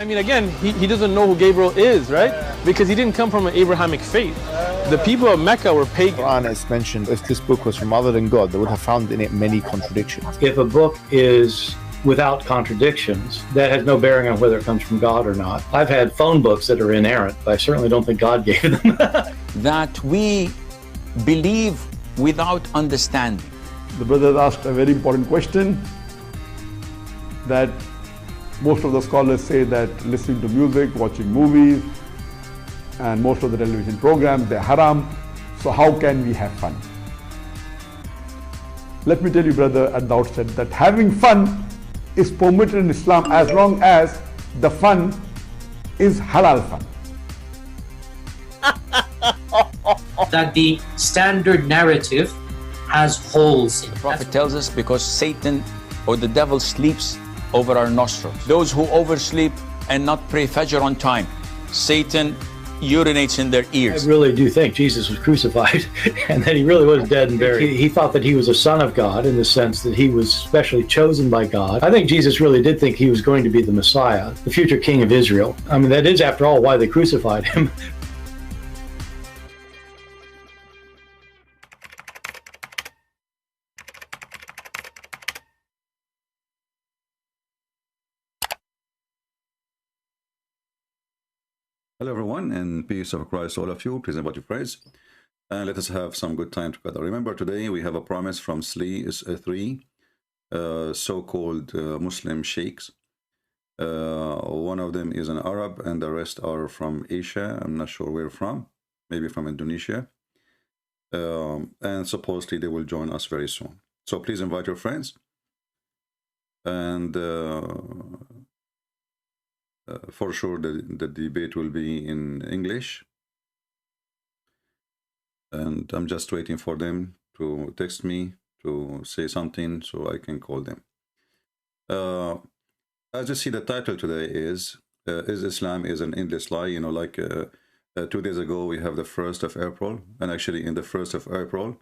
I mean, again, he doesn't know who Gabriel is, right? Because he didn't come from an Abrahamic faith. The people of Mecca were pagan. Quran is mentioned, if this book was from other than God, they would have found in it many contradictions. If a book is without contradictions, that has no bearing on whether it comes from God or not. I've had phone books that are inerrant, but I certainly don't think God gave them. That we believe without understanding. The brother asked a very important question, that most of the scholars say that listening to music, watching movies, and most of the television programs, they're haram. So how can we have fun? Let me tell you, brother, at the outset that having fun is permitted in Islam as long as the fun is halal fun. That the standard narrative has holes in it. The Prophet tells us because Satan or the devil sleeps over our nostrils. Those who oversleep and not pray Fajr on time, Satan urinates in their ears. I really do think Jesus was crucified and that he really was dead and buried. He thought that he was a son of God in the sense that he was specially chosen by God. I think Jesus really did think he was going to be the Messiah, the future king of Israel. I mean, that is, after all, why they crucified him. Hello everyone, and peace of Christ all of you. Please invite your praise and let us have some good time together. Remember, today we have a promise from three so-called Muslim sheikhs. One of them is an Arab and the rest are from Asia. I'm not sure where from, maybe from Indonesia. And supposedly they will join us very soon. So please invite your friends. And for sure the debate will be in English, and I'm just waiting for them to text me to say something so I can call them. As you see, the title today is Islam is an endless lie. You know, like 2 days ago we have the 1st of April, and actually in the 1st of April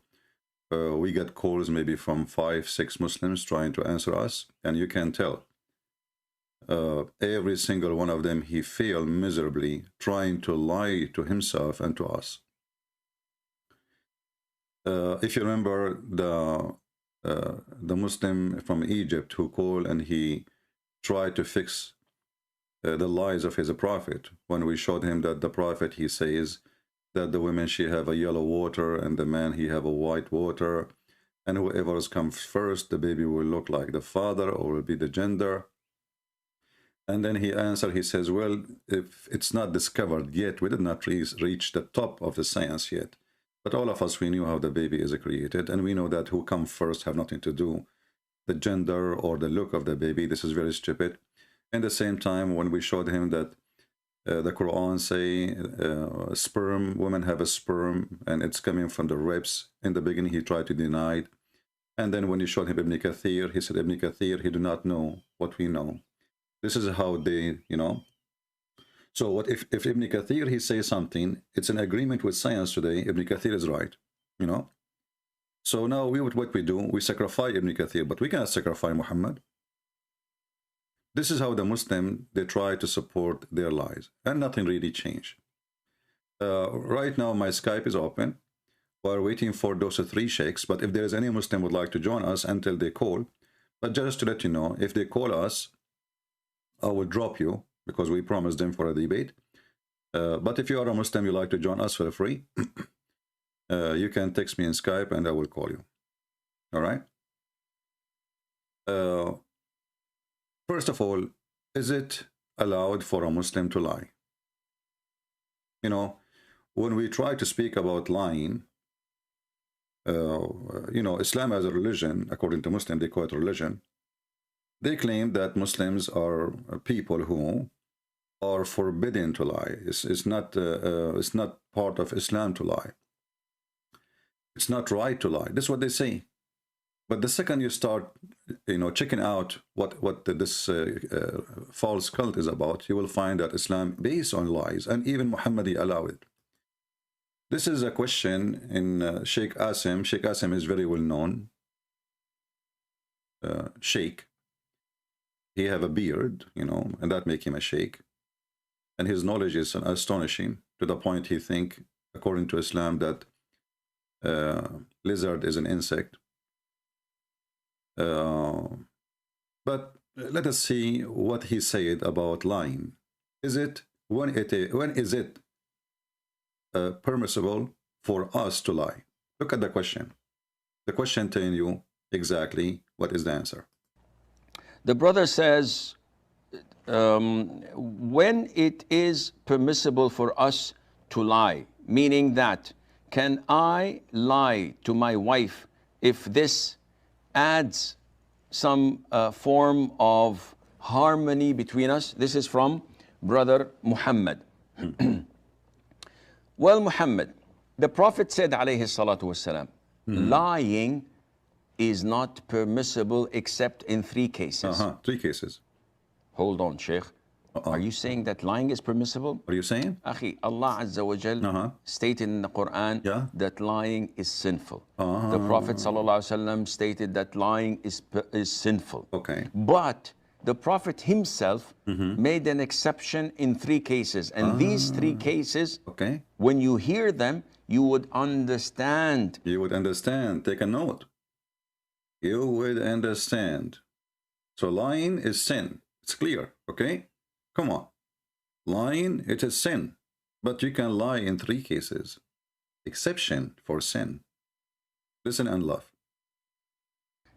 we get calls maybe from 5-6 Muslims trying to answer us, and you can tell every single one of them, he failed miserably trying to lie to himself and to us. If you remember the Muslim from Egypt who called and he tried to fix the lies of his prophet, when we showed him that the prophet, he says that the women, she have a yellow water and the man, he have a white water, and whoever comes first, the baby will look like the father or will be the gender. And then he answered, he says, well, if it's not discovered yet, we did not reach the top of the science yet. But all of us, we knew how the baby is created, and we know that who comes first have nothing to do the gender or the look of the baby. This is very stupid. At the same time, when we showed him that the Quran say sperm, women have a sperm, and it's coming from the ribs, in the beginning he tried to deny it. And then when you showed him Ibn Kathir, he said, Ibn Kathir, he do not know what we know. This is how they, you know. So what if Ibn Kathir, he says something, it's an agreement with science today, Ibn Kathir is right, you know. So now what we do, we sacrifice Ibn Kathir, but we cannot sacrifice Muhammad. This is how the Muslim, they try to support their lies, and nothing really changed. Right now my Skype is open. We're waiting for those 3 sheikhs, but if there is any Muslim would like to join us until they call, but just to let you know, if they call us, I will drop you because we promised them for a debate. But if you are a Muslim, you like to join us for free, you can text me in Skype and I will call you. All right. First of all, is it allowed for a Muslim to lie? You know, when we try to speak about lying, you know, Islam as a religion, according to Muslim, they call it religion. They claim that Muslims are people who are forbidden to lie. It's not part of Islam to lie. It's not right to lie. This is what they say. But the second you start, you know, checking out what this false cult is about, you will find that Islam based on lies, and even Muhammadi allow it. This is a question in Sheikh Asim. Sheikh Asim is very well known. Sheikh. He have a beard, you know, and that make him a sheikh. and his knowledge is astonishing to the point he think, according to Islam, that lizard is an insect. But let us see what he said about lying. When is it permissible for us to lie? Look at the question. The question telling you exactly what is the answer. The brother says, when it is permissible for us to lie, meaning that, can I lie to my wife if this adds some form of harmony between us? This is from brother Muhammad. Well, Muhammad, the Prophet said, alayhi salatu wasalam, lying is not permissible except in 3 cases. 3 cases. Hold on, Sheikh. Are you saying that lying is permissible? What are you saying? Akhi, Allah Azza wa Jal stated in the Quran that lying is sinful. The Prophet Sallallahu Alaihi Wasallam stated that lying is sinful. Okay. But the Prophet himself made an exception in 3 cases. And these 3 cases, when you hear them, you would understand. You would understand. Take a note. You would understand. So lying is sin. It's clear, okay? Come on. Lying, it is sin. But you can lie in 3 cases. Exception for sin. Listen and laugh.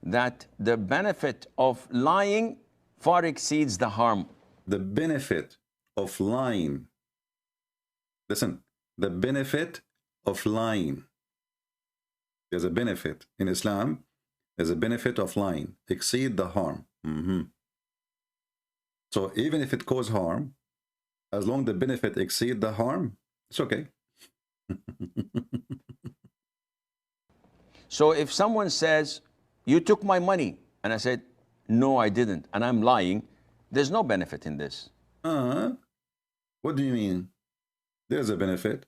That the benefit of lying far exceeds the harm. The benefit of lying. Listen. The benefit of lying. There's a benefit. In Islam, there's a benefit of lying. Exceed the harm. So even if it causes harm, as long as the benefit exceed the harm, it's okay. So if someone says, you took my money, and I said, no, I didn't, and I'm lying, there's no benefit in this. What do you mean? There's a benefit.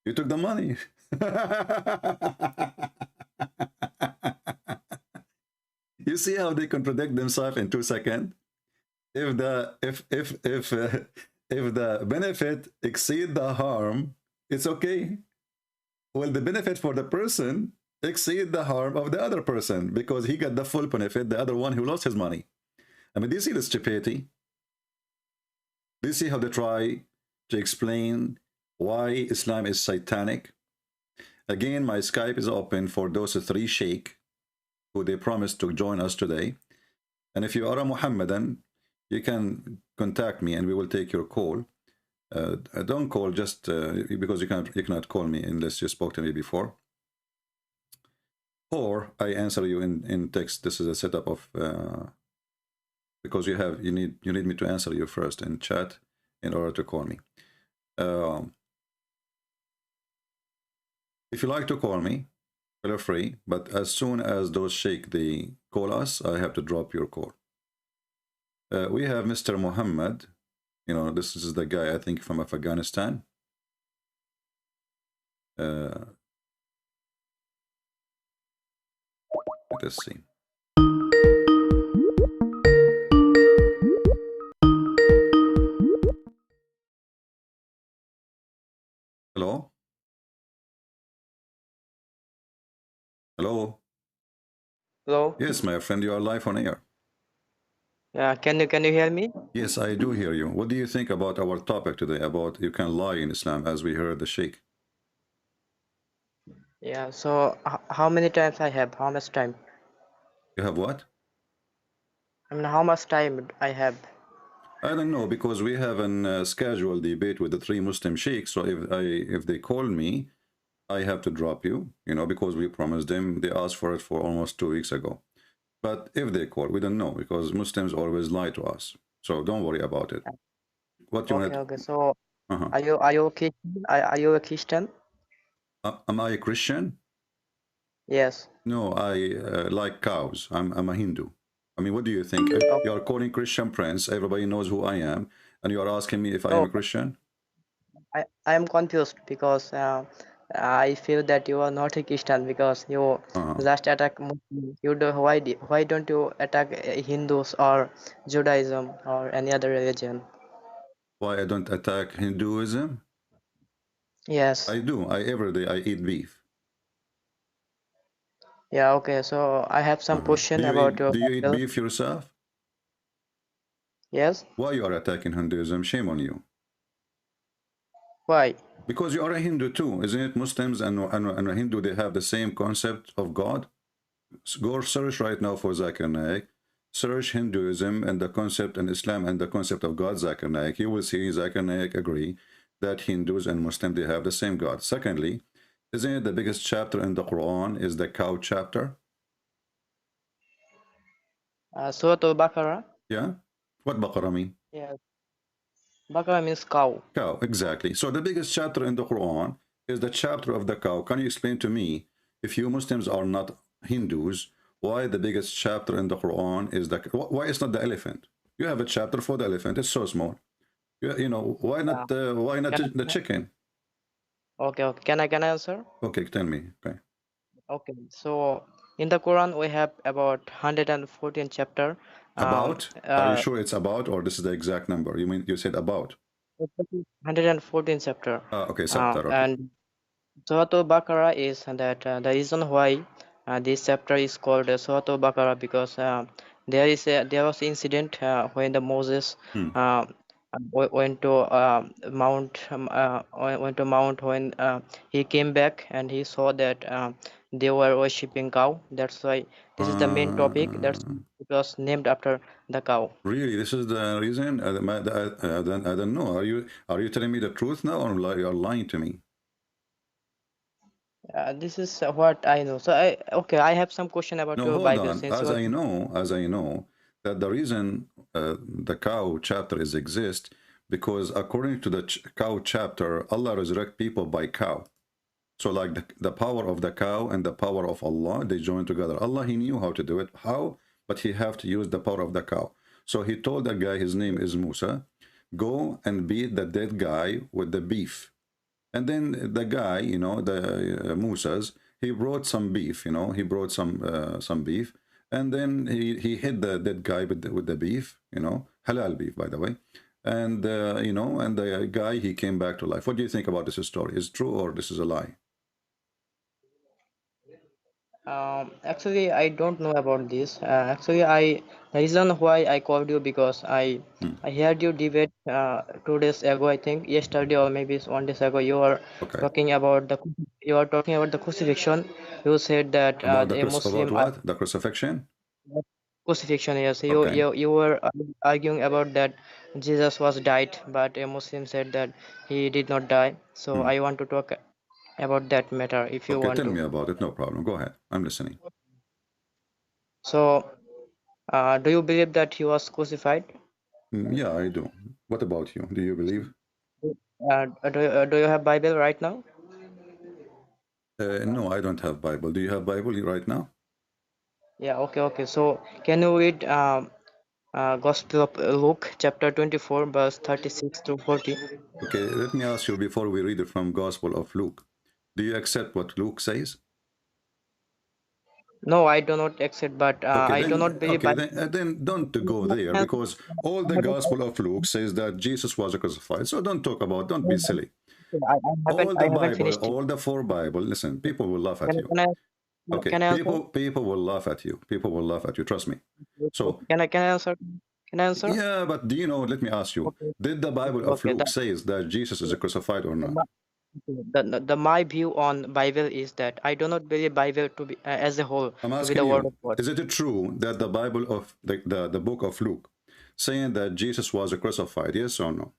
You took the money. You see how they contradict themselves in 2 seconds? If the benefit exceed the harm, it's okay. Well, the benefit for the person exceed the harm of the other person because he got the full benefit, the other one who lost his money. I mean, do you see the stupidity? Do you see how they try to explain why Islam is satanic? Again, my Skype is open for those 3 sheikh who they promised to join us today. And if you are a Muhammadan, you can contact me and we will take your call. Don't call just because you cannot call me unless you spoke to me before. Or I answer you in text. This is a setup of because you need me to answer you first in chat in order to call me. If you like to call me, feel free. But as soon as those sheikh they call us, I have to drop your call. We have Mr. Muhammad. You know, this is the guy, I think, from Afghanistan. Let us see. Hello? Hello? Hello? Yes, my friend, you are live on air. Yeah, can you hear me? Yes, I do hear you. What do you think about our topic today, about you can lie in Islam, as we heard the sheikh? Yeah, so how many times I have? How much time? You have what? I mean, how much time I have? I don't know, because we have a scheduled debate with the 3 Muslim sheikhs. So if they call me, I have to drop you, you know, because we promised them. They asked for it for almost 2 weeks ago. But if they call, we don't know, because Muslims always lie to us. So don't worry about it. What you want? Okay. So are you Christian? Are you a Christian? Am I a Christian? Yes. No, I like cows. I'm a Hindu. I mean, what do you think? You are calling Christian Prince. Everybody knows who I am, and you are asking me if I am a Christian. I am confused because I feel that you are not a Christian because you just attack Muslims. Why don't you attack Hindus or Judaism or any other religion? Why I don't attack Hinduism? Yes. I do. Every day I eat beef. Yeah, okay. So I have some question about your Do you eat Bible. beef yourself? Yes. Why you are attacking Hinduism? Shame on you. Why? Because you are a Hindu too, isn't it? Muslims and a Hindu, they have the same concept of God. Go search right now for Zakir Naik. Search Hinduism and the concept, and Islam and the concept of God, Zakir Naik. You will see Zakir Naik agree that Hindus and Muslims, they have the same God. Secondly, isn't it the biggest chapter in the Quran is the cow chapter? Surah Al-Baqarah. Yeah? What Baqarah mean? Yes. Baqarah means cow. Cow, exactly. So the biggest chapter in the Quran is the chapter of the cow. Can you explain to me, if you Muslims are not Hindus, why the biggest chapter in the Quran is the, why it's not the elephant? You have a chapter for the elephant. It's so small. You know, why not the chicken? Okay, okay. Can I answer? Okay, tell me. Okay. Okay. So in the Quran we have about 114 chapter. About? Are you sure it's about, or this is the exact number? You mean you said about? 114 chapter. Okay, chapter. Okay. And Surah Al-Baqarah is that the reason why this chapter is called Surah Al-Baqarah because there was incident when the Moses went to Mount when he came back and he saw that they were worshipping cow. That's why this is the main topic. It was named after the cow. Really, this is the reason? I don't know. Are you telling me the truth now, or you are lying to me? This is what I know. So I have some question about No, your hold Bible. on. Since As I know that the reason the cow chapter is exist, because according to the cow chapter, Allah resurrect people by cow. So like the power of the cow and the power of Allah, they join together. Allah, he knew how to do it. How? But he have to use the power of the cow. So he told the guy, his name is Musa, go and beat the dead guy with the beef. And then the guy, you know, the Musa's, he brought some beef, you know, he brought some beef. And then he hit the dead guy with the beef, you know, halal beef, by the way. And, you know, and the guy, he came back to life. What do you think about this story? Is it true or this is a lie? Actually, I don't know about this. The reason why I called you because I heard you debate 2 days ago, I think yesterday or maybe it's 1 day ago. Talking about the crucifixion. You said that About a Muslim about what? The crucifixion? crucifixion. Yes, Okay. you were arguing about that Jesus was died, but a Muslim said that he did not die. So I want to talk about that matter if you Okay, want tell to. me about it. No problem. Go ahead. I'm listening. So, do you believe that he was crucified? Yeah, I do. What about you? Do you believe? Do you have Bible right now? No, I don't have Bible. Do you have Bible right now? Yeah, okay. So, can you read Gospel of Luke, chapter 24, verse 36 to 40? Okay, let me ask you before we read it from Gospel of Luke. Do you accept what Luke says? No, I do not accept, but Okay, I do not believe. then don't go there, because all the Gospel of Luke says that Jesus was crucified. So don't be silly. All I the haven't Bible, finished. all the four Bible. Listen, people will laugh at you. Okay, Can I answer? people will laugh at you. People will laugh at you. Trust me. So Can I answer? Can I answer? yeah, but do you know? Let me ask you: did the Bible of Luke says that Jesus is crucified or not? My view on Bible is that I do not believe Bible to be as a whole I'm to be the asking word of you: God. is it true that the Bible of the book of Luke saying that Jesus was crucified? Yes or no?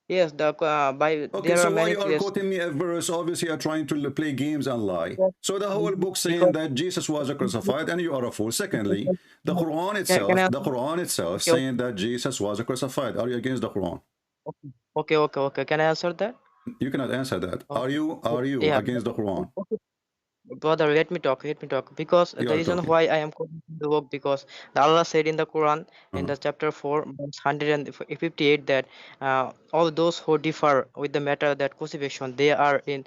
Yes, the Bible. Okay, There are so why many you are places. quoting me a verse? Obviously, you are trying to play games and lie. So the whole book saying that Jesus was crucified, and you are a fool. Secondly, the Quran itself saying that Jesus was crucified. Are you against the Quran? Okay. Can I answer that? You cannot answer that. Are you Yeah, against the Quran? brother, let me talk. Because You the are reason talking. why I am calling will work, because the Allah said in the Quran in the chapter 4 verse 158 that all those who differ with the matter that crucifixion, they are in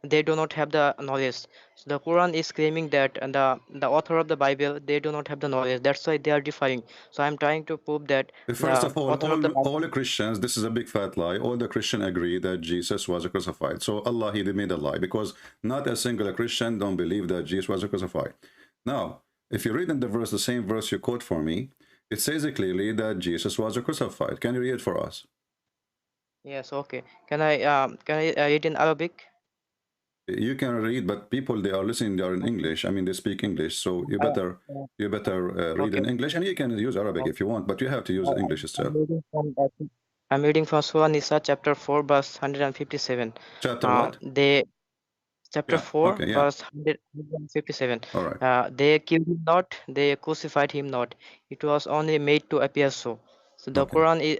they do not have the knowledge. So the Quran is claiming that, and the author of the Bible, they do not have the knowledge, that's why they are differing. So I'm trying to prove that First the of all, author of the all Bible, the Christians, this is a big fat lie. All the Christians agree that Jesus was crucified. So Allah, he made a lie, because not a single Christian don't believe that Jesus was crucified. Now, if you read in the verse, the same verse you quote for me, it says clearly that Jesus was crucified. Can you read it for us? yes, okay, can I read in Arabic? You can read, but people, they are listening, they are in English. I mean, they speak English, so you better read Okay. in English, and you can use Arabic if you want, but you have to use English I'm itself. reading from I'm reading from Surah Nisa chapter 4 verse 157. Chapter what? They chapter Yeah. 4 Okay. Yeah. verse 157. All right. They killed him not, they crucified him not. It was only made to appear so. So the Okay. Quran is,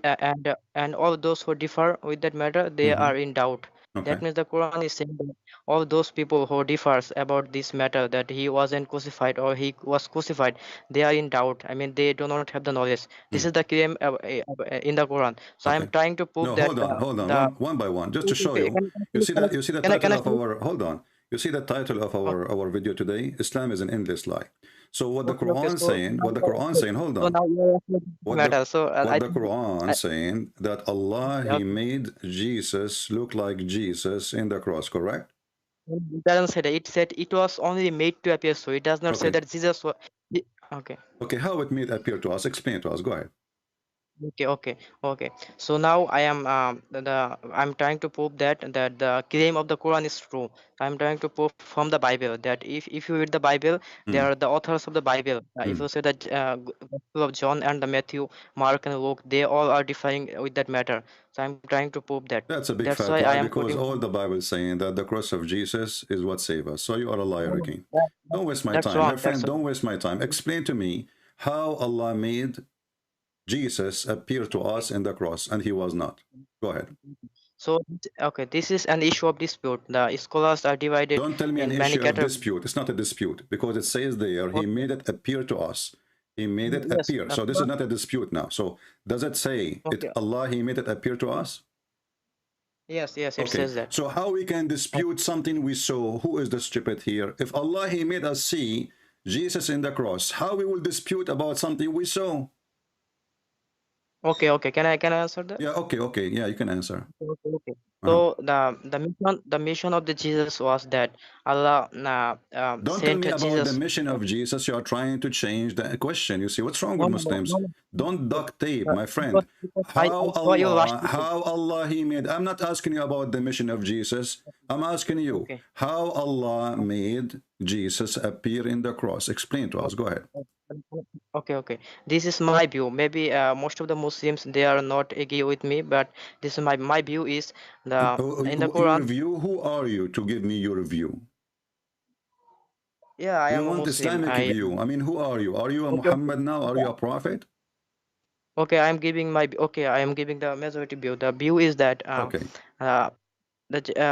and all those who differ with that matter, they are in doubt. Okay. That means the Quran is saying that all those people who differs about this matter, that he wasn't crucified or he was crucified, they are in doubt. I mean, they do not have the knowledge. This is the claim in the Quran. So I'm Okay. trying to prove No, that hold on, the one by one, just to show you. You see the title of our, hold on. You see the title of our video today? Islam is an endless lie. So what the Quran saying, hold on. What the Quran saying, that Allah, he made Jesus look like Jesus in the cross, correct? It doesn't say that. It said it was only made to appear so. It does not say that Jesus was. Okay. Okay, how it made appear to us? Explain to us. Go ahead. Okay. So now I am I'm trying to prove that the claim of the Quran is true. I'm trying to prove from the Bible that if you read the Bible, they are the authors of the Bible. If you say that Gospel of John and the Matthew, Mark and Luke, they all are differing with that matter. So I'm trying to prove that. That's a big That's fat why I lie, am because quoting. all the Bible is saying that the cross of Jesus is what saves us. So you are a liar again. Don't waste my That's time. wrong. My friend, don't waste my time. Explain to me how Allah made Jesus appear to us in the cross and he was not. Go ahead. So okay, this is an issue of dispute. The scholars are divided Don't tell me an in many issue of categories. dispute. It's not a dispute, because it says there, he made it appear to us. He made it Yes, appear. So this is not a dispute now. So does it say okay. Allah, he made it appear to us? Yes, it Okay. says that. So how we can dispute something we saw? Who is the stupid here? If Allah, he made us see Jesus in the cross, how we will dispute about something we saw? Okay. Can I answer that? Yeah, okay. Yeah, you can answer. Okay. So the mission of the Jesus was that Allah Don't tell sent me about Jesus. the mission of Jesus. You are trying to change the question. You see, what's wrong with Muslims? Don't duct tape, my friend. How Allah he made, I'm not asking you about the mission of Jesus. I'm asking you how Allah made Jesus appear in the cross. Explain to us. Go ahead. Okay. This is my view. Maybe most of the Muslims, they are not agree with me, but this is my view is in the Your Quran. view? Who are you to give me your view? Yeah, I You am a want Muslim. Islamic view. I mean, who are you? Are you a Muhammad now? Are you a prophet? Okay, I am giving the majority view. The view is that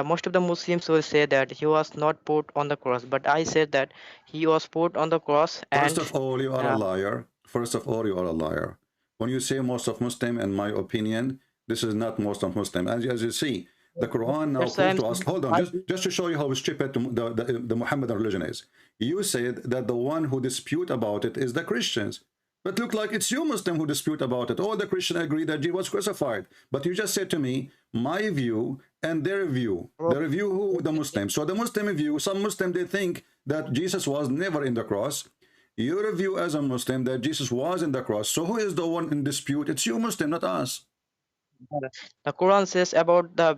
most of the Muslims will say that he was not put on the cross, but I said that he was put on the cross. First And of all, you are a liar. First of all, you are a liar. When you say most of Muslim, in my opinion, this is not most of Muslim. As you see, the Quran now calls to us. Hold on, just to show you how stupid the Muhammadan religion is. You said that the one who dispute about it is the Christians. But look like it's you Muslim who dispute about it. All the Christians agree that Jesus was crucified. But you just said to me, my view and their view. Their view, who? The Muslim. So the Muslim view, some Muslim, they think that Jesus was never in the cross. Your view as a Muslim that Jesus was in the cross. So who is the one in dispute? It's you Muslim, not us. The Quran says about the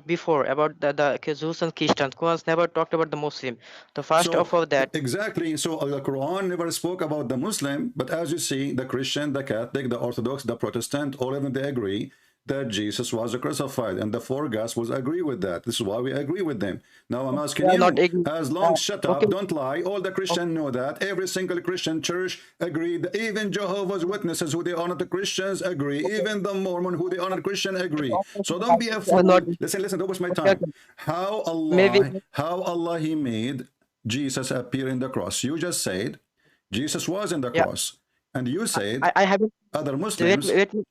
Jews and Christians. Quran never talked about the Muslim. The first of all that. Exactly. So the Quran never spoke about the Muslim, but as you see, the Christian, the Catholic, the Orthodox, the Protestant, all of them, they agree that Jesus was crucified, and the four Gospels agree with that. This is why we agree with them. Now I'm asking you, as long shut up, don't lie. All the Christians know that. Every single Christian church agreed. Even Jehovah's Witnesses, who they honor the Christians, agree. Even the Mormon, who they honor Christian, agree. So don't be a fool. Listen, don't waste my time. How Allah he made Jesus appear in the cross? You just said Jesus was in the Yeah, cross. And you said I haven't. other Let Muslims, me. Let me.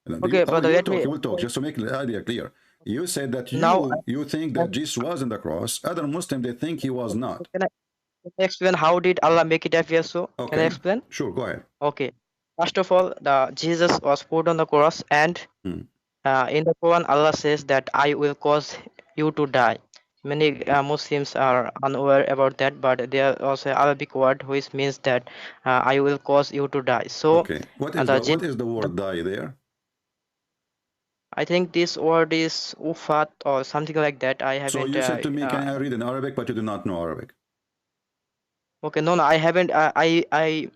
you, Okay, oh, brother. you will Let talk, me. you will talk, just to make the idea clear. You said that Now, you think that Jesus was in the cross. Other Muslims, they think he was not. can I explain how did Allah make it appear so? Can I Okay, explain? sure, go ahead. Okay. First of all, the Jesus was put on the cross, and Hmm. in the Quran, Allah says that I will cause you to die. Many Muslims are unaware about that, but there also Arabic word which means that I will cause you to die. So, Okay, what the is the word die there? I think this word is ufat or something like that. I So haven't. you said to me, can I read in Arabic, but you do not know Arabic? Okay, no, I haven't. I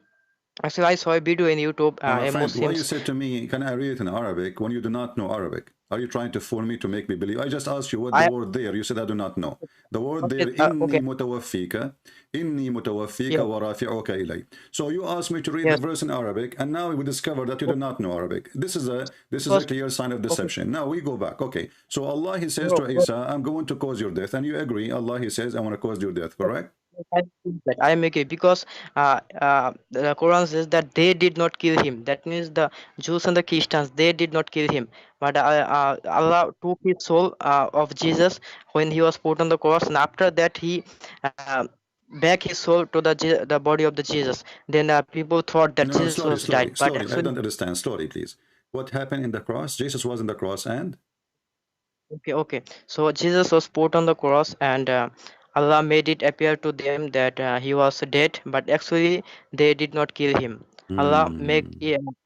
actually I saw a video in YouTube. My A friend, why you Muslims. said to me, can I read it in Arabic when you do not know Arabic? Are you trying to fool me to make me believe? I just asked you what the I word there. You said I do not know. The word there, okay. inni Okay. mutawaffika, inni mutawaffika Yes. wa rafi'uka ilay. So you asked me to read the Yes. verse in Arabic, and now we discover that you do not know Arabic. This is a Because clear sign of okay. deception. Now we go back. Okay. So Allah He says No, to Isa, I'm going to cause your death, and you agree. Allah He says, I want to cause your death. Correct? I make it because the Quran says that they did not kill him. That means the Jews and the Christians they did not kill him, but Allah took his soul of Jesus when he was put on the cross, and after that he uh, back his soul to the body of the Jesus. Then people thought that No, Jesus slowly, was died, slowly, but slowly. I actually don't understand. Slowly, please. What happened in the cross? Jesus was in the cross, and okay. So Jesus was put on the cross, and Allah made it appear to them that he was dead, but actually they did not kill him. Allah Hmm.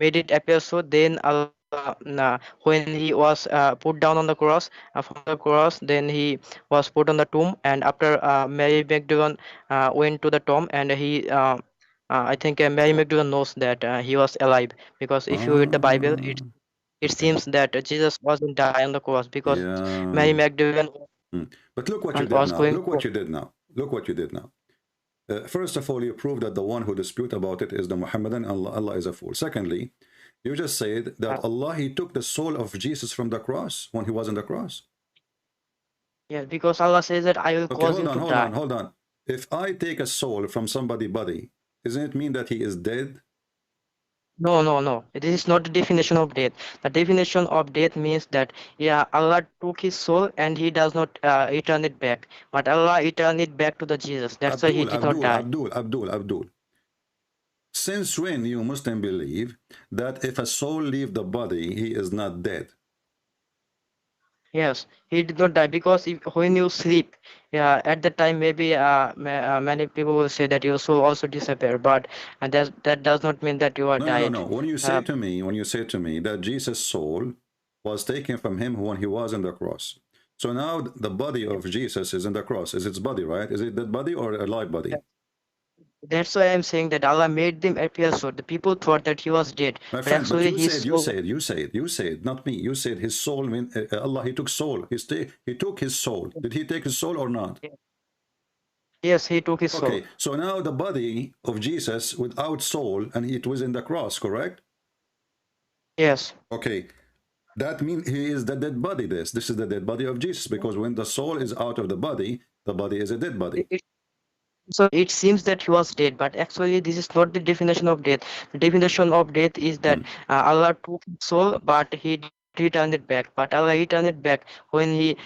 made it appear so. Then Allah, when he was put down on the cross, from the cross, then he was put on the tomb, and after Mary Magdalene went to the tomb, and I think Mary Magdalene knows that he was alive, because if you read the Bible, Ah, it okay. seems that Jesus wasn't die on the cross because Mary Yeah. Magdalene Hmm. But look what you did was now. going Look to. what you did now. Look what you did now. First of all, you proved that the one who dispute about it is the Muhammadan. Allah is a fool. Secondly, you just said that Allah He took the soul of Jesus from the cross when He was on the cross. Yes, because Allah says that I will Okay, cause hold you on, to hold on, die. hold on. If I take a soul from somebody's body, doesn't it mean that he is dead? No. This is not the definition of death. The definition of death means that yeah, Allah took his soul and he does not return it back. But Allah returned it back to the Jesus. That's why he Abdul, did not Abdul, die. Abdul, Abdul, Abdul. Since when you Muslim believe that if a soul leave the body, he is not dead? Yes, he did not die because when you sleep, yeah, at that time maybe many people will say that your soul also disappear, but that does not mean that you are died. No. When you say Uh, to me, that Jesus' soul was taken from him when he was on the cross. So now the body of Jesus is in the cross. Is its body, right? Is it that body or a live body? that's why I'm saying that Allah made them appear so. The people thought that he was dead, My but friend, but actually his soul. you said, not me. You said his soul, Allah, he took soul. He took his soul. Did he take his soul or not? Yes, he took his soul. Okay, so now the body of Jesus without soul, and it was in the cross, correct? Yes. Okay, that means he is the dead body. This is the dead body of Jesus, because when the soul is out of the body is a dead body. So it seems that he was dead, but actually this is not the definition of death. The definition of death is that Hmm. Allah took his soul, but he did not return it back. But Allah returned it back when he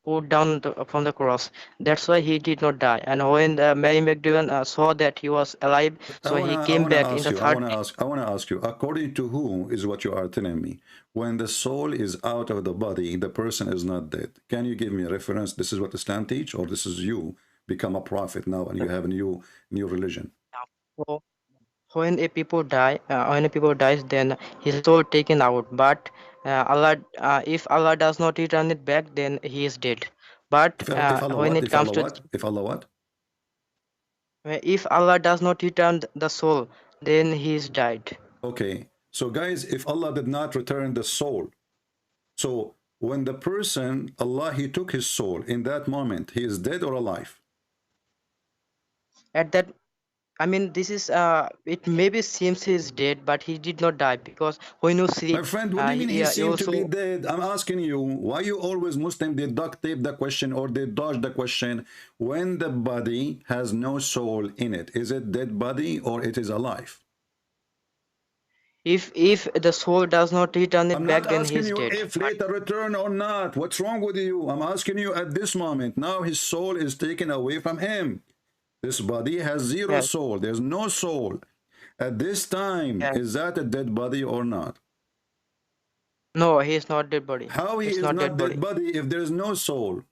put down from the cross. That's why he did not die. And when Mary Magdalene saw that he was alive, so he I came wanna back in ask the you. third. I wanna ask you. According to who is what you are telling me? When the soul is out of the body, the person is not dead. Can you give me a reference? This is what Islam teach, or this is you become a prophet now and you have a new religion? So when a people die, when a people dies, then his soul taken out. But if Allah does not return it back, then he is dead. But If Allah when what? it If comes Allah to what? If Allah what? if Allah does not return the soul, then he is died. Okay. So guys, if Allah did not return the soul, so when the person, Allah, he took his soul in that moment, he is dead or alive? At that I mean, this is it maybe seems he's dead, but he did not die, because when you My sleep, friend, what do you mean he he seemed to be also. dead? I'm asking you, why you always Muslim, they duct tape the question or they dodge the question. When the body has no soul in it, is it dead body or it is alive? If the soul does not return I'm it not back, then asking he's you dead. if later return or not. What's wrong with you? I'm asking you at this moment. Now his soul is taken away from him. This body has zero Yes, soul. There's no soul. At this time, yes. is that a dead body or not? No, he is not dead body. How he It's is not not dead dead body. body if there is no soul?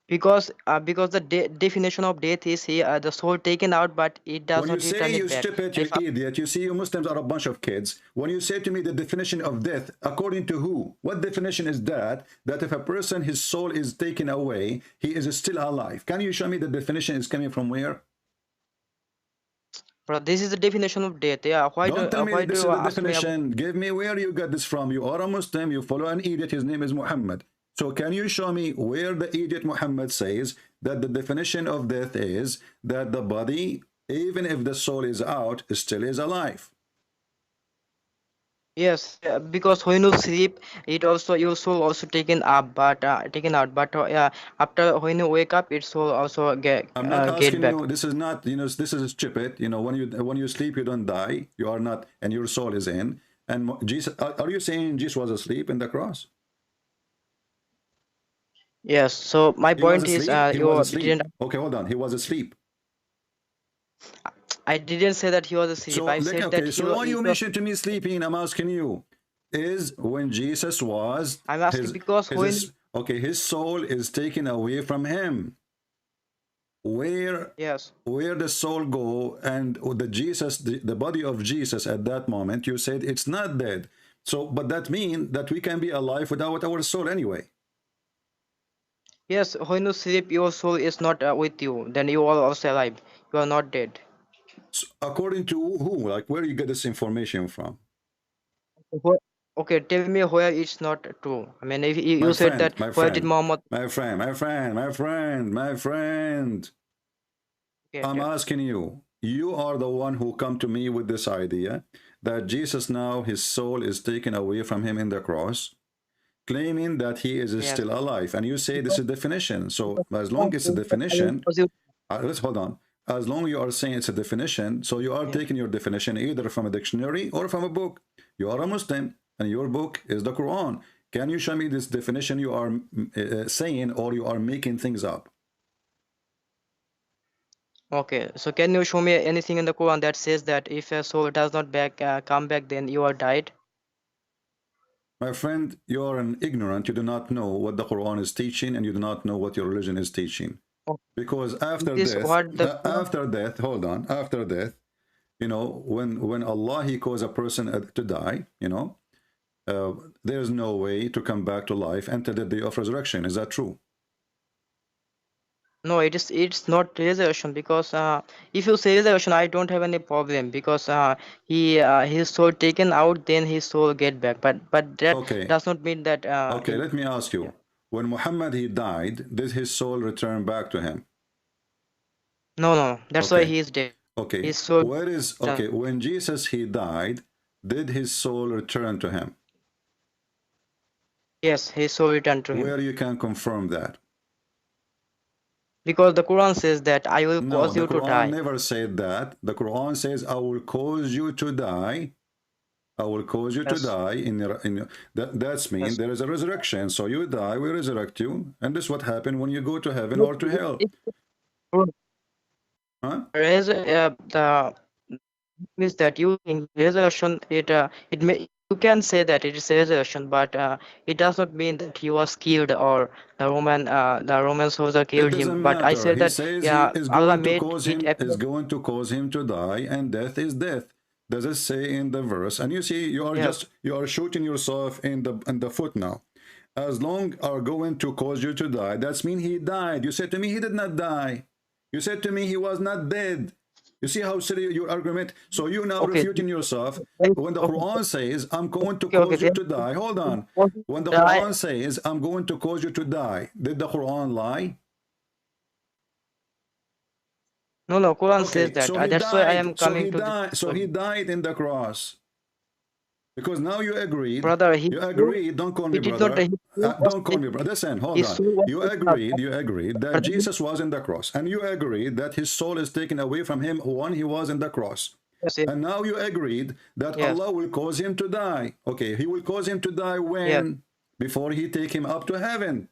Because the definition of death is here, the soul taken out, but it does When you not say, return you it back. stupid, you If idiot, you see, you Muslims are a bunch of kids. When you say to me the definition of death, according to who? What definition is that? That if a person, his soul is taken away, he is still alive. Can you show me the definition is coming from where? Bro, this is the definition of death. Yeah, Don't tell me why that do this you is the ask me about? definition. Give me where you got this from. You are a Muslim, you follow an idiot, his name is Muhammad. So can you show me where the idiot Muhammad says that the definition of death is that the body, even if the soul is out, still is alive? Yes, because when you sleep, it also your soul also taken up, but taken out. But yeah, after when you wake up, it soul also I'm not get asking back. you, this is not, this is stupid. When you sleep, you don't die. You are not, and your soul is in. And Jesus, are you saying Jesus was asleep in the cross? Yes. So my He was point is, asleep. He was you asleep. didn't. Okay, hold on. He was asleep. I didn't say that he was asleep. So, I like, said that okay, so why he you was. mentioned to me sleeping? I'm asking you, is when Jesus was I'm asking because when. okay, his soul is taken away from him. Where Yes. where the soul go and the body of Jesus at that moment, you said it's not dead. So, but that means that we can be alive without our soul anyway. Yes, when you sleep, your soul is not with you. Then you are also alive. You are not dead. So according to who? Like, where you get this information from? Okay, tell me where it's not true. I mean, if you My said friend, that, my where did friend, Muhammad? my friend, my friend, my friend, my friend. Okay, I'm okay. asking you, you are the one who come to me with this idea that Jesus now, his soul is taken away from him in the cross, claiming that he is Yes. still alive. And you say this Because, is definition. So because, as long as it's a definition, because you, let's hold on. As long as you are saying it's a definition, so you are yeah. taking your definition either from a dictionary or from a book. You are a Muslim, and your book is the Quran. Can you show me this definition you are saying, or you are making things up? Okay, so can you show me anything in the Quran that says that if a soul does not come back, then you are died? My friend, you are an ignorant. You do not know what the Quran is teaching, and you do not know what your religion is teaching. Oh, Because after this is death, what the Quran. after death, hold on, after death, when Allah, he calls a person to die, there's no way to come back to life until the day of resurrection. Is that true? No, it's not resurrection, because if you say resurrection, I don't have any problem, because his soul taken out, then his soul get back. But that Okay. does not mean that Okay, let me ask yeah. you. When Muhammad, he died, did his soul return back to him? No. That's why Okay. he is dead. Okay. His soul. Okay, when Jesus, he died, did his soul return to him? Yes, his soul returned to him. Where you can confirm that? Because the Quran says that I will No, cause the you to Quran die. never said that. The Quran says, I will cause you to die. I will cause you to Yes. die. That's mean Yes. there is a resurrection. So you die, we resurrect you. And this is what happened when you go to heaven or to hell. Huh? The means that you in resurrection, it may, you can say that it is a resurrection, but it does not mean that he was killed, or the Roman soldier It killed him. doesn't But I matter. said He that, says he yeah, is Allah going to made cause it him appear. is going to cause him to die, and death is death. Does it say in the verse? And you see, Yes. you are shooting yourself in the foot now. As long are going to cause you to die, that's mean he died. You said to me he did not die. You said to me he was not dead. You see how silly your argument? So you now Okay. refuting yourself. When the Okay. Quran says, I'm going to Okay. cause you to die. Hold on. When the Die. Quran says, I'm going to cause you to die, did the Quran lie? No, no, Quran Okay, says that. so he That's why I died. am coming to this. So he died in the cross. Because now you agreed. Brother, You agreed. Don't call me he did not. brother. His soul was Don't call me brother. Listen, hold his on. soul was You taken out. agreed. You agreed that Brother, Jesus was in the cross, and you agreed that his soul is taken away from him when he was in the cross. yes, yes, And now you agreed that yes, Allah will cause him to die. Okay, he will cause him to die when? Before he take him up to heaven.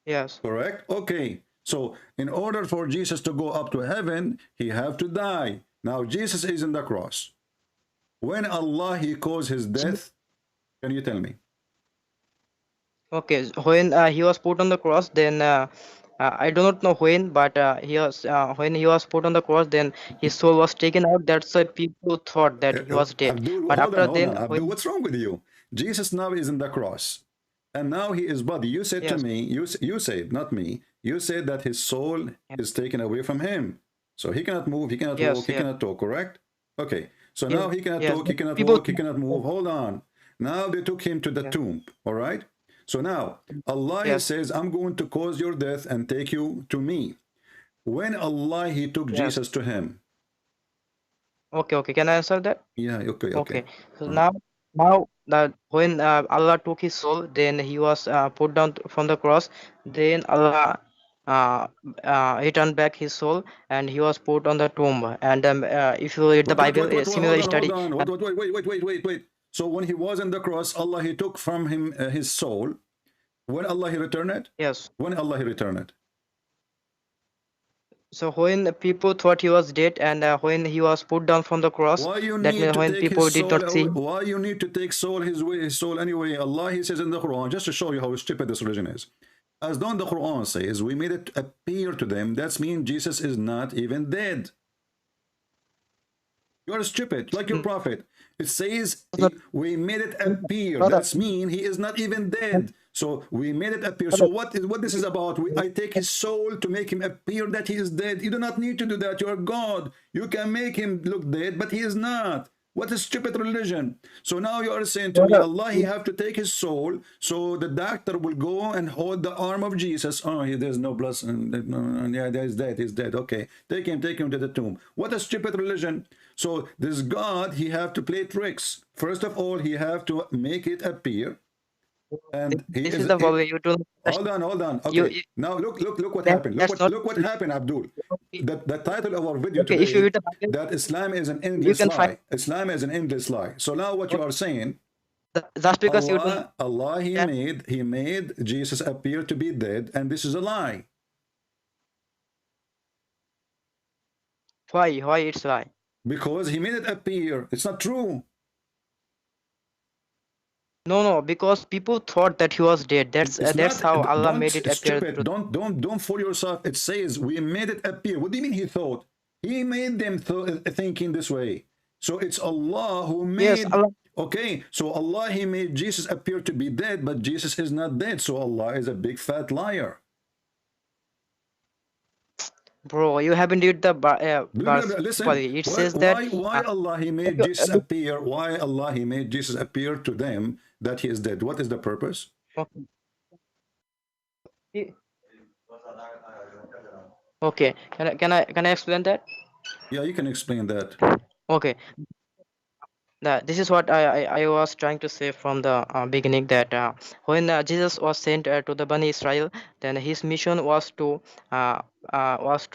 yes. Correct? Okay. So in order for Jesus to go up to heaven, he have to die. Now Jesus is in the cross. When Allah he caused his death, can you tell me? Okay, when he was put on the cross, then I do not know when, but when he was put on the cross, then his soul was taken out. That's why people thought that he was dead. Abdul, But after hold then, on. Abdul, when what's wrong with you? Jesus now is in the cross. And now he is body. You said to yes, me, you said, not me, you said that his soul is taken away from him. So he cannot move, he cannot walk, yes, he yes, cannot talk, correct? Okay. So yes, now he cannot yes. talk, he cannot People, walk, he cannot move. Hold on. Now they took him to the yeah, tomb, all right? So now Allah he yes, says, I'm going to cause your death and take you to me. When Allah he took yes. Jesus to him. Okay, okay. Can I answer that? Yeah, okay, okay. Okay. So now that when Allah took his soul, then he was put down from the cross. Then Allah returned back his soul, and he was put on the tomb. And if you read the Bible, a similar Hold study. on. Wait. So when he was on the cross, Allah, he took from him his soul. When Allah, he returned it? Yes. When Allah, he returned it? So when people thought he was dead, and when he was put down from the cross, Why you that need means to when take people his did soul not see away? him. Why you need to take his soul anyway? Allah, he says in the Quran, just to show you how stupid this religion is. As though the Quran says, we made it appear to them. That means Jesus is not even dead. You are stupid, like your prophet. It says we made it appear. Brother, That's mean he is not even dead. So we made it appear. So what this is about? I take his soul to make him appear that he is dead. You do not need to do that. You are God. You can make him look dead, but he is not. What a stupid religion. So now you are saying to me, brother, Allah, he have to take his soul, so the doctor will go and hold the arm of Jesus. Oh, there's no blood. Yeah, he's dead. He's dead. Okay, take him to the tomb. What a stupid religion. So this God, he have to play tricks. First of all, he have to make it appear. And this is the problem. You don't. hold on. You, Okay. Now look what happened. that's not. Look what happened, Abdul. The title of our video Okay, if you today, read the Bible, that Islam is an you endless can find. lie. Islam is an endless lie. So now what you are saying, Just because you don't. Allah he Yeah. made Jesus appear to be dead, and this is a lie. Why it's lie? Because he made it appear. It's not true. No, because people thought that he was dead. It's That's not. how Allah Don't made it appear. stupid. Don't fool yourself. It says we made it appear. What do you mean he thought? He made them thinking this way. So it's Allah who Yes, made. Allah. Okay, so Allah he made Jesus appear to be dead, but Jesus is not dead. So Allah is a big fat liar. Bro, you haven't read the verse. Listen, It says that. why Allah he made Jesus appear? Why Allah he made Jesus appear to them that he is dead? What is the purpose? Okay. Can I explain that? Yeah, you can explain that. Okay. This is what I was trying to say from the beginning, that when Jesus was sent to the Bani Israel, then his mission was to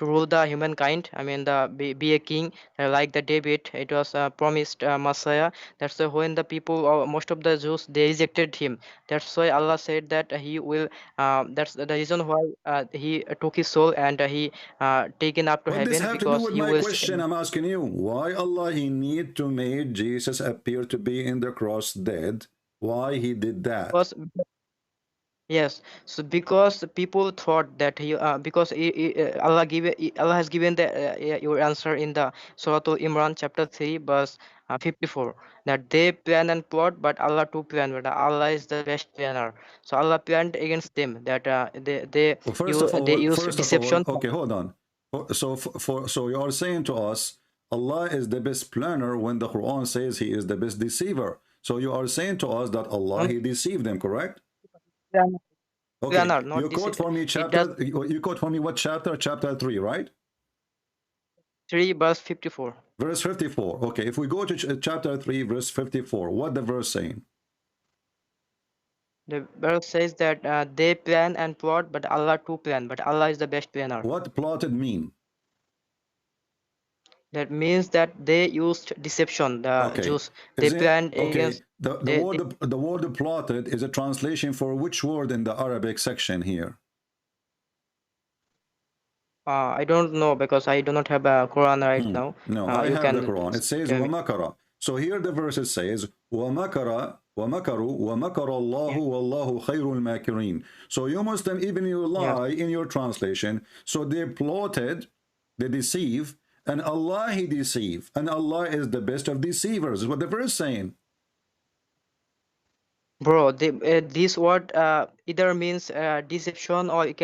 rule the humankind. I mean, be a king like the David. It was promised Messiah. That's why when the people, or most of the Jews, they rejected him. That's why Allah said that he will. That's the reason why he took his soul, and he taken up to What this heaven, have to do because with he my will. question? I'm asking you. Why Allah he need to make Jesus appear to be in the cross dead? Why he did that? Because yes, so because people thought that because Allah has given your answer in the Surah Al-Imran chapter 3 verse 54, that they plan and plot, but Allah to plan, but Allah is the best planner. So Allah planned against them, that they they use deception. Okay, hold on. So you are saying to us, Allah is the best planner when the Quran says he is the best deceiver. So you are saying to us that Allah he deceived them, correct? Okay, Planner, not you quote for me it does. chapter. You quote for me what chapter? Chapter 3, right? 3 verse 54. Verse 54. Okay, if we go to chapter 3, verse 54, what the verse saying? The verse says that they plan and plot, but Allah too plan. But Allah is the best planner. What plotted mean? That means that they used deception. The Okay. Jews, they planned against. The word plotted is a translation for which word in the Arabic section here? I don't know because I do not have a Quran right now. No, I have the Quran. It says وَمَكَرَ. So here the verse says وَمَكَرَ وَمَكَرُوا وَمَكَرَ اللَّهُ وَاللَّهُ خَيْرُ الْمَاكِرِينَ. So you Muslim, even you lie in your translation. So they plotted, they deceive, and Allah he deceive, and Allah is the best of deceivers. Is what the verse saying. Bro, this word either means deception, or it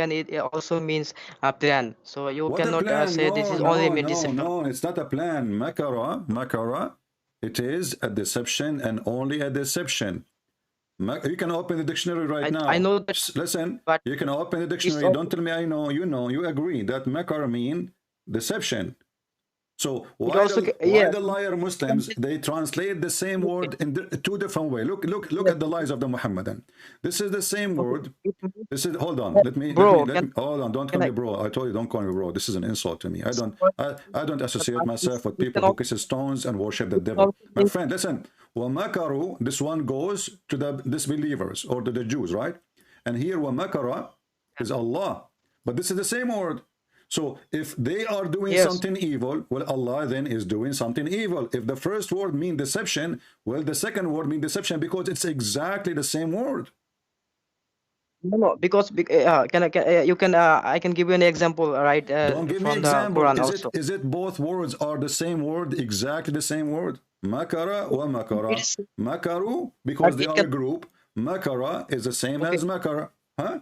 also means plan. So you What cannot say this is only mean deception. No, it's not a plan. Makara, it is a deception and only a deception. You can open the dictionary right now. I know that. Listen, you can open the dictionary. Don't tell me I know. You know, you agree that makara mean deception. So why the liar Muslims, they translate the same word in two different ways. Look at the lies of the Muhammadan. This is the same word. This is, hold on, let me hold on, don't call me bro. I told you don't call me bro. This is an insult to me. I don't associate myself with people who kiss stones and worship the devil. My friend, listen. وَمَكَرُوا, this one goes to the disbelievers or to the Jews, right? And here وَمَكَرَ is Allah. But this is the same word. So if they are doing something evil, well, Allah then is doing something evil. If the first word means deception, well, the second word means deception because it's exactly the same word. No, because I can give you an example, right? Don't give me from example. The Quran Is it both words are the same word, exactly the same word? Makara wa makara. Makaru, because they are a group. Makara is the same as makara. Huh?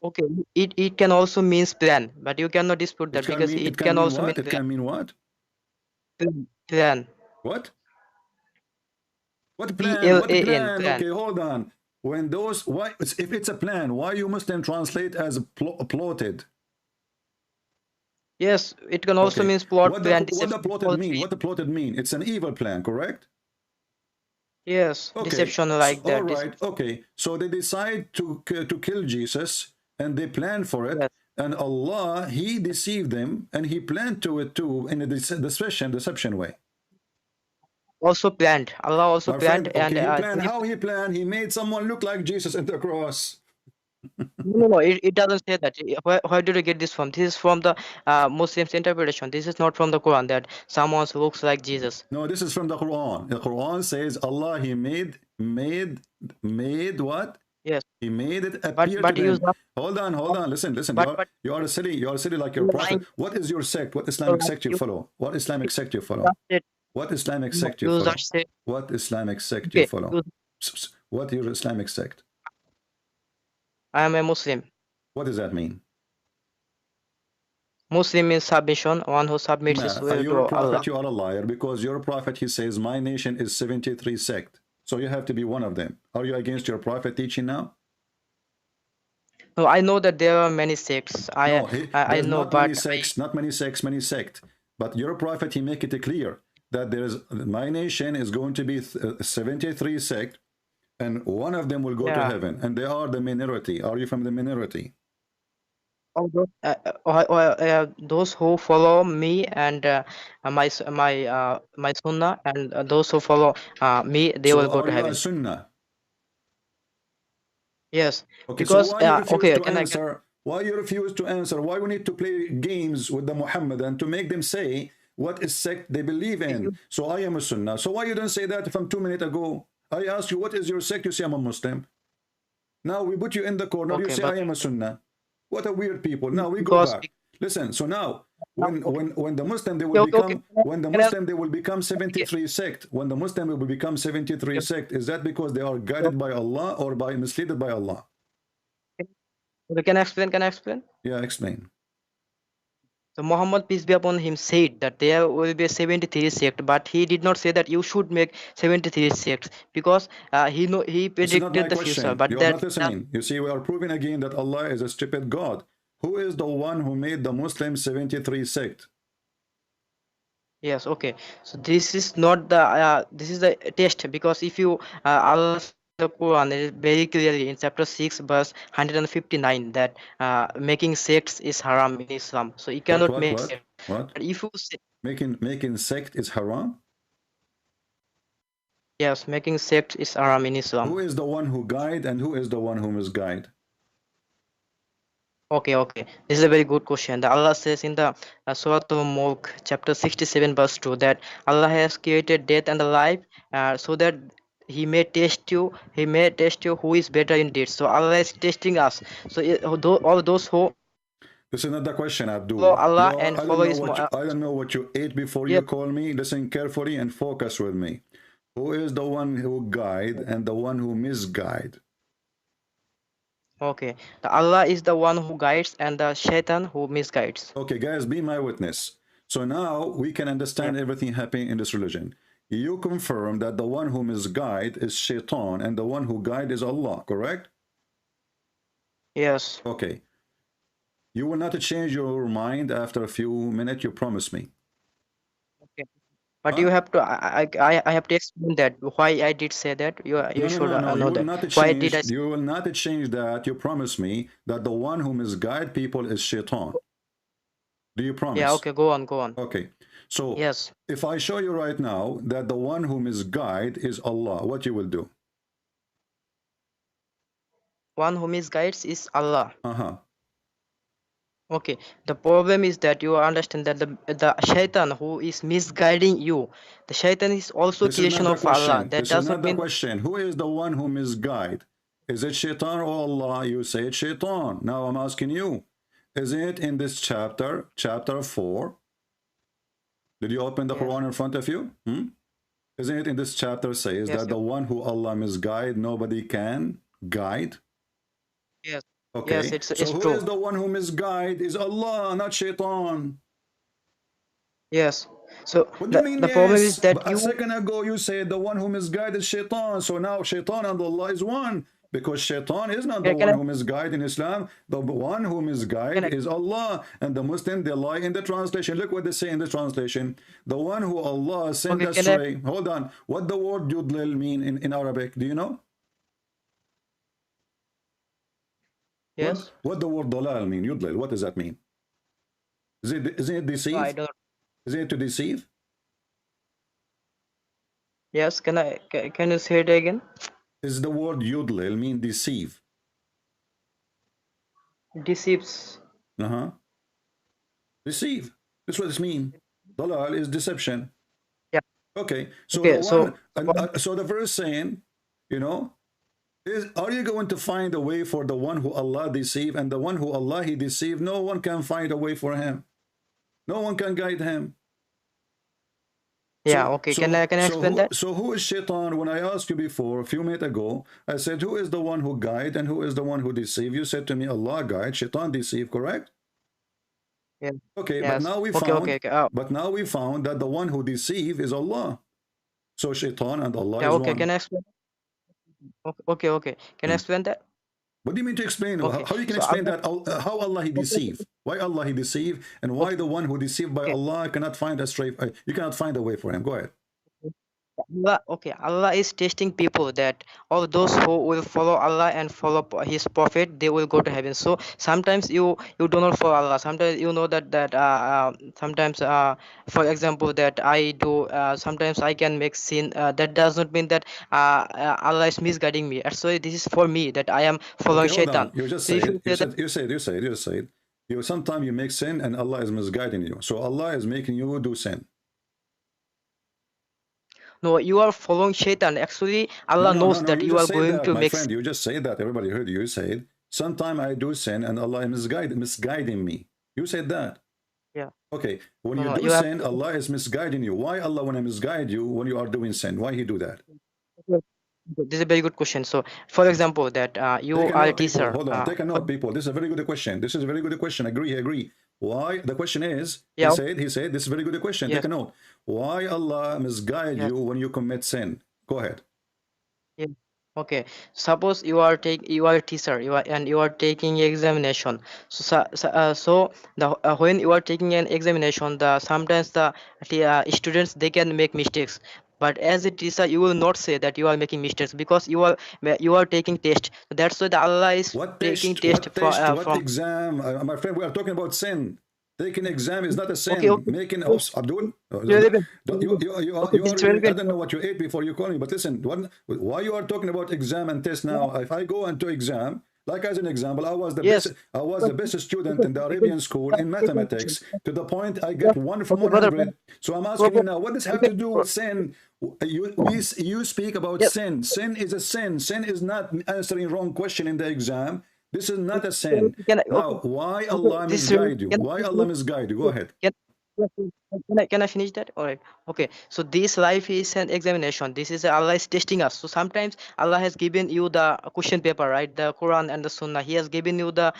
Okay, it can also means plan, but you cannot dispute that because it can also mean it can mean what? Plan. What? What plan? What plan? Okay, hold on. When those if it's a plan, why you Muslim translate as plotted? Yes, it can also means plot plan. What the plotted mean? What the plotted mean? It's an evil plan, correct? Yes, deception like that. All right, okay. So they decide to kill Jesus, and they plan for it, and Allah, he deceived them, and he planned to it too in a deception way. Also planned. Allah also planned. And he planned. How he planned? He made someone look like Jesus in the cross. No, it doesn't say that. Where did you get this from? This is from the Muslims' interpretation. This is not from the Quran that someone looks like Jesus. No, this is from the Quran. The Quran says Allah, he made what? Yes. He made it appear to them. Hold on. Listen. You are silly like your prophet. What is your sect? What Islamic sect you follow? What Islamic sect you follow? What Islamic sect you follow? What Islamic sect you follow? What your Islamic sect? I am a Muslim. What does that mean? Muslim means submission, one who submits his will to Allah. You are a liar because your prophet, he says, my nation is 73 sect. So you have to be one of them. Are you against your prophet teaching now? No, I know that there are many sects. I know, but not many sects, many sect. But your prophet, he make it clear that there is my nation is going to be 73 sect, and one of them will go to heaven, and they are the minority. Are you from the minority? Those who follow me and my sunnah, and those who follow me, they will go to heaven. Sunnah? Yes. Okay, because so why you refuse to answer? Why we need to play games with the Muhammadan to make them say what is sect they believe in? So I am a sunnah. So why you don't say that from 2 minutes ago? I asked you what is your sect, you say I'm a Muslim. Now we put you in the corner, you say I am a sunnah. What a weird people. Now we go back. Listen, so now when the Muslim they will become they will become 73 sect. When the Muslim will become 73 sect, is that because they are guided by Allah or by misled by Allah? Can I explain? Yeah, explain. So Muhammad, peace be upon him, said that there will be a 73 sect, but he did not say that you should make 73 sects because he predicted the future. But you're not listening. You see, we are proving again that Allah is a stupid God. Who is the one who made the Muslim 73 sect? Yes, okay. So this is not the this is the test, because if you Allah says in the Quran, it is very clearly in chapter 6 verse 159 that making sects is haram in Islam. So you What, cannot what, make what, sects. what? But if you say Making sect is haram? yes, making sects is haram in Islam. Who is the one who guide and who is the one who misguide? Okay, okay. This is a very good question. The Allah says in the Surah Al-Mulk, chapter 67, verse 2, that Allah has created death and the life so that He may test you. He may test you who is better in deeds. So Allah is testing us. So all those who This is not the question, follow Abdul. Allah You, and I don't follow know His. what I don't know what you ate before Yes, you call me. Listen carefully and focus with me. Who is the one who guide and the one who misguide? okay. The Allah is the one who guides and the Shaitan who misguides. Okay, guys, be my witness. So now we can understand Yeah. everything happening in this religion. You confirm that the one who misguide is Shaitan and the one who guide is Allah, correct? Yes. Okay. You will not change your mind after a few minutes, you promise me. Okay. But Huh? you have to. I have to explain that why I did say that. You No, no, should no, no. You know will that. not Why did I? change. You will not change that. You promise me that the one who misguide people is Shaitan. Do you promise? Yeah. Okay. Go on. Go on. Okay. So Yes. if I show you right now that the one who misguide is Allah, what you will do? One who misguides is Allah. Uh-huh. Okay. The problem is that you understand that the shaitan who is misguiding you, the shaitan is also This is not creation the of Allah. question. That This is does not not the mean. question. Who is the one who misguide? Is it Shaitan or Allah? You say it's Shaitan. Now I'm asking you, is it in this chapter, chapter 4? Did you open the Yes. Quran in front of you? Isn't it in this chapter says Yes. that the one who Allah misguide, nobody can guide? Yes. Okay. Yes. It's So who true. is the one who misguide? Is Allah, not Shaitan. Yes. So What do you mean the problem is yes? that But a you. second ago you said the one who misguide is Shaitan. So now Shaitan and Allah is one. Because Shaitan is not the Can one I? who misguide in Islam. The one who misguide Can I? is Allah. And the Muslim, they lie in the translation. Look what they say in the translation. The one who Allah sent Okay. Can I? astray. Hold on. What the word yudlil mean in Arabic? Do you know? Yes. What the word dalal mean? Yudlil. What does that mean? Isn't it No, I deceive? don't. Is it to deceive? Yes. Can I? Can you say it again? Is the word yudlil mean deceive? Deceives. Uh-huh. Deceive. That's what it means. Dalal is deception. Yeah. Okay. So Okay. the So. one, so the verse saying, you know, are you going to find a way for the one who Allah deceive, and the one who Allah he deceived? No one can find a way for him. No one can guide him. Yeah. Okay. Can I explain that? So who is Shaitan? When I asked you before, a few minutes ago, I said, who is the one who guide and who is the one who deceive? You said to me, Allah guide, Shaitan deceive, correct? Yeah. Okay, Yes. but now we Okay. found, Okay. Okay. but now we found that the one who deceive is Allah. So Shaitan and Allah Yeah. is Okay. one. Can I explain? Okay. Okay. Okay. Can I explain that? What do you mean to explain? Okay. How you can So explain Allah. that? How Allah he deceive? Why Allah he deceive? And why the one who deceived by Okay. Allah cannot find a straight? You cannot find a way for him. Go ahead. Allah, okay, Allah is testing people that all those who will follow Allah and follow His Prophet, they will go to heaven. So sometimes you do not follow Allah. Sometimes you know that sometimes for example that I do sometimes I can make sin. That does not mean that Allah is misguiding me. So this is for me that I am Okay, following hold on. Shaitan. You just So if said, you say that you said. You sometimes you make sin and Allah is misguiding you. So Allah is making you do sin. no, you are following Shaitan. Actually, No, Allah no, no, knows no. that You you are just say going that, to my make. friend. You just say that. Everybody heard you. You said, sometimes I do sin and Allah is misguiding me. You said that. Yeah. Okay. When No, you no, do you have. sin, Allah is misguiding you. Why Allah want to misguide you when you are doing sin? Why he do that? This is a very good question. So, for example, that you Take a are a note, people. teacher. Hold on. Take a For, note, people. This is a very good question. This is a very good question. Agree. Why? The question is, yeah, he said, this is a very good question. yes, Take a note. Why Allah misguide yes, you when you commit sin? Go ahead. yes. Okay, suppose you are a teacher, you are taking examination. So the when you are taking an examination, the sometimes students they can make mistakes. But as a teacher, you will not say that you are making mistakes because you are taking test. That's why the Allah is What taking test? test What test? What from. exam? My friend, we are talking about sin. Taking exam is not a Okay, sin. okay. Making oops, Abdul. Relevant. You Okay, this is are. I relevant. don't know what you ate before you call me, but listen. Why you are talking about exam and test now? If I go into exam, like as an example, I was the best. Yes. I was the best student in the Arabian school in mathematics to the point I get 1 from Okay, brother. 100. So I'm asking you Brother, now, what does have okay, to do with sin? You speak about yes. sin. Sin is a sin. Sin is not answering wrong question in the exam. This is not a sin. Okay, Now, why okay, Allah this misguide you? can Why Allah misguide you? Go ahead. can, can I finish that? All right. Okay. So this life is an examination. This is Allah is testing us. So sometimes Allah has given you the question paper, right? The Quran and the Sunnah. He has given you the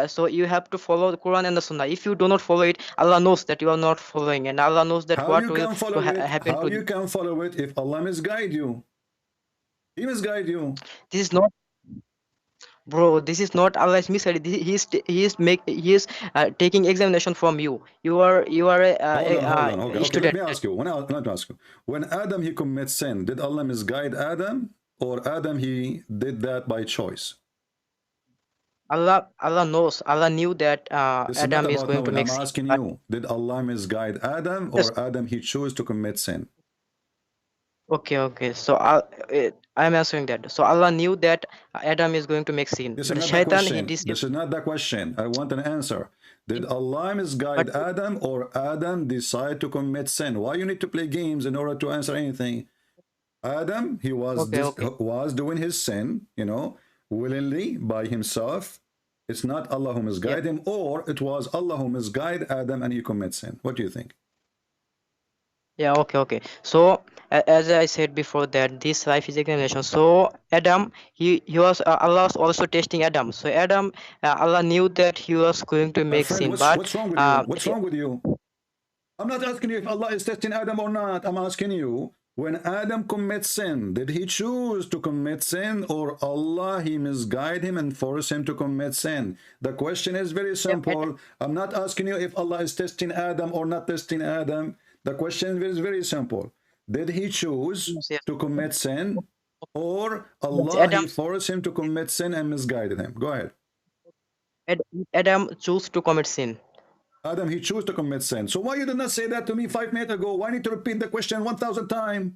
so you have to follow the Quran and the Sunnah. If you do not follow it, Allah knows that you are not following, and Allah knows that How what you will can follow it? happen How to you you. can follow it if Allah misguide you? He misguide you. This is not. Bro, this is not Allah's misguided. He is taking examination from you. You are Hold on. Okay, a okay. Let student. me ask you. Let me ask you. When Adam he commits sin, did Allah misguide Adam, or Adam he did that by choice? Allah knows. Allah knew that This is not Adam is about going to knowing. make I'm sin. asking you. Did Allah misguide Adam, Yes. or Adam he chose to commit sin? Okay, okay. So I'm answering that. So Allah knew that Adam is going to make sin, This is but not the Shaitan he question. deceived. This is not the question. I want an answer. Did Allah But misguide Adam, or Adam decide to commit sin? Why you need to play games in order to answer anything? Adam, he was okay, okay. was doing his sin, willingly by himself. It's not Allah who Yeah, misguided him, or it was Allah who misguided Adam and he commits sin. What do you think? yeah. Okay, okay. So as I said before that this life is examination. So Adam he was Allah was also testing Adam. So Adam Allah knew that he was going to My make friend, sin, but what's wrong with you? What's if you, wrong with you? I'm not asking you if Allah is testing Adam or not. I'm asking you, when Adam commits sin, did he choose to commit sin, or Allah, he misguide him and force him to commit sin? The question is very simple. I'm not asking you if Allah is testing Adam or not testing Adam. The question is very simple. Did he choose yes, to commit sin, or yes, Allah, he forced him to commit sin and misguided him? Go ahead. Adam chose to commit sin. Adam, he chose to commit sin. So why you did not say that to me 5 minutes ago? Why need to repeat the question 1,000 times?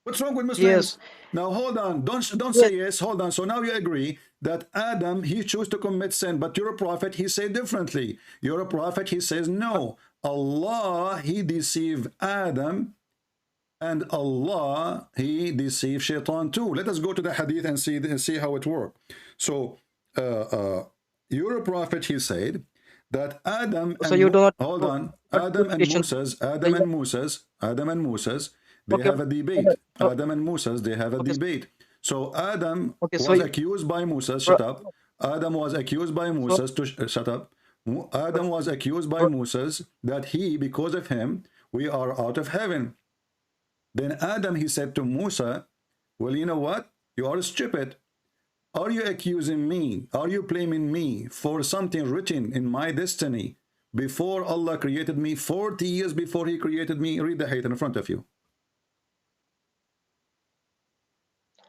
What's wrong with Muslims? Yes, Now hold on. Don't yes, say yes. Hold on. So now you agree that Adam, he chose to commit sin, but you're a prophet, he said differently. You're a prophet, he says no. Allah, he deceived Adam, and Allah, he deceived Shaitan too. Let us go to the hadith and see how it worked. So you're a prophet, he said, that Adam so you and do not hold on, Christian. Adam and Moses, they Okay, have a debate. so, Adam and Moses, they have a okay, debate. So Adam okay, so was accused by Moses. bro, Shut up. Adam was accused by so Moses to shut up. Adam was accused by bro, Moses that because of him, we are out of heaven. Then Adam, he said to Musa, well, you know what? You are stupid. Are you accusing me? Are you blaming me for something written in my destiny before Allah created me, 40 years before he created me? Read the hadith in front of you.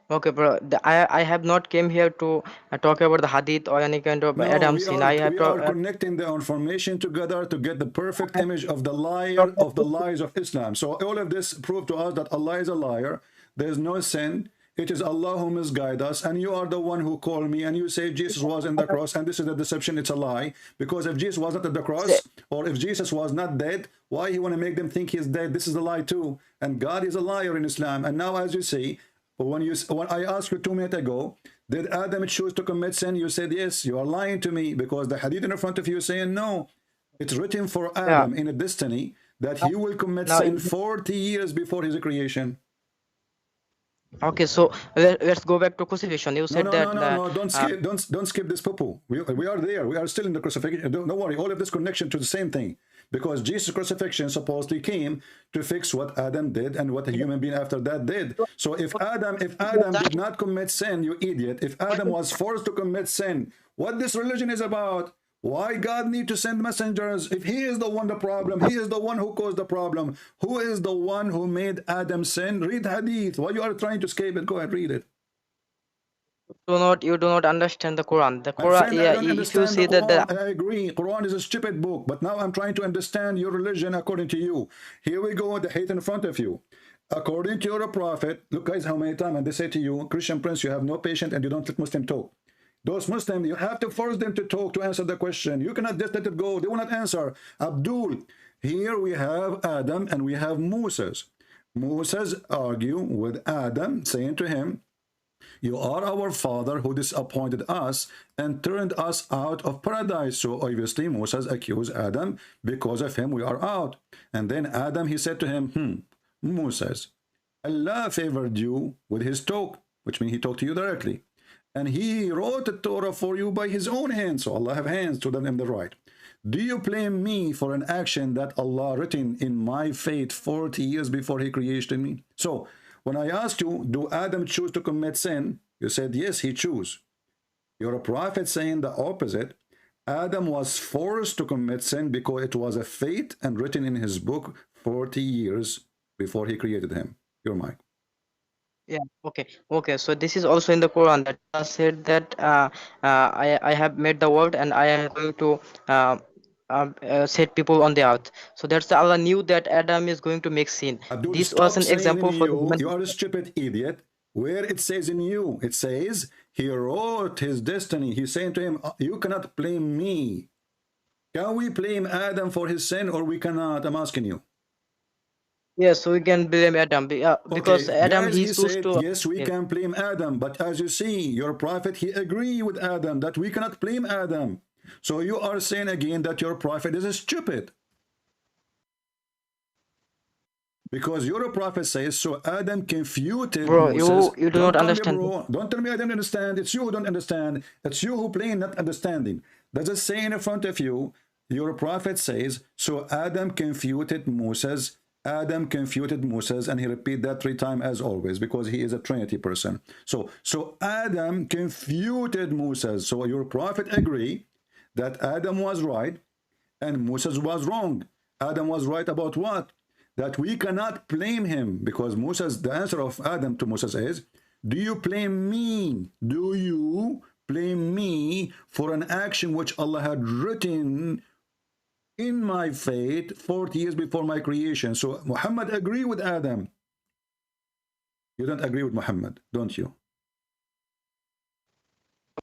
okay, bro. I have not came here to talk about the hadith or any kind of No, Adam sin. I have we to are connecting the information together to get the perfect image of the liar of the lies of Islam. So all of this proved to us that Allah is a liar. There is no sin. It is Allah who misguide us, and you are the one who call me and you say Jesus was in the cross, and this is a deception. It's a lie, because if Jesus was not at the cross, or if Jesus was not dead, why you want to make them think he's dead? This is a lie too, and God is a liar in Islam. And now, as you see, when I asked you 2 minutes ago, did Adam choose to commit sin? You said yes. You are lying to me, because the hadith in front of you is saying no. It's written for yeah. Adam in a destiny that he will commit Now sin 40 years before his creation. Okay, so let's go back to crucifixion. You No, said no, that no, no, no. Don't skip this poo. We are there. We are still in the crucifixion. Don't worry. All of this connection to the same thing, because Jesus' crucifixion supposedly came to fix what Adam did and what a human being after that did. So if Adam did not commit sin, you idiot. If Adam was forced to commit sin, what this religion is about? Why God need to send messengers? If he is the one the problem, he is the one who caused the problem. Who is the one who made Adam sin? Read hadith. Why you are trying to escape it? Go ahead, read it. You do not understand the Quran. The My Quran, friend, I yeah, don't if you understand the say that the Quran. I agree. Quran is a stupid book. But now I'm trying to understand your religion according to you. Here we go with the hate in front of you. According to your prophet, look guys how many times and they say to you, Christian Prince, you have no patience and you don't let Muslim talk. Those Muslims, you have to force them to talk to answer the question. You cannot just let it go. They will not answer. Abdul, here we have Adam and we have Moses. Moses argue with Adam, saying to him, you are our father who disappointed us and turned us out of paradise. So obviously Moses accused Adam, because of him we are out. And then Adam, he said to him, Moses, Allah favored you with his talk, which means he talked to you directly. And he wrote the Torah for you by his own hands. So Allah have hands to them in the right. Do you blame me for an action that Allah written in my fate 40 years before he created me? So when I asked you, do Adam choose to commit sin? You said, yes, he chose. You're a prophet saying the opposite. Adam was forced to commit sin because it was a fate and written in his book 40 years before he created him. Your mic. yeah, okay. So this is also in the Quran that Allah said that I have made the world and I am going to set people on the earth. So that's Allah knew that Adam is going to make sin. Abdul, This was stop an saying in example for the you. human. You are a stupid idiot. Where it says in you, it says he wrote his destiny. He's saying to him, you cannot blame me. Can we blame Adam for his sin or we cannot? I'm asking you. Yes, so we can blame Adam because Okay, Adam guys, he he chose said, to. yes, we can blame Adam. But as you see, your prophet, he agreed with Adam that we cannot blame Adam. So you are saying again that your prophet is stupid. Because your prophet says, so Adam confuted Bro, Moses. you do Don't not call me understand. bro. Don't tell me I don't understand. It's you who don't understand. It's you who plain not understanding. Does it say in front of you, your prophet says, so Adam confuted Moses. Adam confuted Moses, and he repeat that 3 times as always, because he is a Trinity person. So Adam confuted Moses. So your prophet agree that Adam was right and Moses was wrong. Adam was right about what? That we cannot blame him, because Moses, the answer of Adam to Moses is, do you blame me? Do you blame me for an action which Allah had written in my fate 40 years before my creation? So Muhammad agree with Adam. You don't agree with Muhammad, don't you?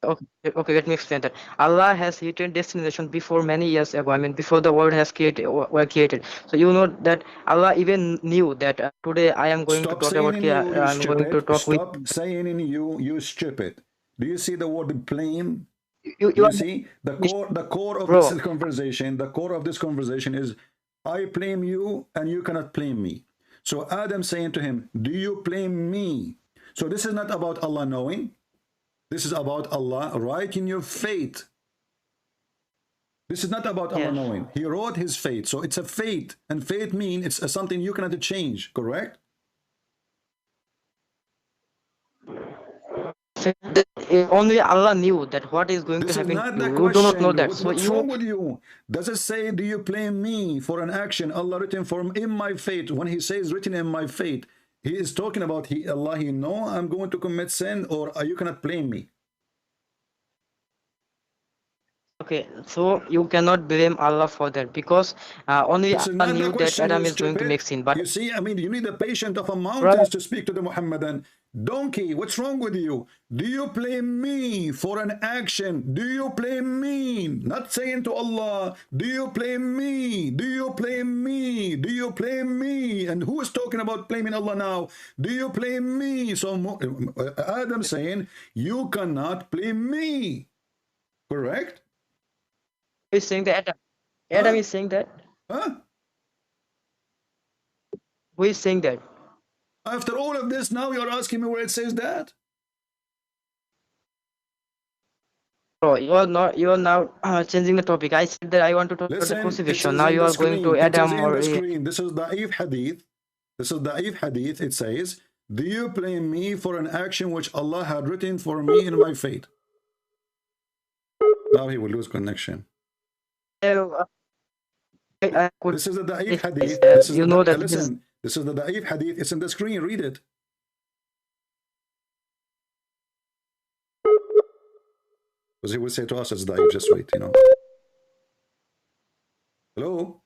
Okay, let me explain that. Allah has written destination before many years ago. I mean, before the world has were created. So you know that Allah even knew that today I am going to Stop talk saying about. in you, you I'm going to stupid. talk with Stop saying in you, you stupid. Do you see the word blame? you. Do You you are, see the core of this bro. conversation? The core of this conversation is, I blame you and you cannot blame me. So Adam saying to him, do you blame me? So this is not about Allah knowing. This is about Allah writing your fate. This is not about Allah Yes. knowing. He wrote his fate. So it's a fate, and fate means it's something you cannot change, correct? Only Allah knew that what is going to This is happen not to the you. You do not know question. that. So What's you wrong with you? Does it say, do you blame me for an action Allah written for in my fate? When he says written in my fate, he is talking about Allah, he know I'm going to commit sin, or you cannot blame me. okay? So you cannot blame Allah for that because only This is Allah not the knew that question, you Adam is going to make stupid. sin. But You see, I mean, you need the patience of a brother, mountains to speak to the Muhammadan. Donkey, what's wrong with you? Do you blame me for an action? Do you blame me? Not saying to Allah, do you blame me? Do you blame me? Do you blame me? And who is talking about blaming Allah now? Do you blame me? So Adam saying, you cannot blame me. Correct? who is saying that Adam? Adam Huh? is saying that. Huh? Who is saying that? After all of this, now you're asking me where it says that? Bro, you are now changing the topic. I said that I want to talk about the Listen, it crucifixion. is Now in you the are going to screen. It is Adam in or the screen. This is Da'if Hadith. This is Da'if Hadith. It says, do you blame me for an action which Allah had written for me in my fate? Now he will lose connection. I could. This is the Da'if Hadith. This is You the, know that listen, this is the Da'if Hadith. It's in the screen. Read it. Because he will say to us, it's Da'if. Just wait, you know. Hello?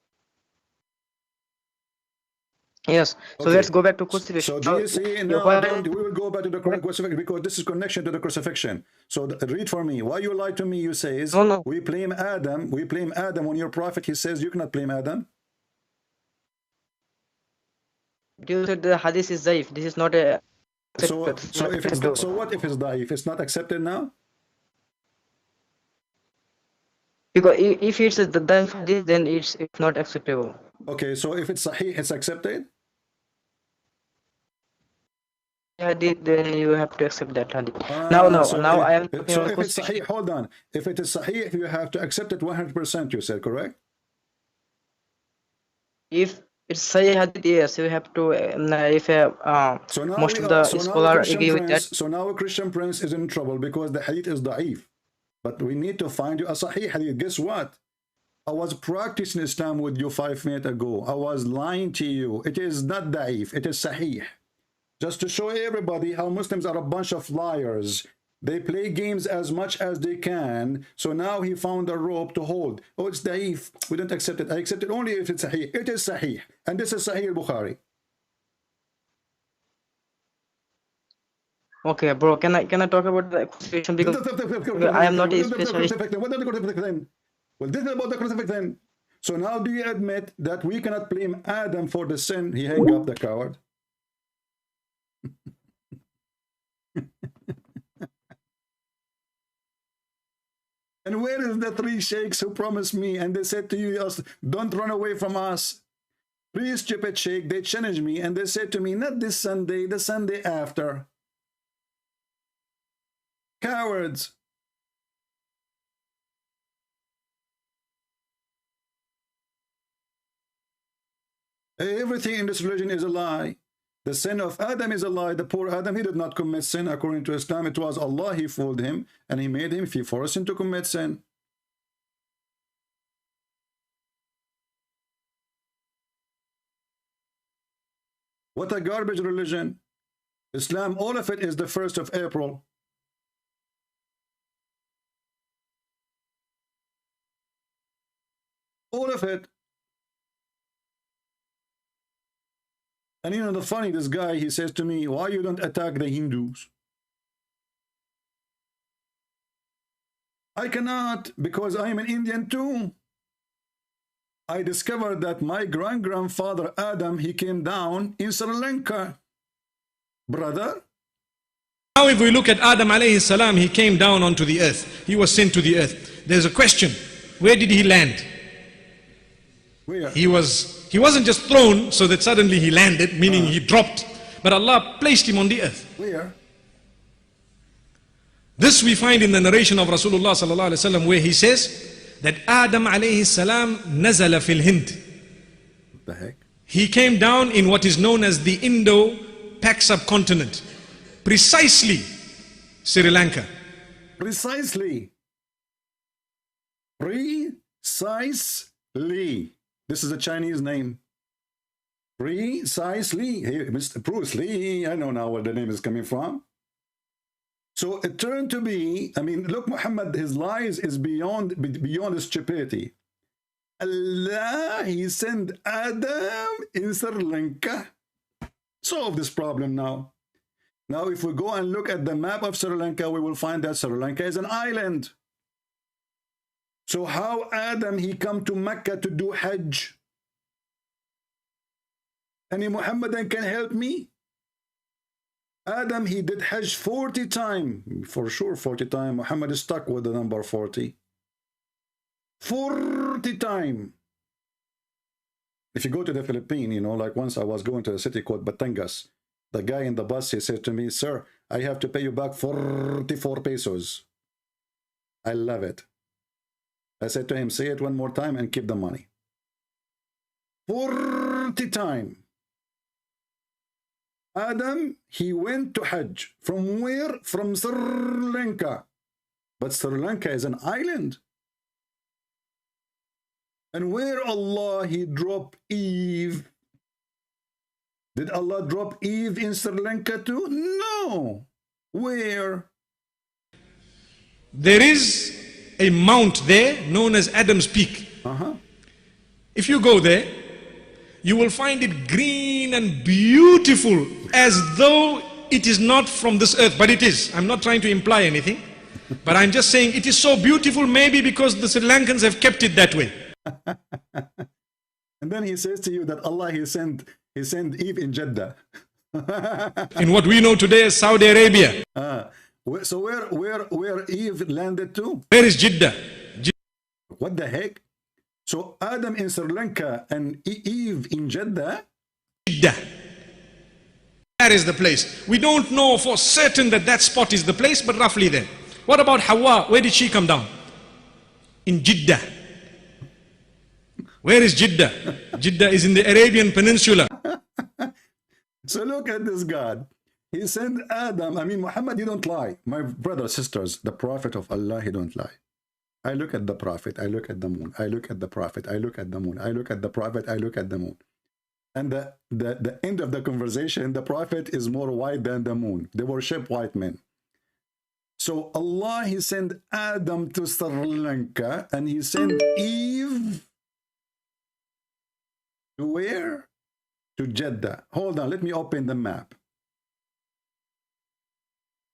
Yes. So Okay. let's go back to crucifixion. So do you see now? We will go back to the crucifixion because this is connection to the crucifixion. So read for me. Why you lied to me? You says No. we blame Adam. We blame Adam on your prophet. He says you cannot blame Adam. You said the hadith is zaif. This is not a. So if it's so, what if it's da'if? It's not accepted now. Because if it's the daif hadith, then it's not acceptable. Okay. So if it's sahih, it's accepted. Hadith, then you have to accept that hadith. Now I am. So if it's sahih, hold on. If it is sahih, you have to accept it 100%. You said correct. If it's sahih hadith, yes, you have to. If so now most of the scholars agree with that. So now a Christian prince is in trouble because the hadith is da'if. But we need to find you a sahih hadith. Guess what? I was practicing Islam with you 5 minutes ago. I was lying to you. It is not da'if. It is sahih. Just to show everybody how Muslims are a bunch of liars. They play games as much as they can. So now he found a rope to hold. Oh, it's da'if. We don't accept it. I accept it only if it's sahih. It is sahih. And this is Sahih al-Bukhari. Okay, bro. Can I talk about the crucifixion because I am not a specialist. Well, this is about the crucifixion. So now do you admit that we cannot blame Adam for the sin? He hung up, the coward. And where is the 3 sheikhs who promised me and they said to you, don't run away from us? 3 stupid sheikhs, they challenged me and they said to me, not this Sunday, the Sunday after. Cowards. Everything in this religion is a lie. The sin of Adam is a lie. The poor Adam, he did not commit sin according to Islam. It was Allah, he fooled him and he made him, he forced him to commit sin. What a garbage religion. Islam, all of it is the 1st of April. All of it. And you know the funny, this guy, he says to me, why you don't attack the Hindus? I cannot, because I am an Indian too. I discovered that my grandfather Adam, he came down in Sri Lanka. Brother? Now if we look at Adam alayhi salam, he came down onto the earth. He was sent to the earth. There's a question. Where did he land? Where? He wasn't just thrown so that suddenly he landed, meaning he dropped. But Allah placed him on the earth. Where? This we find in the narration of Rasulullah sallallahu alaihi wasallam, where he says that Adam alayhi salam nazala fil Hind. What the heck? He came down in what is known as the Indo-Pak subcontinent, precisely Sri Lanka. Precisely. Precisely. This is a Chinese name. Precisely. Hey, Mr. Bruce Lee, I know now where the name is coming from. So it turned to be, I mean, look, Muhammad, his lies is beyond his stupidity. Allah, he sent Adam in Sri Lanka. Solve this problem now. Now, if we go and look at the map of Sri Lanka, we will find that Sri Lanka is an island. So how Adam, he come to Mecca to do Hajj? Any Muhammadan can help me? Adam, he did Hajj 40 times. For sure, 40 times. Muhammad is stuck with the number 40. 40 times. If you go to the Philippines, you know, like once I was going to a city called Batangas. The guy in the bus, he said to me, sir, I have to pay you back 44 pesos. I love it. I said to him, say it one more time and keep the money. 40 times. Adam, he went to Hajj. From where? From Sri Lanka. But Sri Lanka is an island. And where Allah, he dropped Eve. Did Allah drop Eve in Sri Lanka too? No. Where? There is a mount there known as Adam's Peak. If you go there, you will find it green and beautiful as though it is not from this earth, but it is. I'm not trying to imply anything, but I'm just saying it is so beautiful maybe because the Sri Lankans have kept it that way. And then he says to you that Allah, he sent Eve in Jeddah. In what we know today as Saudi Arabia. So where Eve landed to? Where is Jeddah? What the heck? So Adam in Sri Lanka and Eve in Jeddah? Jeddah. That is the place. We don't know for certain that that spot is the place, but roughly there. What about Hawa? Where did she come down? In Jeddah. Where is Jeddah? Jeddah is in the Arabian Peninsula. So look at this God. He sent Adam. I mean, Muhammad, you don't lie. My brothers, sisters, the Prophet of Allah, he don't lie. I look at the Prophet, I look at the moon. I look at the Prophet, I look at the moon. I look at the Prophet, I look at the moon. And the end of the conversation, the Prophet is more white than the moon. They worship white men. So Allah, he sent Adam to Sri Lanka and he sent Eve to where? To Jeddah. Hold on, let me open the map.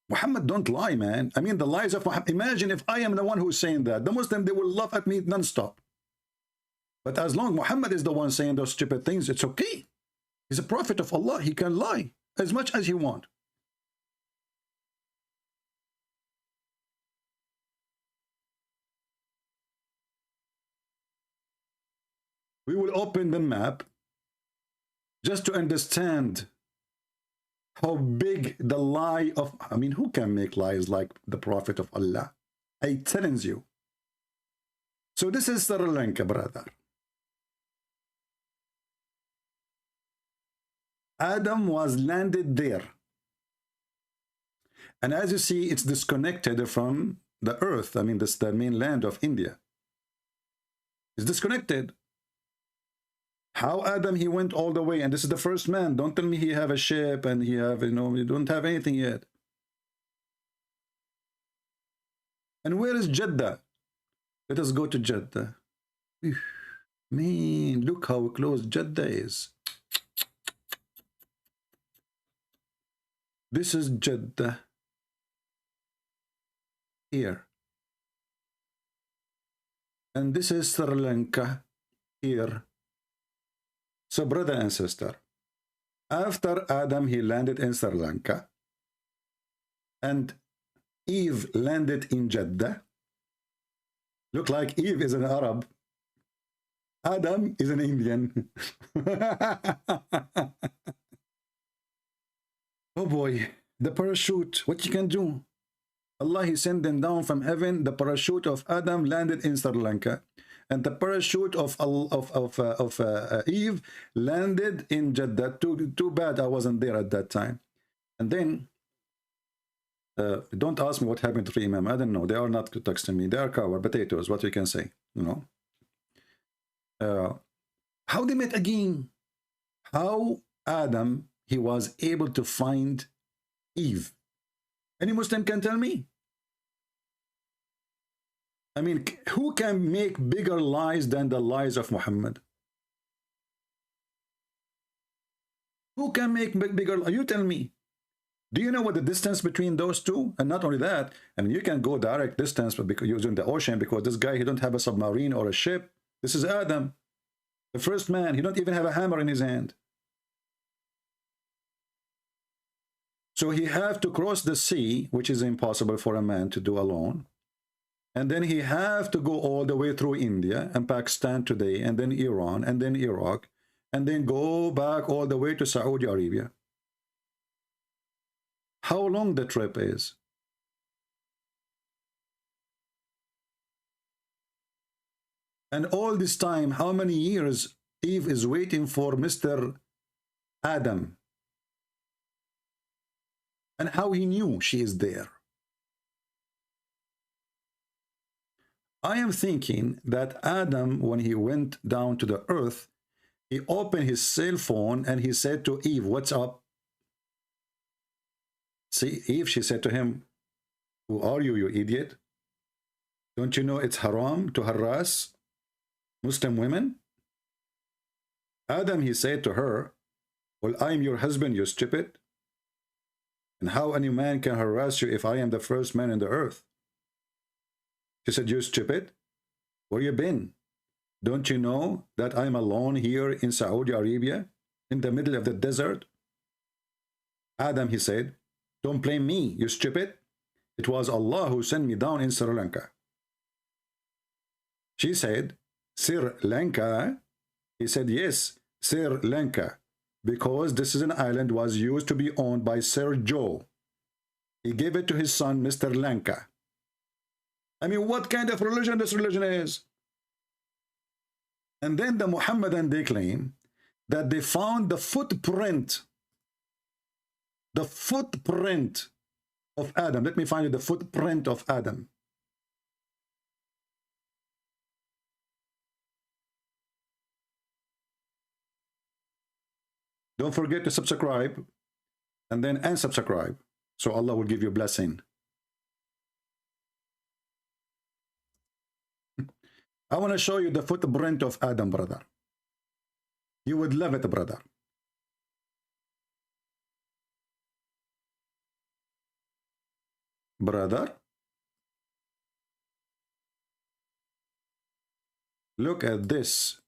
Muhammad don't lie, man. I mean, the lies of Muhammad. Imagine if I am the one who's saying that. The Muslim, they will laugh at me non-stop. But as long as Muhammad is the one saying those stupid things, it's okay. He's a prophet of Allah. He can lie as much as he wants. We will open the map just to understand how big the lie of, I mean, who can make lies like the Prophet of Allah? I telling you. So this is Sri Lanka, brother. Adam was landed there. And as you see, it's disconnected from the earth. I mean, this is the mainland of India. It's disconnected. How Adam, he went all the way, and this is the first man. Don't tell me he have a ship and he have, you don't have anything yet. And where is Jeddah? Let us go to Jeddah. Man, look how close Jeddah is. This is Jeddah. Here. And this is Sri Lanka. Here. So, brother and sister, after Adam, he landed in Sri Lanka, and Eve landed in Jeddah. Look like Eve is an Arab. Adam is an Indian. Oh boy, the parachute, what you can do? Allah, he sent them down from heaven. The parachute of Adam landed in Sri Lanka. And the parachute of Eve landed in Jeddah. Too bad I wasn't there at that time. And then, don't ask me what happened to Imam. I don't know. They are not texting me. They are coward potatoes, what we can say. You know. How they met again? How Adam, he was able to find Eve? Any Muslim can tell me? I mean, who can make bigger lies than the lies of Muhammad? Who can make bigger lies? You tell me. Do you know what the distance between those two? And not only that, I mean, you can go direct distance because using the ocean, because this guy, he don't have a submarine or a ship. This is Adam, the first man. He don't even have a hammer in his hand. So he have to cross the sea, which is impossible for a man to do alone. And then he have to go all the way through India and Pakistan today, and then Iran, and then Iraq, and then go back all the way to Saudi Arabia. how long the trip is. And all this time, how many years Eve is waiting for Mr. Adam? And how he knew she is there. I am thinking that Adam, when he went down to the earth, he opened his cell phone and he said to Eve, "What's up?" See, Eve, she said to him, "Who are you, you idiot? Don't you know it's haram to harass Muslim women?" Adam, he said to her, "Well, I'm your husband, you stupid. And how any man can harass you if I am the first man in the earth?" She said, "You stupid. Where you been? Don't you know that I'm alone here in Saudi Arabia, in the middle of the desert?" Adam, he said, "Don't blame me, you stupid. It was Allah who sent me down in Sri Lanka." She said, "Sri Lanka?" He said, "Yes, Sri Lanka, because this is an island was used to be owned by Sir Joe. He gave it to his son, Mr. Lanka." I mean, what kind of religion this religion is? And then the Muhammadan, they claim that they found the footprint of Adam. Let me find you the footprint of Adam. Don't forget to subscribe and then unsubscribe, so Allah will give you a blessing. I want to show you the footprint of Adam, brother. You would love it, brother. Brother, look at this.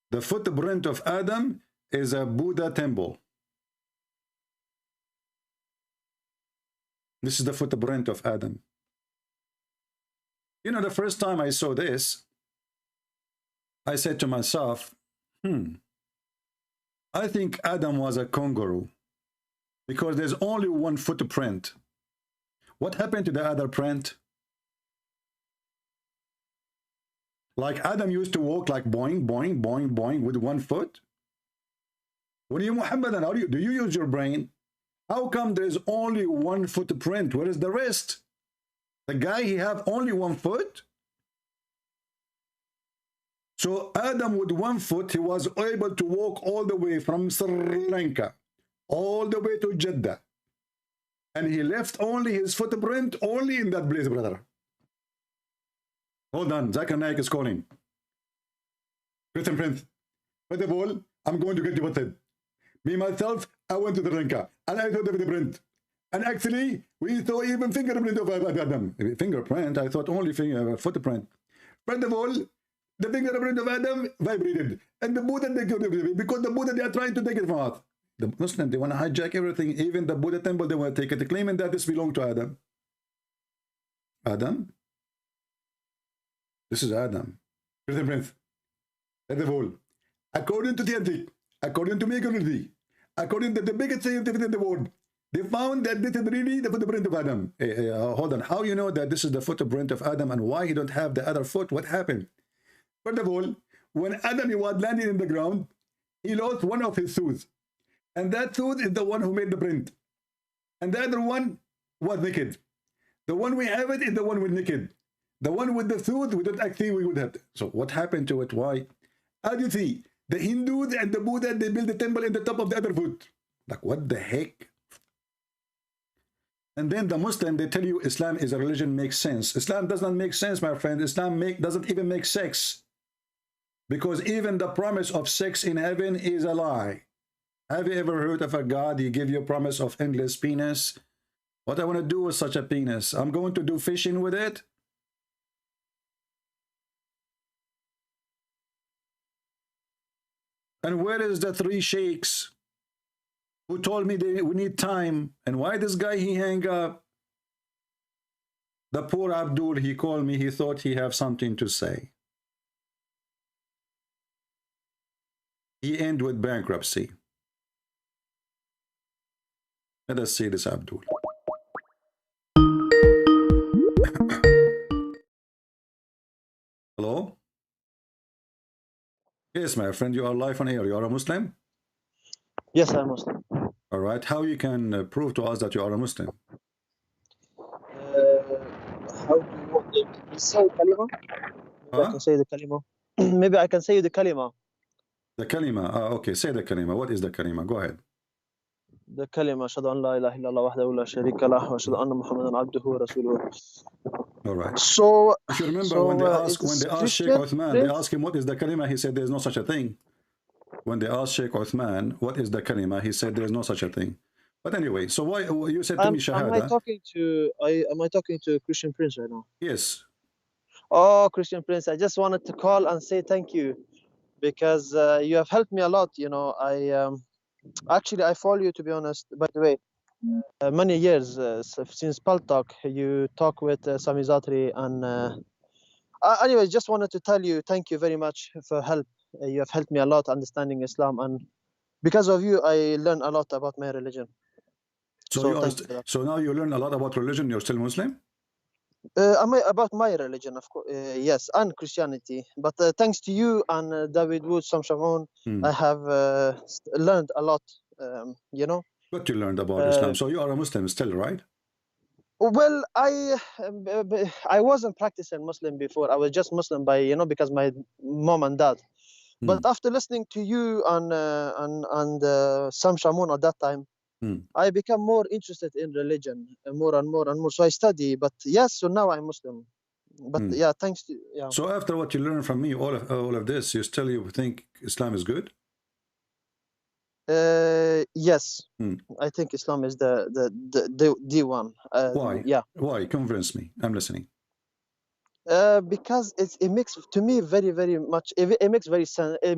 The footprint of Adam is a Buddha temple. This is the footprint of Adam. You know, the first time I saw this, I said to myself, I think Adam was a kangaroo because there's only one footprint. What happened to the other print? Like Adam used to walk like boing, boing, boing, boing with one foot. When you Muhammadan, do you use your brain? How come there's only one footprint? Where is the rest? The guy, he have only one foot? So Adam with one foot, he was able to walk all the way from Sri Lanka, all the way to Jeddah. And he left only his footprint only in that place, brother. Hold on, Zakir Naik is calling. Christian Prince, first of all, I'm going to get deported. Me, myself, I went to Sri Lanka, and I saw the footprint. And actually, we saw even fingerprint of Adam. Fingerprint, I thought only footprint. First of all, the fingerprint of Adam vibrated. And the Buddha, because the Buddha, they are trying to take it from us. The Muslims, they want to hijack everything. Even the Buddha temple, they want to take it, claiming that this belongs to Adam. Adam? This is Adam. Christian Prince. First of all, according to the according to my community, according to the biggest scientific in the world, they found that this is really the footprint of Adam. Hold on. How you know that this is the footprint of Adam and why he don't have the other foot? What happened? First of all, when Adam, he was landing in the ground, he lost one of his tooth. And that tooth is the one who made the print. And the other one was naked. The one we have it is the one with naked. The one with the tooth, we don't actually, we would have. So what happened to it? Why? As you see, the Hindus and the Buddha, they build the temple in the top of the other foot. Like, what the heck? And then the Muslim, they tell you Islam is a religion, makes sense. Islam does not make sense, my friend. Islam doesn't even make sex. Because even the promise of sex in heaven is a lie. Have you ever heard of a God, he give you a promise of endless penis? What I want to do with such a penis? I'm going to do fishing with it? And where is the three sheikhs who told me we need time? And why this guy, he hang up? The poor Abdul, he called me, he thought he have something to say. He ended with bankruptcy. Let us see this Abdul. Hello? Yes, my friend, you are live on air. You are a Muslim? Yes, I'm Muslim. All right. How you can prove to us that you are a Muslim? How do you want to say kalima? Maybe I can say the kalima. Maybe I can say the kalima. The kalima. Okay, say the kalima. What is the kalima? Go ahead. The kalima. أشهد أن لا إله إلا الله وحده لا شريك له وأشهد أن محمدا عبده ورسوله. All right. So, if you remember when they asked Sheikh Uthman, they asked him what is the kalima. He said there is no such a thing. When they asked Sheikh Uthman what is the kalima, he said there is no such a thing. But anyway, so why you said to me shahada? Am I talking to Christian Prince right now? Yes. Oh, Christian Prince, I just wanted to call and say thank you because you have helped me a lot. You know, actually I follow you, to be honest. By the way, many years since Paltalk, you talk with Sami Zatri, and anyway, just wanted to tell you thank you very much for help. You have helped me a lot understanding Islam, and because of you, I learned a lot about my religion. So now you learn a lot about religion. You're still Muslim? About my religion, of course, yes, and Christianity. But thanks to you and David Wood, Sam Shamoun, I have learned a lot. You know. What you learned about Islam? So you are a Muslim still, right? Well, I wasn't practicing Muslim before. I was just Muslim by because my mom and dad. But after listening to you and Sam Shamoun at that time, I become more interested in religion, more and more and more. So I study. But yes, so now I'm Muslim. But yeah, thanks to So after what you learned from me, all of this, you think Islam is good? Yes, I think Islam is the one. Why? Yeah. Why? Convince me. I'm listening. Because it makes to me very much. It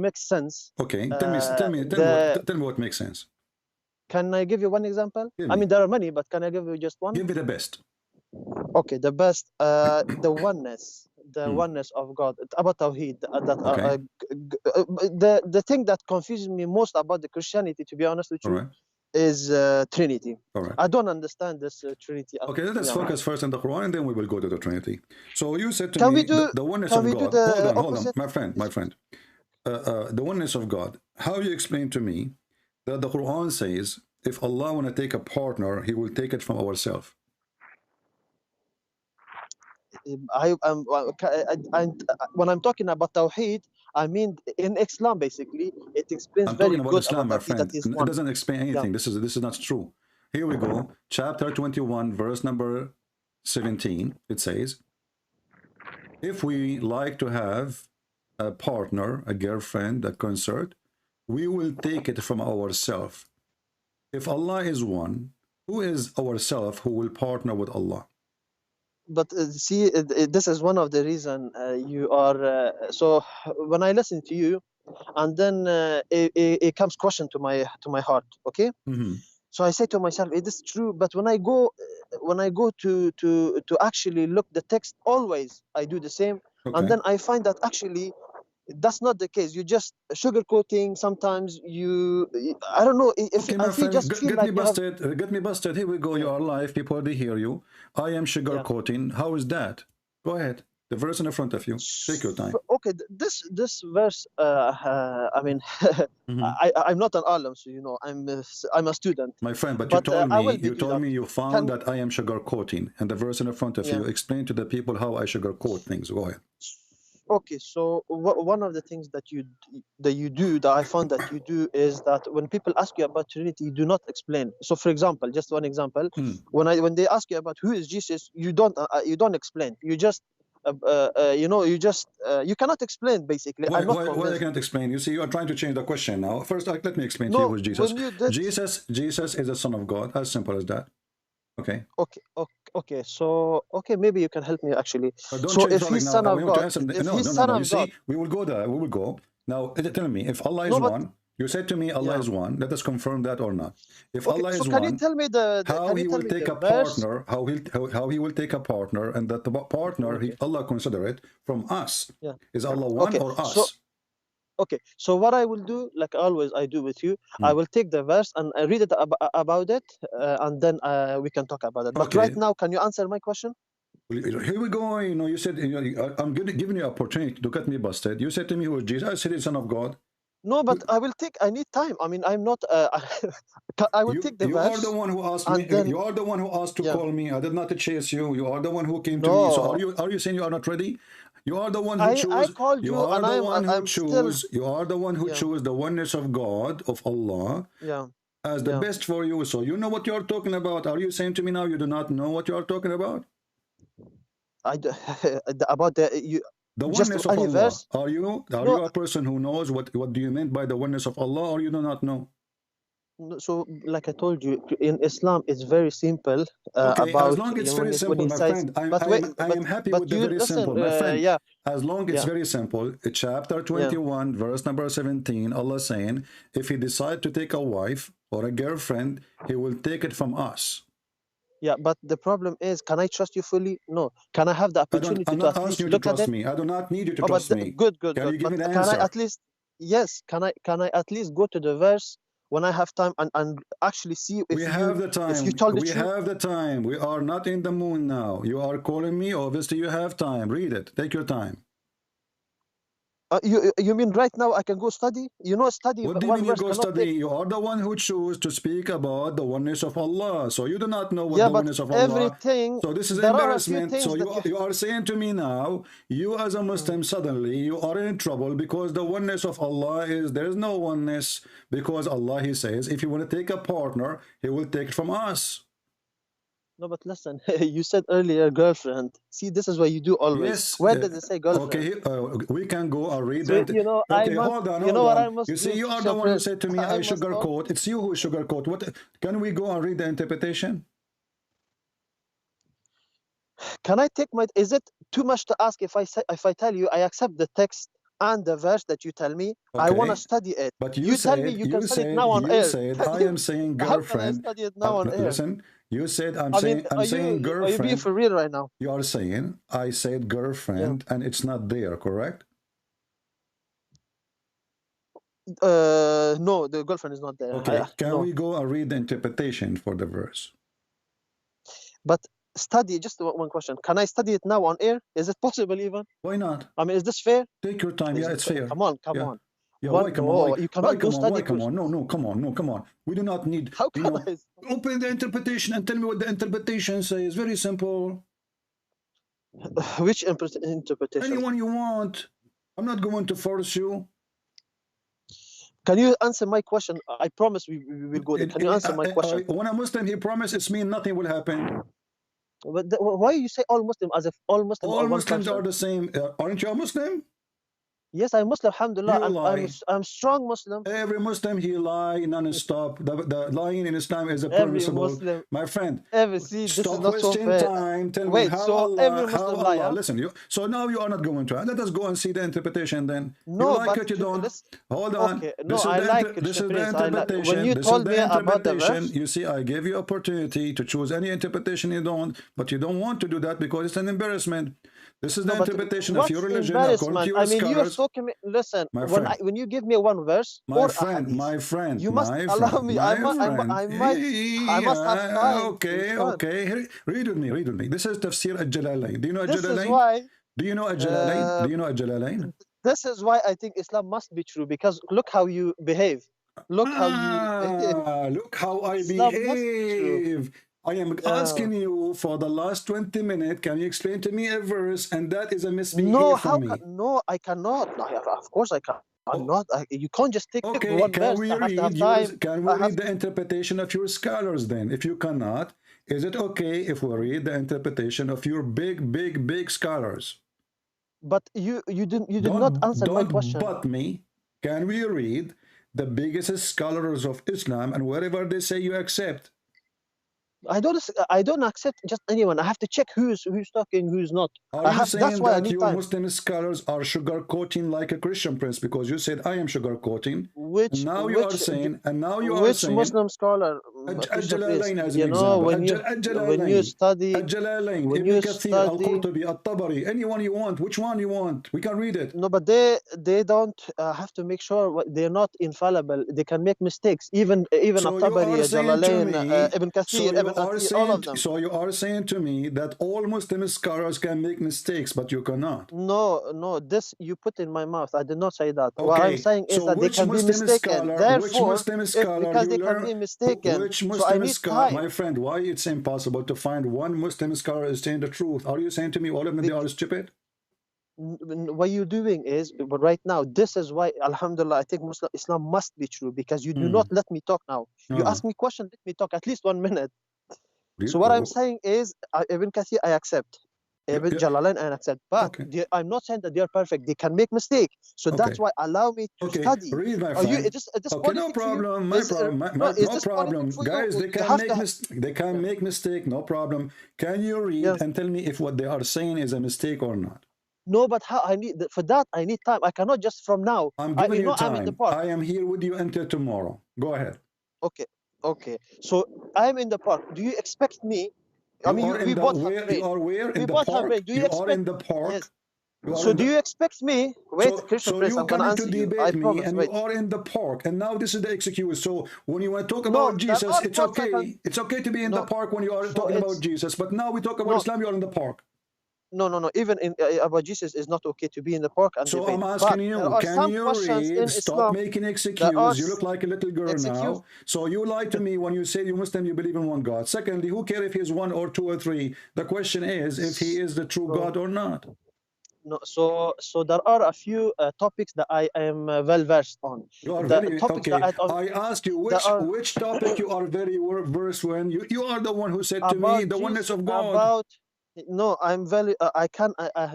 makes sense. Okay, tell me what makes sense. Can I give you one example? I mean, there are many, but can I give you just one? Give me the best. Okay, the best. The oneness of God. About Tawheed. The thing that confuses me most about the Christianity, to be honest with you, is Trinity. I don't understand this Trinity. Okay, let's focus first on the Quran, and then we will go to the Trinity. So you said to me the oneness of God. Hold on, my friend. The oneness of God. How you explain to me that the Quran says if Allah want to take a partner, He will take it from ourselves. When I'm talking about Tawheed, I mean in Islam basically it explains very good about Islam, my friend. It doesn't explain anything. This is not true. Here we go. Chapter 21, verse number 17. It says, if we like to have a partner, a girlfriend, a consort, we will take it from ourselves. If Allah is one, who is ourself who will partner with Allah? But see, this is one of the reason you are. So when I listen to you, and then it comes question to my heart. Okay. So I say to myself, it is true. But when I go to actually look the text, always I do the same, and then I find that actually that's not the case. You just sugarcoating. Sometimes I don't know if you just feel like get me busted. Here we go. You are live. People, they hear you. I am sugarcoating. How is that? Go ahead. The verse in front of you. Take your time. Okay, this verse. I mean, I'm not an alim, so I'm a student. My friend, but you told me you found that I am sugarcoating, and the verse in front of you. Explain to the people how I sugarcoat things. Go ahead. Okay, so one of the things that I found that you do is that when people ask you about Trinity, you do not explain. So, for example, just one example, when they ask you about who is Jesus, you don't explain. You just you cannot explain basically. Why I can't explain? You see, you are trying to change the question now. First, let me explain to you who is Jesus. Jesus is the Son of God. As simple as that. Okay. Okay. So maybe you can help me actually. So if he's Son of God, you see, we will go there. We will go now. Tell me, if Allah is one, you said to me Allah is one. Let us confirm that or not. If Allah is one, can you tell me how he will take a partner? How he will take a partner, and that the partner Allah consider it from us. Is Allah one or us? Okay, so what I will do, like always I do with you, I will take the verse and I read it about it, and then we can talk about it. But right now, can you answer my question? Here we go. You know, you said, you know, I'm giving you opportunity to get me busted. You said to me, who is Jesus? I said, he's Son of God. No, but I need time. I mean, I'm not, I will take the verse. You are the one who asked me. Then, you are the one who asked to call me. I did not chase you. You are the one who came to no. me. So are you saying you are not ready? You are the one who chose. I called you, are and the one who choose. You are the one who chose the oneness of God, of Allah, as the best for you. So you know what you are talking about. Are you saying to me now you do not know what you are talking about? About the oneness of Allah. Verse? Are you a person who knows what do you mean by the oneness of Allah, or you do not know? So, like I told you, in Islam, it's very simple. Okay, about as long as it's very simple, my friend. I am happy with the very simple, my friend. As long as it's very simple. Chapter 21, verse number 17, Allah saying, if he decides to take a wife or a girlfriend, he will take it from us. Yeah, but the problem is, can I trust you fully? No. Can I have the opportunity to at least look at it? I do not need you to trust me. Good. Can you give me the answer? Can I at least, yes, can I at least go to the verse when I have time and actually see if we have the time. If you told the truth? We have the time. We are not in the moon now. You are calling me. Obviously, you have time. Read it. Take your time. You mean right now I can go study? You know, study. What do you mean you go study? You are the one who choose to speak about the oneness of Allah. So you do not know what the oneness of Allah. So this is embarrassment. So you are saying to me now, you as a Muslim, suddenly you are in trouble because the oneness of Allah is, there is no oneness, because Allah, he says, if you want to take a partner, he will take it from us. No, but listen, you said earlier girlfriend. See, this is what you do always. Yes. Where does it say girlfriend? Okay, we can go and read it. You know, okay, hold on. You see, you are the one who said to me, I sugarcoat. It's you who sugarcoat. What? Can we go and read the interpretation? Can I take my? Is it too much to ask if I tell you I accept the text and the verse that you tell me? Okay. I want to study it. But you tell me you can study it now on air. Said, I am saying girlfriend. How can I study it now on air? Listen. You said I'm saying girlfriend. Are you being for real right now? You are saying I said girlfriend and it's not there, correct? No, the girlfriend is not there. Okay, can we go and read the interpretation for the verse? But study, just one question. Can I study it now on air? Is it possible even? Why not? I mean, is this fair? Take your time. Yeah, it's fair. Come on. Yeah, why come on? You cannot go study. Come on. No, come on. We do not need. How can I? Open the interpretation and tell me what the interpretation says. Very simple. Which interpretation? Anyone you want. I'm not going to force you. Can you answer my question? I promise we will go there. Can you answer my question? When a Muslim, he promises, it means nothing will happen. But why you say all Muslim as if all Muslims all Muslims are the same? Aren't you a Muslim? Yes, I'm Muslim, alhamdulillah. I'm strong Muslim. Every Muslim, he lie non-stop. The lying in Islam is a permissible. Muslim, my friend, stop wasting time. Tell me how Allah. Listen, so now you are not going to. Let us go and see the interpretation then. No, you like it, you don't. Hold on. Okay. No, I like it. This is the interpretation. When you told me about the verse, you see, I gave you opportunity to choose any interpretation you don't, but you don't want to do that because it's an embarrassment. This is the interpretation of your religion according to your scholars. You're talking. Listen, when you give me one verse, my friend, you must allow me. I must have time. Okay. Read with me. This is Tafsir al-Jalalain. Do you know al-Jalalain? Do you know al-Jalalain? This is why I think Islam must be true, because look how you behave. Look how I behave. I am asking you for the last 20 minutes. Can you explain to me a verse? And that is a misbehavior for me. No, I cannot. Of course I can. I'm not. You can't just take one verse. Can we read the interpretation of your scholars then? If you cannot, is it okay if we read the interpretation of your big scholars? But you did not answer my question. But me. Can we read the biggest scholars of Islam, and wherever they say you accept? I don't accept just anyone. I have to check who's talking, who's not. Are you saying that your Muslim scholars are sugarcoating like a Christian prince? Because you said I am sugarcoating. Which Muslim scholar? الجلالين as an you know, example. when you study, الجلالين, when Ibn you Kathir, study, Al-Qurtubi, At-Tabari, anyone you want. Which one you want? We can read it. no, but they don't have to make sure they're not infallible. They can make mistakes. Even So you At-Tabari, are saying to Jalalain, me, Ibn Kathir, Ibn Athir, all of them. so you are saying to me that all Muslim scholars can make mistakes, but you cannot. No, this you put in my mouth. I did not say that. Okay, What I'm saying is so that they which can be Muslim mistaken. scholar, Therefore, because they can be mistaken, which so I Muslim need scholar, time. my friend, why it's impossible to find one Muslim scholar is saying the truth? Are you saying to me all of them they are stupid? What you're doing is, but right now, this is why, Alhamdulillah, I think Muslim Islam must be true, because you do not let me talk now. You ask me question, let me talk at least 1 minute. So what I'm saying is, Ibn Kathir, I accept. Ibn Jalalain, I accept. But I'm not saying that they are perfect. They can make mistake. So that's why allow me to study. Read, my Are friend. you? It is No problem. No problem. Guys, they can make mistake. No problem. Can you read and tell me if what they are saying is a mistake or not? No, but how I need for that I need time. I cannot just from now. I'm giving you time. I'm in the park. I am here with you until tomorrow. Go ahead. Okay. So I'm in the park. Do you expect me? I mean, we both have brain. You are where? We in the both park? have brain. Do you expect? Are in the park. Yes. So do you expect me? Wait, Christian Prince, I'm gonna answer you. I promise. And wait. You are in the park, and now this is the excuse. So when you want to talk about Jesus, it's okay. It's okay to be in the park when you are talking about Jesus. But now we talk about Islam. You are in the park. No. Even in about Jesus is not okay to be in the park and so debate. I'm asking you, can you read? Stop making excuses. You look like a little girl now. So you lied to me when you say you Muslim, you believe in one God. Secondly, who cares if he's one or two or three? The question is if he is the true God or not. No, so there are a few topics that I am well versed on. You are very okay. I asked you which topic you are very versed in. You are the one who said to me the oneness of God. No, I'm very. I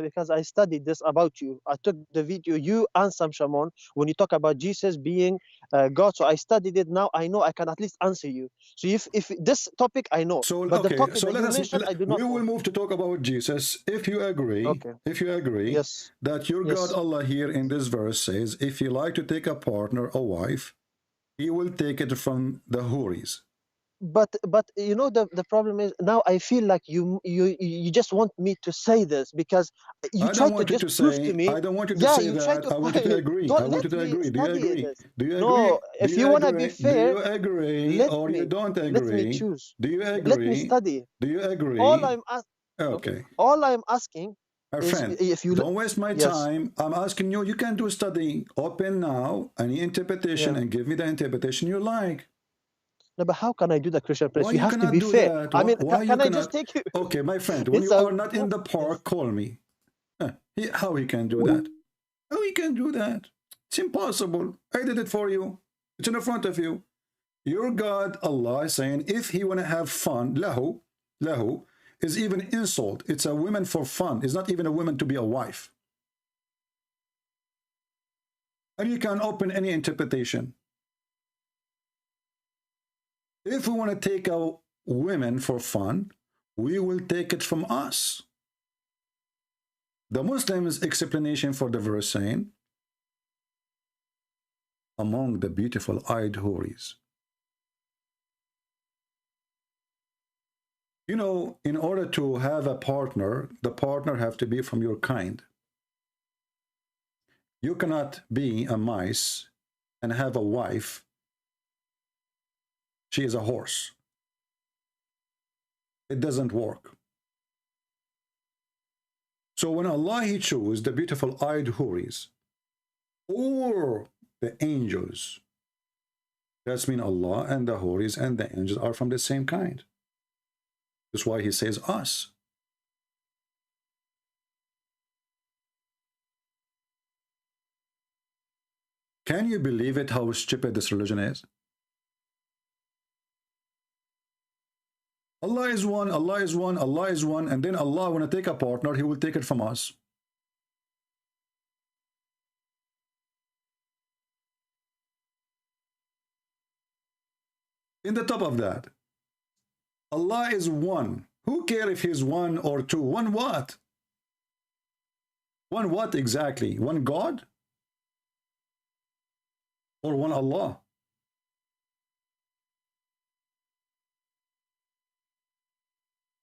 because I studied this about you. I took the video you and Sam Shamon when you talk about Jesus being God. So I studied it. Now I know I can at least answer you. So if this topic I know, but the topic that you mentioned, I do not. We will move to talk about Jesus. If you agree, yes, that your God Allah here in this verse says, if you like to take a partner, a wife, He will take it from the Houris. But you know the problem is now I feel like you just want me to say this because you try to just prove to me. I don't want you to say that. I want you to agree. I want you to agree. Do you agree? Do you agree? No, if you want to be fair, do you agree or you don't agree? Let me choose. Do you agree? Let me study. Do you agree? All I'm asking. My friend, if you don't waste my time. I'm asking you. You can do study. Open now any interpretation and give me the interpretation you like. No, but how can I do the Christian Prince? You have to be fair. I mean, can I just take you? Okay, my friend, when you are not in the park, call me. How he can do that? How he can do that? It's impossible. I did it for you. It's in front of you. Your God, Allah, is saying, if he want to have fun, lahu is even insult. It's a woman for fun. It's not even a woman to be a wife. And you can open any interpretation. If we want to take out women for fun, we will take it from us. The Muslims' explanation for the verse saying, among the beautiful-eyed houris. You know, in order to have a partner, the partner have to be from your kind. You cannot be a mice and have a wife. She is a horse. It doesn't work. So when Allah He chose the beautiful-eyed houris or the angels, that's mean Allah and the houris and the angels are from the same kind. That's why He says us. Can you believe it how stupid this religion is? Allah is one, Allah is one, Allah is one, and then Allah, when I take a partner, He will take it from us. In the top of that, Allah is one. Who cares if He's one or two? One what? One what exactly? One God? Or one Allah?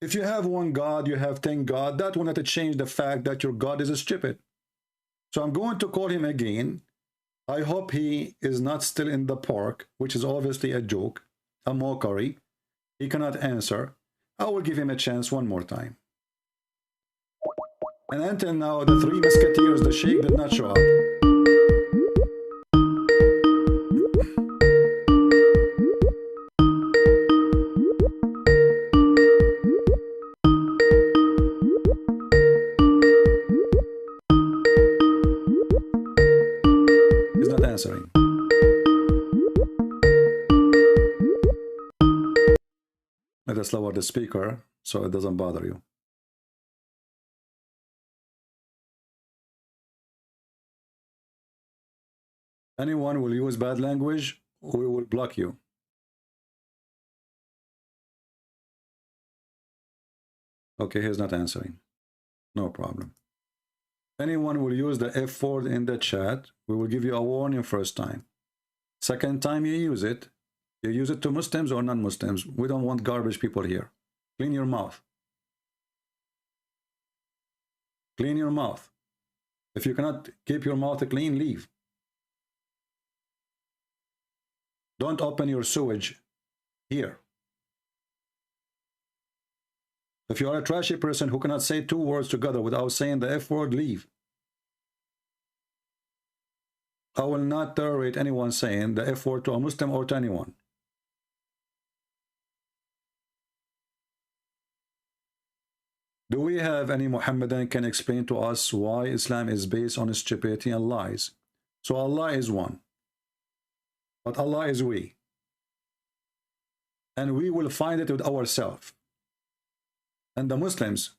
If you have one God, you have 10 God, that will not change the fact that your God is stupid. So I'm going to call him again. I hope he is not still in the park, which is obviously a joke, a mockery. He cannot answer. I will give him a chance one more time. And until now, the three musketeers, the sheikh, did not show up. He's not answering. Let us lower the speaker so it doesn't bother you. Anyone will use bad language, we will block you. Okay, he's not answering. No problem. Anyone will use the F word in the chat, we will give you a warning first time. Second time you use it to Muslims or non-Muslims. We don't want garbage people here. Clean your mouth. Clean your mouth. If you cannot keep your mouth clean, leave. Don't open your sewage here. If you are a trashy person who cannot say two words together without saying the F word, leave. I will not tolerate anyone saying the F word to a Muslim or to anyone. Do we have any Muhammadan can explain to us why Islam is based on stupidity and lies? So Allah is one. But Allah is we. And we will find it with ourselves. And the Muslims,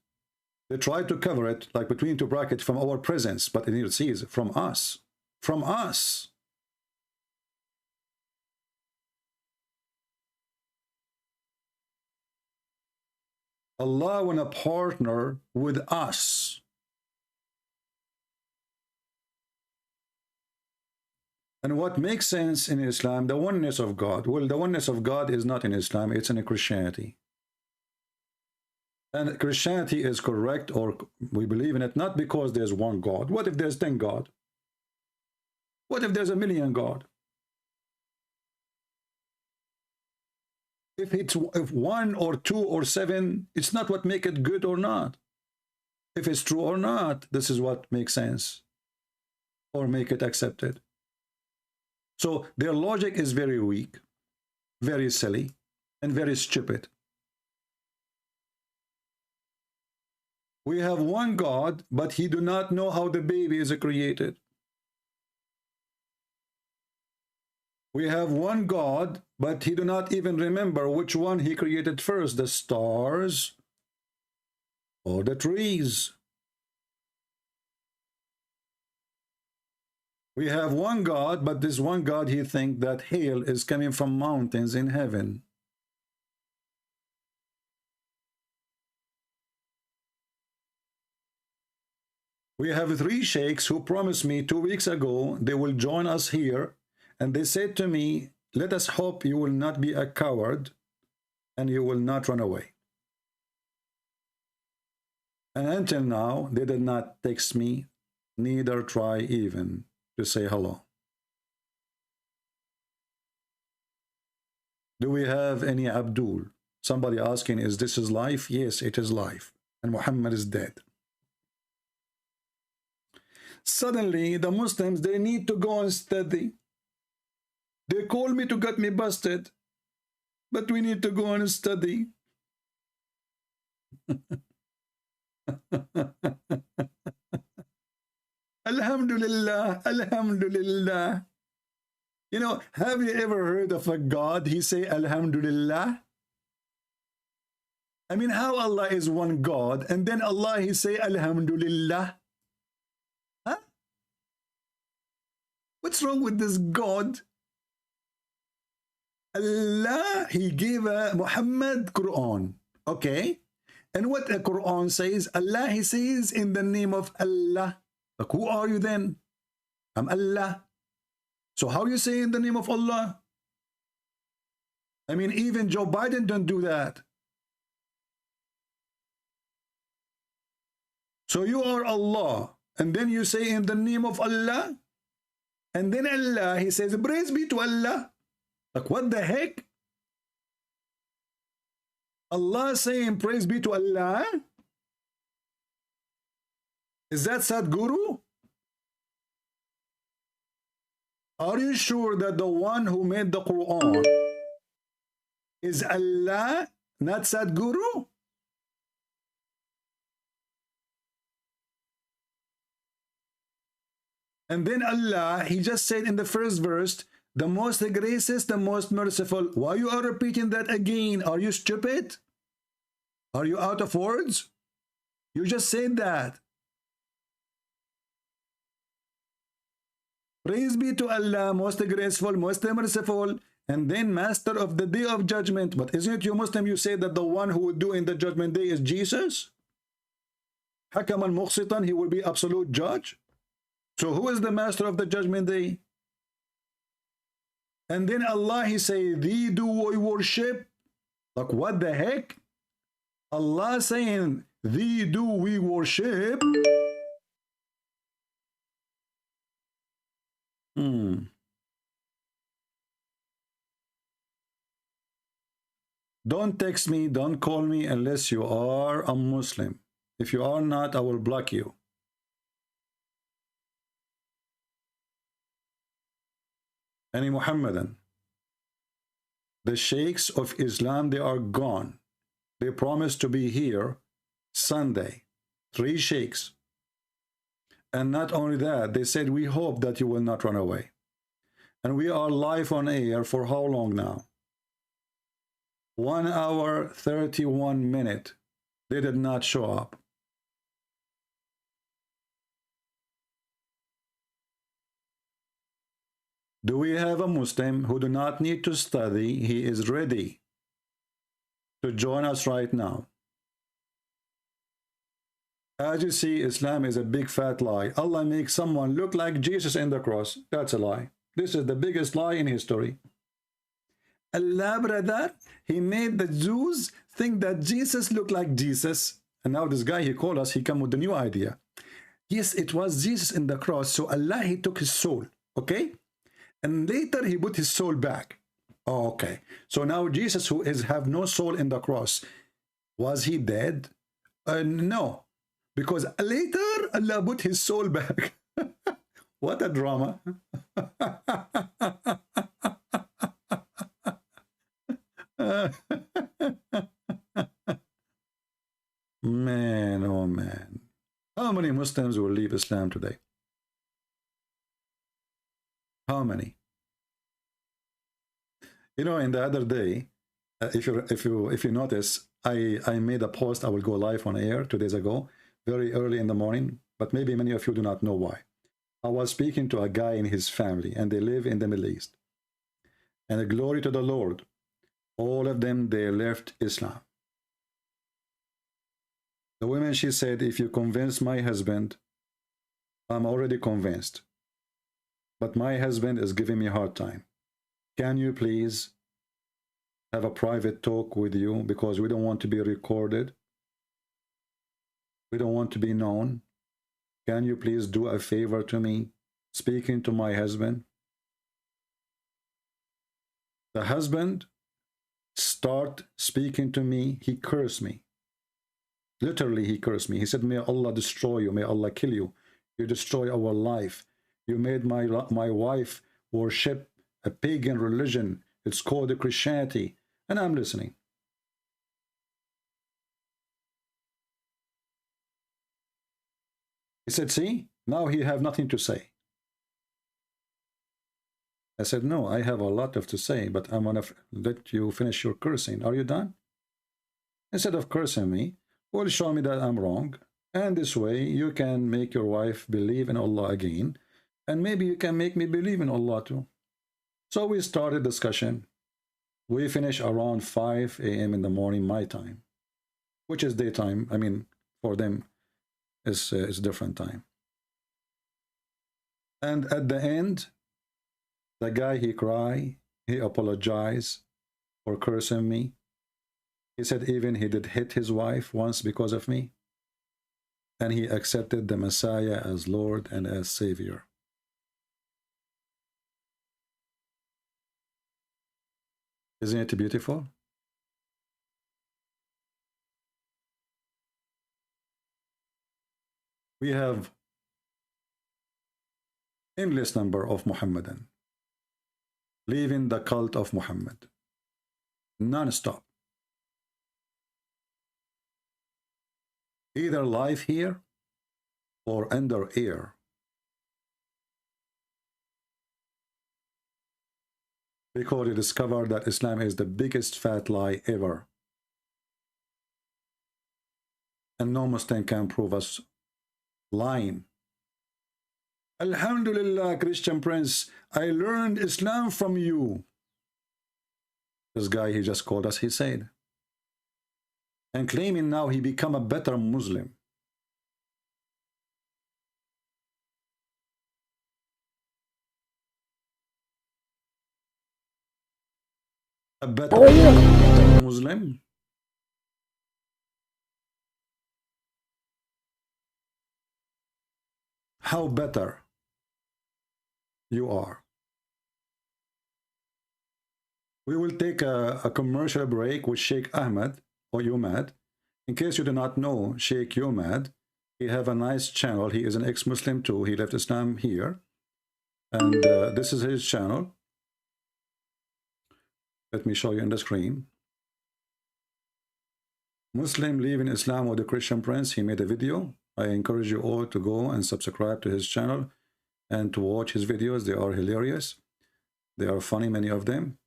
they try to cover it like between two brackets from our presence, but it says from us. From us. Allah want to partner with us. And what makes sense in Islam, the oneness of God. Well, the oneness of God is not in Islam, it's in Christianity. And Christianity is correct, or we believe in it, not because there's one God. What if there's 10 God? What if there's a million God? If one or two or seven, it's not what make it good or not. If it's true or not, this is what makes sense or make it accepted. So their logic is very weak, very silly, and very stupid. We have one God, but he do not know how the baby is created. We have one God, but he do not even remember which one he created first, the stars or the trees. We have one God, but this one God, he think that hail is coming from mountains in heaven. We have 3 sheikhs who promised me 2 weeks ago they will join us here, and they said to me, let us hope you will not be a coward and you will not run away. And until now, they did not text me, neither try even to say hello. Do we have any Abdul? Somebody asking, is this his life? Yes, it is life. And Muhammad is dead. Suddenly, the Muslims, they need to go and study. They call me to get me busted, but we need to go and study. Alhamdulillah, Alhamdulillah. You know, have you ever heard of a God, he say Alhamdulillah? I mean, how Allah is one God, and then Allah, he say Alhamdulillah? Huh? What's wrong with this God? Allah, he gave Muhammad Qur'an, okay? And what the Qur'an says, Allah, he says in the name of Allah. Like, who are you then? I'm Allah. So how you say in the name of Allah? I mean, even Joe Biden don't do that. So you are Allah, and then you say in the name of Allah, and then Allah, he says, praise be to Allah. Like, what the heck? Allah saying praise be to Allah? Is that Sadhguru? Are you sure that the one who made the Quran is Allah, not Sadhguru? And then Allah, he just said in the first verse, the most gracious, the most merciful. Why you are repeating that again? Are you stupid? Are you out of words? You just said that. Praise be to Allah, most graceful, most merciful, and then master of the day of judgment. But isn't it you Muslim, you say that the one who will do in the judgment day is Jesus? Hakaman Muqsitan, he will be absolute judge. So who is the master of the judgment day? And then Allah, he say, thee do we worship. Like, what the heck? Allah saying, thee do we worship. Don't text me, don't call me unless you are a Muslim. If you are not, I will block you. Any Muhammadan. The sheikhs of Islam, they are gone. They promised to be here Sunday. 3 sheikhs. And not only that, they said, we hope that you will not run away. And we are live on air for how long now? 1 hour, 31 minutes. They did not show up. Do we have a Muslim who do not need to study? He is ready to join us right now. As you see, Islam is a big fat lie. Allah makes someone look like Jesus in the cross. That's a lie. This is the biggest lie in history. Allah, brother, he made the Jews think that Jesus looked like Jesus. And now this guy, he called us, he come with a new idea. Yes, it was Jesus in the cross. So Allah, he took his soul. Okay? And later he put his soul back. Oh, okay. So now Jesus, who is have no soul in the cross, was he dead? No. Because later Allah put his soul back. What a drama. Man, oh man. How many Muslims will leave Islam today? How many? You know, in the other day, if you notice, I made a post. I will go live on air 2 days ago, very early in the morning, but maybe many of you do not know why. I was speaking to a guy and his family, and they live in the Middle East. And glory to the Lord, all of them, they left Islam. The woman, she said, if you convince my husband, I'm already convinced. But my husband is giving me a hard time. Can you please have a private talk with you, because we don't want to be recorded. We don't want to be known. Can you please do a favor to me, speaking to my husband? The husband start speaking to me. He cursed me. Literally, he cursed me. He said, may Allah destroy you. May Allah kill you. You destroy our life. You made my wife worship a pagan religion. It's called Christianity. And I'm listening. He said, see, now he have nothing to say. I said, no, I have a lot to say, but I'm going to let you finish your cursing. Are you done? Instead of cursing me, well, show me that I'm wrong. And this way, you can make your wife believe in Allah again. And maybe you can make me believe in Allah too. So we started discussion. We finish around 5 a.m. in the morning, my time, which is daytime. I mean, for them, it's different time. And at the end, the guy, he cried, he apologized for cursing me. He said even he did hit his wife once because of me. and he accepted the Messiah as Lord and as Savior. Isn't it beautiful? We have endless number of Muhammadan leaving the cult of Muhammad non-stop, either live here or under air, because they discovered that Islam is the biggest fat lie ever, and no Muslim can prove us lying. Alhamdulillah, Christian Prince, I learned Islam from you. This guy, he just called us, he said, and claiming now he become a better Muslim. A better Muslim. How better you are. We will take a commercial break with Sheikh Ahmed or Yumad. In case you do not know Sheikh Yumad, he have a nice channel. He is an ex-Muslim too. He left Islam here, and this is his channel. Let me show you on the screen. Muslim leaving Islam with the Christian Prince. He made a video. I encourage you all to go and subscribe to his channel and to watch his videos. They are hilarious. They are funny, many of them.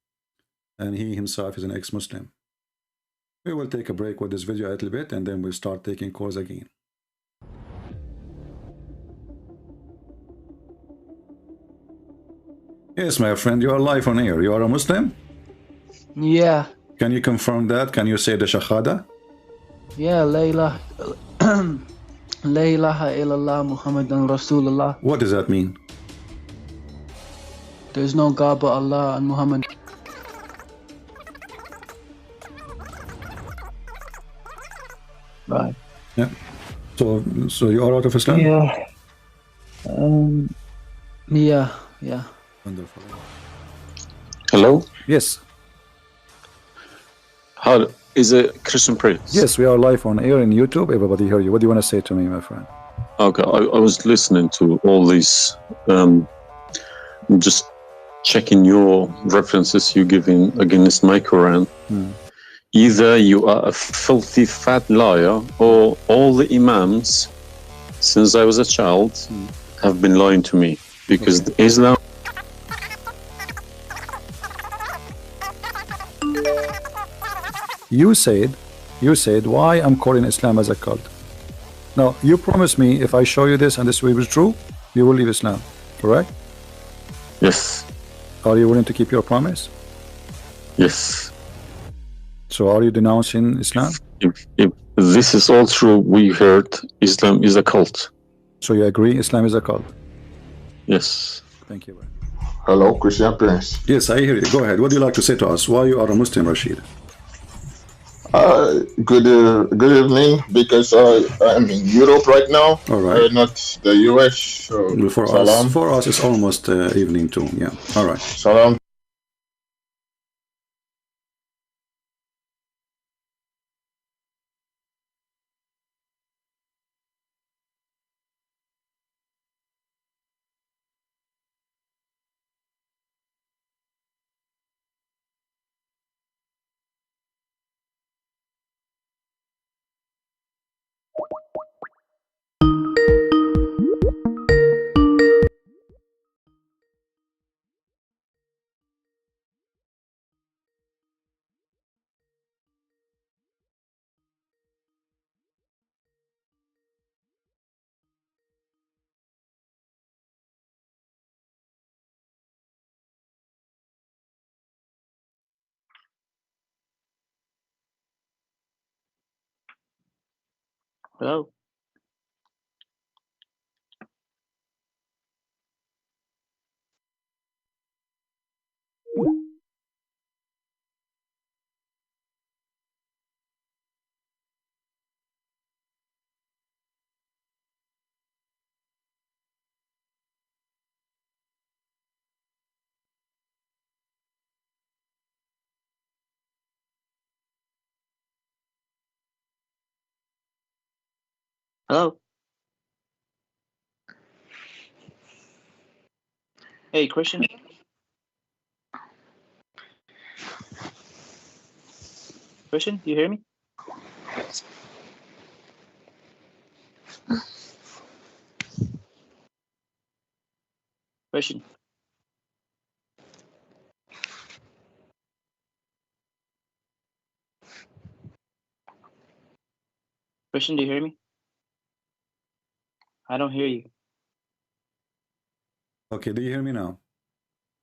And he himself is an ex-Muslim. We will take a break with this video a little bit, and then we'll start taking calls again. Yes, my friend, you are live on air. You are a Muslim? Yeah. Can you confirm that? Can you say the Shahada? Yeah, La ilaha illallah Muhammadan Rasulullah. What does that mean? There's no God but Allah and Muhammad. Right. Yeah. So you are out of Islam? Yeah. Yeah. Wonderful. Hello? Yes. How is it Christian Prince? Yes, we are live on air in YouTube. Everybody hear you. What do you want to say to me, my friend? Okay, I was listening to all these, just checking your references you're giving against my Quran. Either you are a filthy fat liar, or all the imams since I was a child have been lying to me, because Islam. You said why I'm calling Islam as a cult. Now you promised me if I show you this and this was true, you will leave Islam, correct? Yes. Are you willing to keep your promise? Yes. So are you denouncing Islam? If this is all true, we heard Islam is a cult. So you agree Islam is a cult? Yes. Thank you. Hello, Christian Prince. Yes, I hear you. Go ahead. What do you like to say to us? Why you are a Muslim, Rashid? Good evening, because I'm in Europe right now. All right. Not the US. So for us, it's almost evening too. Yeah. All right. Salam. Hello. Hello. Hey, Christian. Christian, you hear me? Christian. Christian, do you hear me? I don't hear you. Okay, do you hear me now?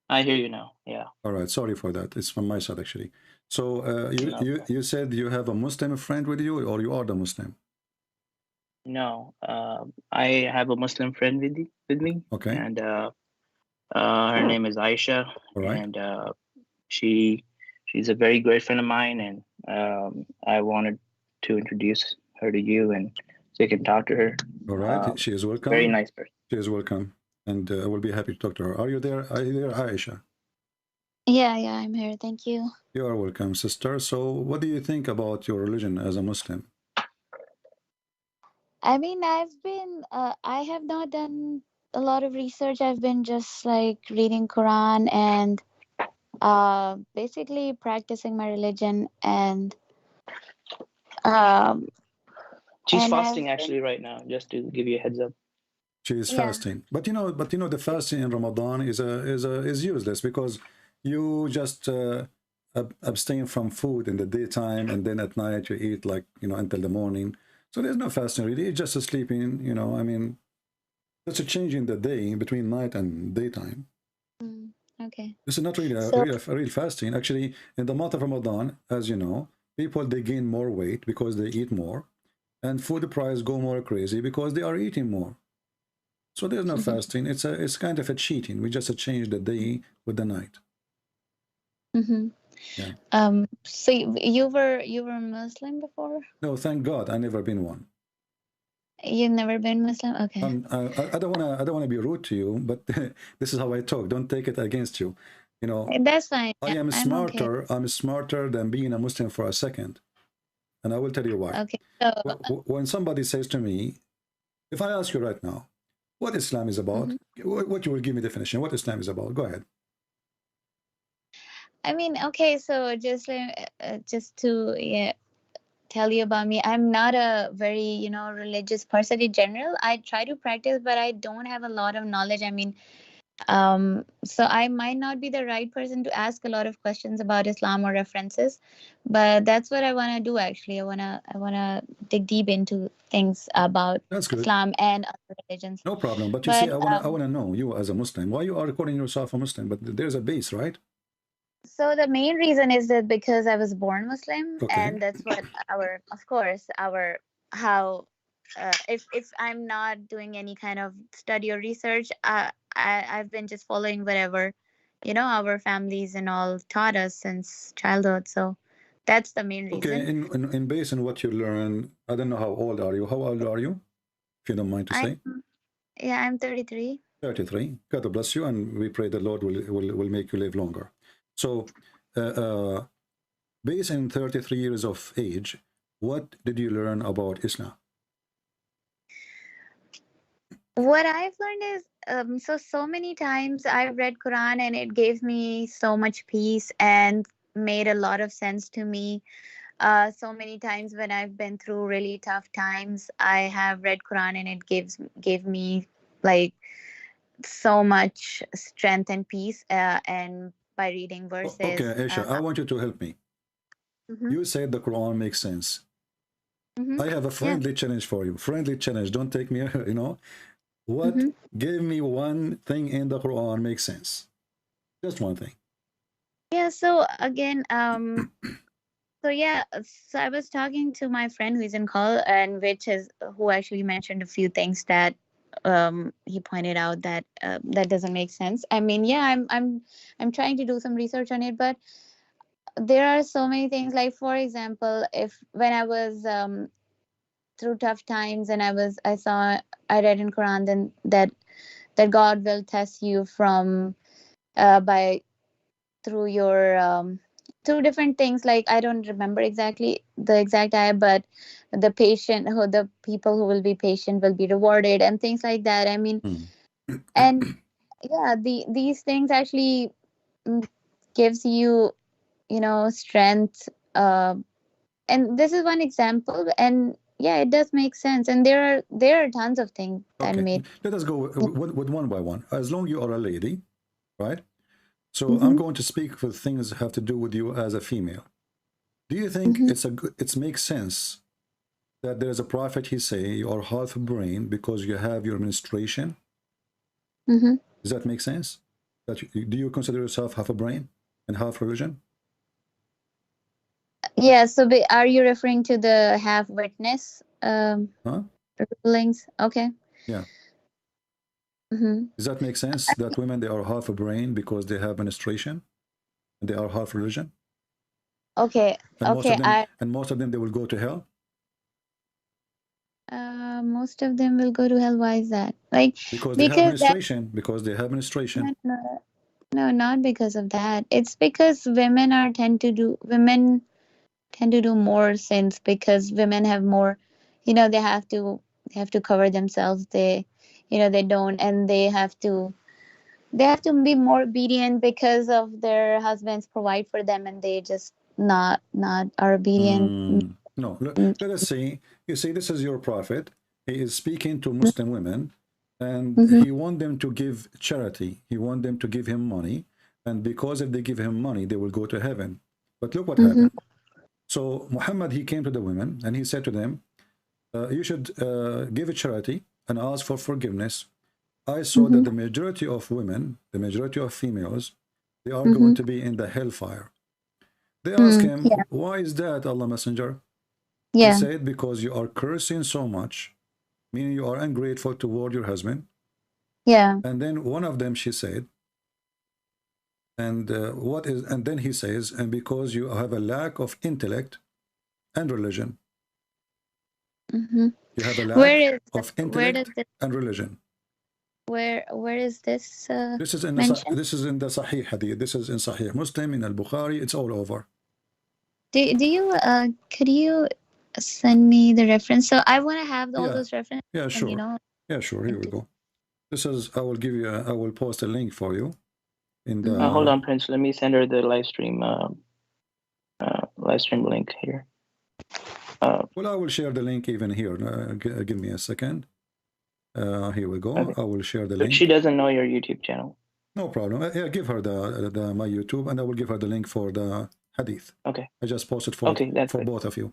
I hear you now. Yeah. All right, sorry for that. It's from my side actually. So No. you said you have a Muslim friend with you, or you are the Muslim? No. I have a Muslim friend with me. Okay. And her name is Aisha. All right. And she's a very great friend of mine, and I wanted to introduce her to you, and so you can talk to her. All right. She is welcome. Very nice person. She is welcome, and I will be happy to talk to her. Are you there? Are you there, Aisha? Yeah, I'm here. Thank you. You are welcome, sister. So, what do you think about your religion as a Muslim? I mean, I have not done a lot of research. I've been just like reading Quran and basically practicing my religion, and She's fasting actually right now, just to give you a heads up. She is fasting, but you know, the fasting in Ramadan is useless, because you just abstain from food in the daytime, and then at night you eat, like, until the morning. So there's no fasting really. It's just a sleeping. I mean, it's a change in the day between night and daytime. Okay. This is not really a real fasting. Actually, in the month of Ramadan, as you know, people, they gain more weight because they eat more, and food price go more crazy because they are eating more. So there's no fasting. It's kind of a cheating. We just change the day with the night. Yeah. So you were Muslim before? No, thank God, I never been one. You've never been Muslim? Okay. I don't wanna be rude to you, but this is how I talk. Don't take it against you. That's fine. I am smarter. Okay. I'm smarter than being a Muslim for a second, and I will tell you why. Okay. So, when somebody says to me, if I ask you right now, what Islam is about, what you will give me definition, what Islam is about, go ahead. I mean, okay, so just to tell you about me, I'm not a very religious person in general. I try to practice, but I don't have a lot of knowledge. I mean, so I might not be the right person to ask a lot of questions about Islam or references, but that's what I want to do. Actually, I wanna dig deep into things about Islam and other religions. No problem. But you see, I wanna know, you as a Muslim, why you are calling yourself a Muslim? But there's a base, right? So the main reason is that because I was born Muslim, and that's what if I'm not doing any kind of study or research, I've been just following whatever our families and all taught us since childhood. So that's the main reason. Okay, in based on what you learn, I don't know how old are you. How old are you, if you don't mind to say? Yeah, I'm 33. 33. God bless you, and we pray the Lord will make you live longer. So, based on 33 years of age, what did you learn about Islam? What I've learned is, so many times I've read Quran and it gave me so much peace and made a lot of sense to me. So many times when I've been through really tough times, I have read Quran and it gave me like so much strength and peace. And by reading verses. Okay, Aisha, I want you to help me. You said the Quran makes sense. I have a friendly challenge for you. Friendly challenge. Don't take me, What? Give me one thing in the Quran makes sense. Just one thing. Yeah, so again, so I was talking to my friend who's in call, and who actually mentioned a few things that he pointed out that that doesn't make sense. I mean, I'm trying to do some research on it, but there are so many things. Like, for example, when I was through tough times and I read in Quran then that God will test you from through your two different things. Like I don't remember exactly the exact ayah, but the people who will be patient will be rewarded and things like that. I mean, and yeah, these things actually gives you, strength. And this is one example, and yeah, it does make sense. And there are tons of things that made. Let us go with one by one. As long you are a lady, right? So I'm going to speak for things that have to do with you as a female. Do you think it makes sense that there's a prophet, he say you are half a brain because you have your menstruation? Does that make sense? Do you consider yourself half a brain and half religion? Yeah, so are you referring to the half witness rulings? Okay. Yeah. Does that make sense that women, they are half a brain because they have menstruation and they are half religion? Okay. And most of them they will go to hell? Most of them will go to hell. Why is that? Because they have menstruation. Because they have menstruation. No, not because of that. It's because women tend to do more sins, because women have more, they have to cover themselves. They don't, and they have to be more obedient because of their husbands provide for them, and they just not are obedient. No, let us see. You see, this is your prophet. He is speaking to Muslim women, and he want them to give charity. He want them to give him money, and because if they give him money, they will go to heaven. But look what happened. So Muhammad, he came to the women and he said to them, you should give a charity and ask for forgiveness. I saw that the majority of women, the majority of females, they are going to be in the hellfire. They asked him, why is that, Allah Messenger? He said, because you are cursing so much, meaning you are ungrateful toward your husband. And then one of them, she said, and then he says, and because you have a lack of intellect and religion. You have a lack of intellect and religion. Where is this? This is in the Sahih Hadith. This is in Sahih Muslim, in Al-Bukhari. It's all over. Could you send me the reference? So I want to have all those references. Yeah, sure. Yeah, sure. Here we go. This is. I will post a link for you. In the. Hold on, Prince. Let me send her the live stream link here. Well, I will share the link even here. Give me a second. Here we go. Okay. I will share the link. But she doesn't know your YouTube channel. No problem. Yeah, give her my YouTube, and I will give her the link for the hadith. Okay. I just posted for both of you.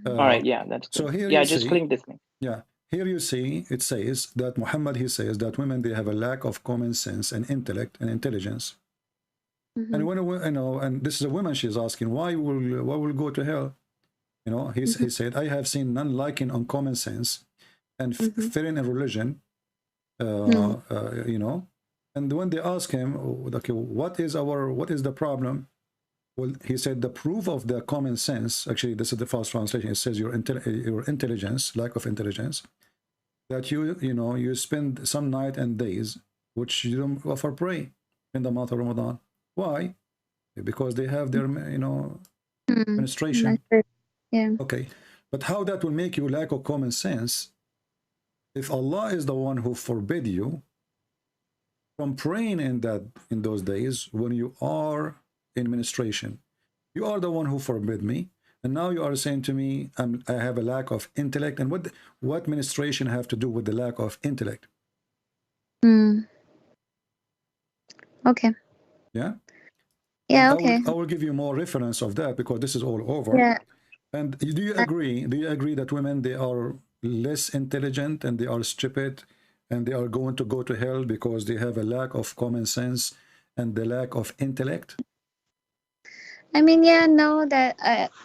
All right. Yeah, that's good. So here just click this link. Yeah. Here you see it says that Muhammad, he says that women, they have a lack of common sense and intellect and intelligence. And when and this is a woman, she's asking, why will go to hell? He said, I have seen none lacking on common sense and fearing in religion. And when they ask him, okay, what is the problem? Well, he said the proof of the common sense. Actually, this is the false translation. It says your intelligence, lack of intelligence, that you spend some night and days which you don't offer pray in the month of Ramadan. Why? Because they have their menstruation. Yeah. Okay, but how that will make you lack of common sense if Allah is the one who forbid you from praying in those days when you are in menstruation? You are the one who forbid me, and now you are saying to me, I have a lack of intellect. And what menstruation have to do with the lack of intellect? Okay. Yeah. Yeah. Okay. I will give you more reference of that because this is all over. Yeah. And do you agree? Do you agree that women, they are less intelligent and they are stupid and they are going to go to hell because they have a lack of common sense and the lack of intellect? I mean, yeah, no,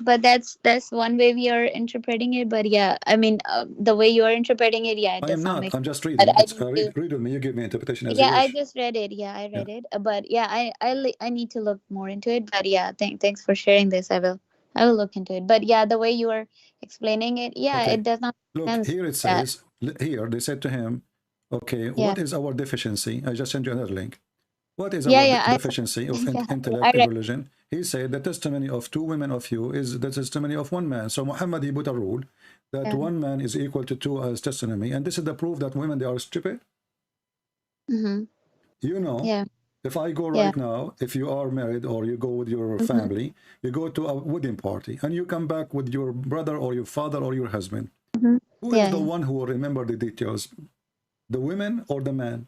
but that's one way we are interpreting it. But yeah, I mean, the way you are interpreting it, yeah, it does not make. I'm just reading. Read with me. You give me interpretation as you wish. I just read it. Yeah, I read it. But yeah, I need to look more into it. But yeah, thanks for sharing this. I will look into it. But yeah, the way you are explaining it, yeah, okay. It does not make look sense. Here it says. Here they said to him, okay, what is our deficiency? I just sent you another link. What is our deficiency of intellect and religion? He said the testimony of two women of you is the testimony of one man. So Muhammad, he put a rule that one man is equal to two as testimony, and this is the proof that women, they are stupid. You know, if I go right now, if you are married or you go with your family, you go to a wedding party and you come back with your brother or your father or your husband. Who is the one who will remember the details? The women or the man?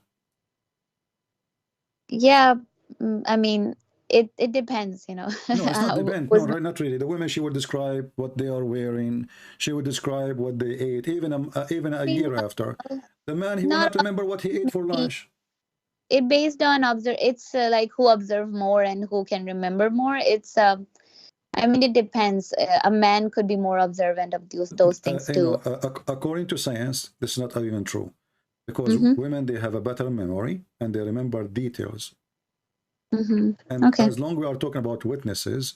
Yeah, I mean, it depends, you know. No, it's not depend. No, not really. The women, she would describe what they are wearing. She would describe what they ate, even a year after. The man, he will not remember what he ate for lunch. It based on it's like who observe more and who can remember more. It's I mean, it depends. A man could be more observant of those things too. According to science, this is not even true, because women, they have a better memory and they remember details. And as long as we are talking about witnesses,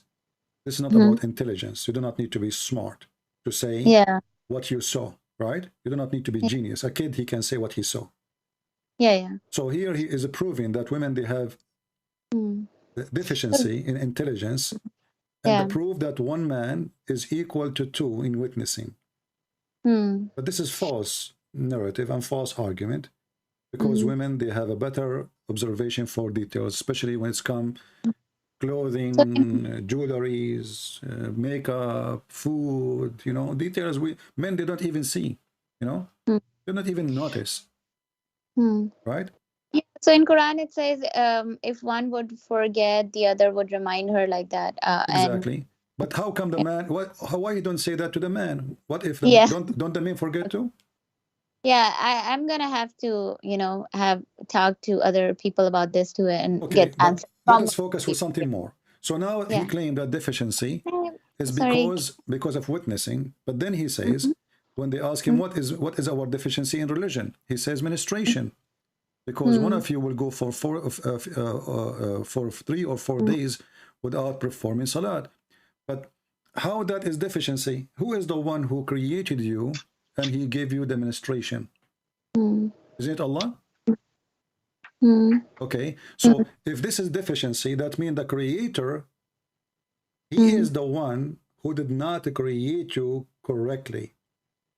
this is not about intelligence. You do not need to be smart to say what you saw, right? You do not need to be genius. A kid, he can say what he saw. So here he is proving that women, they have deficiency in intelligence, and the proof that one man is equal to two in witnessing. But this is false narrative and false argument, because women, they have a better observation for details, especially when it's come clothing, jewelries, makeup, food, you know, details men, they don't even see, you know, they don't even notice. Right? Yeah. So in Quran it says if one would forget, the other would remind her, like that. Exactly. But how come the man? Why you don't say that to the man? What if don't the men forget too? Yeah, I'm gonna have to, you know, have talk to other people about this too and get answers. Let us focus with something more. So now he claimed that deficiency is because of witnessing, but then he says, when they ask him what is our deficiency in religion, he says ministration, because one of you will go for 3 or 4 days without performing salat. But how that is deficiency? Who is the one who created you and he gave you the ministration? Is it Allah? Okay, so if this is deficiency, that means the creator, he is the one who did not create you correctly.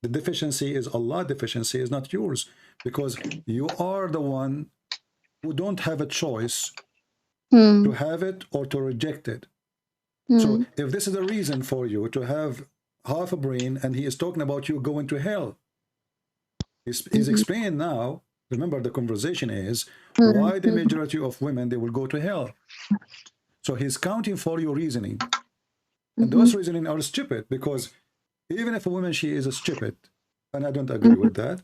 The deficiency is Allah, deficiency is not yours, because you are the one who don't have a choice to have it or to reject it. So if this is a reason for you to have half a brain, and he is talking about you going to hell, he's explained now, remember the conversation is, why the majority of women, they will go to hell. So he's counting for your reasoning. And those reasoning are stupid, because even if a woman, she is a stupid, and I don't agree with that,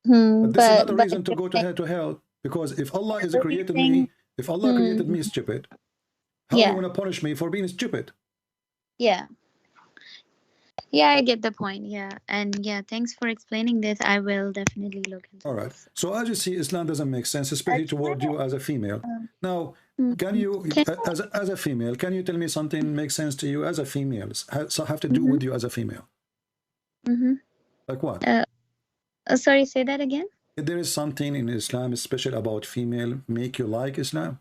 but this is not a reason to go to hell, because if Allah is created me, if Allah created me stupid, how do you want to punish me for being stupid? Yeah, I get the point. And thanks for explaining this. I will definitely look into All right. So as you see, Islam doesn't make sense, especially toward you as a female. Now, can you, as a female, can you tell me something makes sense to you as a female? So have to do with you as a female. Like what? Sorry, say that again. If there is something in Islam special about female make you like Islam?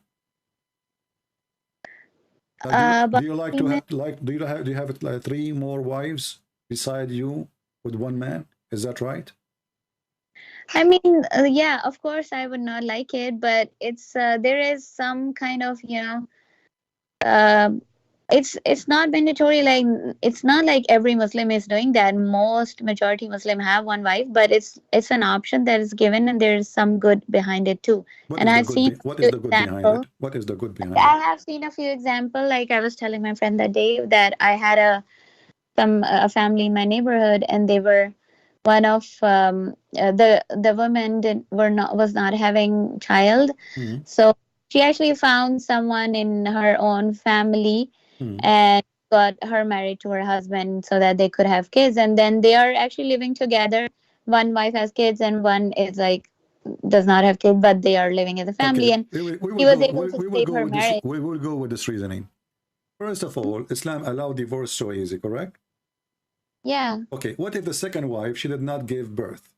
Do you like to have do you have like 3 more wives beside you with one man? Is that right? I mean, yeah, of course I would not like it, but it's there is some kind of, you know, it's not mandatory. Like, it's not like every Muslim is doing that. Majority Muslim have one wife, but it's an option that is given, and there is some good behind it too. And I've seen what is the good behind it? What is the good behind it? I have seen a few examples. Like I was telling my friend that day that I had a family in my neighborhood, and they were one of the women was not having child, so she actually found someone in her own family and got her married to her husband so that they could have kids, and then they are actually living together. One wife has kids and one is like does not have kids, but they are living as a family. And he was able to save her marriage. We will go with this reasoning. First of all, Islam allowed divorce so easy, correct? Yeah. Okay, what if the second wife, she did not give birth?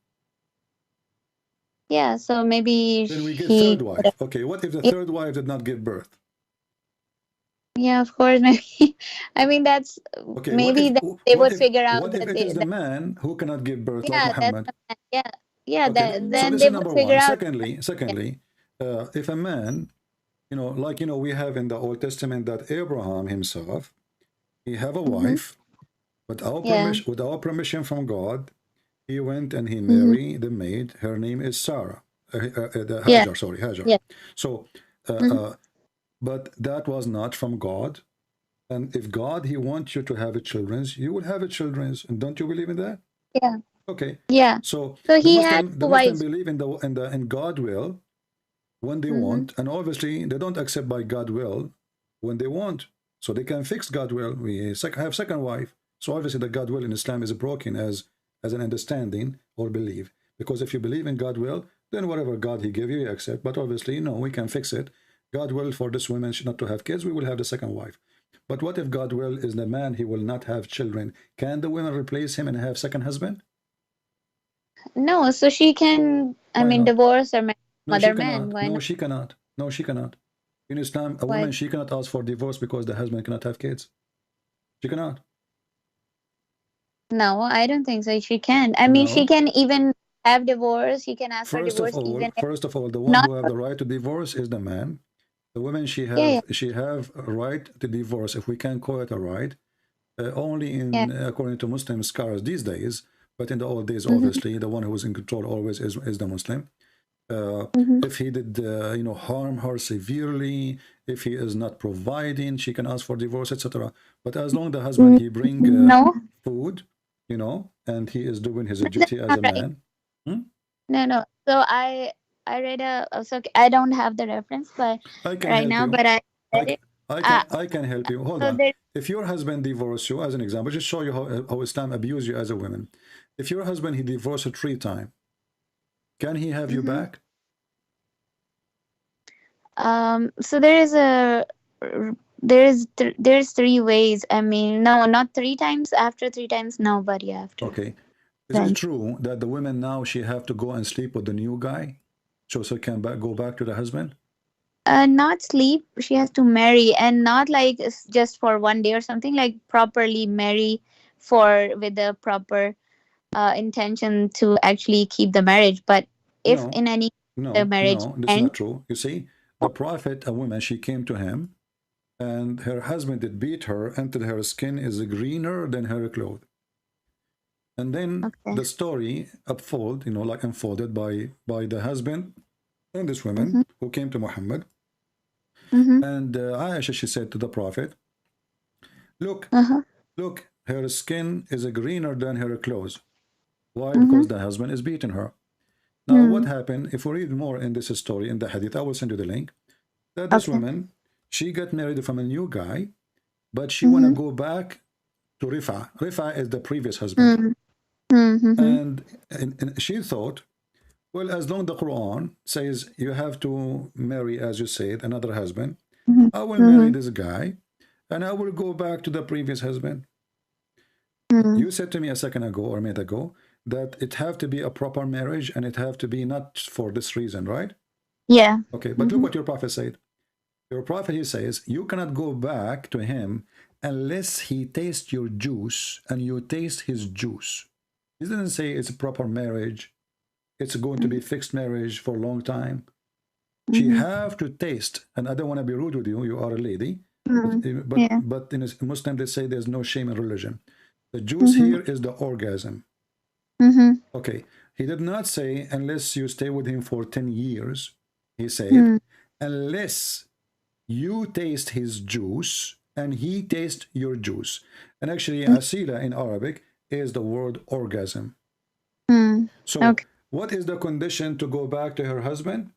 Yeah, so maybe then we get third wife. Okay, what if the third wife did not give birth? Yeah, of course. Maybe. I mean, that's Okay, maybe that they would figure out what if that it they. is the man who cannot give birth like Yeah, that's Muhammad? yeah, yeah. Okay, That so then this they is would number figure one. out. Secondly, if a man, like we have in the Old Testament that Abraham himself, he have a wife, but Yeah. with our permission from God, he went and he Mm-hmm. married the maid. Her name is Sarah, the Yeah. Hajar. Sorry, Hajar. Yeah. So, Mhm. but that was not from God. And if God, he wants you to have a children's, you will have a children's. And don't you believe in that? Yeah. Okay. Yeah. So So the he had Muslim two wives. believe in God will when they Mm-hmm. want, and obviously they don't accept by God will when they want. So they can fix God will. We have second wife. So obviously the God will in Islam is broken as an understanding or belief. Because if you believe in God will, then whatever God he give you, you accept. But obviously, no, we can fix it. God will for this woman not to have kids, we will have the second wife. But what if God will is the man, he will not have children? Can the woman replace him and have second husband? No, so she can. I Why mean, not? divorce or marry No, she other man. cannot. Why No, not? she cannot. No, she cannot. In Islam, a Why? woman, she cannot ask for divorce because the husband cannot have kids. She cannot. No, I don't think so. She can. I mean, she No. can even have divorce. She can ask for First of divorce even if all, the one not. who have the right to divorce is the man. The woman, she Yeah. have a right to divorce, if we can call it a right, only Yeah. according to Muslim scholars these days. But in the old days, Mm-hmm. obviously, the one who was in control always is the Muslim. Mm-hmm. If he did, harm her severely, if he is not providing, she can ask for divorce, etc. But as long as the husband he bring No, food, and he is doing his no, that's duty as not a right. man. Hmm? No, no. So I read so I don't have the reference, but I can right help now, you. but I read it. I can help you. Hold So on. there. If your husband divorced you, as an example, just show you how Islam abuse you as a woman. If your husband he divorced you 3 times, can he have you back? So there's 3 ways. I mean, no, not 3 times. After 3 times, no, but yeah, after. Okay. Is it true that the women now she have to go and sleep with the new guy, so can go back to the husband? Not sleep. She has to marry, and not like just for 1 day or something. Like properly marry with the proper intention to actually keep the marriage. But if in any the marriage This is ends, not true. You see, the prophet, a woman, she came to him, and her husband did beat her until her skin is greener than her clothes. And then the story unfolded by the husband and this woman who came to Muhammad. And Aisha, she said to the prophet, look, her skin is greener than her clothes. Why? Because the husband is beating her. Now, what happened? If we read more in this story in the hadith, I will send you the link. That this woman, she got married from a new guy, but she want to go back to Rifa. Rifa is the previous husband. And she thought, well, as long as the Quran says you have to marry, as you said, another husband, I will marry this guy and I will go back to the previous husband. You said to me a second ago or a minute ago that it have to be a proper marriage and it have to be not for this reason, right? Yeah. Okay, but look what your prophet said. Your prophet, he says, you cannot go back to him unless he tastes your juice and you taste his juice. He didn't say it's a proper marriage. It's going to be fixed marriage for a long time. She have to taste, and I don't want to be rude with you. You are a lady, but in a Muslim they say there's no shame in religion. The juice here is the orgasm. Okay, he did not say unless you stay with him for 10 years. He said unless you taste his juice and he tastes your juice. And actually, asila in Arabic is the word orgasm. So what is the condition to go back to her husband?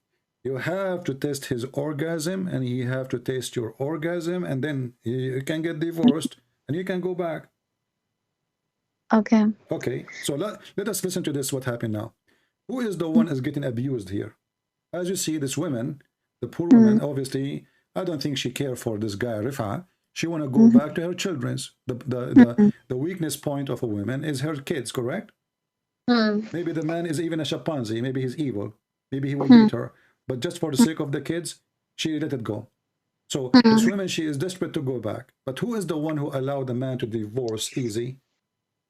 You have to taste his orgasm and he have to taste your orgasm, and then you can get divorced and you can go back. Okay, so let us listen to this, what happened now. Who is the one is getting abused here? As you see, this woman, the poor woman, obviously, I don't think she cared for this guy, Rifa. She want to go back to her children's. The weakness point of a woman is her kids, correct? Maybe the man is even a chimpanzee. Maybe he's evil. Maybe he will beat her. But just for the sake of the kids, she let it go. So this woman, she is desperate to go back. But who is the one who allowed the man to divorce easy?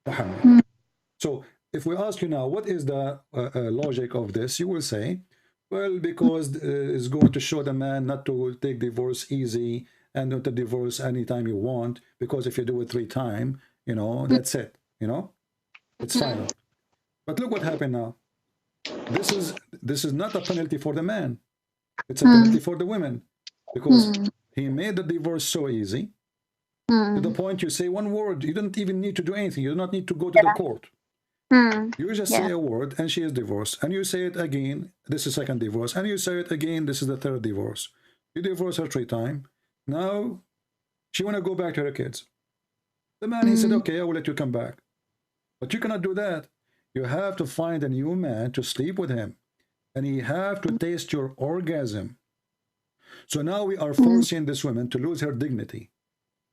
Muhammad. So if we ask you now, what is the logic of this? You will say, well, because it's going to show the man not to take divorce easy and not to divorce anytime you want, because if you do it 3 times, you know, that's it, you know, it's final. But look what happened now. This is not a penalty for the man. It's a penalty for the women, because he made the divorce so easy to the point you say one word. You don't even need to do anything. You do not need to go to the court. You just say a word and she is divorced, and you say it again, this is second divorce, and you say it again, this is the third divorce. You divorce her 3 times. Now she want to go back to her kids. The man, he said, okay, I will let you come back. But you cannot do that. You have to find a new man to sleep with him, and he have to taste your orgasm. So now we are forcing this woman to lose her dignity,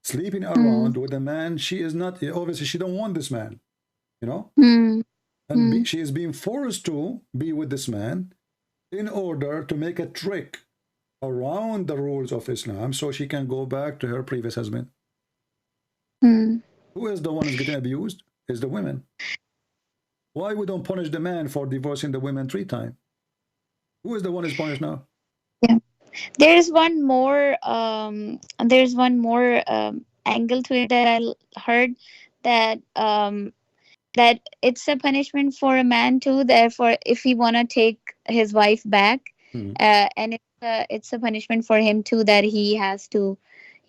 sleeping around with a man she is not, obviously she don't want this man, you know, and she is being forced to be with this man in order to make a trick around the rules of Islam so she can go back to her previous husband. Who is the one who's getting abused? Is the women. Why we don't punish the man for divorcing the women 3 times? Who is the one who's punished now? Yeah, there's one more angle to it that I heard, that that it's a punishment for a man too. Therefore, if he wanna take his wife back, and it's a punishment for him too, that he has to,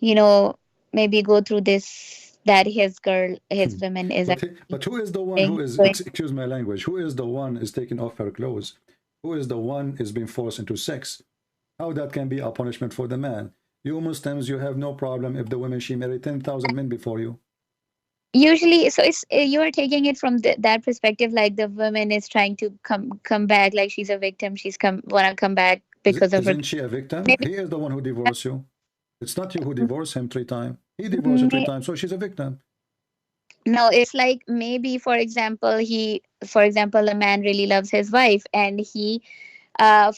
you know, maybe go through this, that his woman is. But who is the one who is, excuse my language, who is the one is taking off her clothes? Who is the one is being forced into sex? How that can be a punishment for the man? You Muslims, you have no problem if the woman, she married 10,000 men before you. Usually, so it's you are taking it from that perspective, like the woman is trying to come back, like she's a victim. She's wanna come back because of her. Isn't she a victim? He is the one who divorced you. It's not you who divorced him 3 times. He divorced her 3 times, so she's a victim. No, it's like maybe, for example, a man really loves his wife, and he,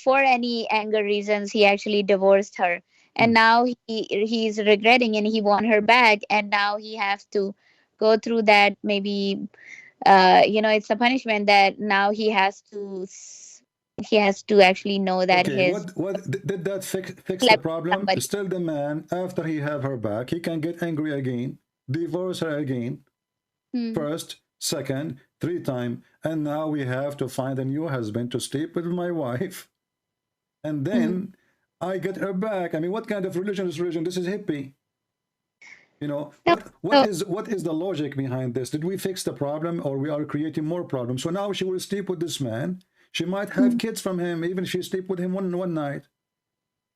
for any anger reasons, he actually divorced her, and now he's regretting and he want her back, and now he has to go through that. Maybe, you know, it's a punishment that now he has to actually know that what did that fix the problem? Still the man, after he have her back, he can get angry again, divorce her again, first, second, 3 times, and now we have to find a new husband to sleep with my wife, and then I get her back. I mean, what kind of religion is religion? This is hippie. You know, what is the logic behind this? Did we fix the problem, or we are creating more problems? So now she will sleep with this man. She might have kids from him, even if she sleep with him one night.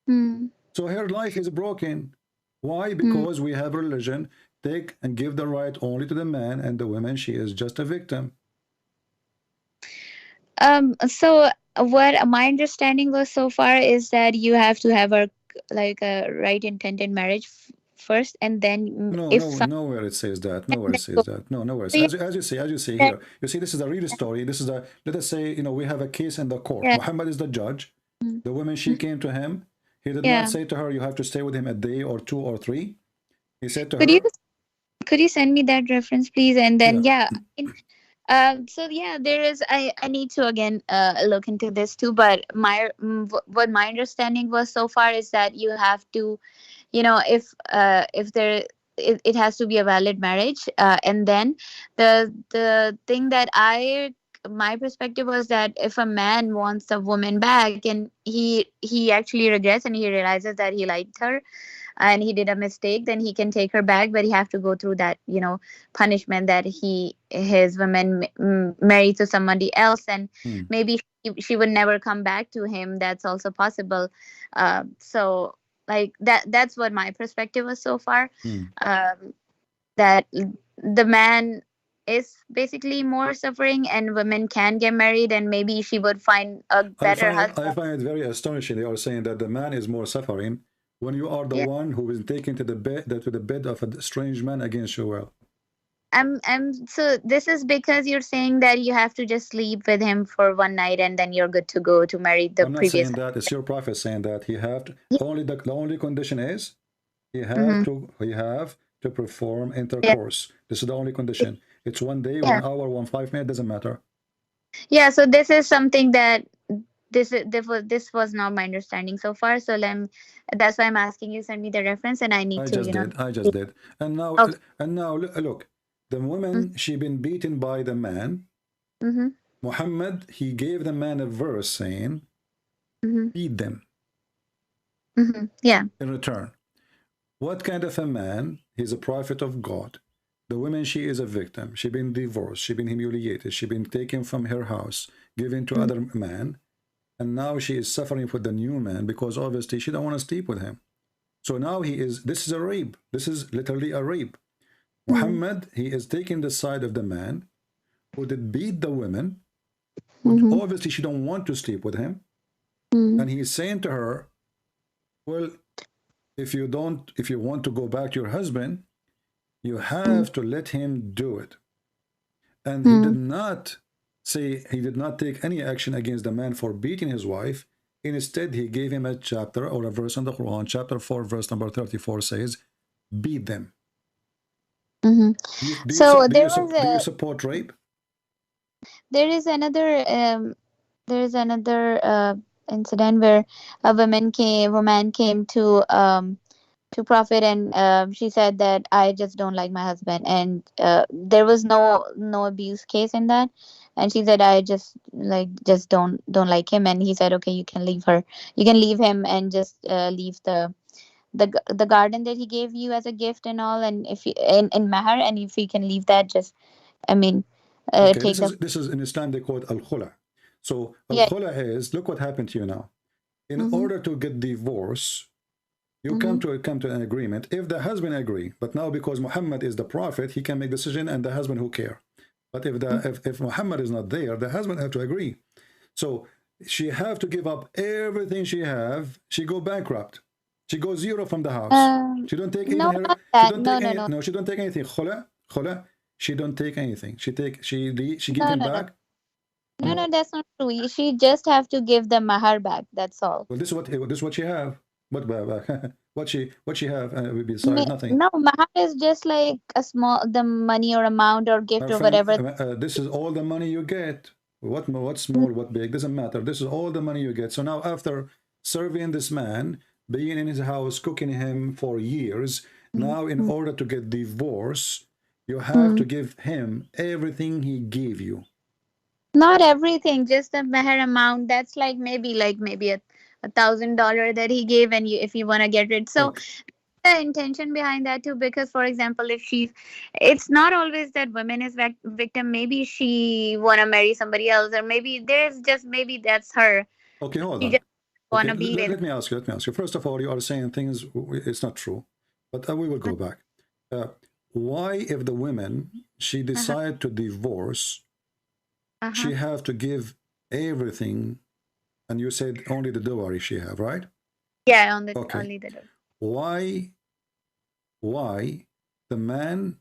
So her life is broken. Why? Because we have religion take and give the right only to the man, and the woman, she is just a victim. So what my understanding was so far is that you have to have a right intended marriage first, and then nowhere it says that. Nowhere it says that. No, nowhere. As you see here, you see, this is a real story. This is a, let us say, you know, we have a case in the court. Muhammad is the judge. The woman, she came to him. He did not say to her, you have to stay with him a day or 2 or 3. He said to her, could you send me that reference, please? And then so yeah, there is, I need to again look into this too, but what my understanding was so far is that you have to, you know, if there, it has to be a valid marriage, and then the thing that my perspective was that if a man wants a woman back and he actually regrets and he realizes that he liked her and he did a mistake, then he can take her back, but he have to go through that, you know, punishment that his woman married to somebody else, and maybe she would never come back to him. That's also possible. So like that's what my perspective was so far. That the man is basically more suffering, and women can get married, and maybe she would find a better husband. I find it very astonishing. They are saying that the man is more suffering when you are the one who is taken to the bed of a strange man against your will. So this is because you're saying that you have to just sleep with him for one night and then you're good to go to marry the I'm not previous. saying that. It's your prophet saying that he have to. The only condition is he have to perform intercourse. This is the only condition. It's 1 day, 1 hour, 1 5 minutes, doesn't matter. Yeah. So this is something that this was not my understanding so far. So that's why I'm asking you send me the reference and I need to I just did. And now look, the woman she been beaten by the man. Muhammad, he gave the man a verse saying, beat them. Yeah. In return. What kind of a man? He's a prophet of God. The woman, she is a victim. She been divorced. She been humiliated. She been taken from her house, given to other man. And now she is suffering with the new man because obviously she don't want to sleep with him. So now this is a rape. This is literally a rape. Muhammad, he is taking the side of the man who did beat the woman. Obviously she don't want to sleep with him. And he's saying to her, well, if you want to go back to your husband, you have to let him do it. And he did not take any action against the man for beating his wife. Instead, he gave him a chapter or a verse in the Quran. Chapter 4, verse number 34 says, beat them. Do you support rape? There is another incident where a woman came to Prophet and she said that I just don't like my husband, and there was no abuse case in that, and she said I just don't like him, and he said okay, you can leave him and just leave the garden that he gave you as a gift and all, and if in mahar, and if you can leave that, just okay, this is in Islam they call it al-khula. So al-khula is, look what happened to you now. In order to get divorce, you come to an agreement. If the husband agree, but now because Muhammad is the prophet, he can make decision, and the husband who care. But if Muhammad is not there, the husband have to agree. So she have to give up everything she have. She go bankrupt. She goes zero from the house. She don't take no, even her. No, she don't take anything. Khula. She don't take anything. She give him back. No, that's not true. She just have to give the mahar back. That's all. Well, this is what she have. What she have besides nothing. No, mahar is just like the money or amount or gift or whatever. This is all the money you get. What small, what big, doesn't matter. This is all the money you get. So now after serving this man, being in his house, cooking him for years, now in order to get divorce, you have to give him everything he gave you. Not everything, just the mahar amount. That's like maybe $1,000 that he gave, and if you want to get rid. So the intention behind that too, because for example, it's not always that women is victim. Maybe she want to marry somebody else, or maybe that's her. Okay, hold on. Let me ask you. First of all, you are saying things it's not true, but we will go back. Why, if the woman she decide to divorce, she have to give everything, and you said only the dowry she have, right? Yeah, only the dowry. Why the man,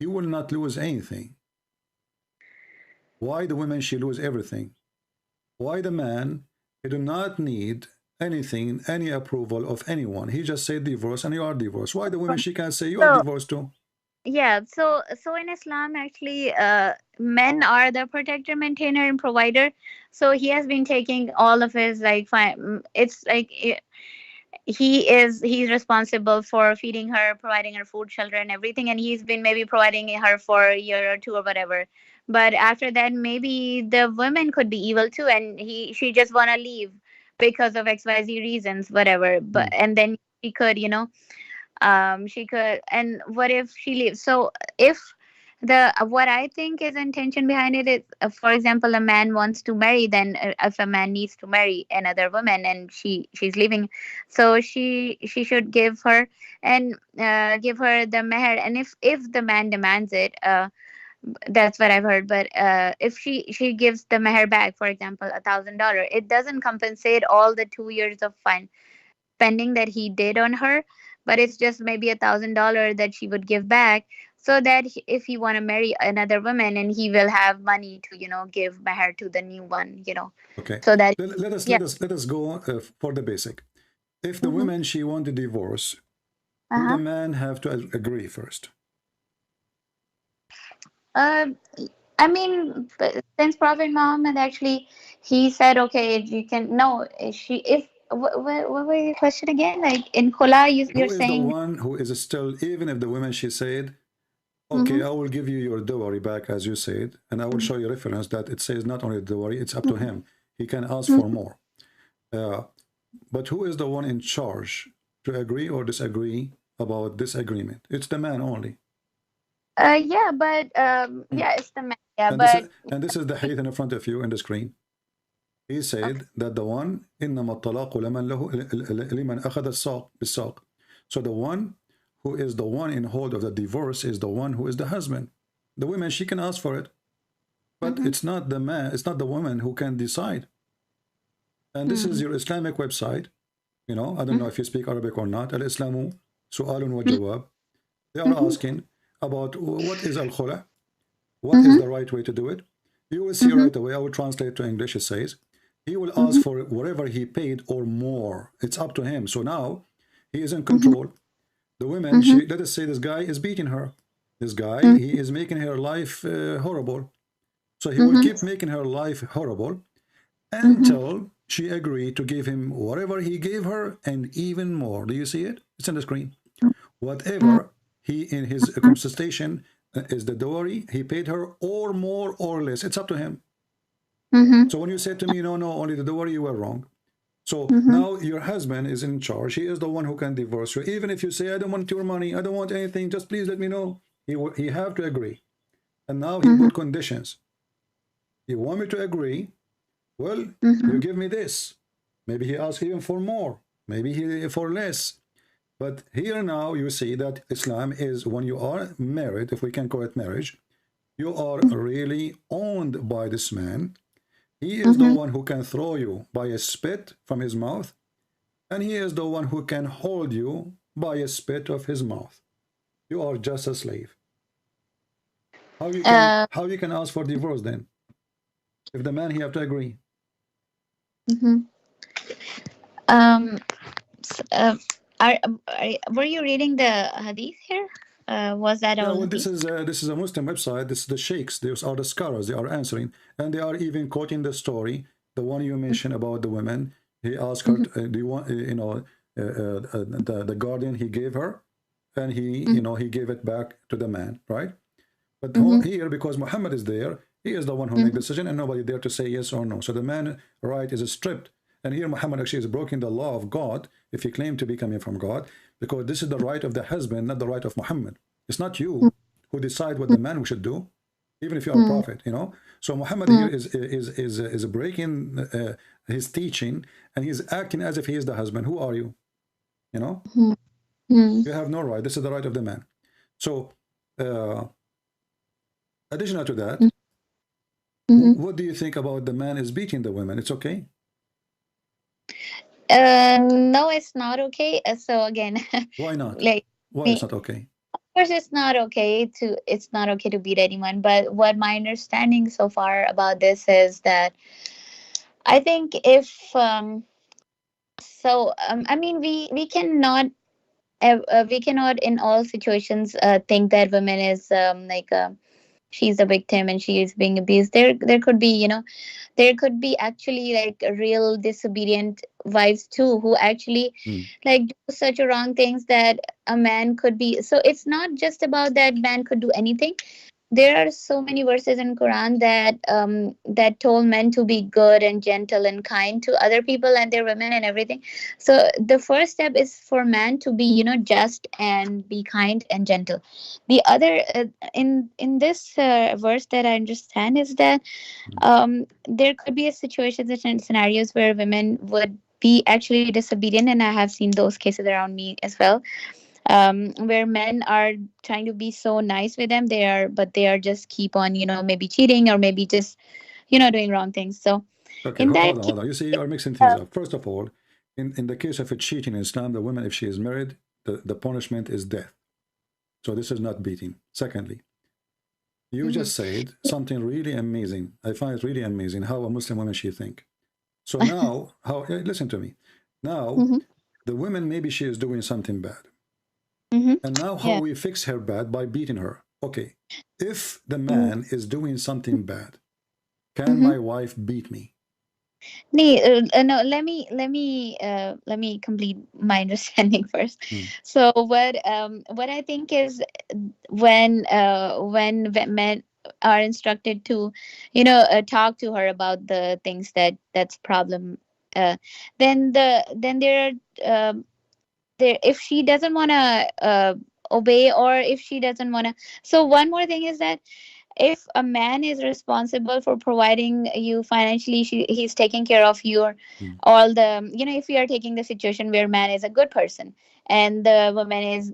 you will not lose anything? Why the woman she lose everything? Why the man, he do not need anything, any approval of anyone? He just said divorce and you are divorced. Why the woman she can say you are divorced too? Yeah, so in Islam, actually, men are the protector, maintainer, and provider. So he has been taking all of his he's responsible for feeding her, providing her food, shelter, and everything, and he's been maybe providing her for a year or two or whatever. But after that, maybe the woman could be evil too, and she just wanna leave because of XYZ reasons, whatever. But and then she could, and what if she leaves? So if what I think is intention behind it is, for example, a man wants to marry, then if a man needs to marry another woman and she's leaving, so she should give her the meher, and if the man demands it, that's what I've heard. But if she gives the meher back, for example, $1,000, it doesn't compensate all the 2 years of spending that he did on her, but it's just maybe $1,000 that she would give back so that if he want to marry another woman, and he will have money to give meher to the new one, Okay. so that Let us go for the basic. If the woman she want a divorce, do the man have to agree first? I mean, since Prophet Muhammad actually, he said, okay, you can, no, what was your question again? Like in Khula, you're Who is the saying. one who is still, even if the woman she said, okay, I will give you your dowry back, as you said, and I will show you reference that it says not only dowry, it's up to him. He can ask for more. But who is the one in charge to agree or disagree about this agreement? It's the man only. Yeah, but yeah, it's the man. Yeah, and this is the hadith in front of you in the screen. He said that the one إنما الطلاق لمن أخذ الساق بالساق. So the one who is the one in hold of the divorce is the one who is the husband. The woman, she can ask for it, but it's not the man, it's not the woman who can decide. And this is your Islamic website. I don't know if you speak Arabic or not. Al-Islamu Su'alun wa Jawab. They are asking about what is al-khula, what is the right way to do it. You will see right away. I will translate to English. It says he will ask for whatever he paid or more. It's up to him. So now he is in control. The woman, let us say this guy is beating her. This guy, he is making her life horrible. So he will keep making her life horrible until she agreed to give him whatever he gave her and even more. Do you see it? It's on the screen. Whatever he, in his contestation, is the dowry he paid her, or more or less. It's up to him. So when you said to me, no, only the dowry, you were wrong. So now your husband is in charge. He is the one who can divorce you. Even if you say, I don't want your money, I don't want anything, just please let me know. He have to agree. And now he put conditions. You want me to agree? Well, you give me this. Maybe he asks even for more. Maybe he for less. But here now you see that Islam is, when you are married, if we can call it marriage, you are really owned by this man. He is the one who can throw you by a spit from his mouth, and he is the one who can hold you by a spit of his mouth. You are just a slave. How you can ask for divorce then? If the man, he have to agree. Were you reading the hadith here? Was that all? Well, this is a Muslim website. This is the sheikhs. These are the scholars. They are answering, and they are even quoting the story, the one you mentioned about the woman. He asked her, "Do you want, the guardian he gave her, and he, he gave it back to the man, right?" But here, because Muhammad is there, he is the one who made the decision, and nobody there to say yes or no. So the man right is stripped. And here Muhammad actually is breaking the law of God if he claimed to be coming from God, because this is the right of the husband, not the right of Muhammad. It's not you who decide what the man should do, even if you are a prophet, So Muhammad here is breaking his teaching, and he's acting as if he is the husband. Who are you? You have no right. This is the right of the man. So additional to that, what do you think about the man is beating the women? It's okay? No, it's not okay. So again, why not? Why it's not okay? Of course, it's not okay to beat anyone. But what my understanding so far about this is that I think if I mean, we cannot in all situations think that women is she's a victim and she is being abused. There could be there could be actually like real disobedient wives too, who actually do such wrong things that a man could be. So it's not just about that man could do anything. There are so many verses in Quran that that told men to be good and gentle and kind to other people and their women and everything. So the first step is for man to be just and be kind and gentle. The other in this verse that I understand is that there could be a situation and scenarios where women would be actually disobedient, and I have seen those cases around me as well. Where men are trying to be so nice with them, they are just keep on maybe cheating or maybe just doing wrong things. So okay, hold on. You see, you are mixing things up. First of all, in the case of a cheating in Islam, the woman, if she is married, the punishment is death. So this is not beating. Secondly, you just said something really amazing. I find it really amazing how a Muslim woman she think. So now, listen to me. Now, the woman, maybe she is doing something bad. And now how we fix her bad? By beating her. Okay. If the man is doing something bad, can my wife beat me? No, let me complete my understanding first. So what I think is when men are instructed to talk to her about the things that's problem, then there are there, if she doesn't want to obey, or if she doesn't want to. So one more thing is that if a man is responsible for providing you financially, he's taking care of your all the, if you are taking the situation where man is a good person and the woman is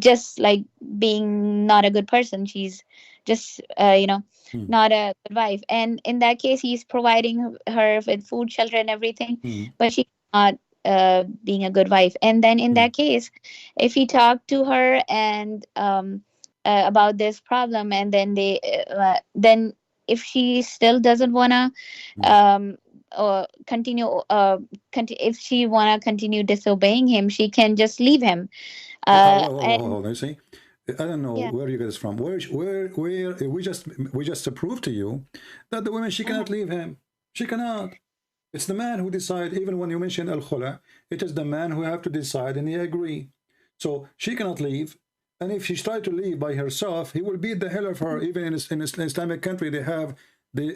just like being not a good person, she's just not a good wife, and in that case he's providing her with food, shelter and everything, but she's not being a good wife. And then in that case, if he talked to her and about this problem, and then then if she still doesn't want to continue if she want to continue disobeying him, she can just leave him. Hold on, you see, I don't know where you get this from. Where we just proved to you that the woman, she cannot leave him. She cannot. It's the man who decide. Even when you mention al-khula, it is the man who have to decide, and he agree. So she cannot leave. And if she tries to leave by herself, he will beat the hell of her. Even in Islamic country, they have you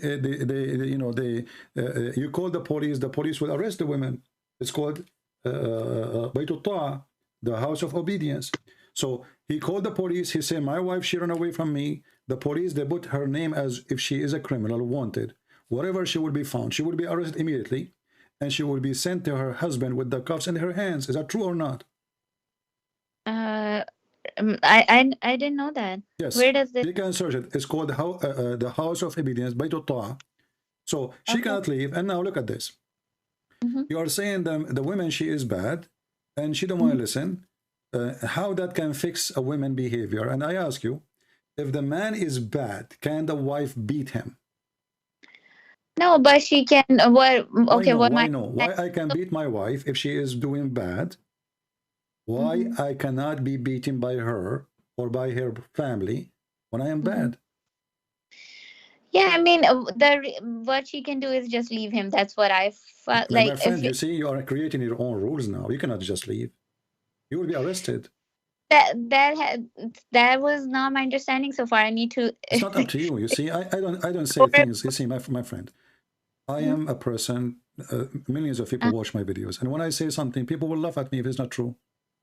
call the police will arrest the women. It's called Baytul Ta'a, the house of obedience. So he called the police. He said, my wife, she ran away from me. The police, they put her name as if she is a criminal, wanted. Wherever she will be found, she will be arrested immediately, and she will be sent to her husband with the cuffs in her hands. Is that true or not? I didn't know that. Yes. Where does this? You can search it. It's called the House of Obedience, Baytul Ta'a. So she cannot leave. And now look at this. You are saying the woman, she is bad, and she don't want to listen. How that can fix a woman behavior? And I ask you, if the man is bad, can the wife beat him? No, but she can. What? Okay, why no? Why I can beat my wife if she is doing bad? Why I cannot be beaten by her or by her family when I am bad? Yeah, I mean, what she can do is just leave him. That's what I felt like. My friend, you see, you are creating your own rules now. You cannot just leave. You will be arrested. That was not my understanding so far. I need to. It's not up to you. You see, I don't say things. You see, my friend, I am a person. Millions of people watch my videos, and when I say something, people will laugh at me if it's not true.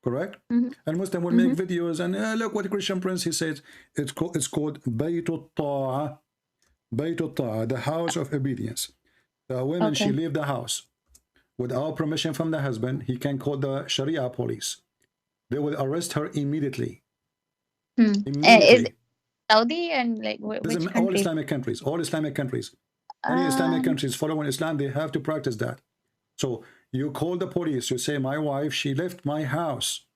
Correct? And Muslim will make videos and look what the Christian Prince, he says. It's called Baytul Ta'a. Baytul Ta'a, the house of obedience. The woman, she leave the house without permission from the husband. He can call the Sharia police. They will arrest her immediately. Is it Saudi and like which country? All Islamic countries. All Islamic countries. Any Islamic countries following Islam, they have to practice that. So you call the police, you say, my wife, she left my house.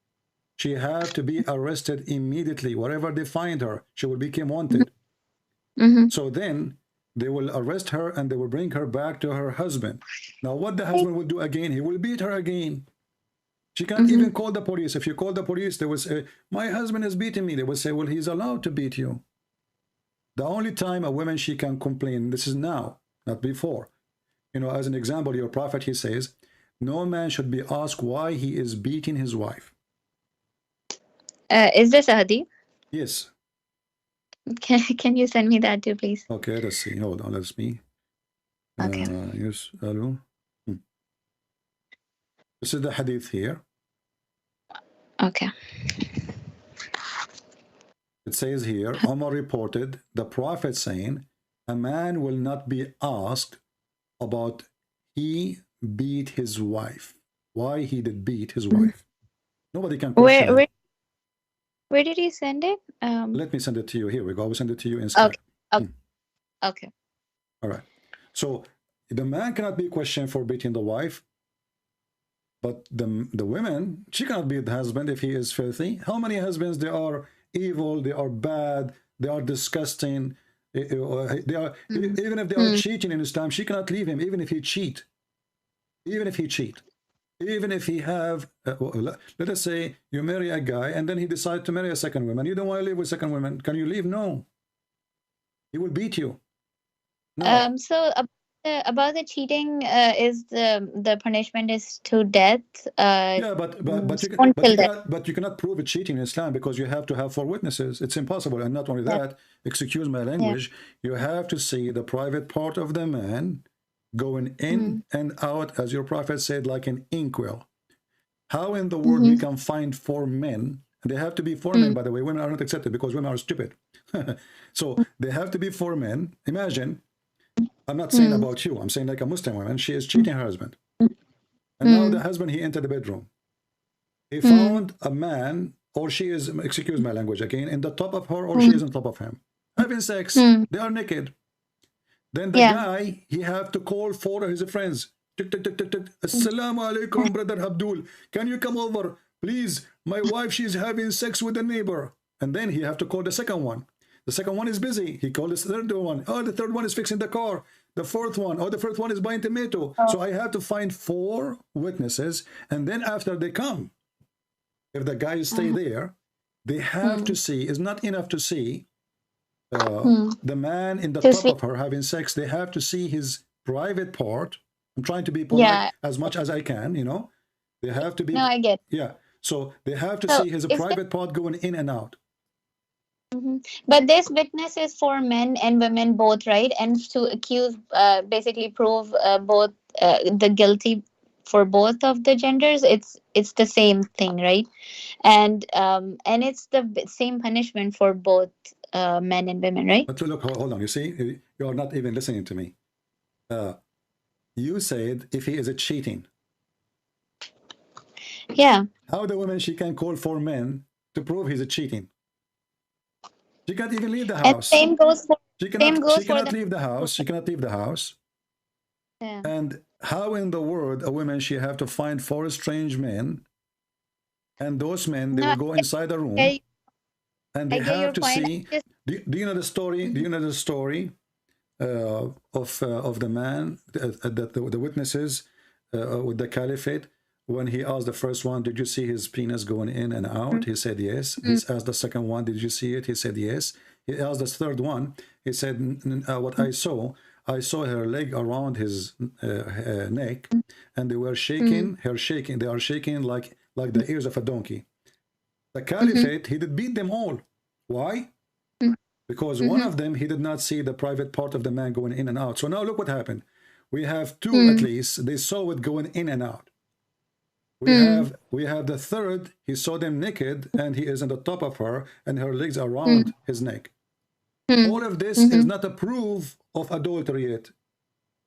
She have to be arrested immediately. Wherever they find her, she will become wanted. So then they will arrest her and they will bring her back to her husband. Now what the husband will do again, he will beat her again. She can't even call the police. If you call the police, they will say, my husband is beating me. They will say, well, he's allowed to beat you. The only time a woman, she can complain, this is now, not before. You know, as an example, your prophet, he says, no man should be asked why he is beating his wife. Is this a hadith? Yes. Can you send me that too, please? Okay, let's see. Hold on, let's see. Okay. Yes, hello. This is the hadith here. Okay. It says here, Omar reported the prophet saying, a man will not be asked about he beat his wife. Why he did beat his wife. Nobody can question where did you send it? Let me send it to you. Here we go. I will send it to you in Skype. Okay. All right. So the man cannot be questioned for beating the wife, but the women, she cannot beat the husband if he is filthy. How many husbands there are evil, they are bad, they are disgusting. They are, even if they are cheating in Islam, she cannot leave him, even if he cheat. Even if he cheat. Even if he have, let us say you marry a guy and then he decides to marry a second woman. You don't want to live with second woman. Can you leave? No. He will beat you. No. So about the cheating, is the punishment is to death. Yeah, but you cannot prove it cheating in Islam because you have to have 4 witnesses. It's impossible. And not only that, excuse my language, you have to see the private part of the man going in and out, as your prophet said, like an inkwell. How in the world we can find 4 men? And they have to be 4 men, by the way. Women are not accepted because women are stupid. So they have to be 4 men. Imagine, I'm not saying about you, I'm saying like a Muslim woman, she is cheating her husband. And now the husband, he entered the bedroom. He found a man, or she is, excuse my language again, in the top of her, or she is on top of him. Having sex, they are naked. Then the guy, he have to call 4 of his friends. Tick, tick, tick, tick, tick. Assalamu alaikum, brother Abdul. Can you come over? Please, my wife, she's having sex with the neighbor. And then he have to call the second one. The second one is busy. He called the third one. Oh, the third one is fixing the car. The fourth one, oh, the fourth one is buying tomato. So I have to find 4 witnesses. And then after they come, if the guys stay there, they have to see, it's not enough to see the man in the top of her having sex. They have to see his private part. I'm trying to be polite as much as I can, you know. They have to be. No, I get. Yeah. So they have to see his private part going in and out. But this witness is for men and women both, right? And to accuse, basically prove both the guilty for both of the genders. It's the same thing, right? And it's the same punishment for both men and women, right? But look, hold on. You see, you are not even listening to me. You said if he is a cheating. Yeah. How the woman, she can call 4 men to prove he's a cheating? She can't even leave the house. And same goes for. She cannot leave the house. She cannot leave the house. Yeah. And how in the world a woman, she have to find 4 strange men, and those men, they will go inside the room, and they have to see. Do you know the story? Do you know the story of the man, the witnesses with the caliphate? When he asked the first one, did you see his penis going in and out? He said yes. He asked the second one, did you see it? He said yes. He asked the third one. He said, what I saw her leg around his neck, and they were shaking, her shaking. They are shaking like the ears of a donkey. The caliphate, he did beat them all. Why? Because one of them, he did not see the private part of the man going in and out. So now look what happened. We have 2 at least. They saw it going in and out. We have the third, he saw them naked, and he is on the top of her, and her legs around his neck. All of this is not a proof of adultery yet.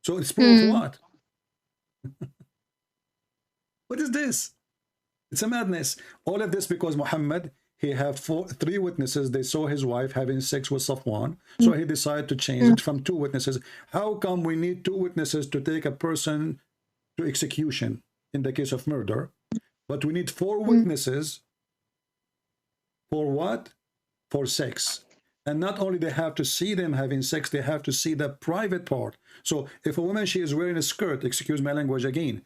So it's proof of what? What is this? It's a madness. All of this because Muhammad, he had 3 witnesses. They saw his wife having sex with Safwan. So he decided to change it from 2 witnesses. How come we need 2 witnesses to take a person to execution in the case of murder, but we need 4 witnesses for what? For sex. And not only they have to see them having sex, they have to see the private part. So if a woman, she is wearing a skirt, excuse my language again,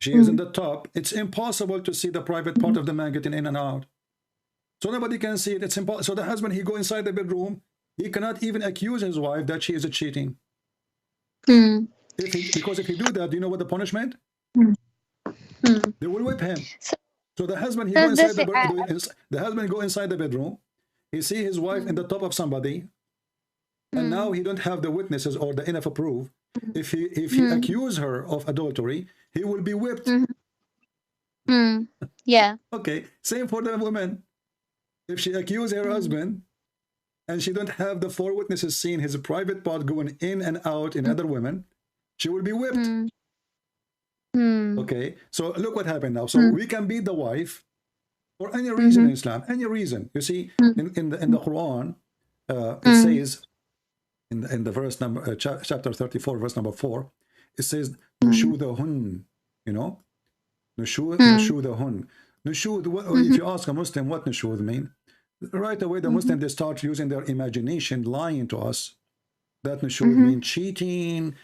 she is in the top, it's impossible to see the private part of the man getting in and out. So nobody can see it. It's impossible. So the husband, he go inside the bedroom, he cannot even accuse his wife that she is a cheating. Because if he do that, do you know what the punishment? They will whip him. So the husband, he go inside the husband go inside the bedroom. He see his wife in the top of somebody, and now he don't have the witnesses or the enough proof. If he accuse her of adultery, he will be whipped. Yeah. Okay. Same for the woman. If she accuse her husband, and she don't have the 4 witnesses seeing his private part going in and out in other women, she will be whipped. Okay, so look what happened now. So we can beat the wife for any reason in Islam, any reason. You see, in the Quran, it says in the verse number chapter 34, verse number 4, it says nushudahun. You know, nushudahun. Nushud. If you ask a Muslim what nushud mean, Right away, the Muslims, they start using their imagination, lying to us that nushud means cheating,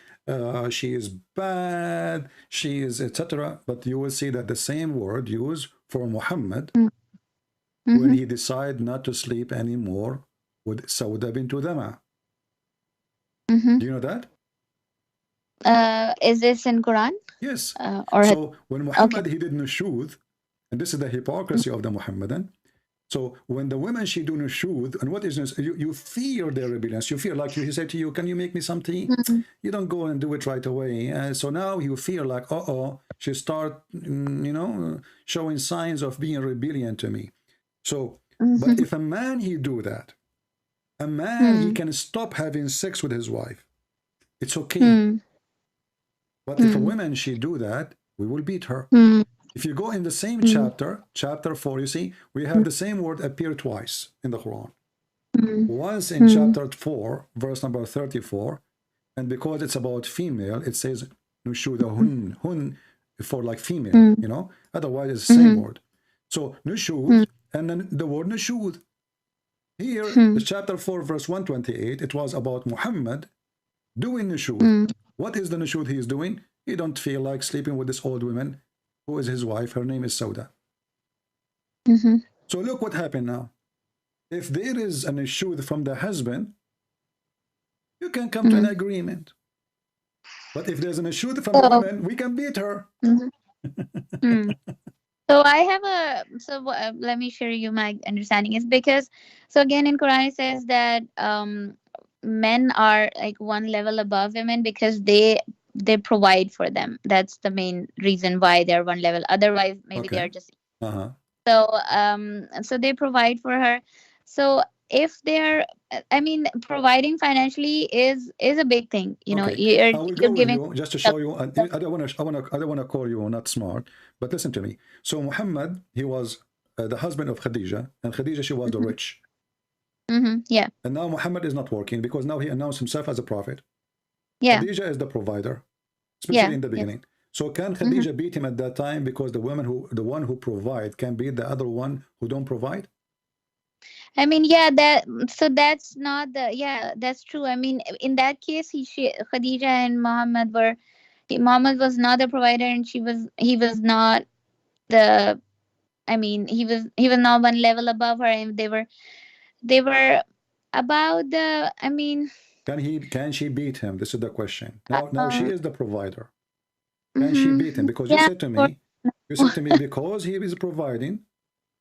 she is bad, she is etc. But you will see that the same word used for Muhammad when he decided not to sleep anymore with Sauda bint Dama. Do you know that? Is this in Quran? Yes. Or so when Muhammad he did nushud, and this is the hypocrisy of the Muhammadan. So when the women she do nushud, and what is this? You fear their rebellions. You fear like he said to you, can you make me some tea? You don't go and do it right away. So now you feel like, she start, showing signs of being rebellion to me. So, but if a man he do that, a man he can stop having sex with his wife. It's okay. But if a woman she do that, we will beat her. If you go in the same chapter, chapter 4, you see, we have the same word appear twice in the Quran. Once in chapter 4, verse number 34, and because it's about female, it says nushud, hun for like female, otherwise it's the same word. So nushud, and then the word nushud. Here, the chapter 4, verse 128, it was about Muhammad doing nushud. What is the nushud he is doing? He don't feel like sleeping with this old woman who is his wife. Her name is Sauda. So look what happened now. If there is an issue from the husband, you can come to an agreement. But if there's an issue from the woman, we can beat her. So I have let me share you my understanding is because, so again in Quran it says that men are like one level above women because they provide for them. That's the main reason why they're one level. Otherwise, maybe they're just so they provide for her. So if they're, providing financially is a big thing. I will go with you just to show you. I don't want to call you not smart, but listen to me. So Muhammad, he was the husband of Khadija, and Khadija she was the rich. Yeah. And now Muhammad is not working because now he announced himself as a prophet. Yeah. Khadija is the provider, especially in the beginning. So can Khadija beat him at that time because the one who provide can beat the other one who don't provide? That's not that's true. In that case, Khadija and Muhammad Muhammad was not the provider, and he was not the, he was not one level above her, and they were about the, Can she beat him? This is the question. Now she is the provider. Can she beat him? Because you said to me, because he is providing,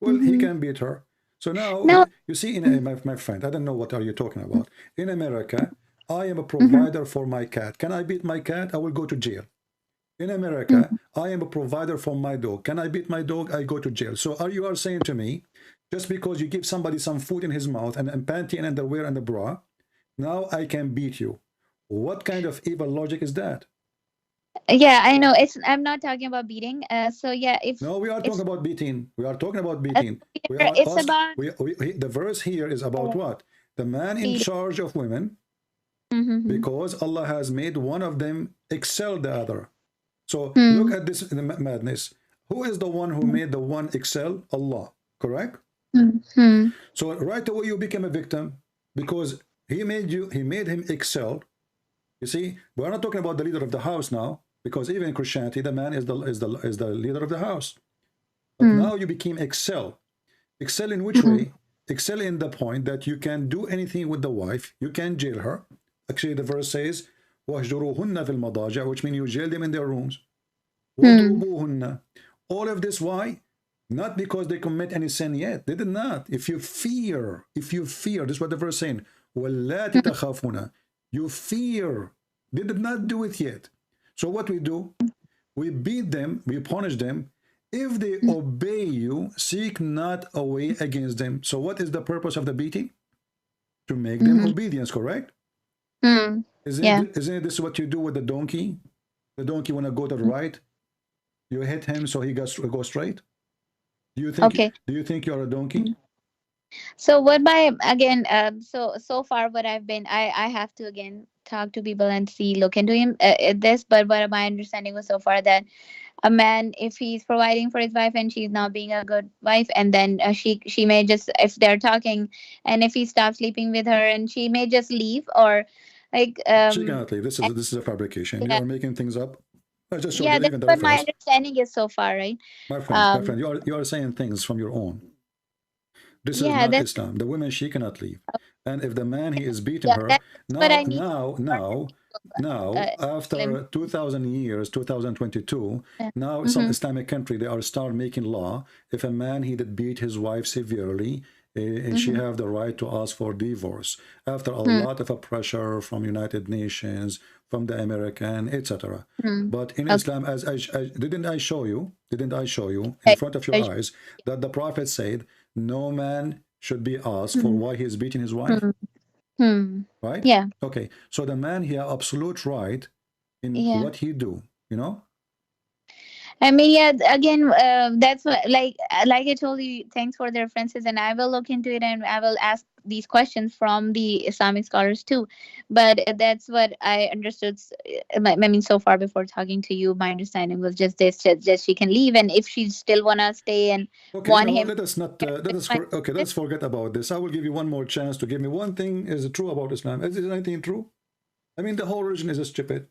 well, he can beat her. So now, you see, my friend, I don't know what are you talking about. In America, I am a provider for my cat. Can I beat my cat? I will go to jail. In America, I am a provider for my dog. Can I beat my dog? I go to jail. So you are saying to me, just because you give somebody some food in his mouth and panty and underwear and a bra, now I can beat you. What kind of evil logic is that? Yeah, I know. I'm not talking about beating. No, we are talking about beating. We are talking about beating. The verse here is about what? The man in charge of women, because Allah has made one of them excel the other. So look at this madness. Who is the one who made the one excel? Allah, correct? So right away you became a victim because he made him excel. You see, we're not talking about the leader of the house now, because even in Christianity, the man is the leader of the house. But now you became excel. Excel in which way? Excel in the point that you can do anything with the wife. You can jail her. Actually, the verse says, وَهْجُرُوهُنَّ فِي الْمَضَاجِعِ, which means you jail them in their rooms. وَضْرُبُوهُنَّ. All of this, why? Not because they commit any sin yet. They did not. If you fear, this is what the verse is saying. وَاللَّاتِ تَخَافُونَ. You fear. They did not do it yet. So what we do, we beat them, we punish them. If they obey you, seek not a way against them. So what is the purpose of the beating? To make them obedience, correct? Isn't this what you do with the donkey? The donkey want to go to the right, you hit him so he goes straight. Do you think you're a donkey? So what so far what I've been, I have to again talk to people and look into him this, but what my understanding was so far that a man, if he's providing for his wife and she's not being a good wife, and then she may just, if they're talking, and if he stops sleeping with her, and she may just leave, or like She cannot leave. This is a fabrication. You yeah, are making things up. I just showed yeah, you that's even the what my reference. understanding is so far, right? My friend, you are saying things from your own. This is Yeah, not that's Islam. The woman, she cannot leave. And if the man, he is beating yeah, her, that's what I need. after 2000 years, 2022, now some Mm-hmm. Islamic country, they are start making law. If a man, he did beat his wife severely, and she have the right to ask for divorce after a lot of pressure from United Nations, from the American, etc. But in Islam, as didn't I show you in front of your eyes that the Prophet said no man should be asked for why he is beating his wife, right? Yeah. Okay, so the man, he has absolute right in Yeah. what he do, you know. I mean, yeah, again, that's what, like I told you, thanks for the references, and I will look into it, and I will ask these questions from the Islamic scholars too. But that's what I understood. I mean, so far before talking to you, my understanding was just this: just she can leave, and if she still wanna stay and Okay, want you know what? him, Let us not. Okay, let's forget about this. I will give you one more chance to give me one thing is true about Islam. Is there anything true? I mean, the whole religion is stupid.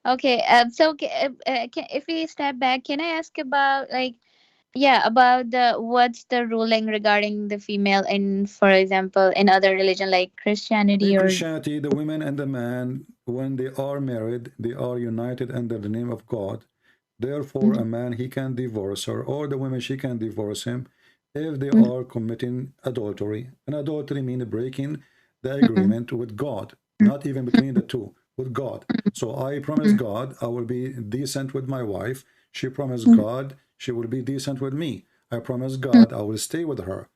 okay. So if we step back, can I ask about, like, yeah, about what's the ruling regarding the female in, for example, in other religion like Christianity In or Christianity, the women and the man, when they are married, they are united under the name of God. Therefore, a man, he can divorce her, or the woman, she can divorce him if they are committing adultery. And adultery means breaking the agreement with God, not even between the two, with God. So I promise God I will be decent with my wife. She promised God she will be decent with me. I promise God I will stay with her.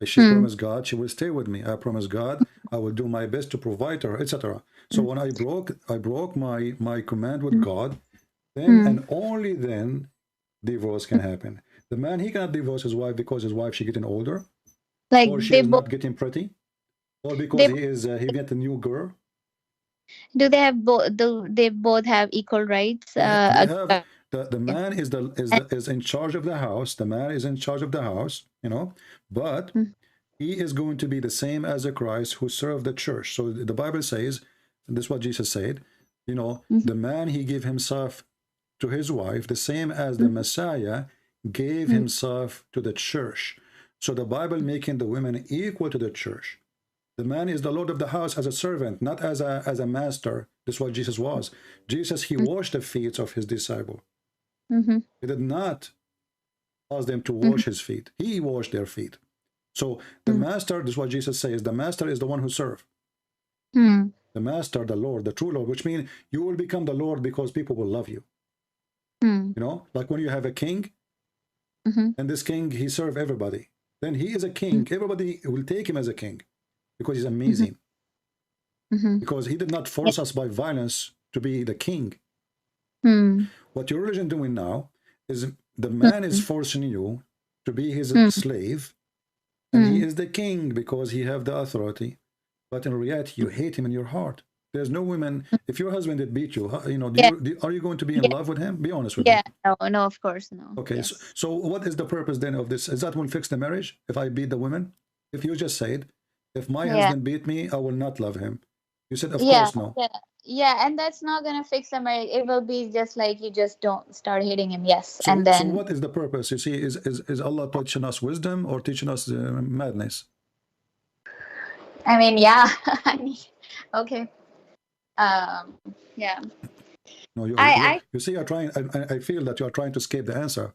She promised God she will stay with me. I promise God I will do my best to provide her, etc. So when I broke my command with God, then and only then divorce can happen. The man, he cannot divorce his wife because his wife, she getting older, like or she they is both not getting pretty, or because they he get a new girl. do they have both, do they both have equal rights? They have the man is in charge of the house. The man is in charge of the house, you know, but he is going to be the same as a Christ who served the church. So the Bible says, and this is what Jesus said, you know, the man, he gave himself to his wife, the same as the Messiah gave himself to the church. So the Bible making the women equal to the church. The man is the Lord of the house as a servant, not as a master. This is what Jesus was. Jesus, he washed the feet of his disciple. He did not ask them to wash his feet. He washed their feet. So the master, this is what Jesus says, the master is the one who serves. The master, the Lord, the true Lord, which means you will become the Lord because people will love you. You know, like when you have a king, and this king, he serves everybody. Then he is a king. Everybody will take him as a king because he's amazing. Because he did not force us by violence to be the king. What your religion doing now is the man is forcing you to be his slave, and he is the king because he have the authority. But in reality, you hate him in your heart. There's no women. If your husband did beat you, you know, are you going to be in love with him? Be honest with me. Yeah, no, of course, no. Okay, Yes. so what is the purpose then of this? Is that will fix the marriage if I beat the women? If you just said, if my husband beat me, I will not love him. You said, of course, no. Yeah, and that's not gonna fix the marriage. It will be just like you just don't start hating him. Yes, So, and then. So what is the purpose? You see, is Allah teaching us wisdom or teaching us madness? I mean, yeah. I mean, okay. Yeah. No, you see, you're trying. I feel that you are trying to escape the answer.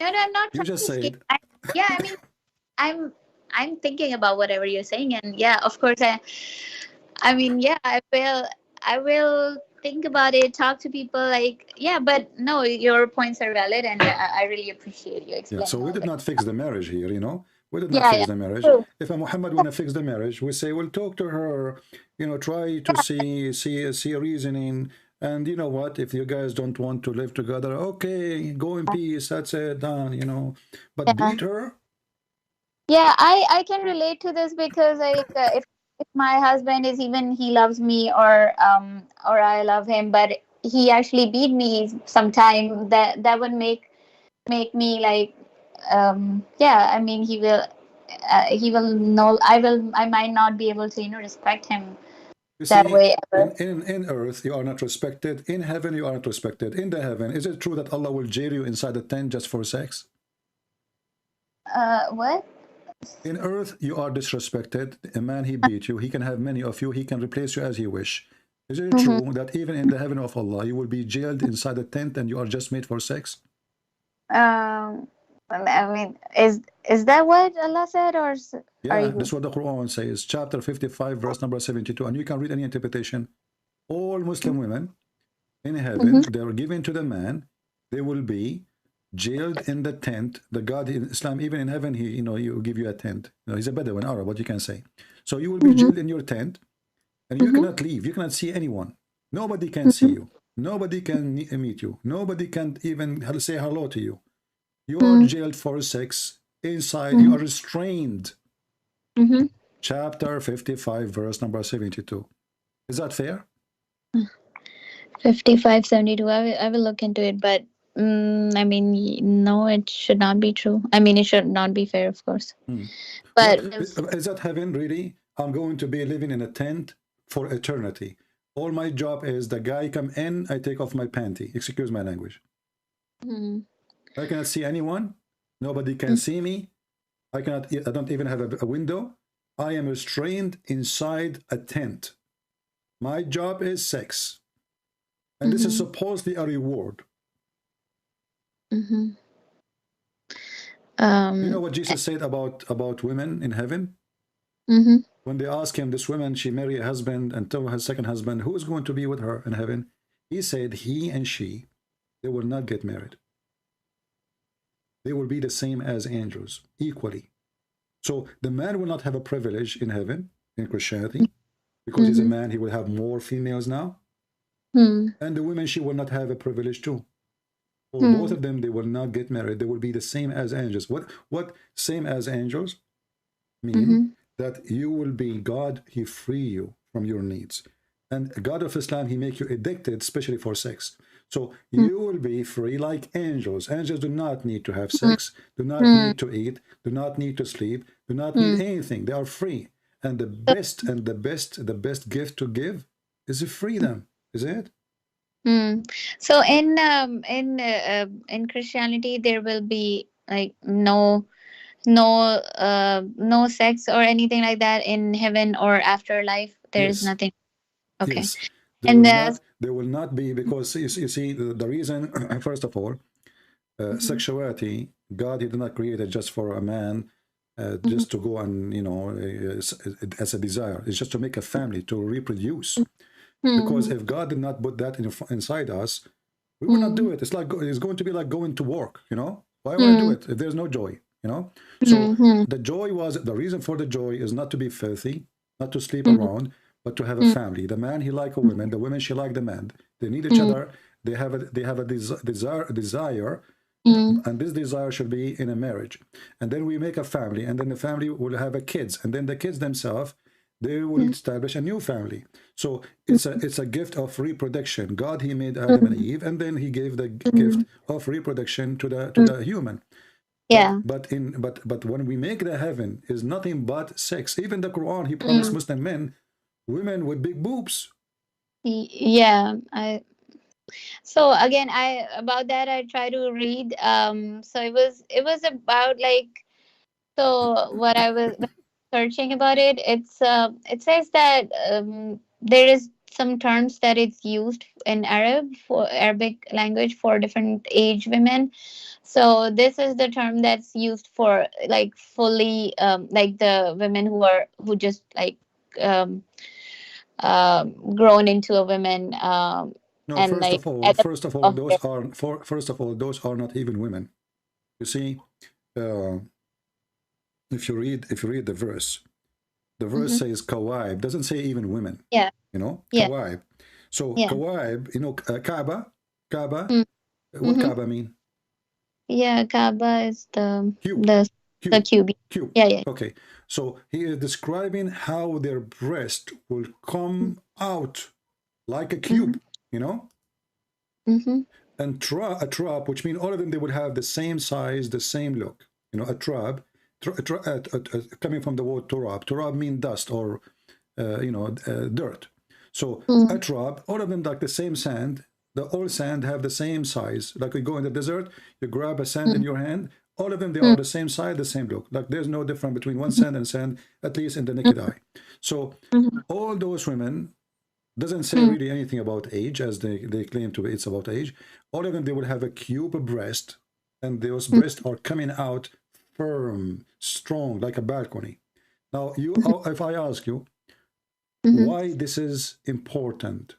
No, I'm not. You just said. Yeah, I mean, I'm thinking about whatever you're saying, and yeah, of course, I mean, yeah, I will think about it, talk to people, like, yeah, but no, your points are valid, and I really appreciate you explaining. Yeah, so we did not fix the marriage here, you know. We did not Yeah, fix the marriage. If a Muhammad want to fix the marriage, we say, well, talk to her, you know, try to see a reasoning. And you know what? If you guys don't want to live together, okay, go in peace. That's it, done. You know, but beat her. Yeah, I can relate to this because, like, if my husband is, even he loves me, or I love him, but he actually beat me sometime, that would make me like, yeah, I mean, he will know, I might not be able to, respect him You that see, way ever. in earth you are not respected. In heaven you are not respected. In the heaven, is it true that Allah will jail you inside the tent just for sex? What? In earth you are disrespected. A man, he beat you, he can have many of you, he can replace you as he wish. Is it true that even in the heaven of Allah you will be jailed inside the tent and you are just made for sex? I mean, is that what Allah said, or are Yeah, you? that's what the Quran says, chapter 55, verse number 72, and you can read any interpretation. All Muslim women in heaven, they are given to the man, they will be jailed in the tent. The God in Islam, even in heaven, he, you give you a tent. He's a Bedouin Arab, what you can say. So you will be jailed in your tent, and you cannot leave. You cannot see anyone. Nobody can see you. Nobody can meet you. Nobody can even say hello to you. You are jailed for sex. Inside, you are restrained. Chapter 55, verse number 72. Is that fair? 55, 72. I will look into it, but I mean, no, it should not be true. I mean, it should not be fair, of course. But is that heaven really? I'm going to be living in a tent for eternity. All my job is the guy come in, I take off my panty. Excuse my language. I cannot see anyone. Nobody can see me. I don't even have a window. I am restrained inside a tent. My job is sex. And this is supposedly a reward. You know what Jesus said about women in heaven? When they asked him, this woman, she married a husband and told her second husband, who is going to be with her in heaven? He said, he and she, they will not get married. They will be the same as angels, equally. So the man will not have a privilege in heaven, in Christianity, because he's a man, he will have more females now. And the women, she will not have a privilege too. For both of them, they will not get married. They will be the same as angels. What same as angels mean? That you will be God, he free you from your needs. And God of Islam, he make you addicted, especially for sex. So you will be free like angels. Angels do not need to have sex, do not need to eat, do not need to sleep, do not need anything. They are free. And the best gift to give is freedom. Is it? So in Christianity, there will be like no sex or anything like that in heaven or afterlife. There is nothing. Okay. Yes. And there will not be, because you see the reason. First of all, sexuality, God, he did not create it just for a man just to go and as a desire. It's just to make a family, to reproduce. Because if God did not put that inside us, we will not do it. It's going to be like going to work. Why would I do it if there's no joy? So the joy was, the reason for the joy is not to be filthy, not to sleep around, but to have a family. The man, he like a woman, the women, she like the man. They need each other. They have a desire, and this desire should be in a marriage. And then we make a family, and then the family will have kids, and then the kids themselves, they will establish a new family. So it's a gift of reproduction. God, he made Adam and Eve, and then he gave the gift of reproduction to the human. Yeah. But when we make the heaven, is nothing but sex. Even the Quran, he promised Muslim men women with big boobs. Yeah. So again, about that I try to read. So it was about like, so what I was searching about it, it says that there is some terms that it's used in Arabic language for different age women. So this is the term that's used for like fully like the women who just like grown into a woman. No, And first like of all, those are not even women. You see, if you read the verse says kawaib, doesn't say even women. Yeah. Kawaib. So kawaib, Kaaba. What Kaaba mean? Yeah, Kaaba is the cube. Cube. Yeah. Okay. So he is describing how their breast will come out like a cube, And a trap, which means all of them, they would have the same size, the same look. You know, a trap, coming from the word turab. Turab means dust or, dirt. So a trap, all of them like the same sand. All sand have the same size. Like you go in the desert, you grab a sand in your hand. All of them, they are the same size, the same look. Like there's no difference between one sand and sand, at least in the naked eye. So all those women, doesn't say really anything about age, as they claim to be, it's about age. All of them, they will have a cube breast, and those breasts are coming out firm, strong, like a balcony. Now, if I ask you, why this is important?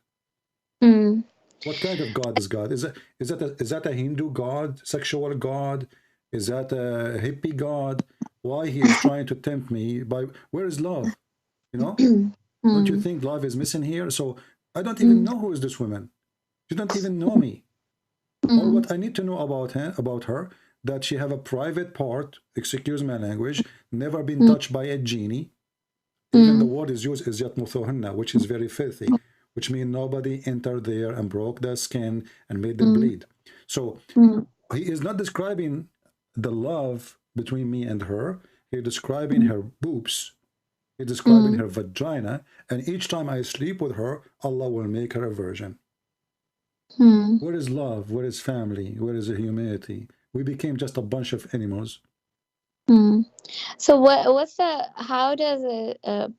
What kind of God is God? Is that a Hindu God, sexual God? Is that a hippie God? Why he is trying to tempt me by, where is love? You know? Don't you think love is missing here? So I don't even know who is this woman. She don't even know me. Or what I need to know about her, that she have a private part, excuse my language, never been touched by a genie. Even the word is used is yatmuthuhunna, which is very filthy, which means nobody entered there and broke their skin and made them bleed. So he is not describing the love between me and her. He's describing her boobs. He's describing her vagina, and each time I sleep with her, Allah will make her a virgin. Where is love? Where is family? Where is the humanity? We became just a bunch of animals. So how does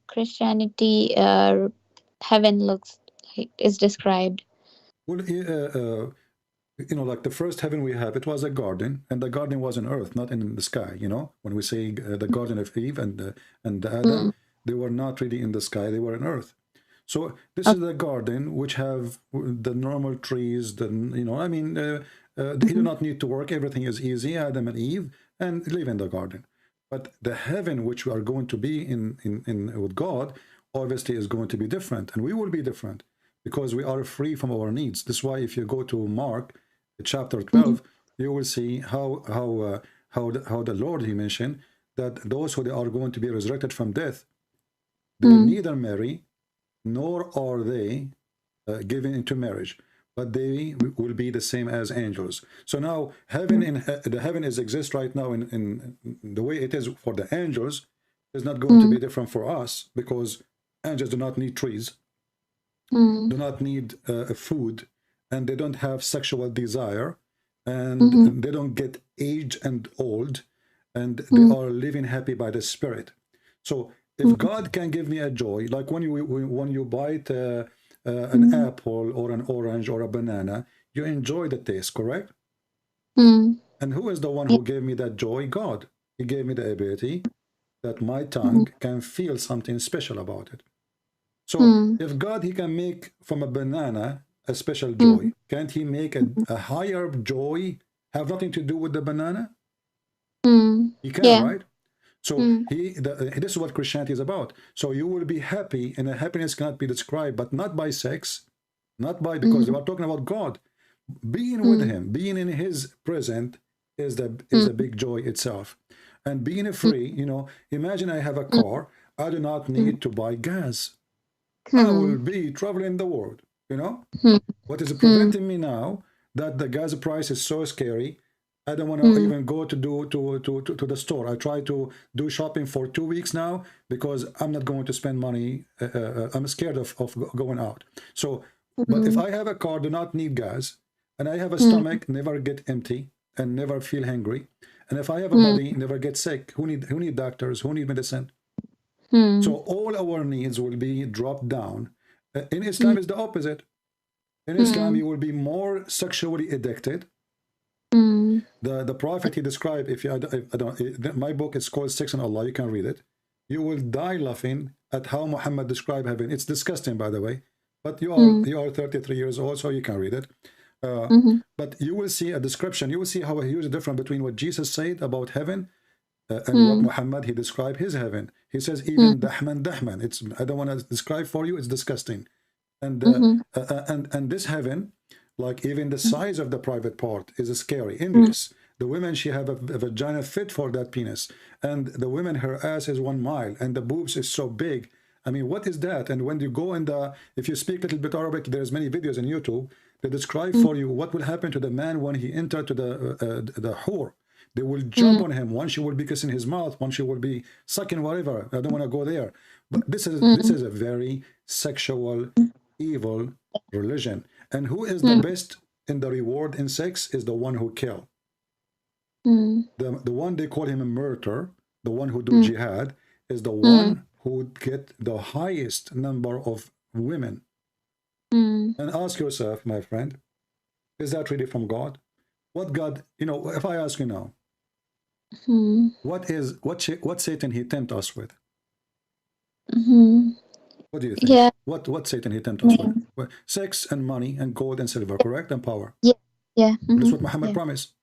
Christianity heaven looks like, is described? Well, like the first heaven we have, it was a garden, and the garden was on earth, not in the sky. You know, when we say the garden of Eve and Adam, they were not really in the sky; they were on earth. So this is the garden which have the normal trees. You do not need to work; everything is easy. Adam and Eve and live in the garden. But the heaven which we are going to be in with God, obviously, is going to be different, and we will be different because we are free from our needs. That's why if you go to Mark chapter 12, you will see how the Lord, he mentioned that those who are going to be resurrected from death, they neither marry nor are they given into marriage, but they will be the same as angels. So now heaven the heaven exists right now in the way it is for the angels is not going to be different for us, because angels do not need trees, do not need food, and they don't have sexual desire, and they don't get aged and old, and they are living happy by the Spirit. So if God can give me a joy, like when you bite an apple or an orange or a banana, you enjoy the taste, correct? And who is the one who gave me that joy? God. He gave me the ability that my tongue can feel something special about it. So if God, he can make from a banana a special joy, can't he make a higher joy have nothing to do with the banana? He can, right? So this is what Christianity is about. So you will be happy, and the happiness cannot be described, but not by sex, not by, because they are talking about God. Being with him, being in his presence is a big joy itself. And being free, imagine I have a car, I do not need to buy gas. I will be traveling the world, What is preventing me now, that the gas price is so scary, I don't want to even go to the store. I try to do shopping for 2 weeks now because I'm not going to spend money. I'm scared of going out. So, but if I have a car, do not need gas, and I have a stomach, never get empty and never feel hungry, and if I have a body, never get sick. Who need doctors? Who need medicine? So all our needs will be dropped down. In Islam, is the opposite. In Islam, you will be more sexually addicted. The Prophet, he described, my book is called Sex and Allah, you can read it. You will die laughing at how Muhammad described heaven. It's disgusting, by the way, but you are 33 years old, so you can read it. But you will see a description, you will see how huge difference between what Jesus said about heaven and what Muhammad, he described his heaven. He says even dahman. It's, I don't want to describe for you, it's disgusting. And and this heaven, like even the size of the private part is scary, endless. The women, she have a vagina fit for that penis, and the women, her ass is 1 mile, and the boobs is so big. I mean, what is that? And when you go in if you speak a little bit Arabic, there's many videos on YouTube. They describe for you what will happen to the man when he entered to the whore. They will jump on him. One she will be kissing his mouth, one she will be sucking whatever. I don't want to go there. But this is a very sexual, evil religion. And who is the best in the reward in sex is the one who kill. The one they call him a murderer, the one who do jihad, is the one who get the highest number of women. And ask yourself, my friend, is that really from God? What God, you know, if I ask you now, what Satan he tempt us with? What do you think? Yeah. What Satan he tempt us with? Well, sex and money and gold and silver, correct? And power. Yeah. Yeah. That's what Muhammad promised.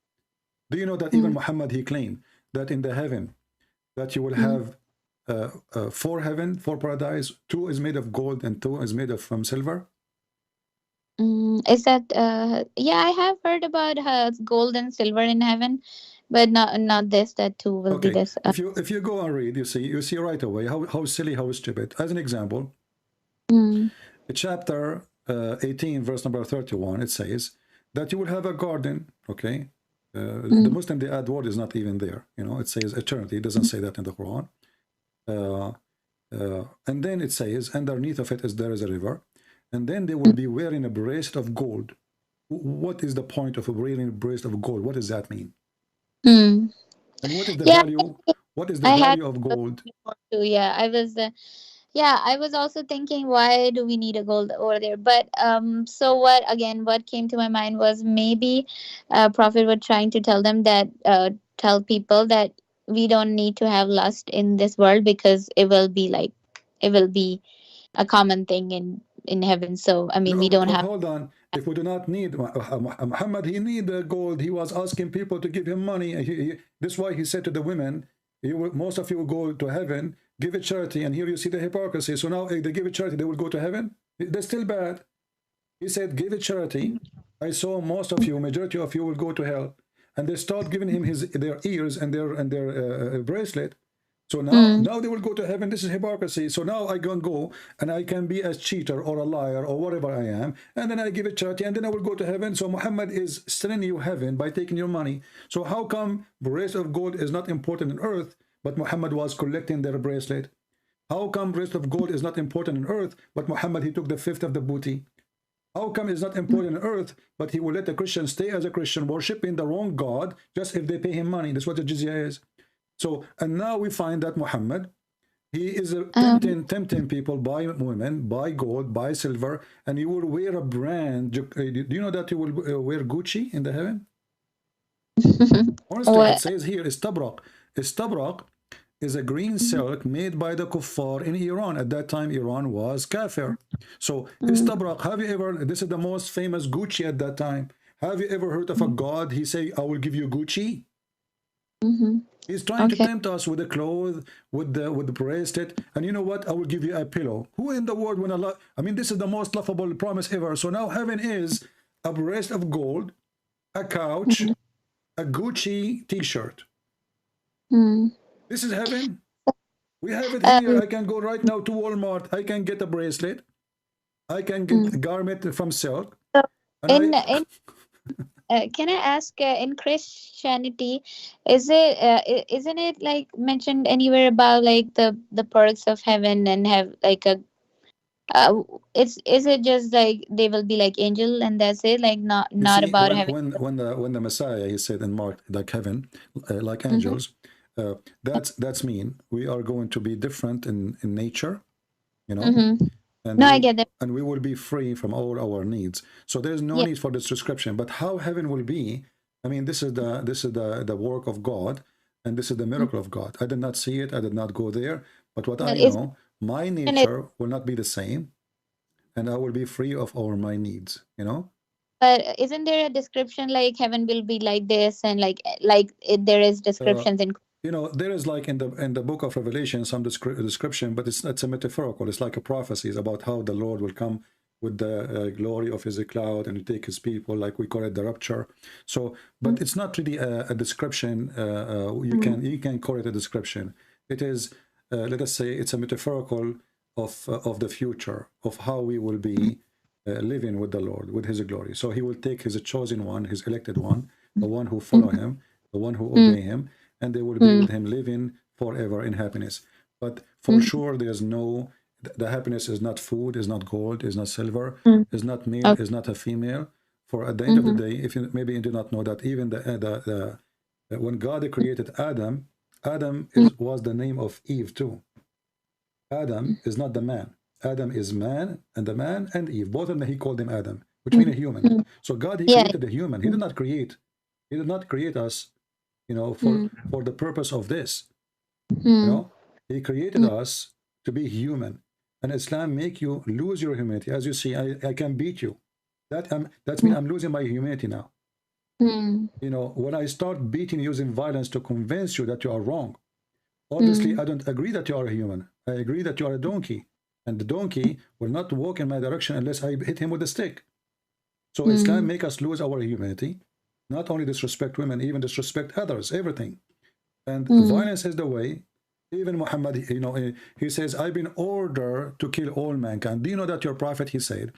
Do you know that even Muhammad he claimed that in the heaven that you will have 4 heaven, 4 paradise, 2 is made of gold and 2 is made of silver? Is that yeah, I have heard about gold and silver in heaven, but not this, that too will be this. If you go and read, you see right away how silly, how stupid. As an example, chapter 18 verse number 31, it says that you will have a garden. Okay, the Muslim, the add word is not even there, you know, it says eternity. It doesn't say that in the Quran. And then it says underneath of it there is a river, and then they will be wearing a bracelet of gold. What is the point of wearing a bracelet of gold? What does that mean? And what is the value? What is the value of gold? Yeah, I was also thinking, why do we need a gold over there? But so what came to my mind was maybe Prophet was trying to tell them that tell people that we don't need to have lust in this world, because it will be a common thing in heaven. So I mean, we don't have. Hold on. If we do not need Muhammad, he need the gold. He was asking people to give him money. This is why he said to the women, most of you will go to heaven, give it charity. And here you see the hypocrisy. So now if they give it charity, they will go to heaven. They're still bad. He said, give it charity. I saw most of you, majority of you will go to hell. And they start giving him their ears and their bracelet. So now they will go to heaven. This is hypocrisy. So now I can go and I can be a cheater or a liar or whatever I am, and then I give it charity, and then I will go to heaven. So Muhammad is selling you heaven by taking your money. So how come bracelet of gold is not important on earth, but Muhammad was collecting their bracelet? How come bracelet of gold is not important on earth, but Muhammad he took the 5th of the booty? How come it's not important on earth, but he will let the Christian stay as a Christian, worshiping the wrong God, just if they pay him money? That's what the jizya is. So, and now we find that Muhammad, he is tempting people by women, by gold, by silver, and he will wear a brand. Do you know that he will wear Gucci in the heaven? Honestly, it says here, istabrak. Istabrak is a green silk made by the kuffar in Iran. At that time, Iran was kafir. So, istabrak, have you ever, this is the most famous Gucci at that time. Have you ever heard of a god, he say, I will give you Gucci? He's trying to tempt us with the clothes, with the bracelet, and you know what? I will give you a pillow. Who in the world when Allah? I mean, this is the most laughable promise ever. So now heaven is a bracelet of gold, a couch, a Gucci T-shirt. This is heaven. We have it here. I can go right now to Walmart. I can get a bracelet. I can get a garment from silk. Can I ask, in Christianity, isn't it like mentioned anywhere about like the perks of heaven, and have like a is it just like they will be like angel and that's it, like not about heaven? When the Messiah, he said in Mark, like heaven, like angels, that's mean we are going to be different in nature, you know. And I get that. And we will be free from all our needs. So there's no need for this description. But how heaven will be, I mean, this is the work of God, and this is the miracle of God. I did not see it. I did not go there. But what I know, my nature will not be the same, and I will be free of all my needs, you know? But isn't there a description like heaven will be like this, and there is descriptions in... You know, there is like in the book of Revelation some description, but it's a metaphorical. It's like a prophecy about how the Lord will come with the glory of his cloud and take his people, like we call it the rapture. So, but it's not really a description. You can call it a description. It is, let us say, it's a metaphorical of the future, of how we will be living with the Lord, with his glory. So he will take his chosen one, his elected one, the one who follow him, the one who obey him, and they will be with him living forever in happiness. But for sure, there's no, the happiness is not food, is not gold, is not silver, is not male, is not a female. For at the end of the day, if you maybe you do not know that even when God created Adam, Adam was the name of Eve too. Adam is not the man. Adam is man, and the man and Eve, both of them, he called them Adam, which means a human. So God, he created the human. He did not create us, you know, for the purpose of this. You know, he created us to be human. And Islam make you lose your humanity. As you see, I can beat you. That means I'm losing my humanity now. You know, when I start beating using violence to convince you that you are wrong, obviously I don't agree that you are a human. I agree that you are a donkey. And the donkey will not walk in my direction unless I hit him with a stick. So Islam make us lose our humanity. Not only disrespect women, even disrespect others, everything. And violence is the way. Even Muhammad, you know, he says, I've been ordered to kill all mankind. Do you know that your prophet, he said,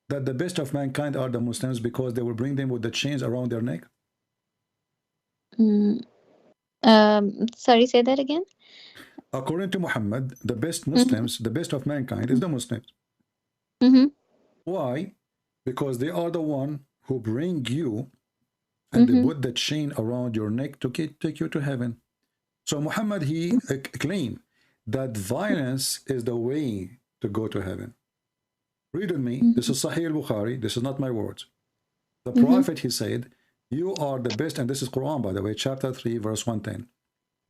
that the best of mankind are the Muslims because they will bring them with the chains around their neck? Sorry, say that again. According to Muhammad, the best Muslims, the best of mankind is the Muslims. Why? Because they are the one who bring you and they put the chain around your neck to take you to heaven. So Muhammad, he claimed that violence is the way to go to heaven. Read with me. This is Sahih al-Bukhari. This is not my words. The Prophet, he said, you are the best, and this is Quran, by the way, chapter 3, verse 110.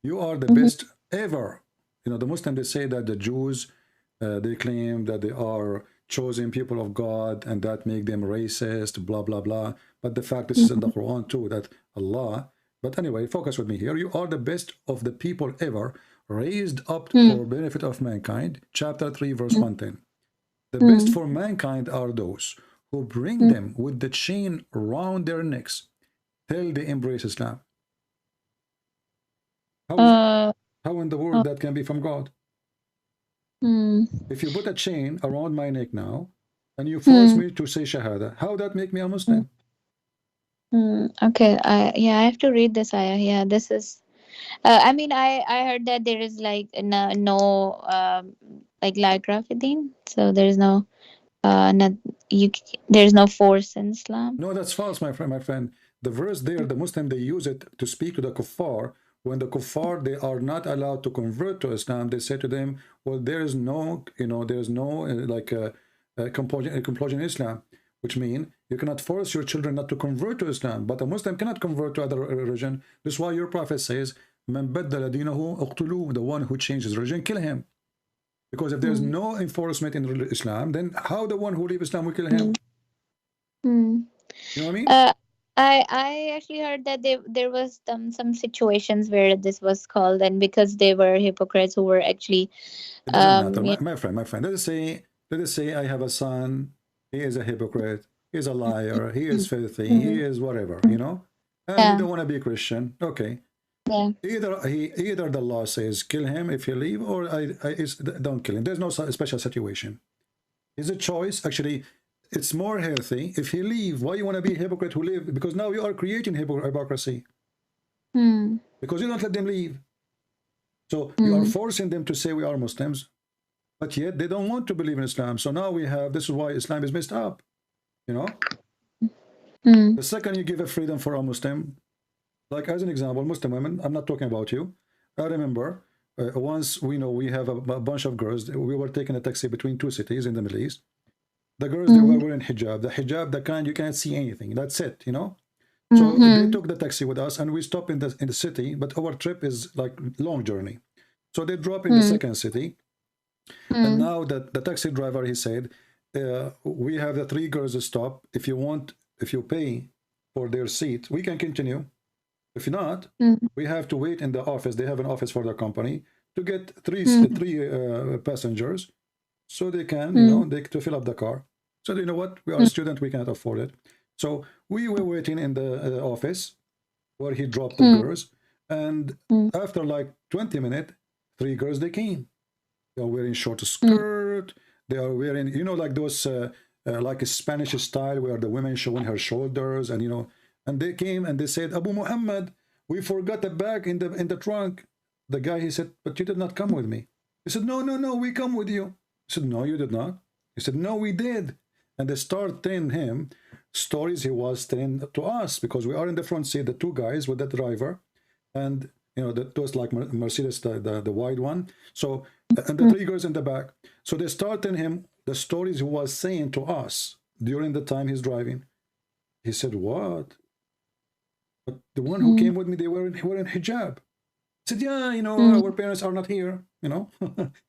You are the best ever. You know, the Muslims, they say that the Jews, they claim that they are chosen people of God and that make them racist, blah, blah, blah. But the fact this is in the Quran too, that Allah, but anyway, focus with me here. You are the best of the people ever, raised up for benefit of mankind. Chapter 3, verse 110. The best for mankind are those who bring them with the chain around their necks till they embrace Islam. How in the world that can be from God? If you put a chain around my neck now and you force me to say Shahada, how that make me a Muslim? Okay, I have to read this ayah. Yeah, this is. I mean, I heard that there is like no like light rafidin, so there is no there is no force in Islam. No, that's false, my friend. The verse there, the Muslim, they use it to speak to the kuffar. When the kuffar, they are not allowed to convert to Islam, they say to them, well, there is no, you know, there is no like compulsion in Islam, which means you cannot force your children not to convert to Islam, but a Muslim cannot convert to other religion. This is why your prophet says, Man baddala dinahu uqtuluhu, the one who changes religion, kill him. Because if there's no enforcement in Islam, then how the one who leaves Islam will kill him? You know what I mean? I actually heard that there was some situations where this was called, and because they were hypocrites who were actually it doesn't matter, my friend. Let us say I have a son, he is a hypocrite, he is a liar, he is filthy, he is whatever, you know, and he don't want to be a Christian. Okay. Either the law says kill him if you leave, or don't kill him. There's no special situation. It's a choice. Actually, it's more healthy if he leave. Why you want to be a hypocrite who live? Because now you are creating hypocrisy. Because you don't let them leave. So you are forcing them to say we are Muslims, but yet they don't want to believe in Islam. So now we have, this is why Islam is messed up. You know? The second you give a freedom for a Muslim, like as an example, Muslim women, I'm not talking about you. I remember once we have a bunch of girls, we were taking a taxi between two cities in the Middle East. The girls, they were wearing hijab. The hijab, the kind you can't see anything. That's it, you know? So they took the taxi with us and we stopped in the city, but our trip is like long journey. So they drop in the second city. And now the taxi driver, he said, we have the three girls stop. If you pay for their seat, we can continue. If not, we have to wait in the office. They have an office for the company to get three passengers, so they can, you know, to fill up the car. So you know what? We are a student. We cannot afford it. So we were waiting in the office where he dropped the girls, and after like 20 minutes, three girls they came. They are wearing short skirt. They are wearing, you know, like those like a Spanish style where the women showing her shoulders, and you know, and they came and they said, Abu Muhammad, we forgot a bag in the trunk. The guy, he said, but you did not come with me. He said, no, no, no, we come with you. He said, no, you did not. He said, no, we did. And they start telling him stories he was telling to us, because we are in the front seat, the two guys with the driver, and you know, those like Mercedes, the wide one. So, and the three girls in the back. So they start telling him the stories he was saying to us during the time he's driving. He said, what? But the one who came with me, they were in hijab. He said, yeah, you know, our parents are not here, you know,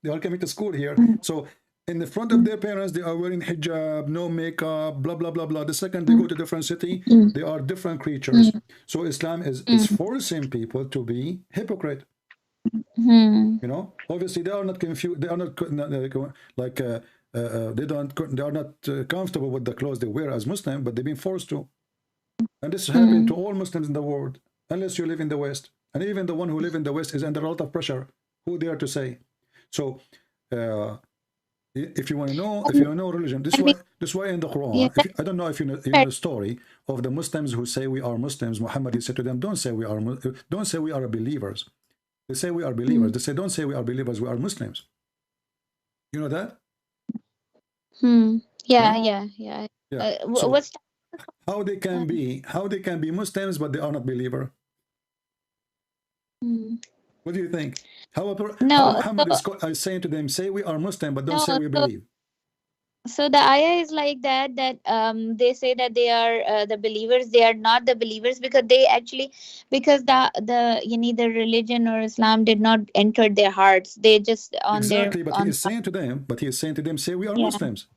they are coming to school here. So in the front of their parents, they are wearing hijab, no makeup, blah, blah, blah, blah. The second they go to different city, they are different creatures. So Islam is forcing people to be hypocrite. You know, obviously they are not confused. They are not like they are not comfortable with the clothes they wear as Muslim, but they've been forced to. And this is happening to all Muslims in the world, unless you live in the West. And even the one who live in the West is under a lot of pressure. Who dare to say? So, if you want to know, if you know religion, this is why in the Quran, I don't know if you know the story of the Muslims who say we are Muslims. Muhammad, he said to them, don't say we are believers. They say we are believers. They say, don't say we are believers, we are Muslims. You know that? Yeah. So What's how they can be Muslims, but they are not believer? What do you think? How Muhammad is saying to them, say we are Muslim, but don't say we believe. So the ayah is like that they say that they are the believers. They are not the believers because they actually, because the the religion or Islam did not enter their hearts. They just on exactly, their but he is saying to them, say we are Muslims.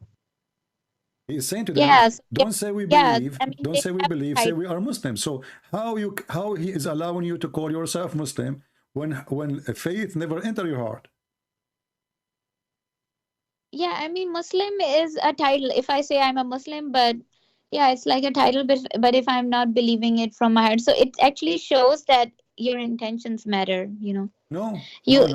He is saying to them, don't say we believe, don't say we believe, say we are Muslims. So how he is allowing you to call yourself Muslim when faith never enter your heart? Yeah, I mean, Muslim is a title. If I say I'm a Muslim, but yeah, it's like a title, but if I'm not believing it from my heart, so it actually shows that your intentions matter, you know. No. It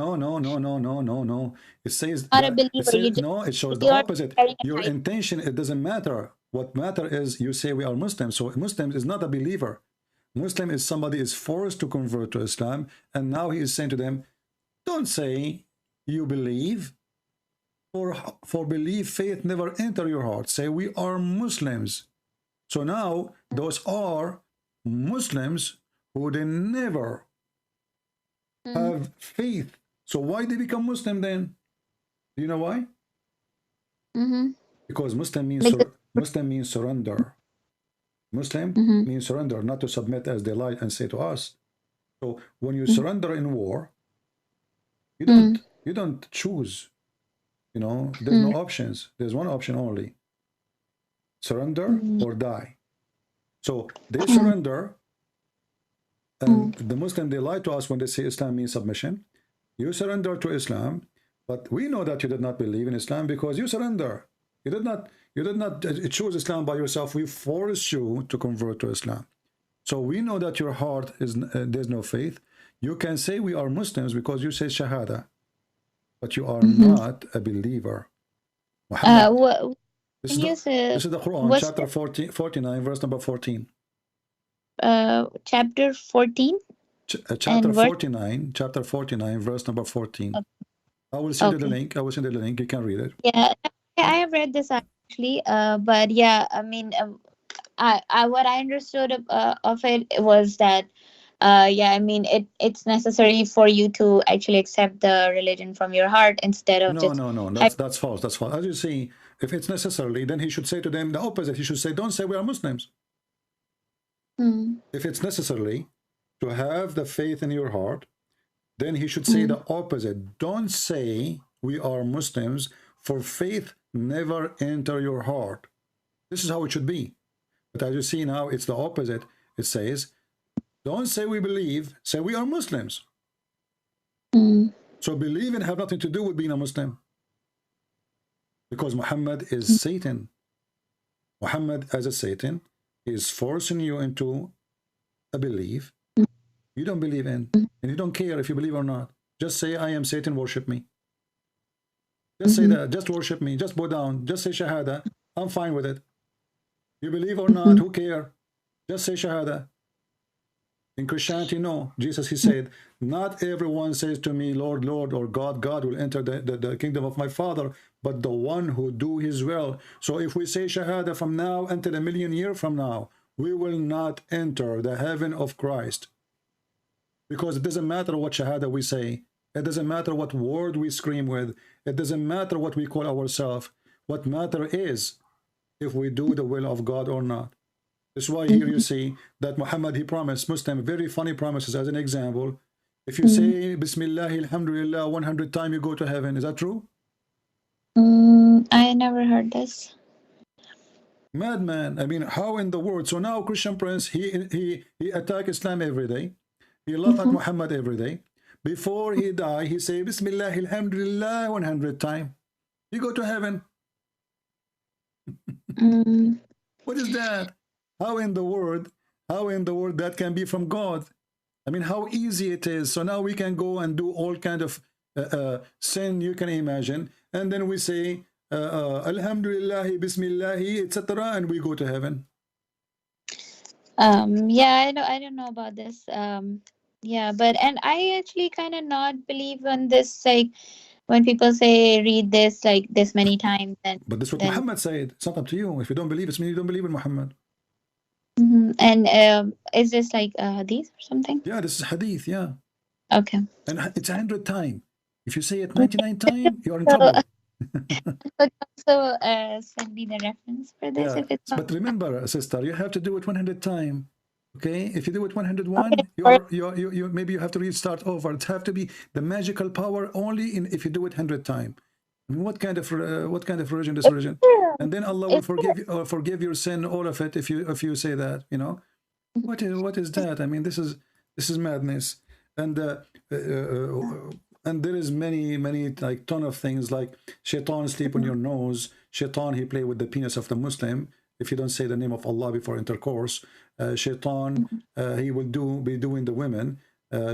says Not a believer. no, it shows the opposite. Your intention, it doesn't matter. What matter is you say we are Muslims. So Muslim is not a believer. Muslim is somebody is forced to convert to Islam, and now he is saying to them, don't say you believe, for belief, faith never enter your heart. Say we are Muslims. So now those are Muslims who they never have faith. So why they become Muslim then? Do you know why? Because Muslim means surrender. Muslim means surrender, not to submit as they lie and say to us. So when you surrender in war, you don't choose. You know, there's no options. There's one option only: surrender or die. So they surrender, and the Muslim, they lie to us when they say Islam means submission. You surrender to Islam, but we know that you did not believe in Islam because you surrender. You did not choose Islam by yourself. We forced you to convert to Islam. So we know that your heart is there's no faith. You can say we are Muslims because you say Shahada, but you are not a believer. Muhammad, this is the Quran, chapter 49, verse number 14. Chapter 14? Chapter 49, verse number 14. Okay. I will send you the link. I will send you the link. You can read it. Yeah, I have read this actually. But yeah, I mean, what I understood of it was that, yeah, I mean, it's necessary for you to actually accept the religion from your heart instead of no. That's false. That's false. As you see, if it's necessarily, then he should say to them the opposite. He should say, don't say we are Muslims. If it's necessarily to have the faith in your heart, then he should say the opposite. Don't say we are Muslims, for faith never enter your heart. This is how it should be. But as you see now, it's the opposite. It says, don't say we believe, say we are Muslims. So believing have nothing to do with being a Muslim. Because Muhammad is Satan. Muhammad as a Satan is forcing you into a belief you don't believe in, and you don't care if you believe or not. Just say, I am Satan, worship me. Just say that, just worship me, just bow down, just say Shahada, I'm fine with it. You believe or not, who care? Just say Shahada. In Christianity, no. Jesus, he said, not everyone says to me, Lord, Lord, or God, God will enter the kingdom of my Father, but the one who do his will. So if we say Shahada from now until 1,000,000 years from now, we will not enter the heaven of Christ. Because it doesn't matter what Shahada we say. It doesn't matter what word we scream with. It doesn't matter what we call ourselves. What matter is if we do the will of God or not. That's why here you see that Muhammad, he promised Muslim very funny promises. As an example, if you say Bismillah, Alhamdulillah 100 times, you go to heaven. Is that true? I never heard this. Madman. I mean, how in the world? So now Christian Prince, he attack Islam every day. He laugh at Muhammad every day. Before he die, he say Bismillah, Alhamdulillah 100 times. You go to heaven. What is that? How in the world that can be from God? I mean, how easy it is. So now we can go and do all kind of sin you can imagine, and then we say Alhamdulillah, Bismillah, etc., and we go to heaven. Yeah, I don't know about this. Yeah, but and I actually kind of not believe on this. Like when people say read this like this many times, but this is what Muhammad said. It's not up to you. If you don't believe, it's mean you don't believe in Muhammad. And is this like hadith or something? Yeah, this is hadith. Yeah. Okay. And it's 100 times. If you say it 99 times, you're in trouble. But also send me the reference for this. Yeah. If it's But remember, sister, you have to do it 100 times. Okay, if you do it 101, you maybe you have to restart over. It have to be the magical power only in if you do it 100 times. I mean, what kind of religion this religion? And then Allah will forgive your sin, all of it, if you say that. You know, what is that? I mean, this is madness. And there is many like ton of things like shaitan sleep on your nose. Shaitan, he play with the penis of the Muslim. If you don't say the name of Allah before intercourse, shaitan, he will be doing the women.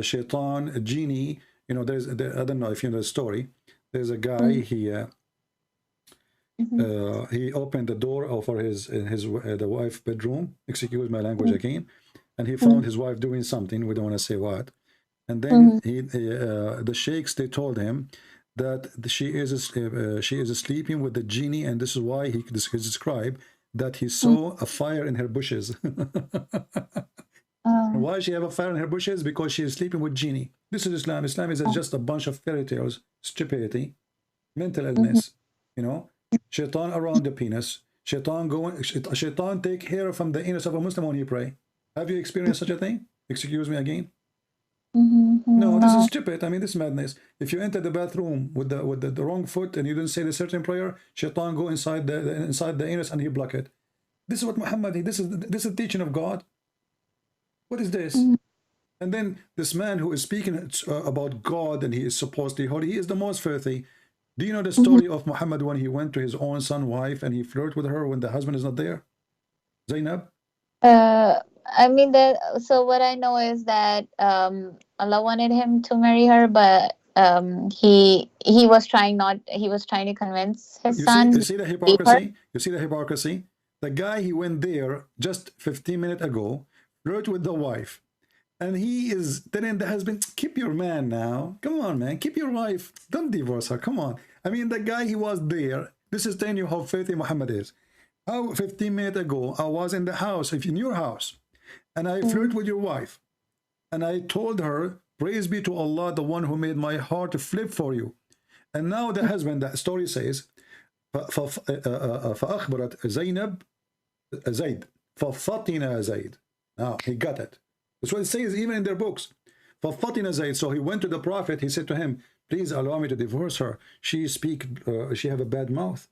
Shaitan, a genie, you know, I don't know if you know the story. There's a guy, he opened the door for the wife's bedroom, excuse my language again, and he found his wife doing something, we don't want to say what. And then the sheikhs, they told him that she is sleeping with the genie, and this is why he described that he saw a fire in her bushes. Why she have a fire in her bushes? Because she is sleeping with genie. This is Islam. Islam is just a bunch of fairy tales, stupidity, mental illness. You know, shaitan around the penis. Shaitan take hair from the anus of a Muslim when he pray. Have you experienced such a thing? Excuse me again. No, this is stupid. I mean, this is madness. If you enter the bathroom with the wrong foot and you don't say the certain prayer, shaitan go inside the anus and he block it. This is what Muhammad. This is teaching of God. What is this? And then this man who is speaking about God and he is supposedly holy, he is the most filthy. Do you know the story of Muhammad when he went to his own son's wife and he flirted with her when the husband is not there? Zainab? I mean so what I know is that Allah wanted him to marry her, but he was trying to convince his son. You see the hypocrisy? You see the hypocrisy? The guy, he went there just 15 minutes ago, flirted with the wife, and he is telling the husband, keep your man now. Come on, man, keep your wife. Don't divorce her. Come on. I mean, the guy, he was there. This is telling you how filthy Muhammad is. How 15 minutes ago, I was in the house, in your house, and I flirted with your wife. And I told her, praise be to Allah, the one who made my heart flip for you. And now the husband, that story says, فأخبرت زينب زيد ففطن زيد. Now he got it. That's what it says even in their books. ففطن زيد. So he went to the Prophet. He said to him, please allow me to divorce her. She have a bad mouth.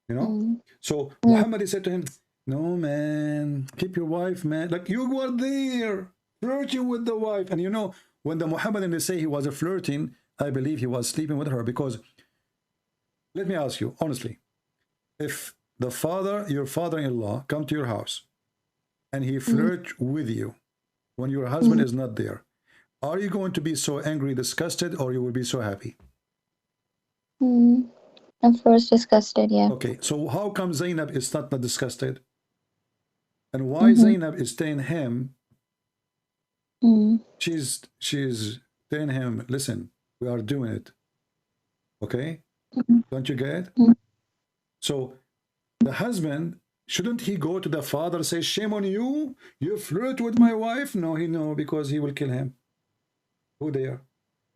You know. So Muhammad, he said to him, no, man, keep your wife, man. Like, you were there flirting with the wife. And you know, when the Muhammadan, they say he was flirting, I believe he was sleeping with her. Because let me ask you honestly, if your father-in-law come to your house and he flirt with you when your husband is not there, are you going to be so angry, disgusted, or you will be so happy? Of course, disgusted, yeah. Okay, so how come Zainab is not disgusted? And why Zainab is telling him, she's telling him, listen, we are doing it. Okay? Don't you get it? So the husband, shouldn't he go to the father and say, shame on you? You flirt with my wife? No, because he will kill him. Who there?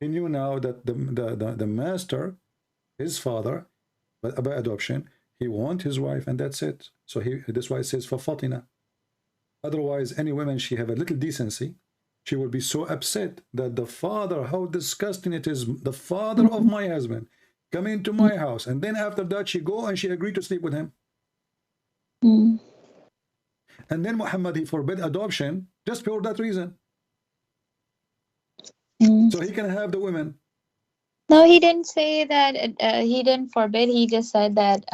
He knew now that the master, his father, but by adoption, he wants his wife, and that's it. So that's why it says for Fatina. Otherwise, any woman, she have a little decency, she will be so upset that the father, how disgusting it is, the father of my husband, come into my house, and then after that she go and she agreed to sleep with him. And then Muhammad, he forbid adoption just for that reason. So he can have the women. No, he didn't say that. He didn't forbid. He just said that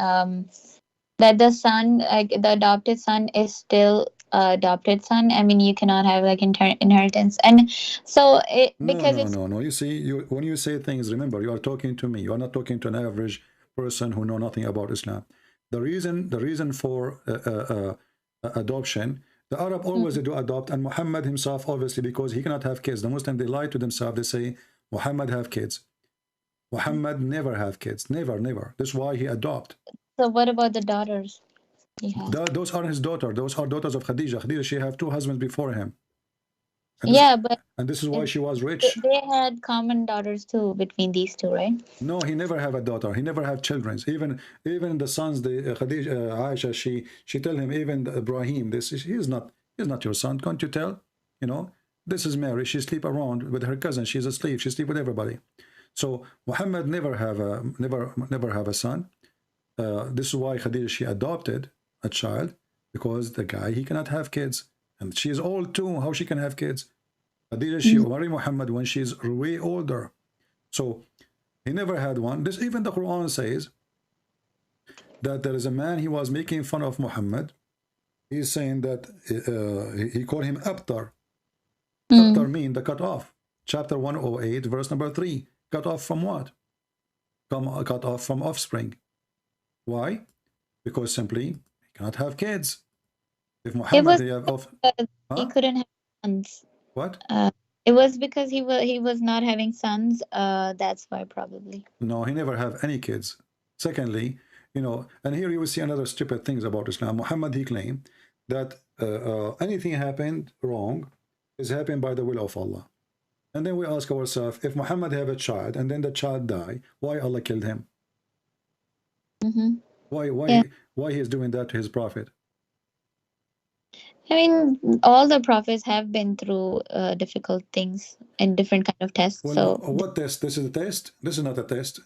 that the son, like the adopted son, is still adopted son. I mean, you cannot have like inheritance, and so No. You see, when you say things, remember, you are talking to me. You are not talking to an average person who know nothing about Islam. The reason for adoption, the Arab always do adopt, and Muhammad himself, obviously, because he cannot have kids. The Muslim, they lie to themselves. They say Muhammad have kids. Muhammad never have kids. Never. That's why he adopt. So what about the daughters he has? Those are his daughters. Those are daughters of Khadija. Khadija, she have 2 husbands before him. And this is why she was rich. They had common daughters too between these two, right? No, he never have a daughter. He never have children. Even the sons, the Khadija, Aisha, she tell him, even Ibrahim, he's not your son. Can't you tell? This is Mary. She sleep around with her cousin. She's a slave. She sleep with everybody. So Muhammad never have a son. This is why Khadija, she adopted a child, because the guy, he cannot have kids, and she is old too. How she can have kids? Khadija, she married Muhammad when she's way older, so he never had one. This, even the Quran says that there is a man, he was making fun of Muhammad. He's saying that he called him Abtar. Abtar mean the cut off. Chapter 108, verse number 3. Cut off from what? Cut off from offspring. Why? Because simply he cannot have kids. If Muhammad he couldn't have sons. What? It was because he was not having sons. That's why, probably. No, he never have any kids. Secondly, and here you will see another stupid things about Islam. Muhammad, he claimed that anything happened wrong is happened by the will of Allah. And then we ask ourselves, if Muhammad have a child and then the child die, why Allah killed him? Why he is doing that to his prophet? I mean, all the prophets have been through difficult things and different kind of tests. Well, so what test? This is a test? This is not a test.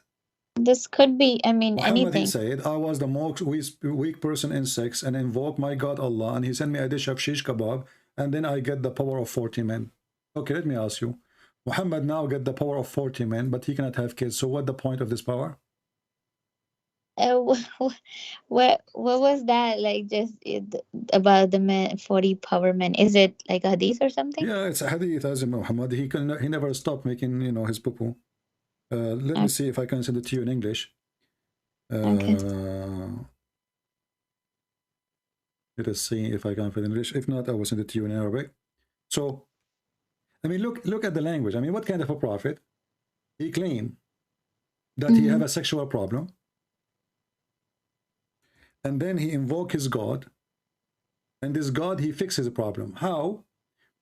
This could be, I mean, Muhammad, anything. He said, I was the most weak person in sex and invoked my God Allah, and he sent me a dish of shish kebab, and then I get the power of 40 men. Okay, let me ask you. Muhammad now get the power of 40 men, but he cannot have kids. So what the point of this power? What was that, like, just about the men, 40 power men? Is it like a hadith or something? Yeah, it's a hadith. As Muhammad, he never stopped making his poo-poo. Let me see if I can send it to you in English. Okay. Let us see if I can find it in English. If not, I will send it to you in Arabic. So, I mean, look at the language. I mean, what kind of a prophet? He claimed that he have a sexual problem, and then he invoke his God, and this God, he fixes the problem. How?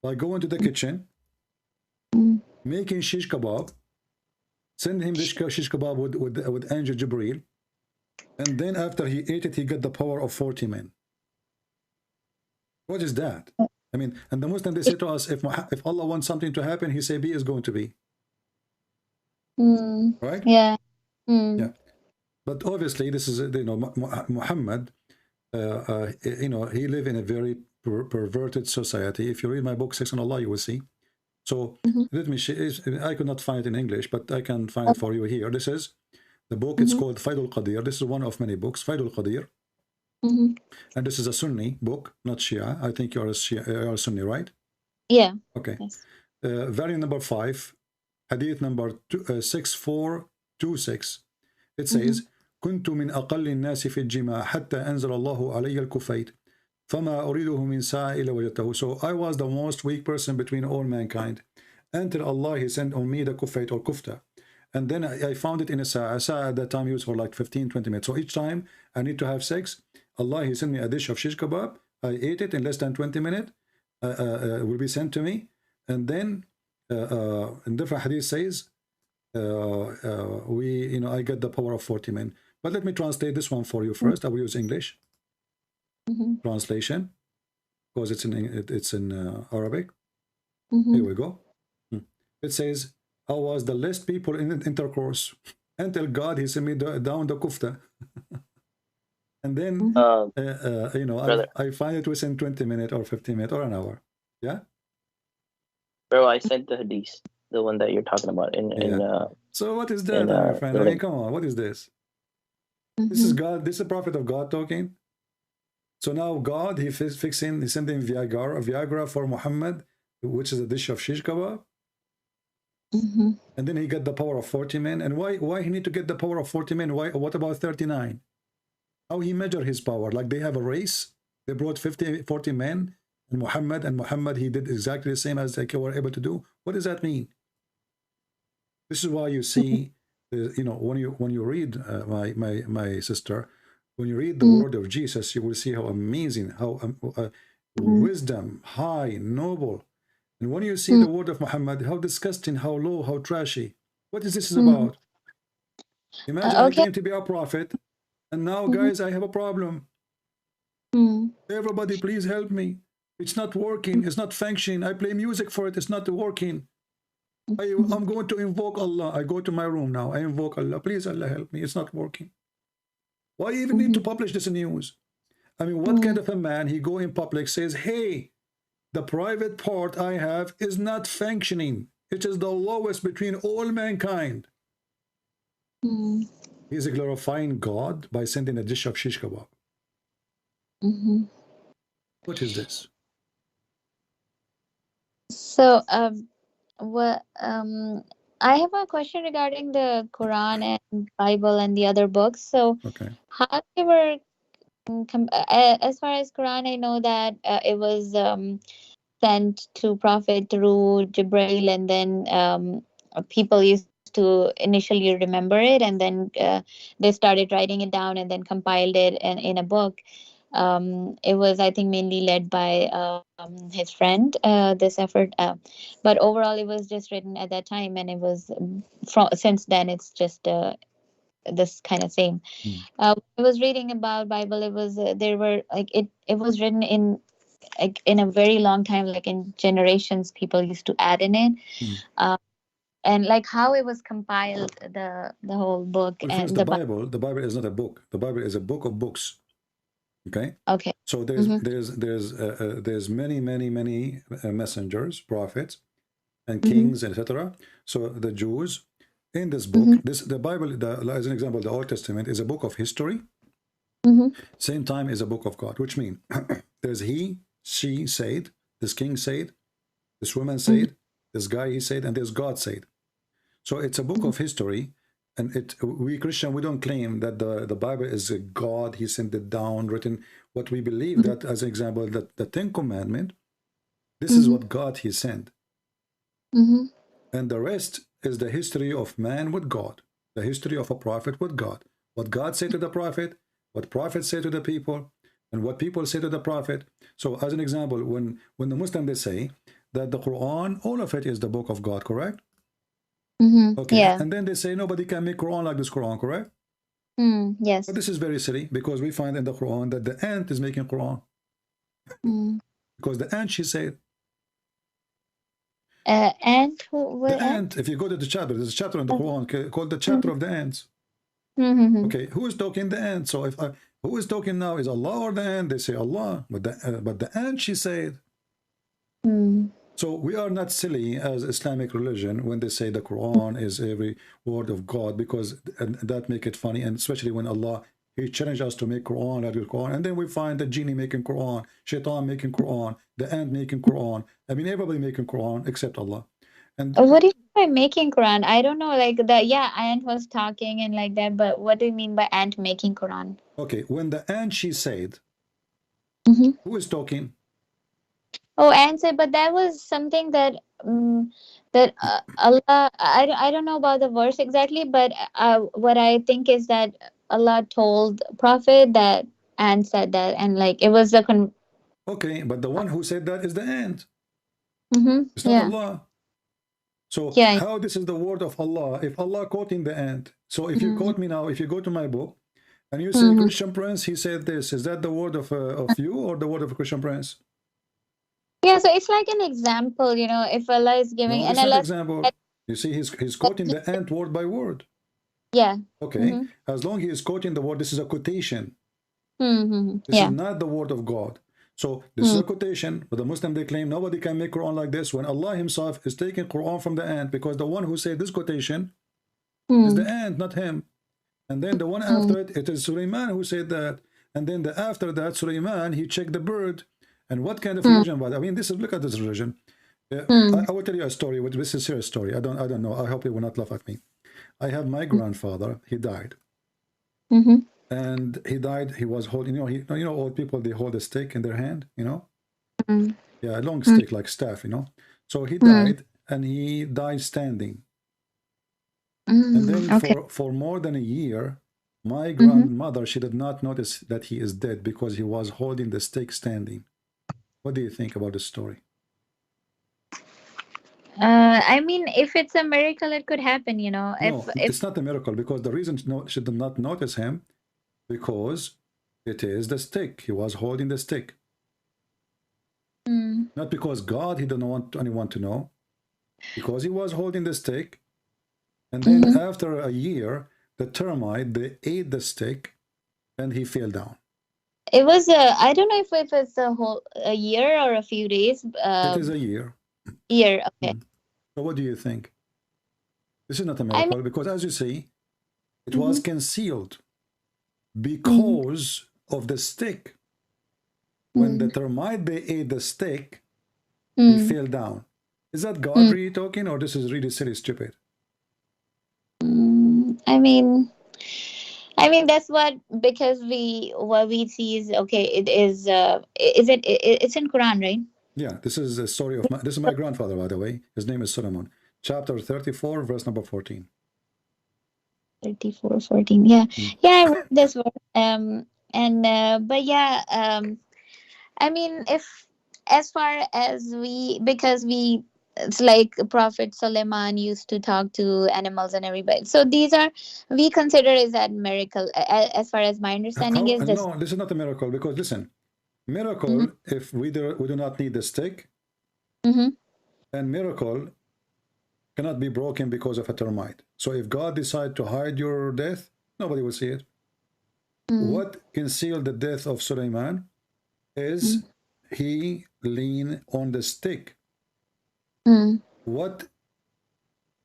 By going to the kitchen, making shish kebab, send him this shish kebab with Angel Jibreel, and then after he ate it, he got the power of 40 men. What is that? I mean, and the Muslim, they say to us, if Allah wants something to happen, he say be is going to be. Right? Yeah. Yeah. But obviously, this is, Muhammad, he live in a very perverted society. If you read my book, Sex and Allah, you will see. So let me share. I could not find it in English, but I can find it for you here. This is the book. It's called Faidul Qadir. This is one of many books, Faidul Qadir. And this is a Sunni book, not Shia. I think you're a Sunni, right? Yeah. Okay. Yes. Variant number 5, hadith number 6426. It says, كنت من أقل الناس في الجماع حتى أنزل الله علي الكفيت فما أريده من ساعة إلا وجدته. So I was the most weak person between all mankind until Allah He sent on me the kufayt or kufta. And then I found it in a sa'a. A sa'a at that time used for like 15-20 minutes. So each time I need to have sex, Allah He sent me a dish of shish kebab. I ate it in less than 20 minutes. Will be sent to me. And then in different hadith says, I get the power of 40 men. But let me translate this one for you first. I will use English translation because it's in Arabic. Here we go. It says, I was the least people in intercourse until God He sent me down the kufta. And then I find it within 20 minutes or 15 minutes or an hour. Yeah. Bro, I sent the hadith, the one that you're talking about. So what is that, my friend? I mean, come on, what is this? This is God. This is the prophet of God talking. So now God, He sending Viagra for Muhammad, which is a dish of shish kebab. And then he got the power of 40 men. And why he need to get the power of 40 men? What about 39? How he measure his power? Like they have a race. They brought 40 men. And Muhammad, he did exactly the same as they were able to do. What does that mean? This is why you see, when you read, my sister, when you read the word of Jesus, you will see how amazing, how wisdom, high, noble. And when you see the word of Muhammad, how disgusting, how low, how trashy. What is this about? Imagine I claim to be a prophet, and now, guys, I have a problem. Everybody, please help me. It's not working. It's not functioning. I play music for it. It's not working. I'm going to invoke Allah. I go to my room now. I invoke Allah. Please, Allah, help me. It's not working. Why even need to publish this news? I mean, what kind of a man, he go in public, says, hey, the private part I have is not functioning. It is the lowest between all mankind. He is glorifying God by sending a dish of shish kebab. What is this? So, I have a question regarding the Quran and Bible and the other books. So, how they were, as far as Quran, I know that it was sent to Prophet through Jibreel, and then people used to initially remember it, and then they started writing it down and then compiled it in a book. It was, I think, mainly led by his friend, this effort, but overall it was just written at that time, and it was since then it's just this kind of same. I was reading about Bible. It was there were like it was written in a very long time, like in generations, people used to add in it, and like how it was compiled, the whole book. Well, and the Bible is not a book. The Bible is a book of books. Okay. So there's many messengers, prophets, and kings, etc. So the Jews in this book, the Bible, as an example, the Old Testament is a book of history. Same time is a book of God, which means there's he, she said, this king said, this woman said, this guy he said, and there's God said. So it's a book of history. And we Christian, we don't claim that the Bible is a God, he sent it down, written. What we believe that, as an example, that the Ten Commandments, this is what God he sent. And the rest is the history of man with God, the history of a prophet with God. What God said to the prophet, what prophet said to the people, and what people say to the prophet. So as an example, when the Muslim, they say that the Quran, all of it is the book of God, correct? Okay. Yeah. And then they say nobody can make Quran like this Quran, correct? Yes. But this is very silly, because we find in the Quran that the ant is making Quran. Because the ant, she said. Ant? The ant, if you go to the chapter, there's a chapter in the Quran called the chapter of the ants. Okay, who is talking? The ant. So who is talking now? Is Allah or the ant? They say Allah, but the ant, she said. So we are not silly as Islamic religion when they say the Quran is every word of God, because that make it funny, and especially when Allah, he challenged us to make Quran like the Quran, and then we find the genie making Quran, shaitan making Quran, the ant making Quran. I mean, everybody making Quran except Allah. And what do you by making Quran? I don't know. Like the ant was talking and like that. But what do you mean by ant making Quran? Okay, when the ant she said, who is talking? Oh, ant said, but that was something that Allah. I don't know about the verse exactly, but what I think is that Allah told Prophet that ant said that, and like it was a Okay, but the one who said that is the ant. It's not Yeah. Allah. So Yeah. how this is the word of Allah if Allah quoting the ant? So if you quote me now, if you go to my book and you say Christian Prince, he said this, is that the word of you or the word of Christian Prince? Yeah, so it's like an example, you know, if Allah is giving, No, and it's not Allah. example. You see, he's quoting the ant word by word. Yeah. Okay, as long he is quoting the word, this is a quotation. This Yeah. is not the word of God. So this is a quotation, but the Muslim, they claim nobody can make Quran like this when Allah himself is taking Quran from the ant, because the one who said this quotation is the ant, not him. And then the one after it, it is Sulaiman who said that. And then after that, Sulaiman, he checked the bird. And what kind of religion was? I mean, this is, look at this religion. I will tell you a story. This is a serious story. I don't know. I hope you will not laugh at me. I have my grandfather. He died. And he died. He was holding, you know, old people, they hold a stick in their hand, you know. Yeah, a long stick like staff, you know. So he died, and he died standing. And then for more than a year, my grandmother, she did not notice that he is dead because he was holding the stick standing. What do you think about this story? I mean, if it's a miracle, it could happen, you know. No, it's not a miracle, because the reason she did not notice him, because it is the stick. He was holding the stick. Not because God, he didn't want anyone to know, because he was holding the stick. And then after a year, the termite, they ate the stick, and he fell down. It was I don't know if it's a year or a few days. It is a year. Year, okay. So what do you think? This is not a miracle, because as you see, it was concealed because of the stick. When the termite, they ate the stick, he fell down. Is that God really talking, or this is really silly, stupid? I mean, that's because what we see is okay. It is it's in Quran, right? Yeah, this is a story of this is my grandfather, by the way. His name is Solomon. Chapter 34, verse number 14. 34, 14. Yeah, I read this one. But yeah, I mean, if as far as it's like Prophet Suleiman used to talk to animals and everybody. So we consider is that miracle. As far as my understanding is this. No, this is not a miracle, because listen, miracle, if we do not need the stick, and miracle cannot be broken because of a termite. So if God decides to hide your death, nobody will see it. What concealed the death of Suleiman is he leaned on the stick. What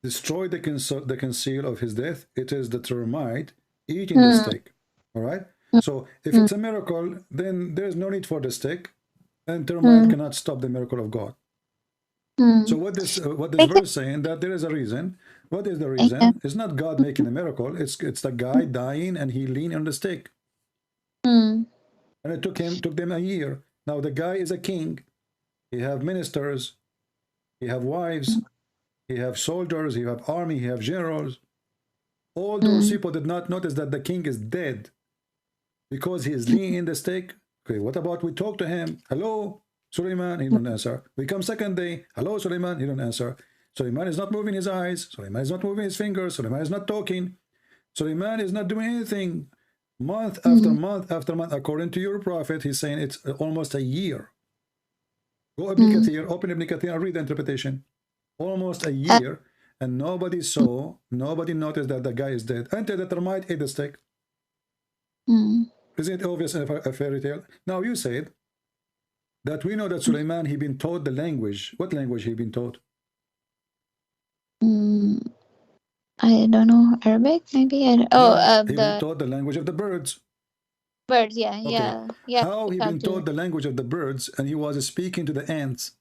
destroyed the conceal of his death? It is the termite eating the stick. All right. So if it's a miracle, then there's no need for the stick, and termite cannot stop the miracle of God. So what this verse saying, that there is a reason. What is the reason? It's not God making a miracle. It's the guy dying, and he leaned on the stick. And it took them a year. Now the guy is a king. He have ministers. He have wives. He have soldiers. He have army. He have generals. All those people did not notice that the king is dead, because he is leaning in the stick. Okay, what about we talk to him? Hello, Suleiman, he don't answer. We come second day. Hello, Suleiman, he don't answer. Suleiman is not moving his eyes. Suleiman is not moving his fingers. Suleiman is not talking. Suleiman is not doing anything. Month after month after month, according to your prophet, he's saying it's almost a year. Go Ibn Kathir, open Ibn Kathir and read the interpretation. Almost a year, and nobody noticed that the guy is dead until the termite ate the stick. Isn't it obvious in a fairy tale? Now you said that we know that Suleiman, he been taught the language. What language he been taught? I don't know, Arabic maybe. He been taught the language of the birds. Birds, yeah. How he been taught the language of the birds, and he was speaking to the ants?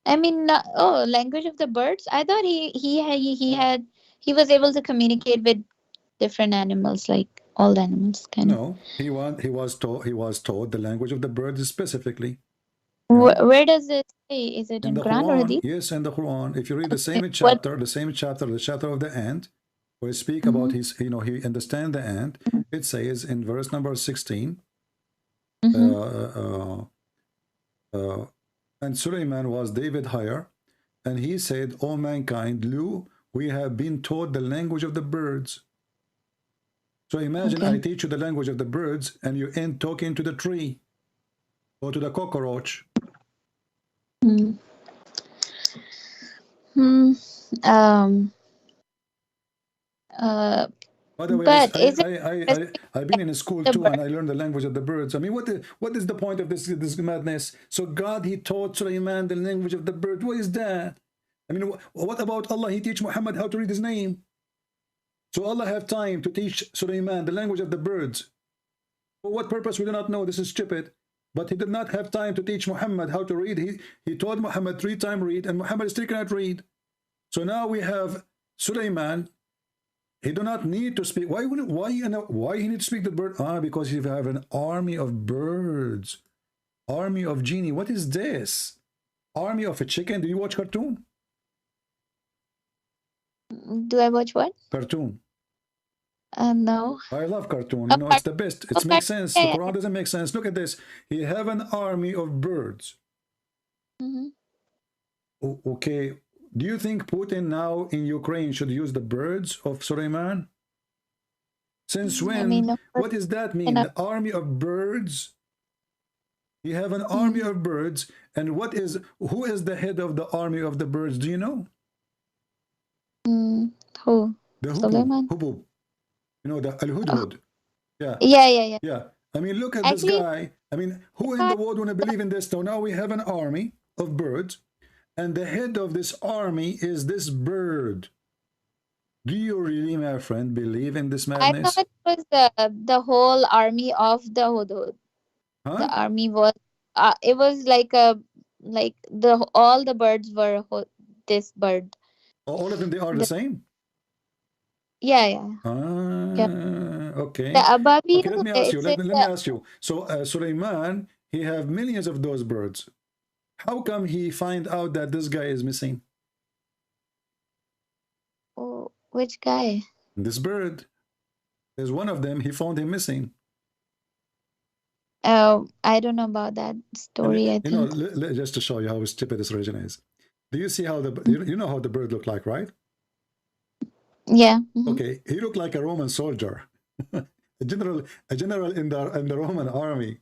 I mean, language of the birds. I thought he was able to communicate with different animals, like all the animals, kind of. No, he was taught the language of the birds specifically. You know? Where does it say? Is it in the Quran or Quran? Hadith? Yes, in the Quran. If you read the same What? chapter, the chapter of the ant, where it speak about his, he understand the ant. It says in verse number 16. And Suleiman was David higher, and he said, "O mankind, lo, we have been taught the language of the birds." So imagine I teach you the language of the birds, and you end talking to the tree or to the cockroach. By the way, I've been in school too, and I learned the language of the birds. I mean, what is the point of this madness? So God, he taught Sulaiman the language of the bird. What is that? I mean, what about Allah? He teach Muhammad how to read his name. So Allah have time to teach Sulaiman the language of the birds. For what purpose, we do not know. This is stupid. But he did not have time to teach Muhammad how to read. He taught Muhammad 3 times read, and Muhammad still cannot read. So now we have Sulaiman. He do not need to speak. Why he need to speak the bird? Because he have an army of birds, army of genie. What is this? Army of a chicken? Do you watch cartoon? Do I watch what? Cartoon. No. I love cartoon. You know, it's the best. It makes sense. The Quran doesn't make sense. Look at this. He have an army of birds. Okay. Do you think Putin now in Ukraine should use the birds of Suleiman? Since when? What does that mean? The army of birds? You have an army of birds, and who is the head of the army of the birds? Do you know? Who? The Suleiman. Hubub. You know, the Al-Hudhud. Yeah. Yeah. I mean, look at this guy. I mean, who in the world want to believe in this? So now we have an army of birds. And the head of this army is this bird. Do you really, my friend, believe in this madness? I thought it was the whole army of the Hudud. Huh? The army was. It was like all the birds were this bird. All of them, they are the same. Yeah. Okay. The Ababil. Okay, let me ask you. Let me ask you. So Suleiman, he have millions of those birds. How come he find out that this guy is missing? Oh, which guy? This bird. There's one of them. He found him missing. I don't know about that story. I think. You know, just to show you how stupid this religion is. Do you see how you know how the bird looked like, right? Yeah. Okay, he looked like a Roman soldier, a general in the Roman army.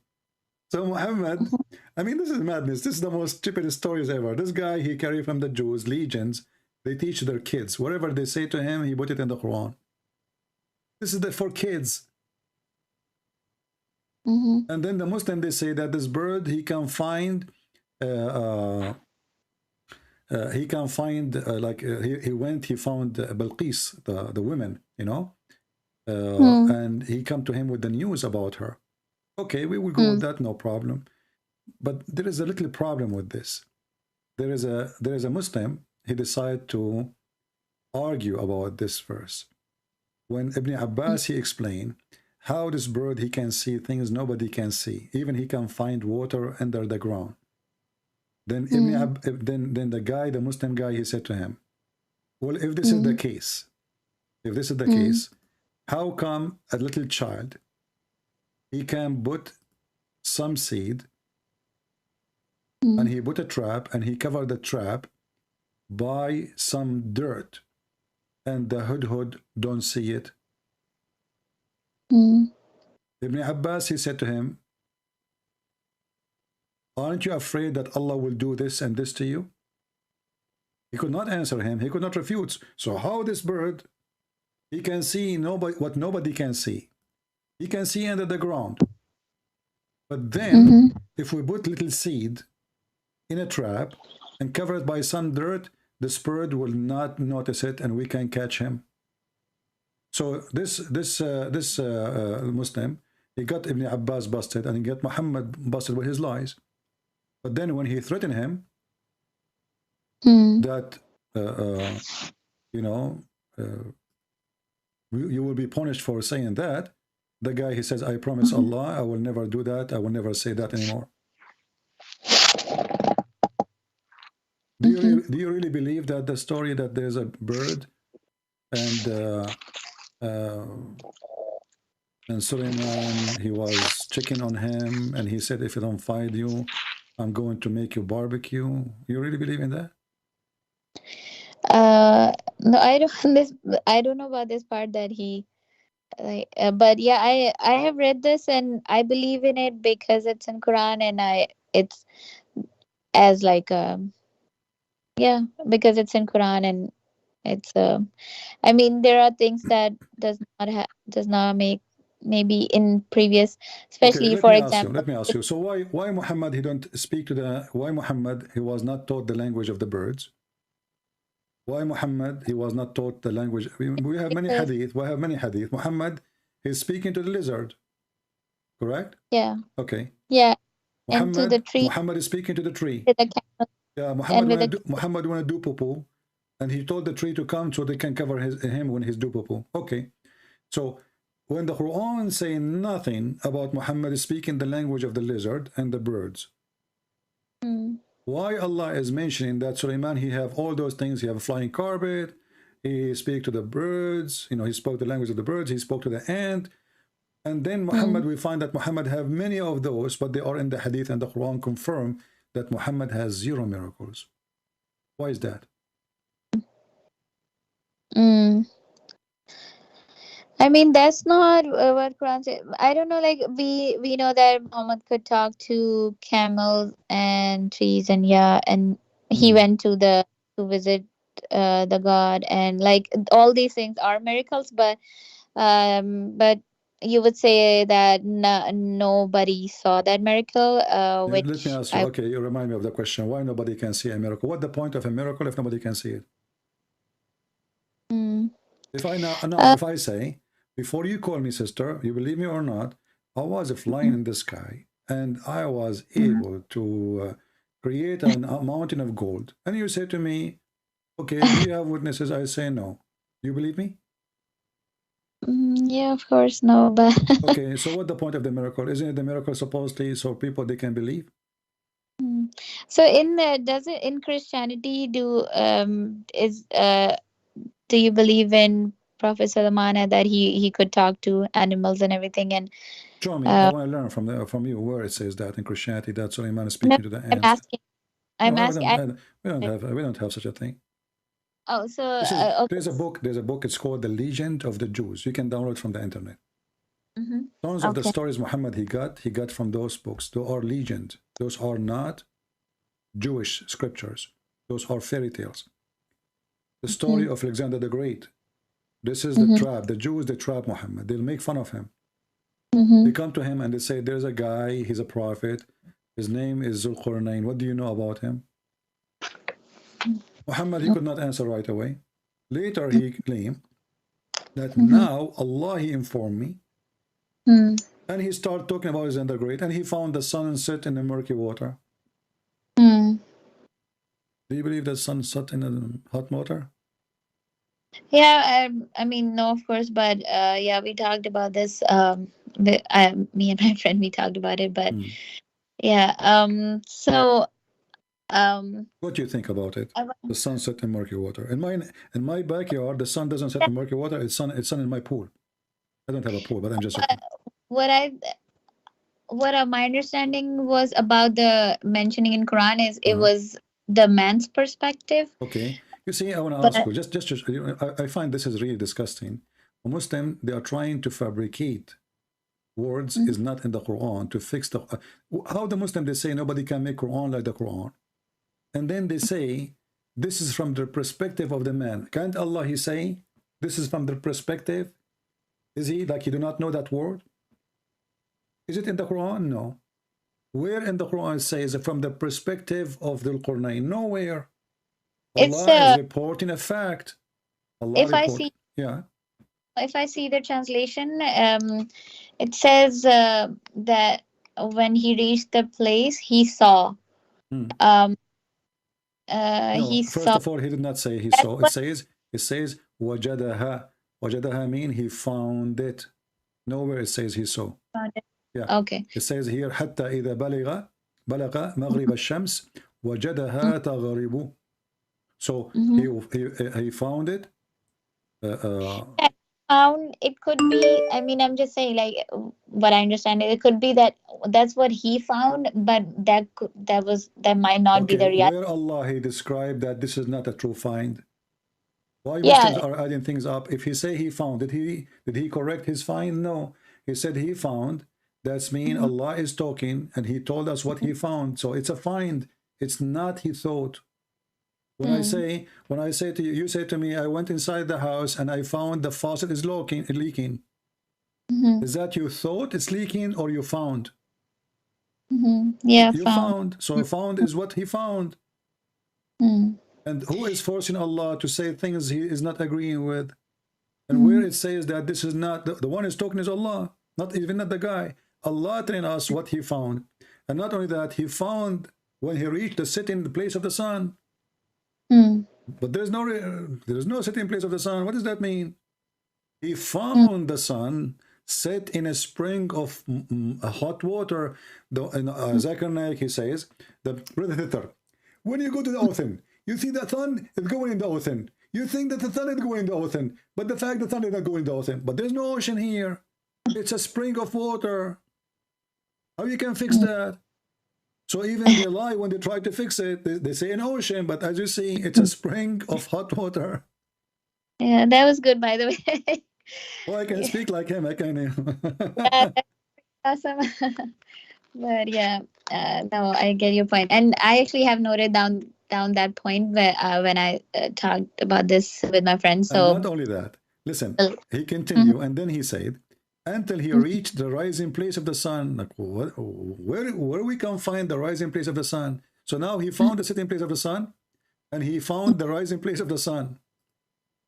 So Muhammad, I mean, this is madness. This is the most stupid stories ever. This guy, he carried from the Jews, legions. They teach their kids. Whatever they say to him, he put it in the Quran. This is for kids. And then the Muslim, they say that this bird, he can find, he found Balqis, the women, you know, and he come to him with the news about her. Okay, we will go with that, no problem. But there is a little problem with this. There is a Muslim, he decided to argue about this verse. When Ibn Abbas, he explained how this bird, he can see things nobody can see. Even he can find water under the ground. Then then the Muslim guy, he said to him, well, if this is the case, how come a little child, he can put some seed and he put a trap and he covered the trap by some dirt and the hudhud don't see it? Ibn Abbas, he said to him, aren't you afraid that Allah will do this and this to you? He could not answer him. He could not refute. So how this bird, he can see what nobody can see. He can see under the ground. But then, if we put little seed in a trap and cover it by some dirt, this bird will not notice it and we can catch him. So this Muslim, he got Ibn Abbas busted and he got Muhammad busted with his lies. But then when he threatened him, that you know, you will be punished for saying that. The guy, he says, I promise Allah, I will never do that. I will never say that anymore. Do you really believe that the story that there's a bird and Suleiman, he was checking on him and he said, if I don't find you, I'm going to make you barbecue. You really believe in that? No, I don't know about this part that he but yeah, I have read this and I believe in it because it's in Quran, and it's as like yeah, because it's in Quran, and it's I mean, there are things that does not make maybe in previous, especially Okay, for example. let me ask you. So why Muhammad, he don't speak to the, why Muhammad, he was not taught the language of the birds? Why Muhammad, he was not taught the language? We have many hadith. We have many hadith. Muhammad is speaking to the lizard, correct? Yeah. Okay. Yeah. Muhammad, and to the tree. Muhammad is speaking to the tree. With the camel. Yeah, Muhammad want to do poo-poo, and he told the tree to come so they can cover him when he's do poo-poo. Okay. So when the Quran say nothing about Muhammad speaking the language of the lizard and the birds, why Allah is mentioning that Suleiman, he have all those things? He have a flying carpet, he speak to the birds, you know, he spoke the language of the birds, he spoke to the ant, and then Muhammad, we find that Muhammad have many of those, but they are in the hadith, and the Quran confirm that Muhammad has 0 miracles. Why is that? I mean, that's not what Quran says. I don't know, like we know that Muhammad could talk to camels and trees, and yeah, and he went to visit the God, and like all these things are miracles, but you would say that nobody saw that miracle. Which let me ask you. Okay, you remind me of the question. Why nobody can see a miracle? What's the point of a miracle if nobody can see it? If I say, before you call me sister, you believe me or not, I was flying in the sky and I was able to create a mountain of gold. And you say to me, okay, do you have witnesses? I say no. You believe me? Yeah, of course, no, but okay, so what's the point of the miracle? Isn't it the miracle supposedly so people they can believe? So in Christianity do you believe in Prophet Suleiman, that he could talk to animals and everything? And show me. I want to learn from you where it says that in Christianity that Suleiman is speaking to the ants. I'm asking. We don't have such a thing. Oh, so okay. There's a book. It's called The Legend of the Jews. You can download from the internet. Tons of the stories Muhammad he got from those books. Those are legend. Those are not Jewish scriptures. Those are fairy tales. The story of Alexander the Great. This is the trap. The Jews, they trap Muhammad. They'll make fun of him. They come to him and they say, there's a guy, he's a prophet. His name is Zulqarnain. What do you know about him? Muhammad, he could not answer right away. Later, he claimed that now Allah, he informed me. And he started talking about Alexander the Great, and he found the sun set in the murky water. Do you believe that sun set in the hot water? Yeah, I mean, no, of course, but yeah, we talked about this. Me and my friend, we talked about it, but yeah. So. What do you think about it? The sun set in murky water. In my backyard, the sun doesn't set in murky water. It's sun in my pool. I don't have a pool, but I'm just joking. What my understanding was about the mentioning in Quran is it was the man's perspective. Okay. You see, I want to ask you, just I find this is really disgusting. A Muslim, they are trying to fabricate words is not in the Quran to fix the... how the Muslim, they say nobody can make Quran like the Quran. And then they say, this is from the perspective of the man. Can't Allah, he say, this is from the perspective? Is he like he do not know that word? Is it in the Quran? No. Where in the Quran it says from the perspective of the Qur'an? Nowhere. Allah is reporting a fact. If I see the translation, it says that when he reached the place, he saw. No, he first saw. of all, he did not say he That's saw. what It says wajadaha. Wajadaha mean he found it. Nowhere it says he saw. found it. Yeah. Okay. It says here حتى إذا بلغ مغرب الشمس وجدها تغرب. So he found it. Found, it could be, I mean, I'm just saying, like, what I understand, it could be that that's what he found, but that might not be the Okay, reality. where Allah he described that this is not a true find. Why Yeah. Muslims are adding things up? If he say he found, did he correct his find? No. He said he found. That's mean Allah is talking and he told us what he found. So it's a find. It's not he thought. When I say to you, you say to me, I went inside the house and I found the faucet is leaking. Is that you thought it's leaking or you found? Yeah, you found. So found is what he found. And who is forcing Allah to say things he is not agreeing with? And where it says that this is not, the one is talking is Allah, not the guy. Allah telling us what he found. And not only that, he found when he reached the sitting place of the sun. But there's no sitting place of the sun. What does that mean? He found the sun set in a spring of hot water. Zakir Naik, he says, when you go to the ocean, you see the sun is going in the ocean. You think that the sun is going in the ocean, but the fact the sun is not going in the ocean. But there's no ocean here. It's a spring of water. How you can fix that? So even they lie when they try to fix it. They say an ocean, but as you see, it's a spring of hot water. Yeah, that was good, by the way. Well, I can speak like him. I can. Yeah, that's awesome. But yeah, no, I get your point, and I actually have noted down that point where when I talked about this with my friends. So and not only that, listen, he continued, and then he said, until he reached the rising place of the sun. Like, where we can find the rising place of the sun? So now he found the sitting place of the sun, and he found the rising place of the sun.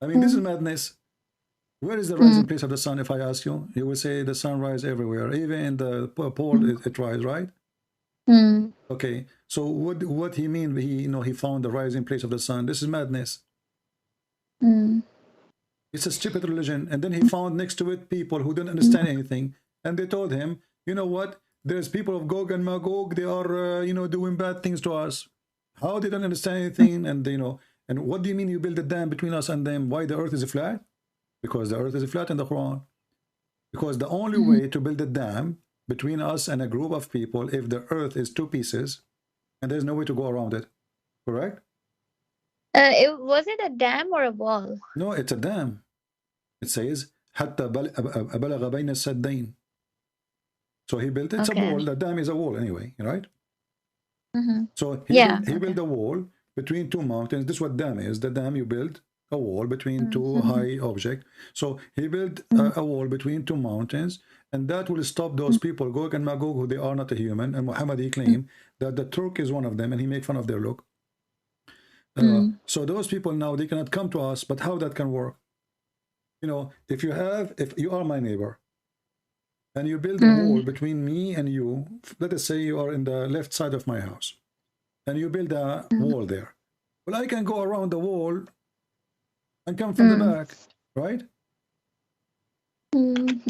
I mean, this is madness. Where is the rising place of the sun? If I ask you, you will say the sun rises everywhere, even in the pole it rises, right? Okay, so what he mean? He found the rising place of the sun. This is madness. It's a stupid religion. And then he found next to it people who didn't understand anything, and they told him, you know what? There's people of Gog and Magog. They are doing bad things to us. How they don't understand anything? And and what do you mean you build a dam between us and them? Why the earth is flat? Because the earth is flat in the Quran. Because the only way to build a dam between us and a group of people, if the earth is two pieces, and there's no way to go around it, correct? Was it a dam or a wall? No, it's a dam. It says حتى بلغ بين السدين. So he built it's a wall. The dam is a wall anyway, right? So he built a wall between two mountains. This is what dam is. The dam, you build a wall between two high objects. So he built a wall between two mountains, and that will stop those people, Gog and Magog, who they are not a human. And Muhammad, he claimed that the Turk is one of them, and he make fun of their look. So those people now, they cannot come to us, but how that can work? If you are my neighbor, and you build a wall between me and you, let us say you are in the left side of my house, and you build a wall there. Well, I can go around the wall and come from the back, right?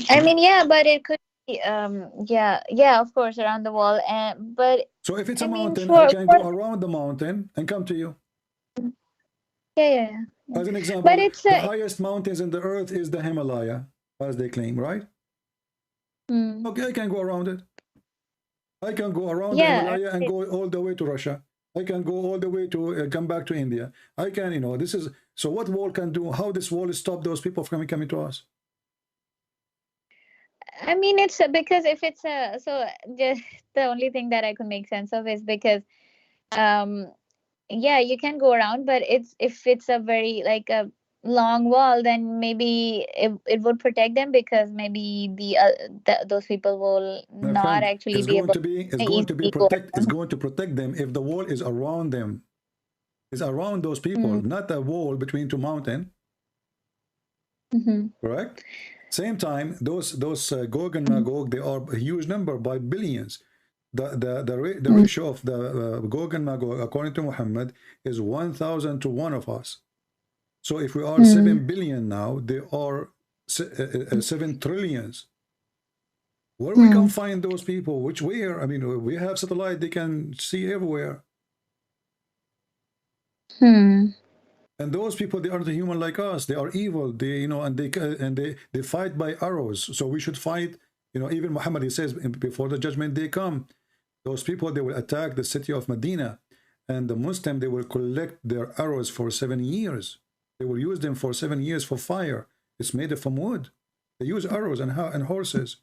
I mean, yeah, but it could be, yeah, of course, around the wall. But so if it's a mountain, I can go around the mountain and come to you. Yeah. As an example, but it's the highest mountains in the earth is the Himalaya, as they claim, right? Okay, I can go around it. I can go around the Himalaya and go all the way to Russia. I can go all the way to come back to India. I can, this is, so what wall can do? How this wall stop those people from coming to us? I mean, it's because if it's so just the only thing that I could make sense of is because, yeah, you can go around, but if it's a very like a long wall, then maybe it would protect them, because maybe those people will not actually be able. It's going to protect them if the wall is around them. It's around those people, not a wall between two mountains. Correct. Same time, those Gog and Magog, they are a huge number by billions. the ratio of the Gog and Magog, according to Muhammad, is 1,000 to 1 of us. So if we are 7 billion now, they are 7 trillions. Where we can find those people? Which where? I mean, we have satellite; they can see everywhere. And those people, they aren't human like us. They are evil. They, you know, and they fight by arrows. So we should fight. You know, even Muhammad, he says, before the judgment day come, those people, they will attack the city of Medina, and the Muslim, they will collect their arrows for 7 years. They will use them for 7 years for fire. It's made from wood. They use arrows and horses.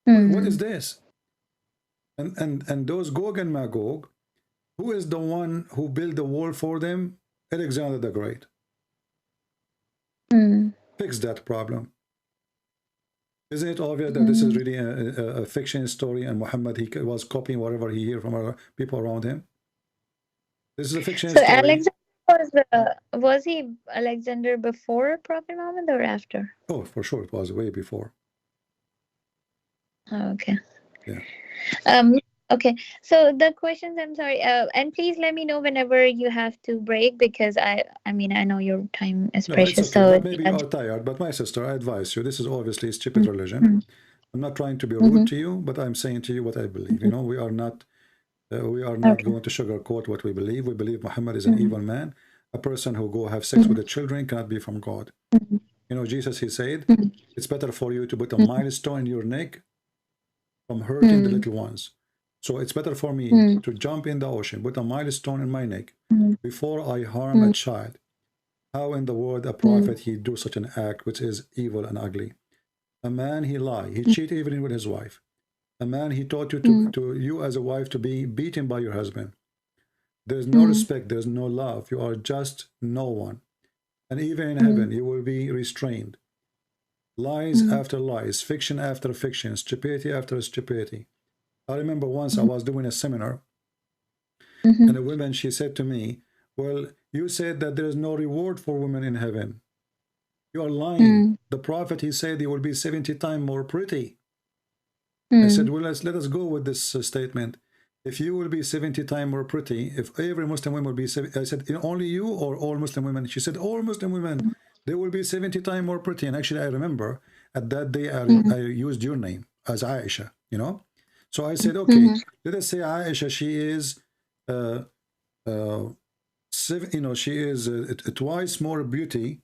What is this? And those Gog and Magog, who is the one who built the wall for them? Alexander the Great. Fix that problem. Isn't it obvious that this is really a fiction story, and Muhammad, he was copying whatever he heard from other people around him? This is a fiction story. Alexander was he Alexander before Prophet Muhammad or after? Oh, for sure, it was way before. Oh, okay. Yeah. Okay. So the questions, I'm sorry, and please let me know whenever you have to break, because I mean, I know your time is precious. It's okay, so but maybe you are tired. But my sister, I advise you. This is obviously stupid religion. I'm not trying to be rude to you, but I'm saying to you what I believe. You know, we are not going to sugarcoat what we believe. We believe Muhammad is an evil man. A person who go have sex with the children cannot be from God. You know, Jesus, he said, it's better for you to put a milestone in your neck from hurting the little ones. So it's better for me to jump in the ocean, put a milestone in my neck before I harm a child. How in the world a prophet, he do such an act which is evil and ugly? A man, he lie, he cheat even with his wife. A man, he taught you to you as a wife to be beaten by your husband. There's no respect, there's no love. You are just no one. And even in heaven, you will be restrained. Lies after lies, fiction after fiction, stupidity after stupidity. I remember once I was doing a seminar, and a woman, she said to me, well, you said that there is no reward for women in heaven. You are lying. The prophet, he said he will be 70 times more pretty. I said, well, let us go with this statement. If you will be 70 times more pretty, if every Muslim woman will be 70, I said, only you or all Muslim women? She said, all Muslim women, they will be 70 times more pretty. And actually, I remember at that day, I used your name as Aisha, you know? So I said, okay, let us say Aisha, she is, she is twice more beauty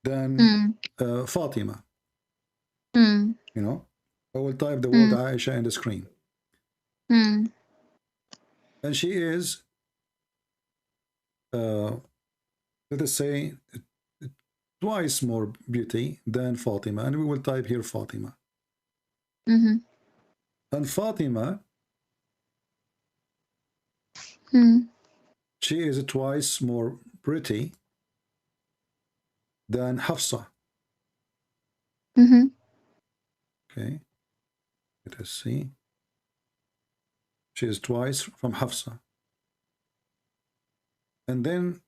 than Fatima. You know, I will type the word Aisha in the screen. And she is, let us say, twice more beauty than Fatima. And we will type here Fatima. And Fatima, she is twice more pretty than Hafsa. Okay, let us see. She is twice from Hafsa. And then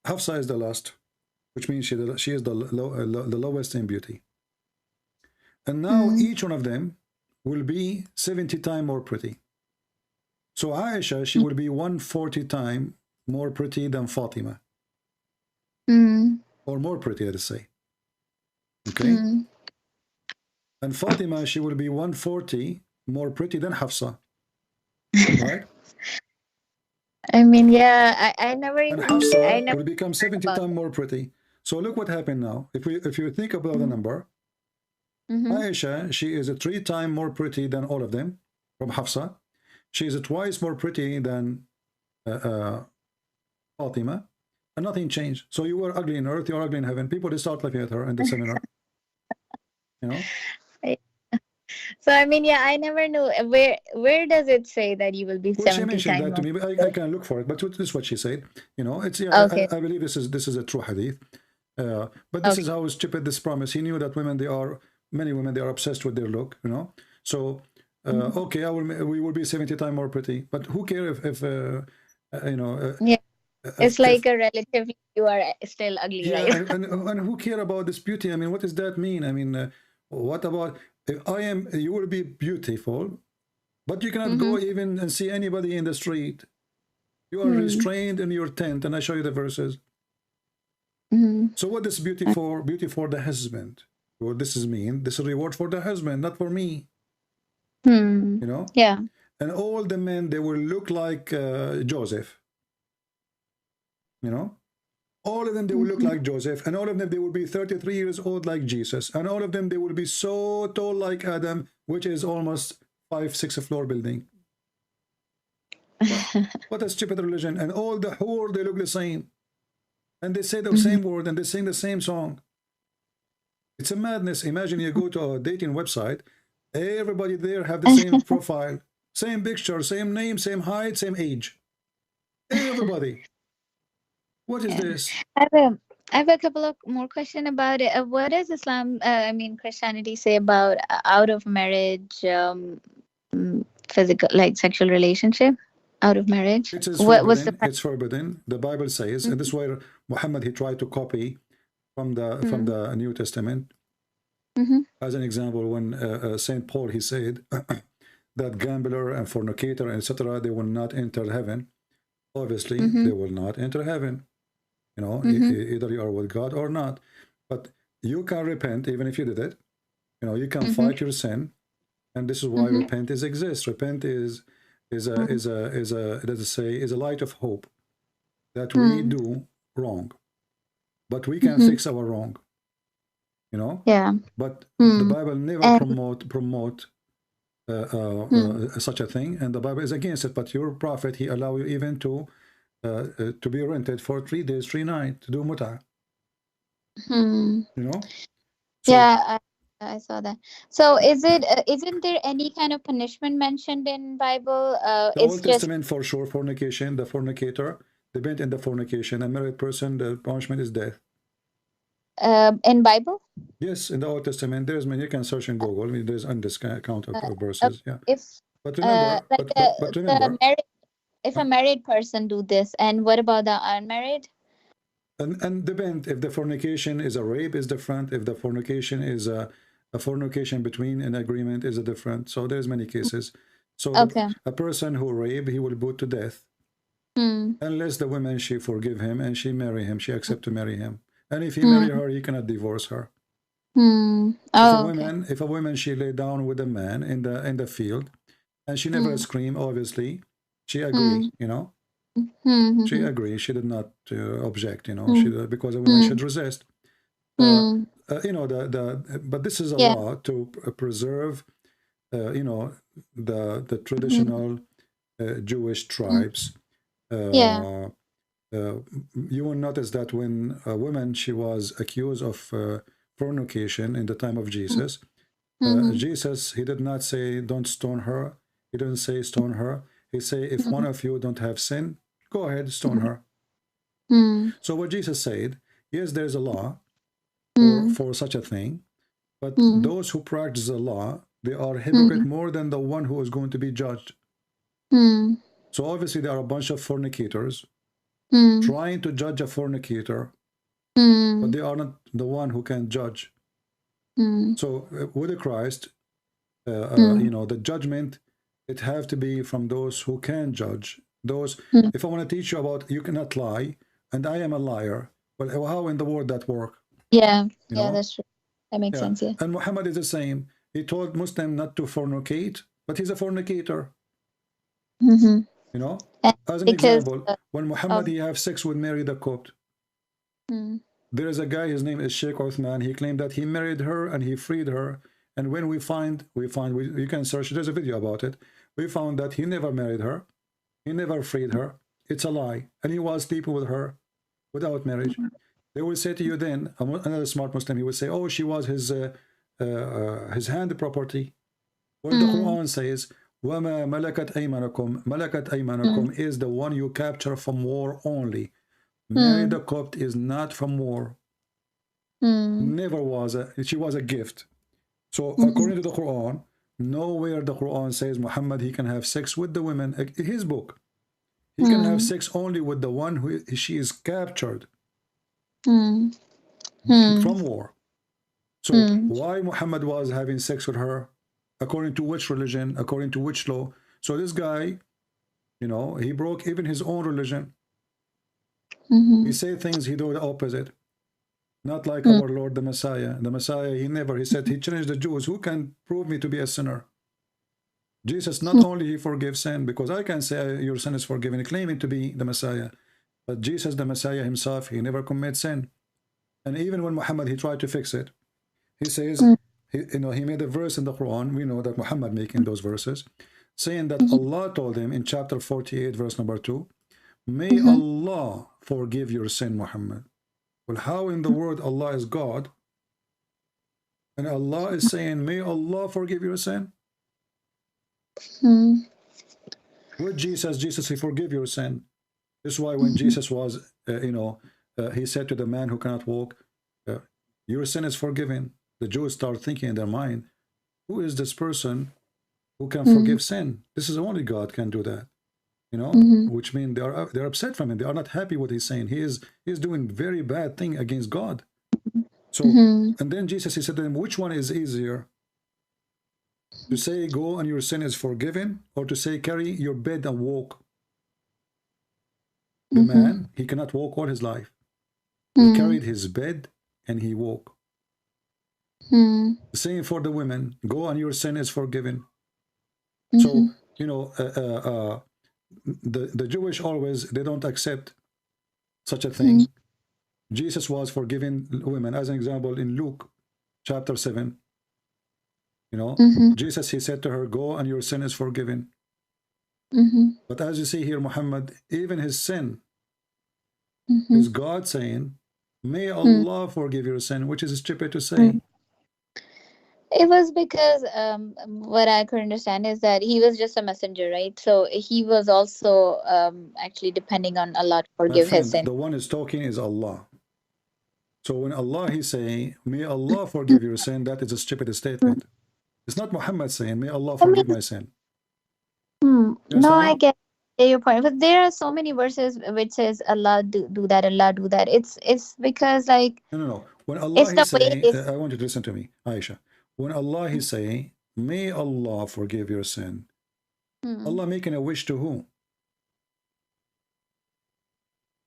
Hafsa is the last, which means she is the lowest in beauty. And now each one of them will be 70 times more pretty. So Aisha, she will be 140 times more pretty than Fatima. Or more pretty, let us say. Okay? And Fatima, she will be 140 more pretty than Hafsa. Right? I mean, yeah, I never even... And Hafsa will become 70 times more pretty. So look what happened now. If you think about the number, Aisha, she is 3 times more pretty than all of them from Hafsa. She is twice more pretty than Fatima, and nothing changed. So you were ugly in earth, you're ugly in heaven. People, they start laughing at her in the seminar. You know? So I mean, yeah, I never knew where does it say that you will be 70 she mentioned that to me, but I can look for it. But this is what she said. You know, it's okay. I believe this is a true hadith. But this is how stupid this promise. He knew that many women, they are obsessed with their look. You know, so okay, we will be 70 times more pretty. But who cares if you know? It's like a relatively you are still ugly, right? and who care about this beauty? I mean, what does that mean? I mean, what about if you will be beautiful, But you cannot go even and see anybody in the street. You are restrained in your tent, and I show you the verses. So what is beauty for? Beauty for the husband. What this is mean? This is reward for the husband, not for me. You know? Yeah. And all the men, they will look like Joseph. You know? All of them, they will look like Joseph. And all of them, they will be 33 years old like Jesus. And all of them, they will be so tall like Adam, which is almost 5-6 floor building. What a stupid religion. And all the whore, they look the same. And they say the same word and they sing the same song. It's a madness. Imagine you go to a dating website, everybody there have the same profile, same picture, same name, same height, same age. Everybody. What is this? I have a couple of more questions about it. What does Christianity say about out of marriage, physical, like sexual relationship? Out of marriage? It is forbidden. It's forbidden. The Bible says, and this is why Muhammad, he tried to copy from the New Testament. As an example, when Saint Paul, he said that gambler and fornicator, etc., they will not enter heaven. Obviously, they will not enter heaven. You know, either you are with God or not. But you can repent even if you did it. You know, you can fight your sin, and this is why repentance exists. Repent is a light of hope that we do wrong, but we can fix our wrong. You know. Yeah. But the Bible never promote such a thing, and the Bible is against it. But your prophet, he allow you even to be rented for 3 days, 3 nights to do muta. You know. So, yeah. I saw that. So isn't there any kind of punishment mentioned in Bible? The Old Testament for sure, fornication, the fornicator, the bent in the fornication, a married person, the punishment is death. In Bible? Yes, in the Old Testament, there's many. You can search in Google. I mean, there's on this count of verses. Yeah. But remember, but remember, if a married person do this, and what about the unmarried? And depend if the fornication is a rape is different. If the fornication is a fornication between an agreement is a different. So there's many cases. So a person who rape, he will be put to death unless the woman, she forgive him and she marry him, she accept to marry him. And if he marry her, he cannot divorce her. If a woman she lay down with a man in the field and she never scream, obviously she agree, you know. She agreed. She did not object, you know. Because a woman should resist. You know, but this is a law to preserve, you know, the traditional Jewish tribes. You will notice that when a woman, she was accused of fornication in the time of Jesus, Jesus, he did not say don't stone her. He didn't say stone her. He say if one of you don't have sin, go ahead, stone her. So what Jesus said, yes, there's a law for such a thing, but those who practice the law, they are hypocrite more than the one who is going to be judged. So obviously there are a bunch of fornicators trying to judge a fornicator, but they are not the one who can judge. So with the Christ, you know, the judgment, it have to be from those who can judge. Those, if I want to teach you about you cannot lie, and I am a liar, well, how in the world that work? Yeah, you know? That's true. That makes sense. Yeah. And Muhammad is the same. He told Muslim not to fornicate, but he's a fornicator. You know, as an example, when Muhammad he have sex with Mary the Copt, there is a guy. His name is Sheikh Uthman. He claimed that he married her and he freed her. And when we you can search. There's a video about it. We found that he never married her. He never freed her. It's a lie. And he was sleeping with her without marriage. They will say to you then, another smart Muslim, he will say, oh, she was his hand property. When the Quran says, وَمَا مَلَكَتْ أَيْمَانُكُمْ مَلَكَتْ أَيْمَانُكُمْ is the one you capture from war only. Mary the Copt is not from war. Never was. She was a gift. So according to the Quran, nowhere the Quran says Muhammad, he can have sex with the women. His book, he can have sex only with the one who she is captured from war. So why Muhammad was having sex with her? According to which religion? According to which law? So this guy, you know, he broke even his own religion. He said things he do the opposite. Not like our Lord the Messiah. The Messiah, he said, he challenged the Jews, who can prove me to be a sinner? Jesus, not only he forgives sin, because I can say your sin is forgiven, claiming to be the Messiah. But Jesus, the Messiah himself, he never commits sin. And even when Muhammad, he tried to fix it. He says, he made a verse in the Quran, we know that Muhammad making those verses, saying that Allah told him in chapter 48, verse number 2, may Allah forgive your sin, Muhammad. Well, how in the world Allah is God, and Allah is saying, may Allah forgive your sin? With Jesus, he forgive your sin. This is why when Jesus was, he said to the man who cannot walk, your sin is forgiven. The Jews start thinking in their mind, who is this person who can forgive sin? This is only God can do that. You know, which means they're upset from him. They are not happy what he's saying. He is doing very bad thing against God. So, and then Jesus, he said to them, which one is easier? To say, go and your sin is forgiven, or to say, carry your bed and walk? The man, he cannot walk all his life. He carried his bed and he walked. Same for the women, go and your sin is forgiven. So, you know, the Jewish always, they don't accept such a thing. Jesus was forgiving women. As an example, in Luke chapter 7, you know, Jesus, he said to her, go and your sin is forgiven. But as you see here, Muhammad, even his sin is God saying, may Allah forgive your sin, which is stupid to say. It was because what I could understand is that he was just a messenger, right? So he was also actually depending on Allah to forgive his sin. The one is talking is Allah. So when Allah is saying, may Allah forgive your sin, that is a stupid statement. It's not Muhammad saying, may Allah forgive my sin. No, I get your point, but there are so many verses which says Allah do that, Allah do that. It's because like no. When Allah is saying, I want you to listen to me, Aisha. When Allah is saying, may Allah forgive your sin, Allah making a wish to who?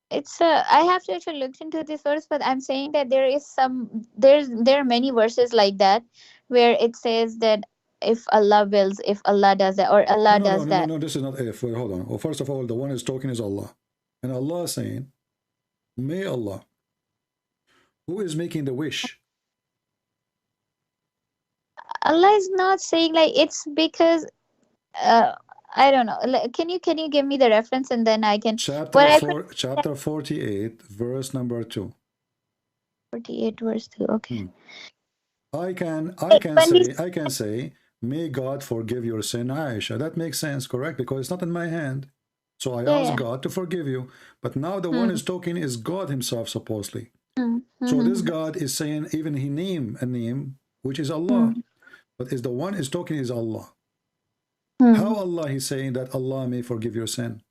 I have to actually look into this verse, but I'm saying that there are many verses like that where it says that if Allah wills, if Allah does that, or Allah does that. No, this is not if. Wait, hold on. Well, first of all, the one is talking is Allah. And Allah is saying, may Allah. Who is making the wish? Allah is not saying, like, it's because I don't know. Can you give me the reference and then I can Chapter 48, verse number 2. 48 verse 2. Okay. I can say, may God forgive your sin, Aisha. That makes sense, correct? Because it's not in my hand. So I ask God to forgive you. But now the one is talking is God himself, supposedly. So this God is saying, even he name a name, which is Allah. But is the one is talking is Allah. How Allah is saying that Allah may forgive your sin?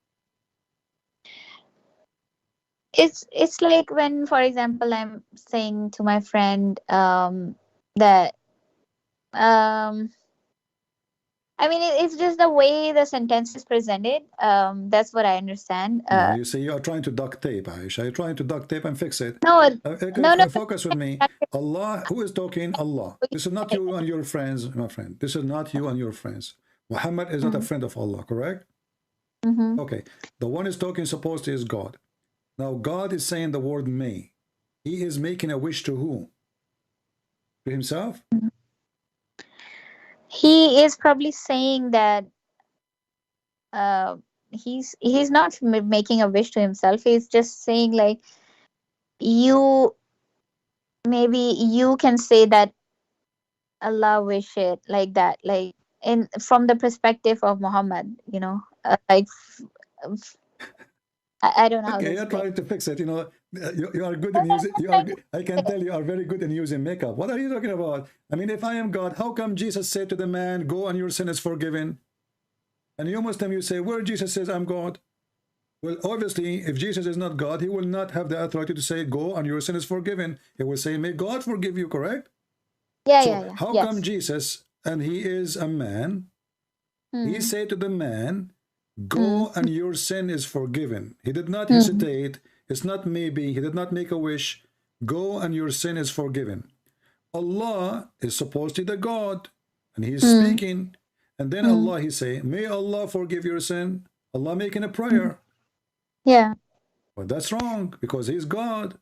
It's like when, for example, I'm saying to my friend that I mean, it's just the way the sentence is presented. That's what I understand. No, you see, you are trying to duct tape, Aisha. You're trying to duct tape and fix it. No. Focus with me. Allah, who is talking? Allah. This is not you and your friends, my friend. This is not you and your friends. Muhammad is not a friend of Allah, correct? Okay. The one is talking supposed to is God. Now, God is saying the word may. He is making a wish to who? To himself? He is probably saying that he's not making a wish to himself. He's just saying, like, maybe you can say that Allah wish it like that, like from the perspective of Muhammad, you know, like I don't know. Okay, you're trying to fix it. You know, you are good in using. I can tell you are very good in using makeup. What are you talking about? I mean, if I am God, how come Jesus said to the man, "Go and your sin is forgiven"? And you Muslim, you say, where Jesus says, "I'm God." Well, obviously, if Jesus is not God, he will not have the authority to say, "Go and your sin is forgiven." He will say, "May God forgive you." Correct? Yeah. How come Jesus, and he is a man, He said to the man, go and your sin is forgiven. He did not hesitate. It's not maybe. He did not make a wish. Go and your sin is forgiven. Allah is supposed to be the God, and He's speaking. And then Allah, He say, may Allah forgive your sin. Allah making a prayer. Yeah. But that's wrong, because He's God.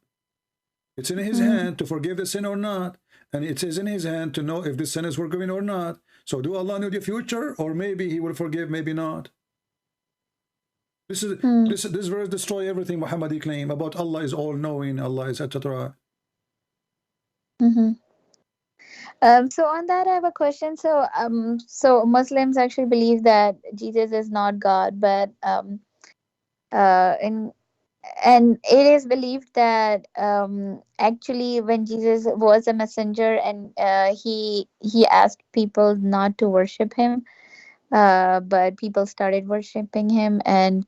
It's in His hand to forgive the sin or not. And it is in His hand to know if the sin is forgiven or not. So do Allah know the future? Or maybe He will forgive, maybe not. This verse destroy everything Muhammadi claim about Allah is all-knowing, Allah is etc. So on that, I have a question. So Muslims actually believe that Jesus is not God, but and it is believed that actually when Jesus was a messenger and he asked people not to worship him, but people started worshiping him and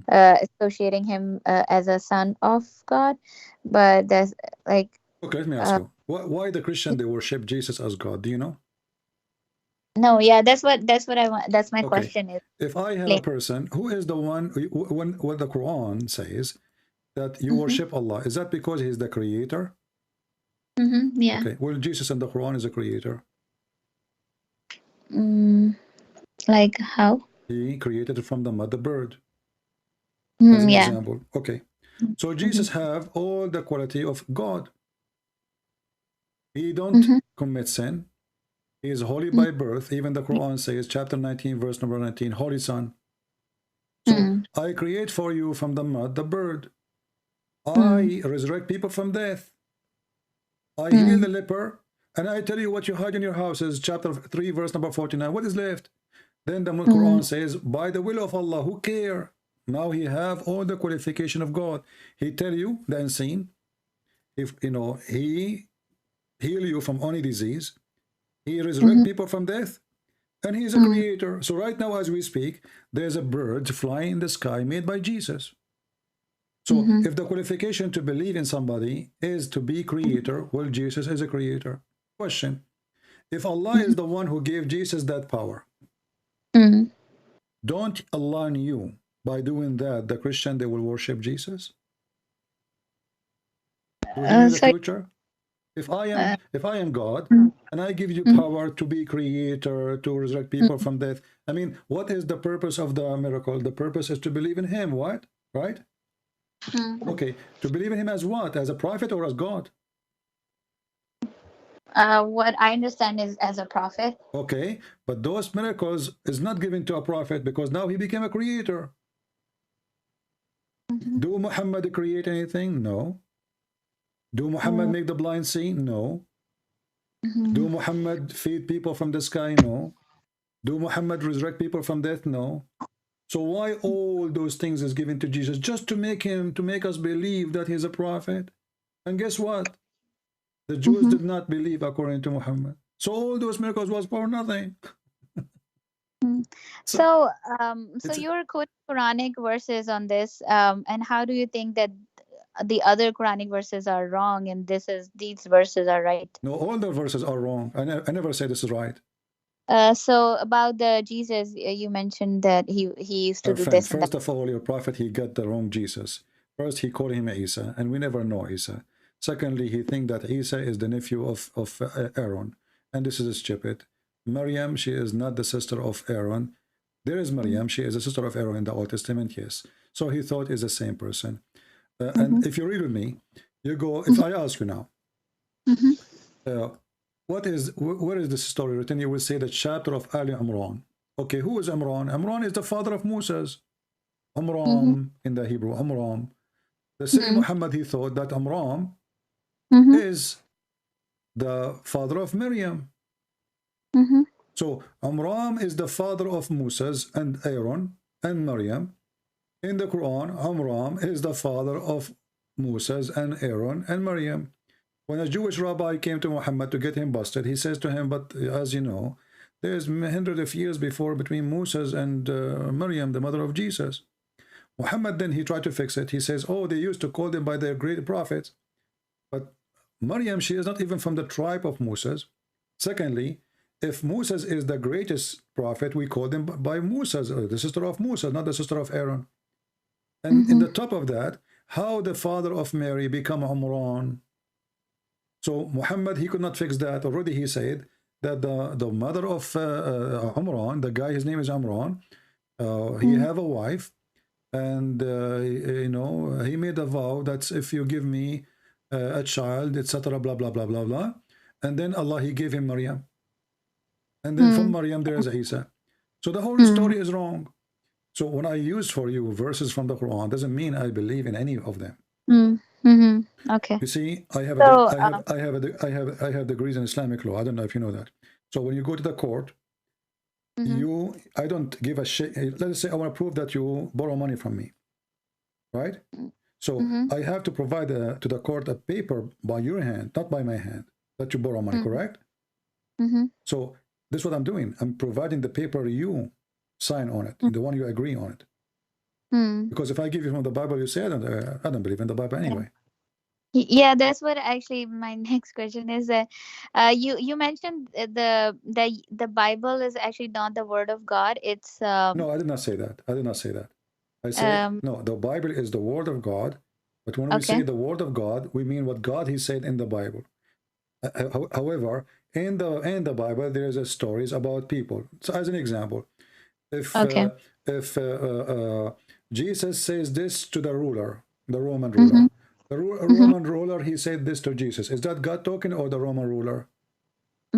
associating him as a son of God. But that's like okay, let me ask you, why the Christian they worship Jesus as God? Do you know? No, yeah, that's what I want. That's my question is. If I have a person who is the one when the Quran says that you worship Allah, is that because He's the creator? Yeah. Okay. Well, Jesus in the Quran is a creator. Like how? He created it from the mother bird. As an example. Okay. So Jesus have all the quality of God. He don't commit sin. He is holy by birth. Even the Quran says, chapter 19, verse number 19, holy son. So I create for you from the mud the bird. I resurrect people from death. I heal the leper. And I tell you what you hide in your houses, chapter 3, verse number 49. What is left? Then the Quran says, by the will of Allah, who care? Now he have all the qualification of God. He tell you the unseen. If you know, he heal you from any disease. He resurrect people from death. And He's a creator. So right now as we speak, there's a bird flying in the sky made by Jesus. So if the qualification to believe in somebody is to be creator, well, Jesus is a creator. Question. If Allah is the one who gave Jesus that power, don't Allah knew by doing that the Christian they will worship Jesus? Do you know the future? If I am God and I give you power to be creator, to resurrect people from death, I mean, what is the purpose of the miracle? The purpose is to believe in Him, what? Right? Okay, to believe in Him as what? As a prophet or as God? What I understand is as a prophet. Okay, but those miracles is not given to a prophet because now he became a creator. Do Muhammad create anything? No. Do Muhammad make the blind see? No. Do Muhammad feed people from the sky? No. Do Muhammad resurrect people from death? No. So why all those things is given to Jesus? Just to make us believe that He's a prophet. And guess what? The Jews did not believe according to Muhammad. So all those miracles was for nothing. So you're quoting Quranic verses on this, and how do you think that the other Quranic verses are wrong and these verses are right? No, all the verses are wrong. I never say this is right. So about the Jesus, you mentioned that he used to do friend, this. First of all, your prophet, he got the wrong Jesus. First, he called him Isa, and we never know Isa. Secondly, he think that Isa is the nephew of Aaron, and this is stupid. Maryam, she is not the sister of Aaron. There is Maryam, she is a sister of Aaron in the Old Testament, yes. So he thought is the same person. And if you read with me, you go, if I ask you now, where is this story written? You will say the chapter of Ali Imran. Okay, who is Imran? Imran is the father of Moses. Amram in the Hebrew, Amram. The same Muhammad, he thought that Amram is the father of Miriam. So Amram is the father of Moses and Aaron and Miriam. In the Quran, Amram is the father of Moses and Aaron and Miriam. When a Jewish rabbi came to Muhammad to get him busted, he says to him, but as you know, there's hundreds of years before between Moses and Miriam, the mother of Jesus. Muhammad then, he tried to fix it. He says, oh, they used to call them by their great prophets. But Miriam, she is not even from the tribe of Moses. Secondly, if Moses is the greatest prophet, we call them by Musa, the sister of Musa, not the sister of Aaron. And in the top of that, how the father of Mary become Umran. So Muhammad, he could not fix that. Already he said that the mother of Umran, the guy, his name is Umran, he have a wife, and you know, he made a vow that if you give me a child, etc., blah blah blah blah blah, and then Allah, he gave him Maryam, and then from Maryam there is Isa. So the whole story is wrong. So when I use for you verses from the Quran, doesn't mean I believe in any of them. Okay. You see, I have degrees in Islamic law. I don't know if you know that. So when you go to the court, I don't give a shit. Let's say I want to prove that you borrow money from me, right? So I have to provide to the court a paper by your hand, not by my hand, that you borrow money, correct? So this is what I'm doing. I'm providing the paper you sign on it, the one you agree on it. Because if I give you from the Bible, you say I don't believe in the Bible anyway. Yeah, that's what actually my next question is. You mentioned the Bible is actually not the word of God. It's no, I did not say that. I did not say that. I said no. The Bible is the word of God, but when we say the word of God, we mean what God he said in the Bible. However, in the Bible, there's stories about people. So, as an example, if Jesus says this to the ruler, the Roman ruler. The Roman ruler, he said this to Jesus. Is that God talking or the Roman ruler?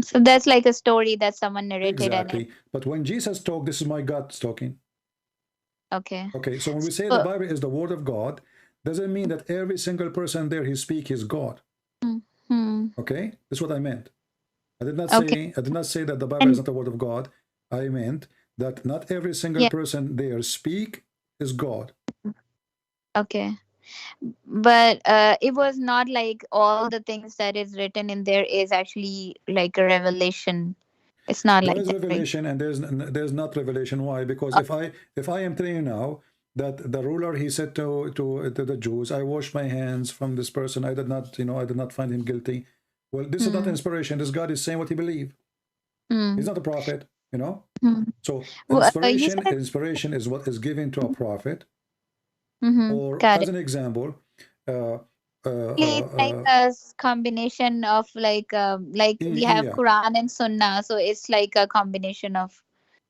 So that's like a story that someone narrated. Exactly. But when Jesus talked, this is my God talking. Okay. Okay, so when we say the Bible is the word of God, doesn't mean that every single person there he speak is God. Okay? That's what I meant. I did not say that the Bible is not the word of God. I meant that not every single person there speak is God. Okay. But it was not like all the things that is written in there is actually like a revelation. It's not there like is that, revelation, right? And there's not revelation. Why? Because if I am telling you now that the ruler he said to the Jews, I washed my hands from this person, I did not find him guilty. Well, this is not inspiration. This God is saying what he believed. He's not a prophet, you know. So inspiration is what is given to a prophet. Or as an example, like a combination of like we have Qur'an and Sunnah, so it's like a combination of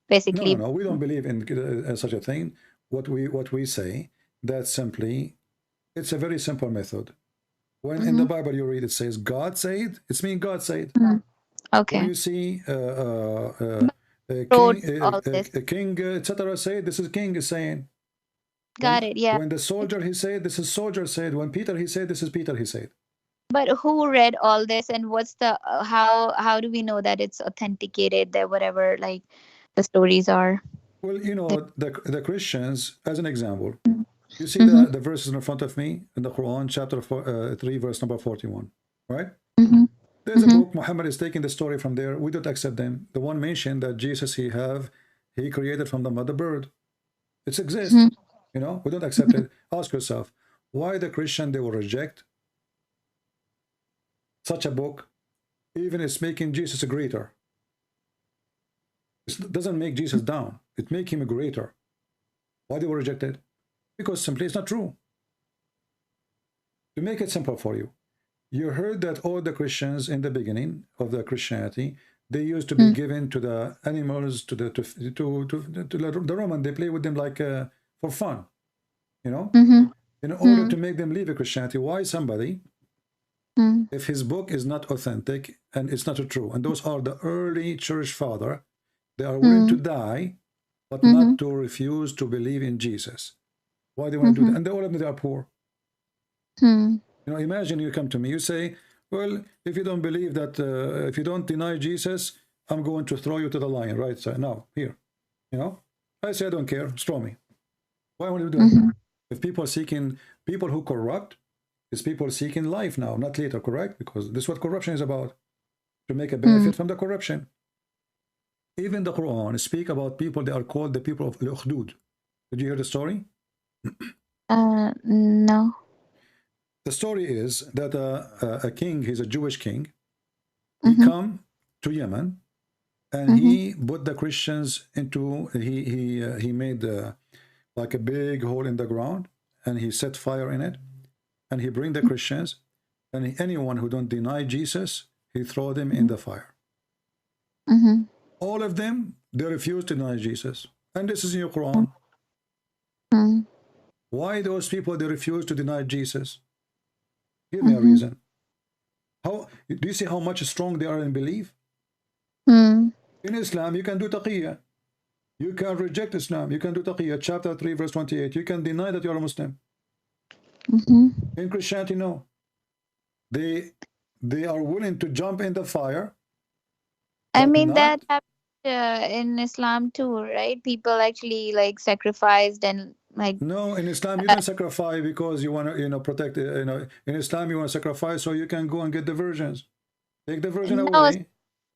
basically. No, we don't believe in such a thing. What we say that simply, it's a very simple method. When in the Bible you read it says God said, it's mean God said. Okay. When you see a king, etc. say, this is king is saying. Got it. Yeah. When the soldier he said, this is soldier said. When Peter he said, this is Peter he said. But who read all this, and what's the how do we know that it's authenticated, that whatever like the stories are? Well, you know, the Christians, as an example, you see the verses in front of me in the Quran, chapter 3, verse number 41, right? There's a book, Muhammad is taking the story from there. We don't accept them. The one mentioned that Jesus he created from the mother bird. It exists. You know, we don't accept it. Ask yourself, why the Christian, they will reject such a book, even it's making Jesus greater. It doesn't make Jesus down. It makes him greater. Why they will reject it? Because simply it's not true. To make it simple for you, you heard that all the Christians in the beginning of the Christianity, they used to be given to the animals, to the Roman. They play with them like for fun, you know, in order to make them leave a Christianity. Why somebody, if his book is not authentic and it's not true, and those are the early church father, they are willing to die, but not to refuse to believe in Jesus. Why they want to do that? And all of them, they are poor. You know, imagine you come to me, you say, well, if you don't believe that, if you don't deny Jesus, I'm going to throw you to the lion, right? So now, here, you know, I say, I don't care, throw me. Why would you do that? If people who corrupt, is people seeking life now, not later, correct? Because this is what corruption is about, to make a benefit from the corruption. Even the Quran speak about people, they are called the people of Al-Ukhdud. Did you hear the story? No. The story is that a king, he's a Jewish king, he come to Yemen, and he put the Christians into, he made like a big hole in the ground, and he set fire in it, and he bring the Christians, and anyone who don't deny Jesus, he throw them in the fire. All of them, they refuse to deny Jesus, and this is in your Quran. Why those people, they refuse to deny Jesus? Give me a reason. How do you see how much strong they are in belief? In Islam, you can do taqiyya. You can reject Islam. You can do taqiyya. Chapter 3, verse 28. You can deny that you are a Muslim. In Christianity, no. They are willing to jump in the fire. I mean, that happened in Islam too, right? People actually like sacrificed and like. No, in Islam you don't sacrifice because you want to, protect. In Islam you want to sacrifice so you can go and get the virgins. Take the virgin away.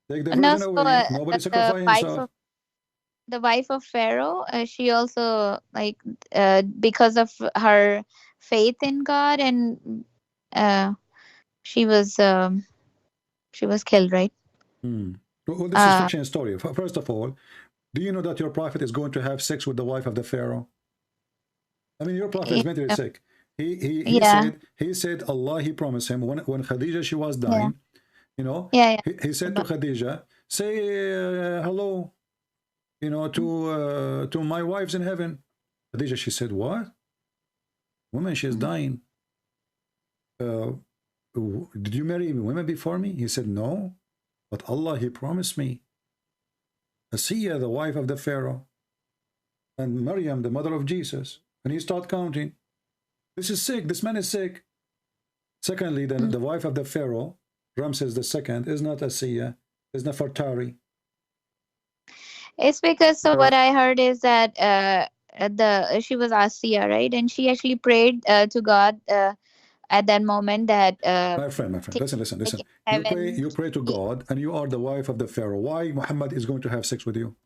Take the virgin away. Nobody sacrifice himself. The wife of Pharaoh, she also like because of her faith in God, and she was killed, right? Well, this is fiction story. First of all, do you know that your prophet is going to have sex with the wife of the Pharaoh? I mean, your prophet is mentally sick. He said Allah, he promised him when Khadija, she was dying, he said to Khadija, say hello, to my wives in heaven. Khadija, she said, what? Woman, she's dying. Did you marry women before me? He said, no. But Allah, he promised me. Asiya, the wife of the Pharaoh, and Maryam, the mother of Jesus. And he started counting. This is sick. This man is sick. Secondly, the wife of the Pharaoh, Ramses II, is not Asiya, is Nefertari. It's because what I heard is that she was Asiya, right? And she actually prayed to God at that moment that my friend, listen. You pray to God, and you are the wife of the Pharaoh. Why Muhammad is going to have sex with you?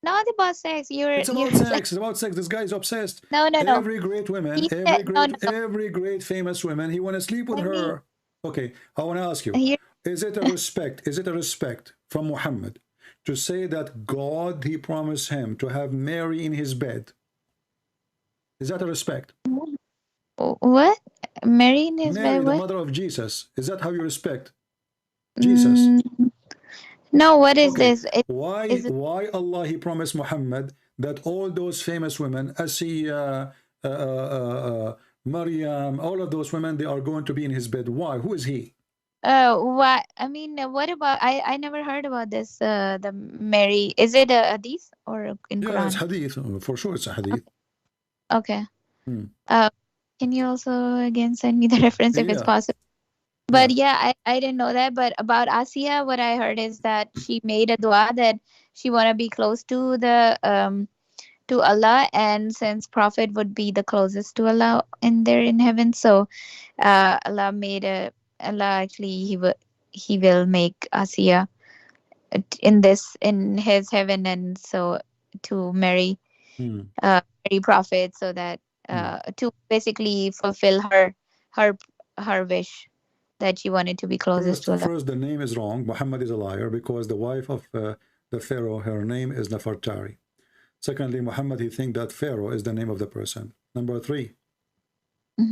Not about sex. It's about sex. It's about sex. This guy is obsessed. No. Every great woman, every great famous woman, he want to sleep with her. Okay, I want to ask you: is it a respect? Is it a respect from Muhammad to say that God, he promised him to have Mary in his bed? Is that a respect? What? Mary in his Mary, bed? the mother of Jesus. Is that how you respect Jesus? No, what is this? Why Allah, he promised Muhammad that all those famous women, Asiya, Maryam, all of those women, they are going to be in his bed. Why? Who is he? What? I mean, what about? I never heard about this. The Mary. Is it a hadith or in Quran? Yeah, it's hadith. For sure, it's a hadith. Okay. Can you also again send me the reference if it's possible? But I didn't know that. But about Asiya, what I heard is that she made a dua that she want to be close to the to Allah, and since Prophet would be the closest to Allah in heaven, so Allah actually he will make Asiya in his heaven, and so to marry Prophet, so that to basically fulfill her wish that she wanted to be closest to Allah. First, the name is wrong. Muhammad is a liar because the wife of the Pharaoh, her name is Nefertari. Secondly, Muhammad, he think that Pharaoh is the name of the person. Number 3,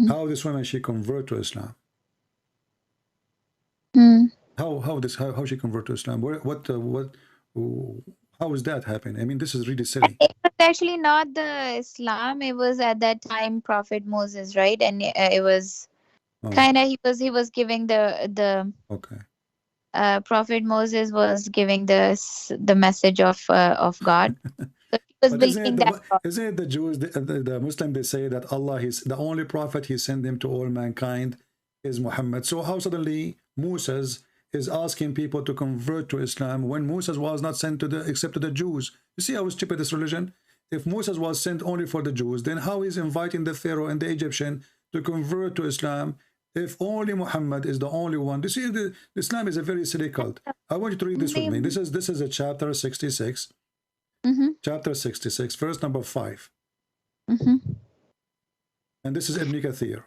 how this woman, she convert to Islam? How she convert to Islam? How is that happen? I mean, this is really silly. It was actually not the Islam. It was at that time Prophet Moses, right? And it was kind of he was giving the Prophet Moses was giving the message of God. So he was believing that. Isn't it the Jews, the Muslim, they say that Allah is the only prophet he sent him to all mankind is Muhammad. So how suddenly Moses is asking people to convert to Islam when Moses was not sent except to the Jews? You see how stupid this religion? If Moses was sent only for the Jews, then how is inviting the Pharaoh and the Egyptian to convert to Islam if only Muhammad is the only one? You see, Islam is a very silly cult. I want you to read this with me. This is a chapter 66. Chapter 66, verse number 5. And this is Ibn Kathir.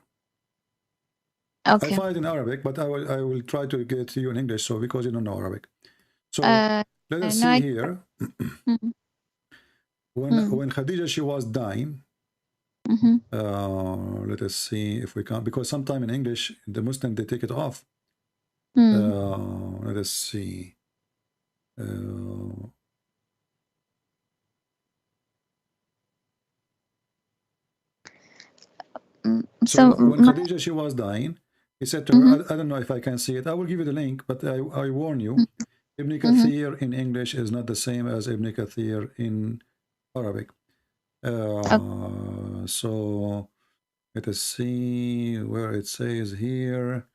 Okay. I find it in Arabic, but I will try to get to you in English, so because you don't know Arabic. So let us No, see here. Mhm. When Khadija, she was dying, Mhm. let us see if we can, because sometime in English, the Muslim, they take it off. Let us see. So when Khadija, she was dying, he said to her, I don't know if I can see it. I will give you the link, but I warn you, Ibn Kathir in English is not the same as Ibn Kathir in Arabic. So let us see where it says here.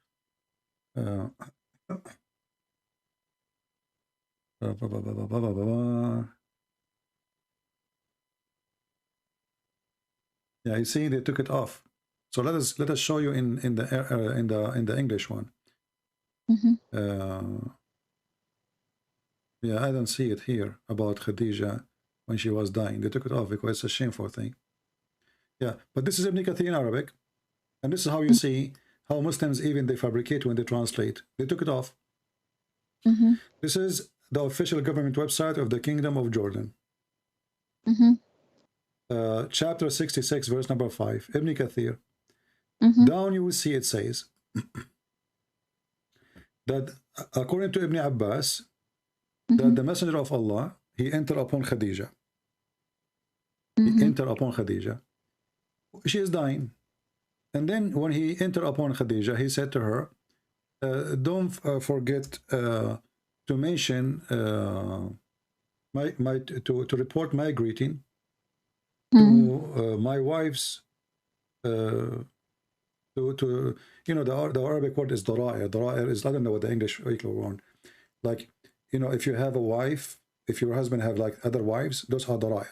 Yeah, you see, they took it off. So let us show you in the English one. Yeah, I don't see it here about Khadija when she was dying. They took it off because it's a shameful thing. Yeah, but this is Ibn Kathir in Arabic, and this is how you see how Muslims even they fabricate when they translate. They took it off. This is the official government website of the Kingdom of Jordan. Chapter 66, verse number 5, Ibn Kathir. Down you will see it says that according to Ibn Abbas, that the Messenger of Allah, he entered upon Khadija. He entered upon Khadija. She is dying. And then when he entered upon Khadija, he said to her, don't forget to mention to report my greeting to my wives, to you know, the Arabic word is dara'ir. Dara'ir is, I don't know what the English equivalent, like, you know, if you have a wife, if your husband have like other wives, those are dara'ir.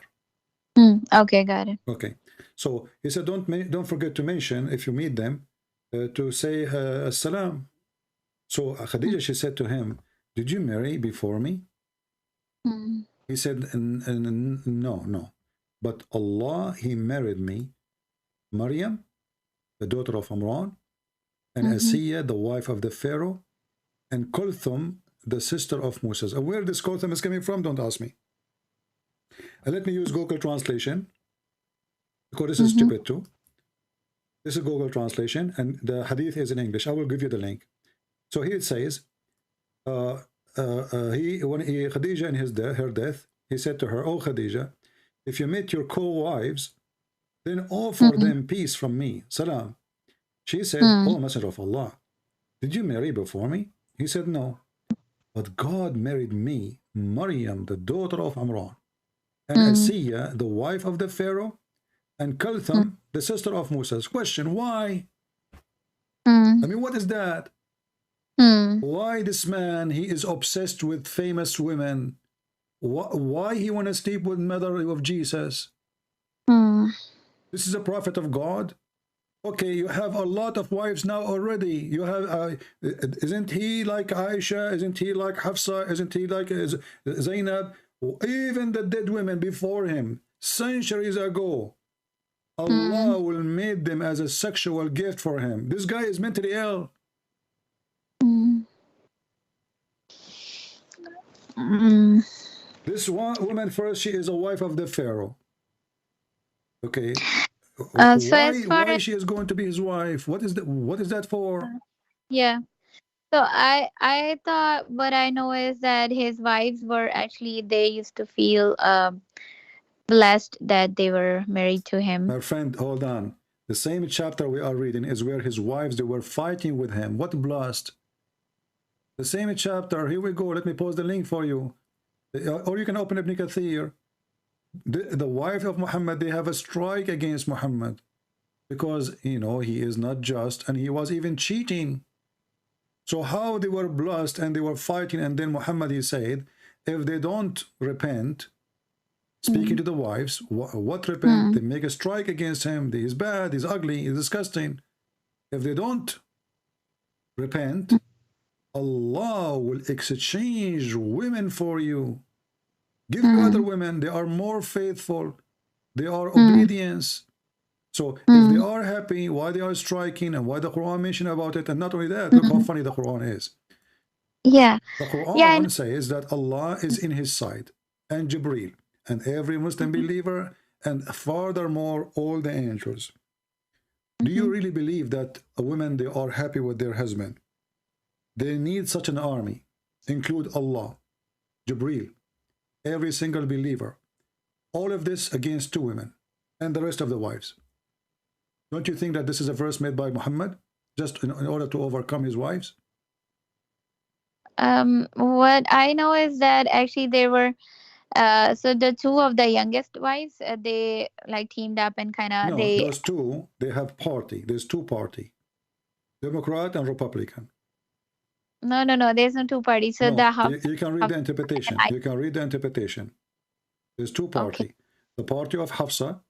Okay, got it. Okay, so he said, don't forget to mention if you meet them to say as-salam. So Khadija, she said to him, did you marry before me? He said, no, but Allah, he married me, Maryam, the daughter of Imran, and Asiya, the wife of the Pharaoh, and Kulthum, the sister of Moses. And where this Kulthum is coming from, don't ask me. And let me use Google Translation, because this is stupid too. This is Google Translation, and the hadith is in English. I will give you the link. So here it says, when Khadija in her death, he said to her, "Oh Khadija, if you meet your co-wives, then offer them peace from me, salam." She said, "Oh Messenger of Allah, did you marry before me?" He said, "No, but God married me, Maryam, the daughter of Imran, and Asiya, the wife of the Pharaoh, and Kulthum, the sister of Moses." Question, why? I mean, what is that? Why this man, he is obsessed with famous women? Why he want to sleep with mother of Jesus? This is a prophet of God. Okay, you have a lot of wives now already. You have, isn't he like Aisha? Isn't he like Hafsa? Isn't he like Zainab? Even the dead women before him, centuries ago, Allah will make them as a sexual gift for him. This guy is mentally ill. This woman first, she is a wife of the Pharaoh. Okay. Why she is going to be his wife? What is that for? Yeah. So I thought, what I know is that his wives were actually, they used to feel blessed that they were married to him. My friend, hold on. The same chapter we are reading is where his wives, they were fighting with him. What blessed? The same chapter. Here we go. Let me post the link for you. Or you can open Ibn Kathir. The wife of Muhammad, they have a strike against Muhammad because, you know, he is not just, and he was even cheating. So how they were blessed and they were fighting, and then Muhammad, he said, if they don't repent, speaking to the wives, what repent? They make a strike against him. He's bad, he's ugly, he's disgusting. If they don't repent, Allah will exchange women for you. Give you other women. They are more faithful. They are obedience. So if they are happy, why they are striking, and why the Quran mentioned about it, and not only that, look how funny the Quran is. Yeah. The Yeah. Quran says that Allah is in his side, and Jibreel, and every Muslim believer, and furthermore all the angels. Do you really believe that women, they are happy with their husband? They need such an army, include Allah, Jibreel, every single believer. All of this against two women and the rest of the wives. Don't you think that this is a verse made by Muhammad just in order to overcome his wives? What I know is that actually they were so the two of the youngest wives, they like teamed up and kind of No, they. those two, they have party. There's two party, Democrat and Republican. No. There's no two parties. So No, the house. you can read the interpretation. You can read the interpretation. There's two party. Okay. The party of Hafsa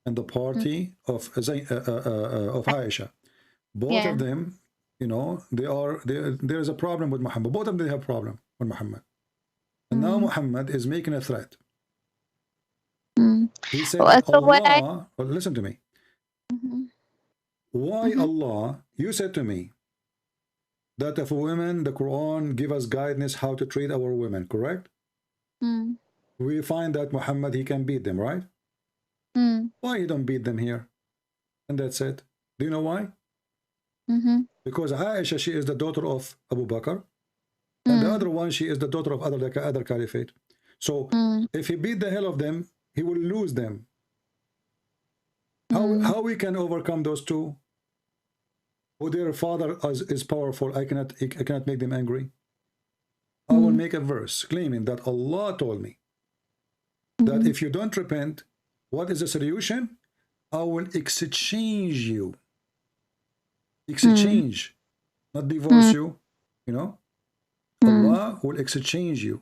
and the party of Aisha. Both of them, you know, there is a problem with Muhammad. Both of them, they have problem with Muhammad. And now Muhammad is making a threat. He said that So Allah, well, listen to me. Why Allah, you said to me that if women, the Quran give us guidance how to treat our women, correct? We find that Muhammad, he can beat them, right? Why you don't beat them here? And that's it. Do you know why? Because Aisha, she is the daughter of Abu Bakr, and the other one, she is the daughter of other caliphate. So if he beat the hell of them, he will lose them. How we can overcome those two? Who their father is powerful, I cannot make them angry. I will make a verse claiming that Allah told me that if you don't repent, what is the solution? I will exchange you. Exchange, not divorce you, you know. Allah will exchange you.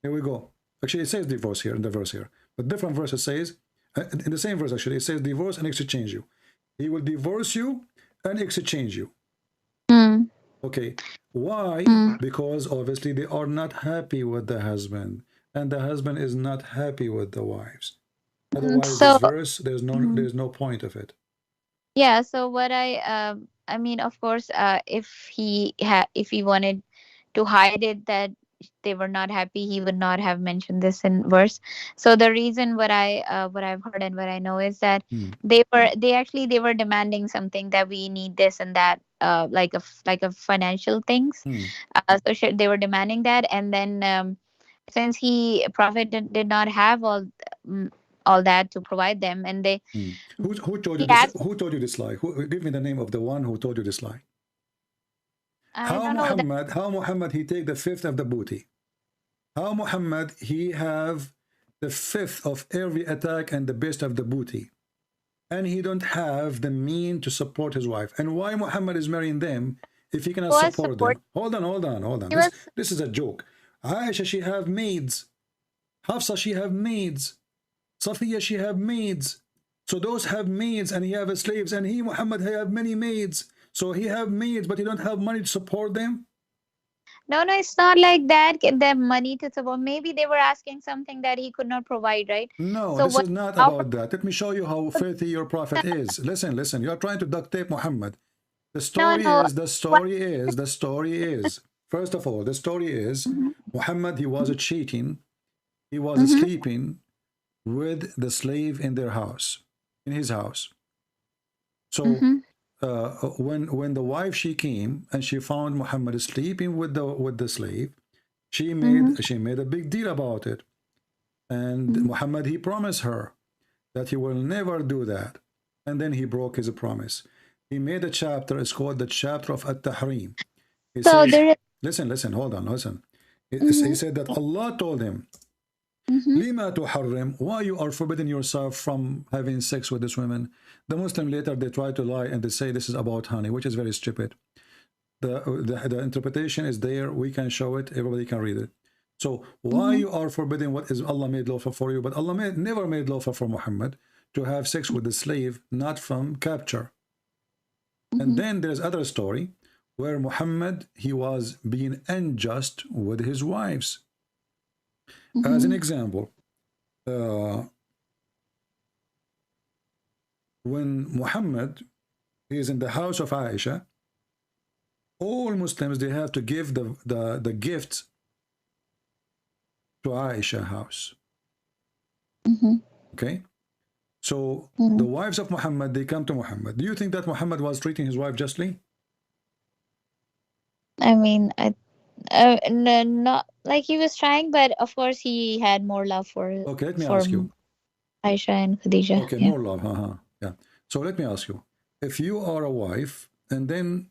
Here we go. Actually, it says divorce here in the verse here, but different verses says, in the same verse actually, it says divorce and exchange you. He will divorce you and exchange you. Okay. Why? Because obviously they are not happy with the husband, and the husband is not happy with the wives. Otherwise, this verse, there's no point of it. Yeah. So what I mean, of course, if he wanted to hide it that they were not happy, he would not have mentioned this in verse. So the reason what I've heard and what I know is that they were demanding something, that we need this and that, like a financial things. So they were demanding that, and then since Prophet did not have all that to provide them, and they who told you this? Who told you this lie? Give me the name of the one who told you this lie. How Muhammad he take the fifth of the booty? How Muhammad he have the fifth of every attack and the best of the booty, and he don't have the mean to support his wife? And why Muhammad is marrying them if he cannot support them? Hold on. This is a joke. Aisha, she have maids. Hafsa, she have maids. Safiya, she have maids. So those have maids, and he have slaves, and he, Muhammad, he have many maids. So he have maids, but he don't have money to support them? No, it's not like that. Get them money to support. Maybe they were asking something that he could not provide, right? No, so this is not about that. Let me show you how filthy your prophet is. Listen. You are trying to duct tape Muhammad. The story is, first of all, the story is, Muhammad, he was cheating. He was sleeping with the slave in their house, in his house. So when the wife, she came and she found Muhammad sleeping with the slave, she made a big deal about it. And Muhammad, he promised her that he will never do that. And then he broke his promise. He made a chapter, it's called the chapter of At-Tahrim. He says, listen, hold on, listen. He said that Allah told him, Lima tuharrim, why you are forbidding yourself from having sex with this woman? The Muslim later, they try to lie and they say this is about honey, which is very stupid. The interpretation is there, we can show it, everybody can read it. So why you are forbidding what is Allah made lawful for you, but Allah never made lawful for Muhammad to have sex with the slave, not from capture. And then there's other story where Muhammad, he was being unjust with his wives. As an example, when Muhammad is in the house of Aisha, all Muslims, they have to give the gift to Aisha house. Okay? So the wives of Muhammad, they come to Muhammad. Do you think that Muhammad was treating his wife justly? I mean, no, not like he was trying, but of course he had more love for Okay, let me ask you. Aisha and Khadija. Okay, Yeah. more love. Yeah. So let me ask you. If you are a wife and then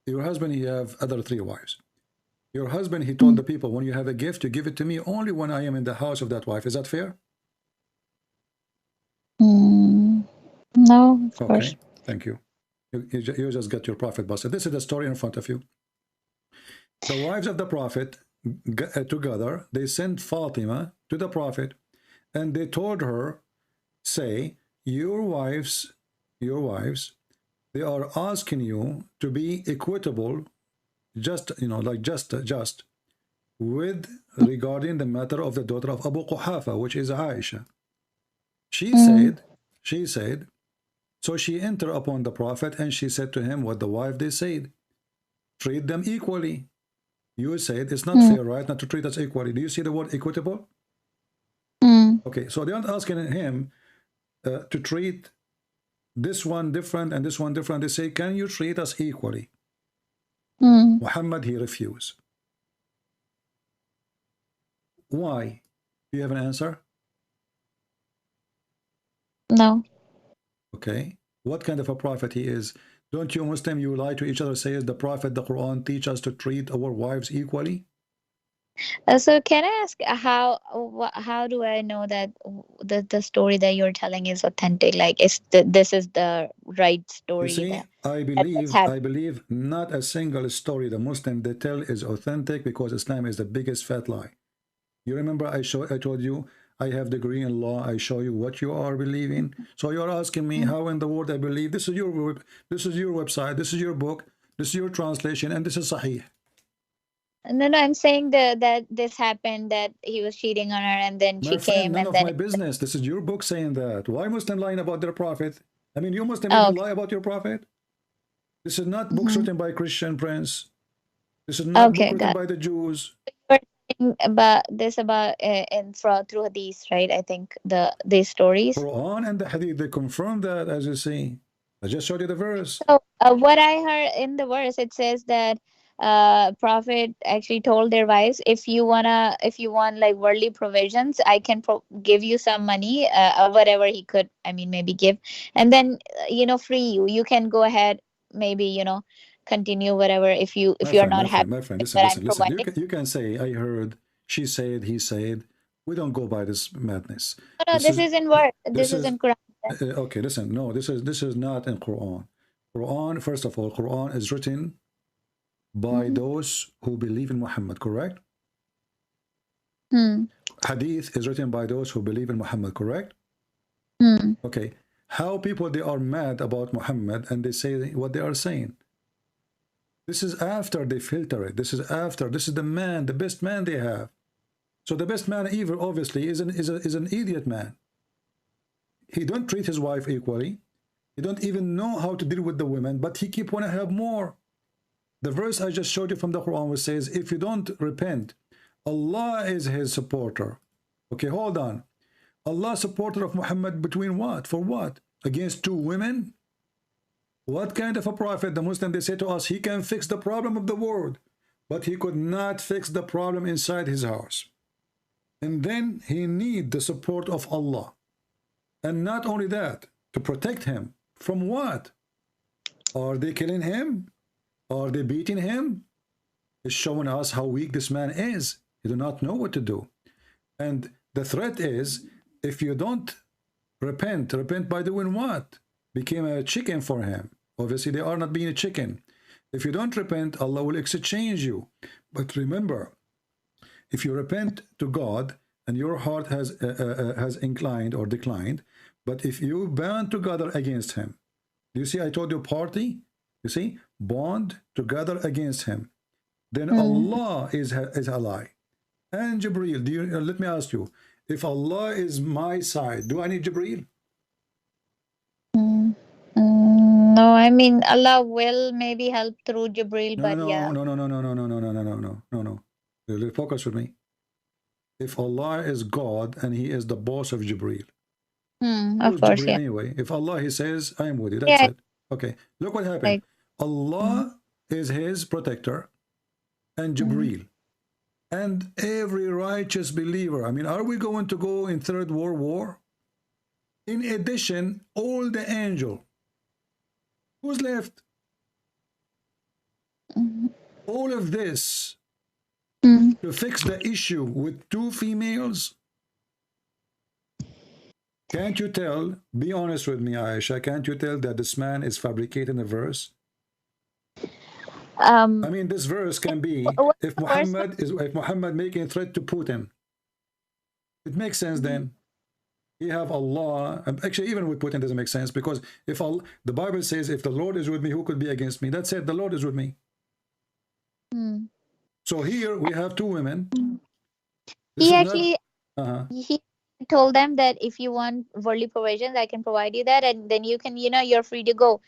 your husband, he have other 3 wives. Your husband, he told the people, when you have a gift, you give it to me only when I am in the house of that wife. Is that fair? No, of course. Okay, thank you. You just got your prophet busted. This is the story in front of you. The wives of the prophet together, they sent Fatima to the prophet, and they told her, say, your wives, they are asking you to be equitable, just, just with regarding the matter of the daughter of Abu Quhafa, which is Aisha. She said, so she entered upon the prophet and she said to him what the wife they said, treat them equally. You said it's not fair, right, not to treat us equally. Do you see the word equitable? Okay, so they aren't asking him to treat this one different and this one different. They say, can you treat us equally? Muhammad, he refused. Why? Do you have an answer? No. Okay. What kind of a prophet he is? Don't you Muslim, you lie to each other, says the prophet, the Quran teach us to treat our wives equally? So can I ask how do I know that the story that you're telling is authentic? Like, this is the right story? You see, I believe not a single story the Muslim they tell is authentic, because Islam is the biggest fat lie. You remember I told you I have degree in law. I show you what you are believing. So you're asking me how in the world I believe. This is your website. This is your book. This is your translation, and this is Sahih. No, I'm saying that this happened, that he was cheating on her, and then she came. None and of then my business. This is your book saying that. Why Muslim lying about their prophet? I mean, you Muslim even lie about your prophet? This is not books written by Christian Prince. This is not book written by the Jews. You're saying about this through hadith, right? I think these stories. Quran and the hadith, they confirm that, as you see. I just showed you the verse. So what I heard in the verse, it says that prophet actually told their wives, if you want like worldly provisions, I can give you some money, or whatever he could, I mean, maybe give, and then free you can go ahead, maybe continue whatever, if you're not happy. My friend, listen. You can say, I heard, she said, he said. We don't go by this madness. No, this is in word. This is in Quran. Okay, listen. No, this is not in Quran. Quran, first of all, Quran is written by those who believe in Muhammad, correct? Hadith is written by those who believe in Muhammad, correct? Okay. How people, they are mad about Muhammad and they say what they are saying. This is after they filter it. This is the man, the best man they have. So the best man, even obviously, is an idiot man. He don't treat his wife equally. He don't even know how to deal with the women, but he keep want to have more. The verse I just showed you from the Quran, which says, if you don't repent, Allah is his supporter. Okay, hold on. Allah supporter of Muhammad between what? For what? Against 2 women? What kind of a prophet? The Muslim, they say to us, he can fix the problem of the world, but he could not fix the problem inside his house. And then he need the support of Allah. And not only that, to protect him. From what? Are they killing him? Are they beating him? It's showing us how weak this man is. He do not know what to do. And the threat is, if you don't repent by doing what? Became a chicken for him. Obviously, they are not being a chicken. If you don't repent, Allah will exchange you. But remember, if you repent to God and your heart has inclined or declined, but if you band together against him, you see, I told you party, you see, bond together against him, then Allah is ally. And Jibreel, let me ask you, if Allah is my side, do I need Jibreel? No, I mean Allah will maybe help through Jibril, No, but no, yeah. no, no, no, no, no, no, no, no, no, no, no, no. Focus with me. If Allah is God and He is the boss of Jibril, Of who's course, Jibril yeah. anyway? If Allah He says, I am with you, that's Yeah, it. Okay, look what happened. like Allah is His protector and Jibril and every righteous believer. I mean, are we going to go in Third World War? In addition, all the angel. Who's left? All of this to fix the issue with two females. Can't you tell, be honest with me, Aisha, can't you tell that this man is fabricating a verse? I mean, this verse can be if Muhammad making a threat to Putin. It makes sense then. You have Allah. Actually, even with Putin doesn't make sense, because if the Bible says, if the Lord is with me, who could be against me? That's it. The Lord is with me. So here we have two women. This he is actually he told them that if you want worldly provisions, I can provide you that, and then you can, you're free to go.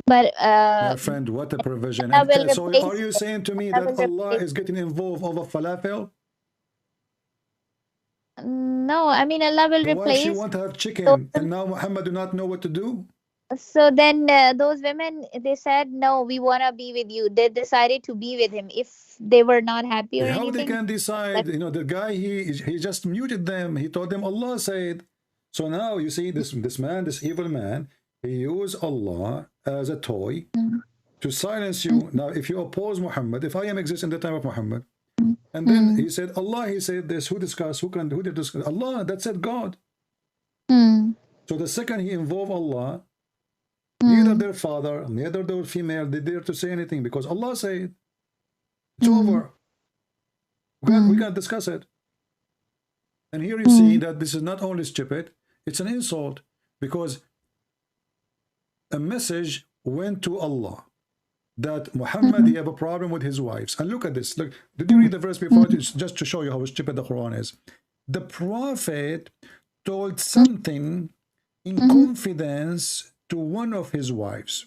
But my friend, what a provision. And, so are you saying to me that Allah is getting involved over falafel? No, I mean Allah will Why she replace. want to have chicken, and now Muhammad do not know what to do? So then those women, they said, no, we want to be with you. They decided to be with him if they were not happy or How anything. they can decide? The guy, he just muted them. He told them Allah said. So now you see this man, this evil man, he used Allah as a toy to silence you. Now, if you oppose Muhammad, if I am existing in the time of Muhammad, and then he said, Allah, he said this, who discussed, who did discuss? Allah, that said God. So the second he involved Allah, neither their father, neither their female, they dare to say anything, because Allah said, it's over. We can't discuss it. And here you see that this is not only stupid, it's an insult, because a message went to Allah that Muhammad, he have a problem with his wives. And look at this. Look, did you read the verse before? Just to show you how stupid the Quran is. The Prophet told something in confidence to one of his wives.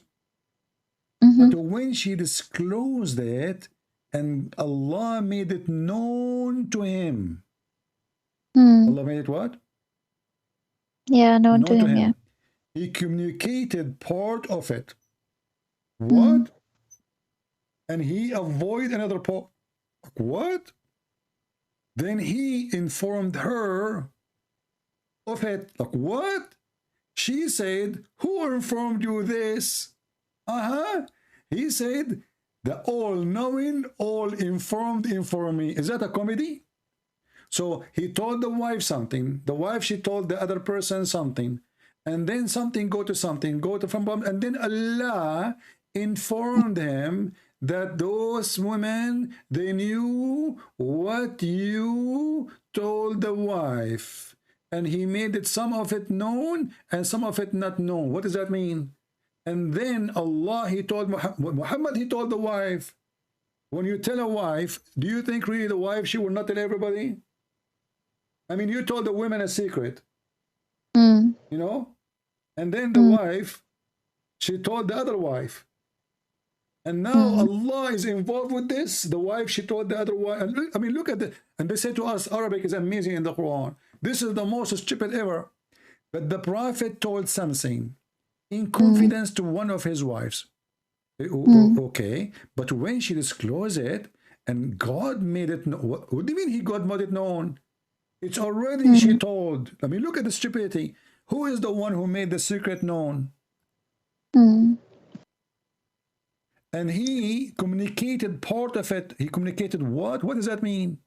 But when she disclosed it, and Allah made it known to him. Allah made it what? Yeah, known to him, yeah. He communicated part of it. What? And he avoided another part. What? Then he informed her of it. Like, what? She said, who informed you this? He said, the all-knowing, all-informed informed me. Is that a comedy? So he told the wife something. The wife, she told the other person something. And then something go to something, and then Allah informed him that those women, they knew what you told the wife. And he made it, some of it known and some of it not known. What does that mean? And then Allah, he told Muhammad, he told the wife. When you tell a wife, do you think really the wife, she will not tell everybody? I mean, you told the women a secret. You know? And then the wife, she told the other wife. And now Allah is involved with this. The wife, she told the other wife. And I mean, look at it. And they say to us, Arabic is amazing in the Quran. This is the most stupid ever. But the Prophet told something in confidence to one of his wives. Okay. But when she disclosed it, and God made it known. What do you mean God made it known? It's already she told. I mean, look at the stupidity. Who is the one who made the secret known? And he communicated part of it. He communicated what? What does that mean?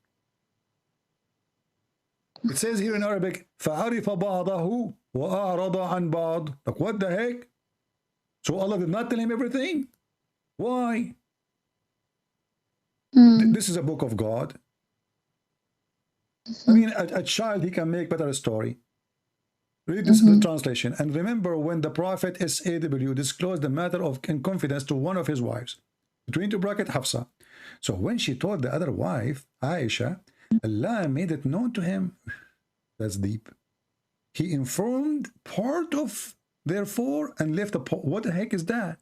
It says here in Arabic, فَعَرِفَ بَعْضَهُ وَأَعْرَضَ عَنْ بَعْض. Like, what the heck? So Allah did not tell him everything? Why? This is a book of God. I mean, a child, he can make better story. Read this the translation. And remember, when the Prophet SAW disclosed the matter in confidence to one of his wives, between two bracket Hafsa. So when she told the other wife, Aisha, Allah made it known to him. That's deep. He informed part of, therefore, and left a part. What the heck is that?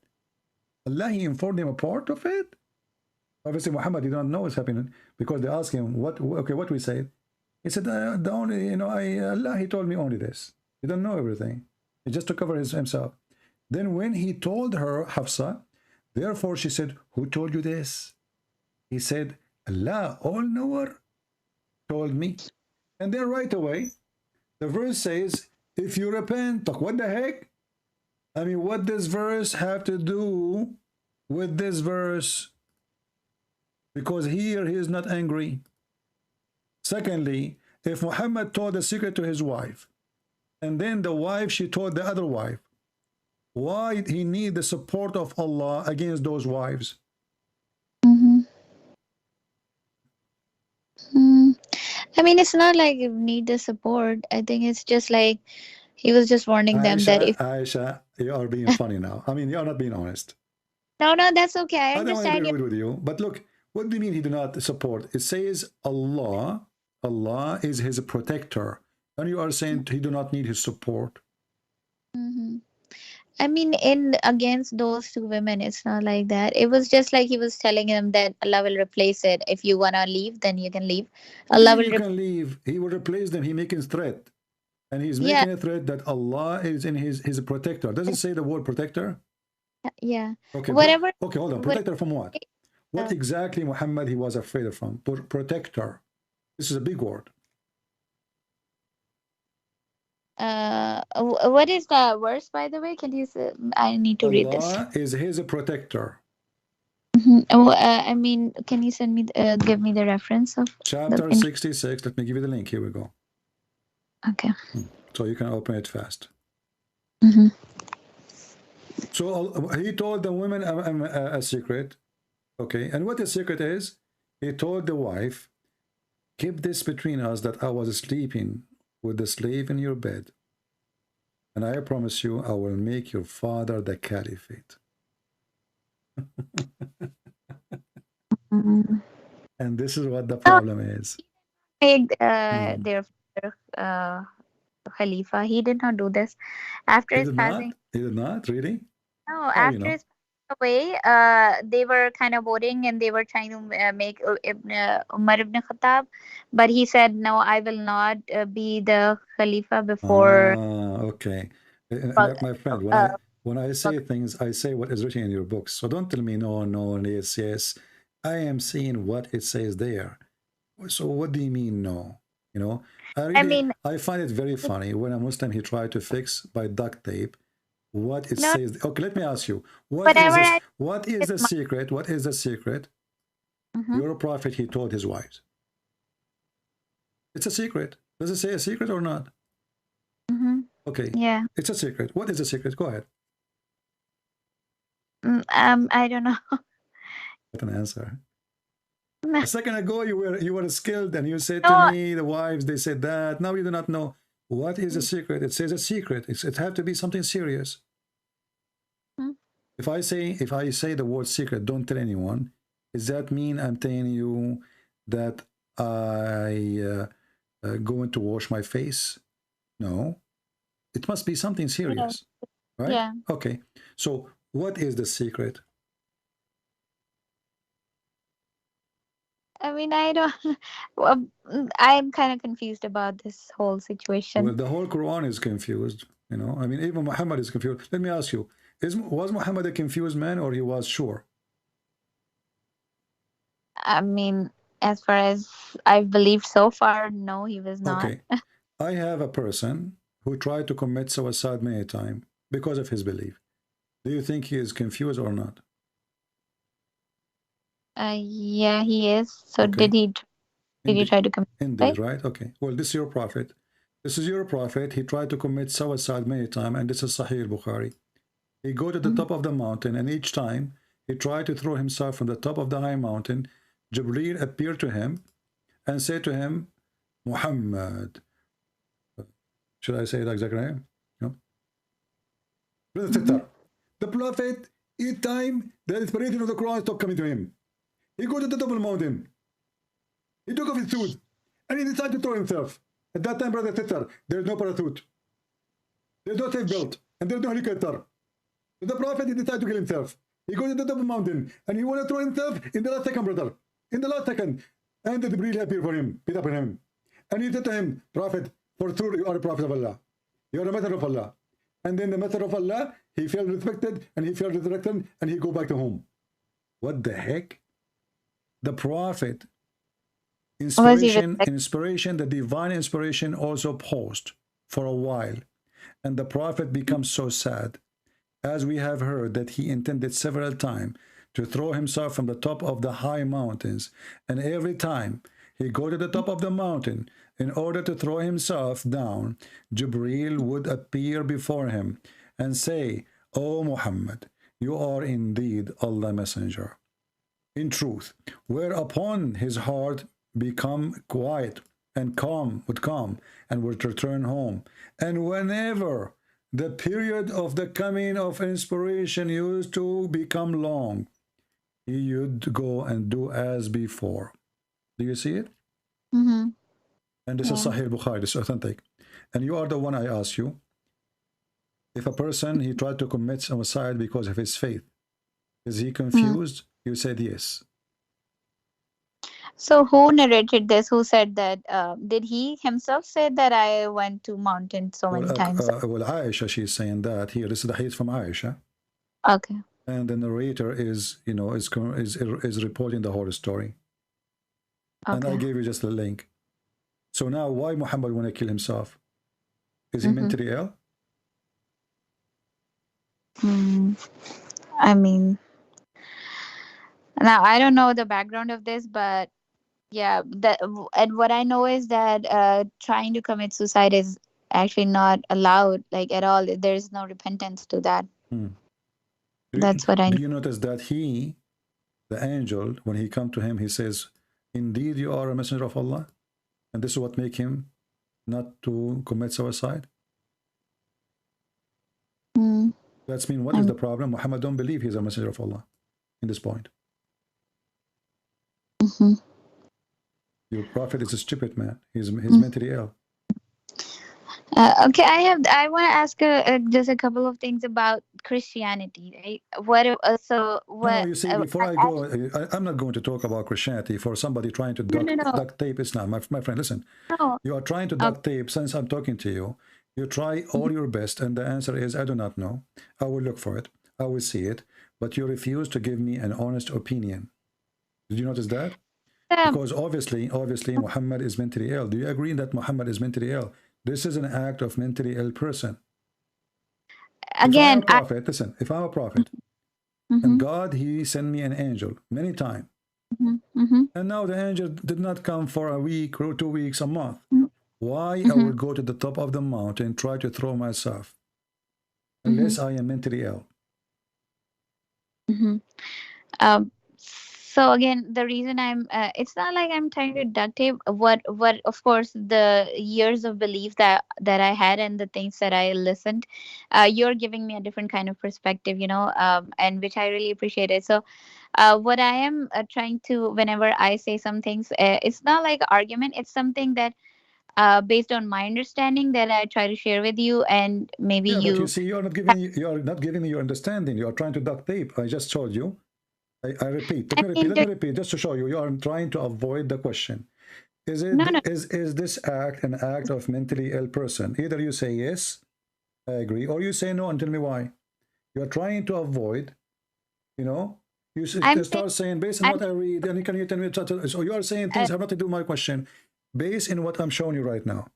Allah, he informed him a part of it. Obviously, Muhammad did not know what's happening because they asked him, what, okay, what we say? He said, the only, you know, Allah, he told me only this. He don't know everything. He just to cover himself. Then when he told her, Hafsa, therefore she said, who told you this? He said, Allah, all-knower, told me. And then right away, the verse says, if you repent, what the heck? I mean, what does verse have to do with this verse? Because here he is not angry. Secondly, if Muhammad told the secret to his wife, and then the wife, she told the other wife, why he need the support of Allah against those wives? I mean, it's not like you need the support. I think it's just like he was just warning them that if... Aisha, you are being funny now. I mean, you are not being honest. No, that's okay. I don't want to understand be rude with you. But look, what do you mean he do not support? It says Allah is his protector. And you are saying he do not need his support. I mean, in against those two women, it's not like that. It was just like he was telling them that Allah will replace it. If you wanna leave, then you can leave. Allah will. You can leave. He will replace them. He making a threat, and he's making a threat that Allah is in his protector. Does it say the word protector? Yeah. Okay. Whatever. Okay, hold on. Protector from what? What exactly Muhammad he was afraid of from? Protector. This is a big word. What is the verse, by the way? Can you say? I need to read this. Allah is his protector. I mean, can you send me, give me the reference of chapter 66? Let me give you the link. Here we go. Okay. So you can open it fast. So he told the women a secret. Okay, and what the secret is? He told the wife, keep this between us that I was sleeping with the slave in your bed, and I promise you I will make your father the caliphate. And this is what the problem is. Make their Khalifa. He did not do this. After his passing. He did not? Really? No, after his away, they were kind of voting and they were trying to make Umar ibn Khattab, but he said, no, I will not be the Khalifa before. Okay. My friend, when I say things, I say what is written in your books. So don't tell me no, yes, yes. I am seeing what it says there. So what do you mean no? You know, I find it very funny when a Muslim, he tried to fix by duct tape what it says. Okay, let me ask you, what is the secret? What is the secret? Your prophet, he told his wives. It's a secret. Does it say a secret or not? Okay. Yeah. It's a secret. What is the secret? Go ahead. I don't know. What an answer. A second ago, you were skilled, and you said to me, the wives, they said that. Now you do not know. What is a secret? It says a secret. It have to be something serious. If I say the word secret, don't tell anyone. Does that mean I'm telling you that I going to wash my face? No. It must be something serious, right? Yeah. Okay. So what is the secret? I mean, I don't. Well, I'm kind of confused about this whole situation. Well, the whole Quran is confused. You know, I mean, even Muhammad is confused. Let me ask you: was Muhammad a confused man, or he was sure? I mean, as far as I've believed so far, no, he was not. Okay. I have a person who tried to commit suicide many times because of his belief. Do you think he is confused or not? Yeah, he is. So okay. did he try to commit? Indeed, right? Okay. Well, this is your prophet. This is your prophet. He tried to commit suicide many times, and this is Sahih al-Bukhari. He go to the top of the mountain, and each time he tried to throw himself from the top of the high mountain, Jibreel appeared to him and said to him, Muhammad. Should I say the exact name? No. The prophet, each time the inspiration of the Quran stopped coming to him. He go to the top of the mountain. He took off his suit and he decided to throw himself. At that time, brother sister, there's no parachute. There's no safe belt and there's no helicopter. So the prophet, he decided to kill himself. He goes to the top of the mountain and he want to throw himself in the last second, brother. In the last second. And the Jibreel appeared for him, picked up on him. And he said to him, Prophet, for sure you are a prophet of Allah. You are a messenger of Allah. And then the messenger of Allah, he felt respected and he felt resurrected and he go back to home. What the heck? The prophet, inspiration, the divine inspiration also paused for a while. And the prophet becomes so sad, as we have heard that he intended several times to throw himself from the top of the high mountains. And every time he go to the top of the mountain in order to throw himself down, Jibreel would appear before him and say, O Muhammad, you are indeed Allah's messenger. In truth, whereupon his heart become quiet and would calm and would return home. And whenever the period of the coming of inspiration used to become long, he would go and do as before. Do you see it? Mm-hmm. And this is Sahih Bukhari, this is authentic. And you are the one I ask you. If a person, he tried to commit suicide because of his faith, is he confused? You said yes. So who narrated this? Who said that? Did he himself say that I went to mountain so many times? Well, Aisha, she's saying that here. This is the hadith from Aisha. Okay. And the narrator is, you know, is reporting the whole story. Okay. And I gave you just the link. So now, why Muhammad want to kill himself? Is he mentally ill? I mean, now I don't know the background of this, but yeah, and what I know is that trying to commit suicide is actually not allowed, like at all. There is no repentance to that. That's what I know. Do you notice that he, the angel, when he come to him, he says, indeed you are a messenger of Allah? And this is what make him not to commit suicide? That's mean, what is the problem? Muhammad don't believe he's a messenger of Allah in this point. Your prophet is a stupid man. He's mentally ill. Okay, I want to ask just a couple of things about Christianity. Right? What? No, you see, before I go, I'm not going to talk about Christianity for somebody trying to duct tape Islam. My friend, listen. No. You are trying to duct tape since I'm talking to you. You try all your best, and the answer is, I do not know. I will look for it. I will see it. But you refuse to give me an honest opinion. Did you notice that? Because obviously, Muhammad is mentally ill. Do you agree that Muhammad is mentally ill? This is an act of mentally ill person. Again, listen, if I'm a prophet, and God, he sent me an angel many times, and now the angel did not come for a week or 2 weeks, a month. Why I will go to the top of the mountain, try to throw myself, unless I am mentally ill? So again, the reason it's not like I'm trying to duct tape what of course the years of belief that I had and the things that I listened, you're giving me a different kind of perspective, you know, and which I really appreciated. So what I am trying to, whenever I say some things, it's not like argument, it's something that based on my understanding that I try to share with you, and maybe But you see, you're not giving me your understanding. You are trying to duct tape. I just told you. I repeat. Let me repeat just to show you. You are trying to avoid the question. Is it is this act an act of mentally ill person? Either you say yes, I agree, or you say no and tell me why. You are trying to avoid. You know, you start saying based on what I read, and can you tell me? So you are saying things have nothing to do with my question. Based on what I'm showing you right now,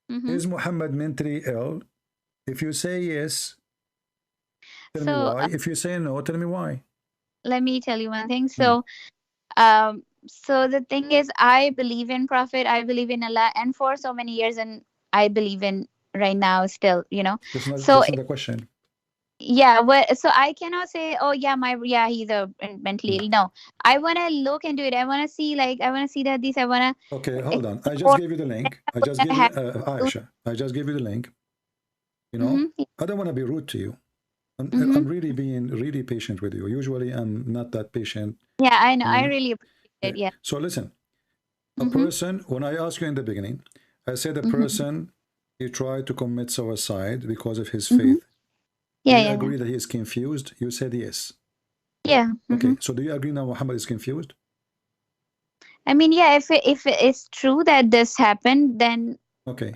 is Muhammad mentally ill? If you say yes, tell me why. If you say no, tell me why. Let me tell you one thing. So, so the thing is, I believe in Prophet, I believe in Allah, and for so many years, and I believe in right now still, you know. That's not the question. Yeah, so I cannot say, oh yeah, he's a mentally ill. No, I want to look into it. I want to see, I want to see that I want to. Okay, hold on. I just gave you the link. I just gave you Aisha. I just gave you the link. You know, I don't want to be rude to you. I'm really being really patient with you. Usually, I'm not that patient. Yeah, I know. I really appreciate it. Yeah. So listen, a person. When I asked you in the beginning, I said a person he tried to commit suicide because of his faith. Yeah, you agree that he is confused? You said yes. Yeah. Okay, so do you agree now Muhammad is confused? I mean, yeah, if it's true that this happened, then okay.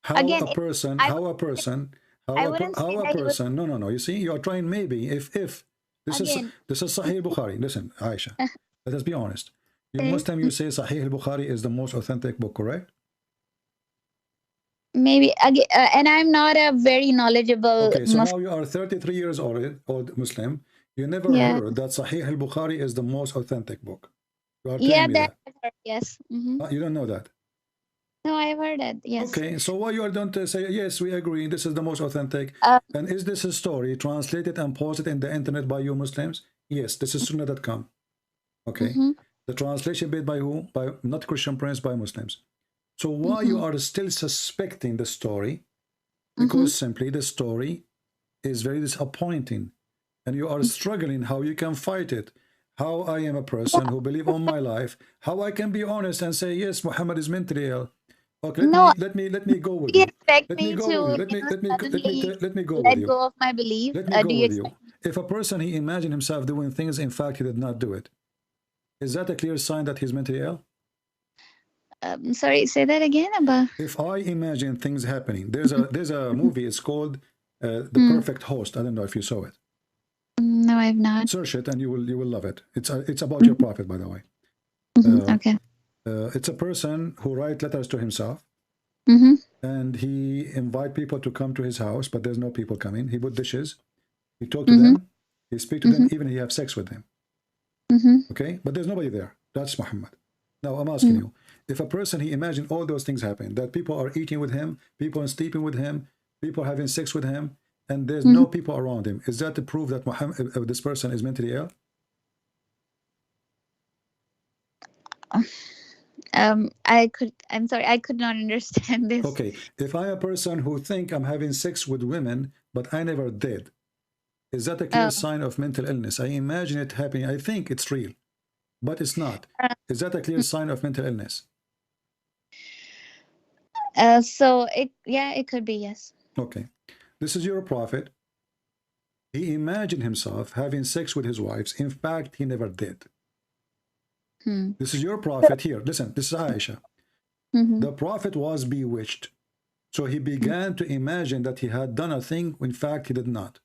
How again, a person, I wouldn't say that he was no, you see, you are trying maybe, if this again. this is Sahih Bukhari. Listen, Aisha, let us be honest. You Muslim, you say Sahih Bukhari is the most authentic book, correct? Maybe again, and I'm not a very knowledgeable Okay, so Muslim. now you are 33 years old Muslim. You never Yeah. heard that Sahih al-Bukhari is the most authentic book. You are Yeah, telling me that that. I've heard, yes. You don't know that. No, I've heard it. Yes. Okay, so why you don't say, yes, we agree, this is the most authentic. And is this a story translated and posted in the internet by you Muslims? Yes, this is Sunnah.com. Okay. The translation made by who? By not Christian Prince, by Muslims. So why you are still suspecting the story? Because simply the story is very disappointing. And you are struggling how you can fight it. How I am a person who believe all my life, how I can be honest and say, yes, Muhammad is mentally ill. Okay, let me go with you. Let me go with you. Let me go with you. Let go of my belief. Let me go with you. If a person, he imagined himself doing things, in fact, he did not do it. Is that a clear sign that he's mentally ill? Sorry, say that again. About if I imagine things happening, there's a movie. It's called The Perfect Host. I don't know if you saw it. No, I've not. Search it and you will love it. It's about your prophet, by the way. Okay. It's a person who writes letters to himself, and he invite people to come to his house, but there's no people coming. He put dishes, he talk to them, he speak to them, even he have sex with them. Okay, but there's nobody there. That's Muhammad. Now I'm asking you, if a person, he imagined all those things happen, that people are eating with him, people are sleeping with him, people having sex with him, and there's no people around him, is that to prove that Muhammad, this person is mentally ill? I'm sorry, I could not understand this. Okay, if I'm a person who think I'm having sex with women, but I never did, is that a clear sign of mental illness? I imagine it happening. I think it's real, but it's not. Is that a clear sign of mental illness? So it could be, yes. Okay, this is your prophet. He imagined himself having sex with his wives. In fact, he never did. This is your prophet here. Listen, this is Aisha. The prophet was bewitched. So he began to imagine that he had done a thing. In fact, he did not.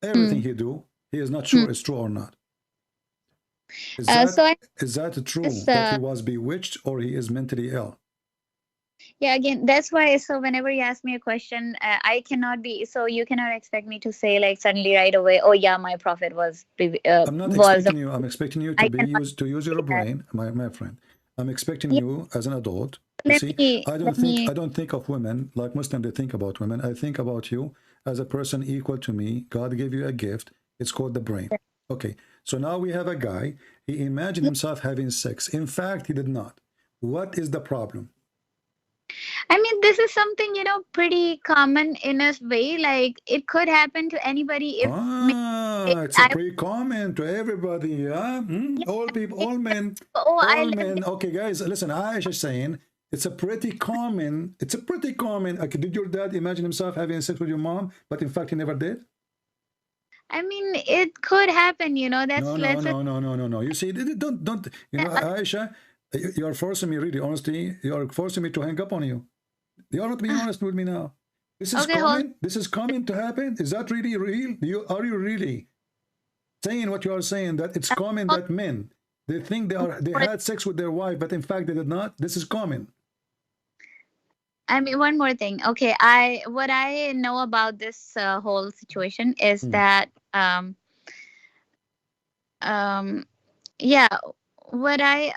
Everything he do, he is not sure it's true or not. Is that true that he was bewitched or he is mentally ill? Yeah, again, that's why. So whenever you ask me a question, I cannot be. So you cannot expect me to say like suddenly right away, oh yeah, my prophet was. I'm not expecting you. I'm expecting you to use your brain, my friend. I'm expecting you as an adult. You see, I don't think of women like Muslims. They think about women. I think about you as a person equal to me. God gave you a gift. It's called the brain. Okay. So now we have a guy. He imagined himself having sex. In fact, he did not. What is the problem? I mean, this is something, pretty common in a way. Like, it could happen to anybody. If it's pretty common to everybody. Yeah? All people, all men, all men. Okay, guys, listen. Aisha is saying it's a pretty common. Okay, did your dad imagine himself having sex with your mom, but in fact he never did? I mean, it could happen. That's no. You see, don't. Aisha, you are forcing me. Really, honestly, you are forcing me to hang up on you. You are not being honest with me now. This is common. This is common to happen. Is that really real? Are you really saying what you are saying, that it's common that men, they think they had sex with their wife, but in fact they did not? This is common. I mean, one more thing. Okay, what I know about this whole situation is that what I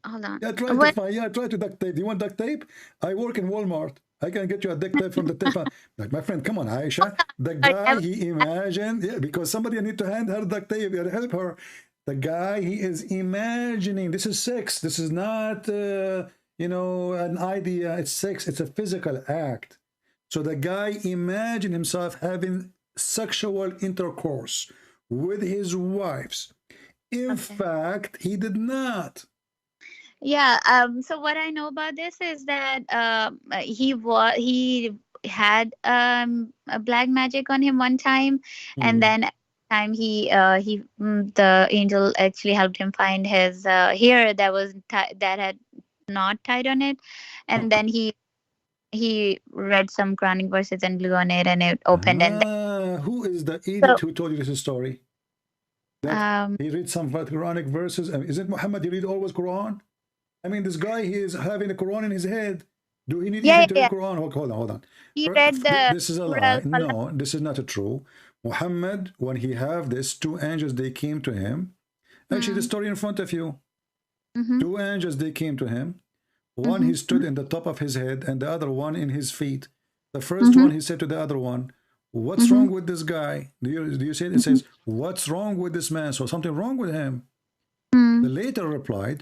hold on. Try to duct tape. Do you want duct tape? I work in Walmart. I can get you a duct tape from the tape. Like, my friend, come on, Aisha. The guy, he imagined, because somebody need to hand her duct tape or help her. The guy, he is imagining. This is sex. This is not, an idea. It's sex. It's a physical act. So the guy imagined himself having sexual intercourse with his wives. In fact, he did not. Yeah. So what I know about this is that he had a black magic on him one time, and then time the angel actually helped him find his hair that was that had not tied on it, and then he read some Quranic verses and blew on it, and it opened. And who is the idiot who told you this story? That he read some Quranic verses. Is it Muhammad? He read always Quran? I mean, this guy, he is having a Quran in his head. Do he need even to read Quran? Hold on. He read This is a lie. No, this is not true. Muhammad, when he have this, two angels, they came to him. Actually, the story in front of you. Two angels, they came to him. One, he stood in the top of his head, and the other one in his feet. The first one, he said to the other one, what's wrong with this guy? Do you see it? It says, what's wrong with this man? So something wrong with him. The later replied,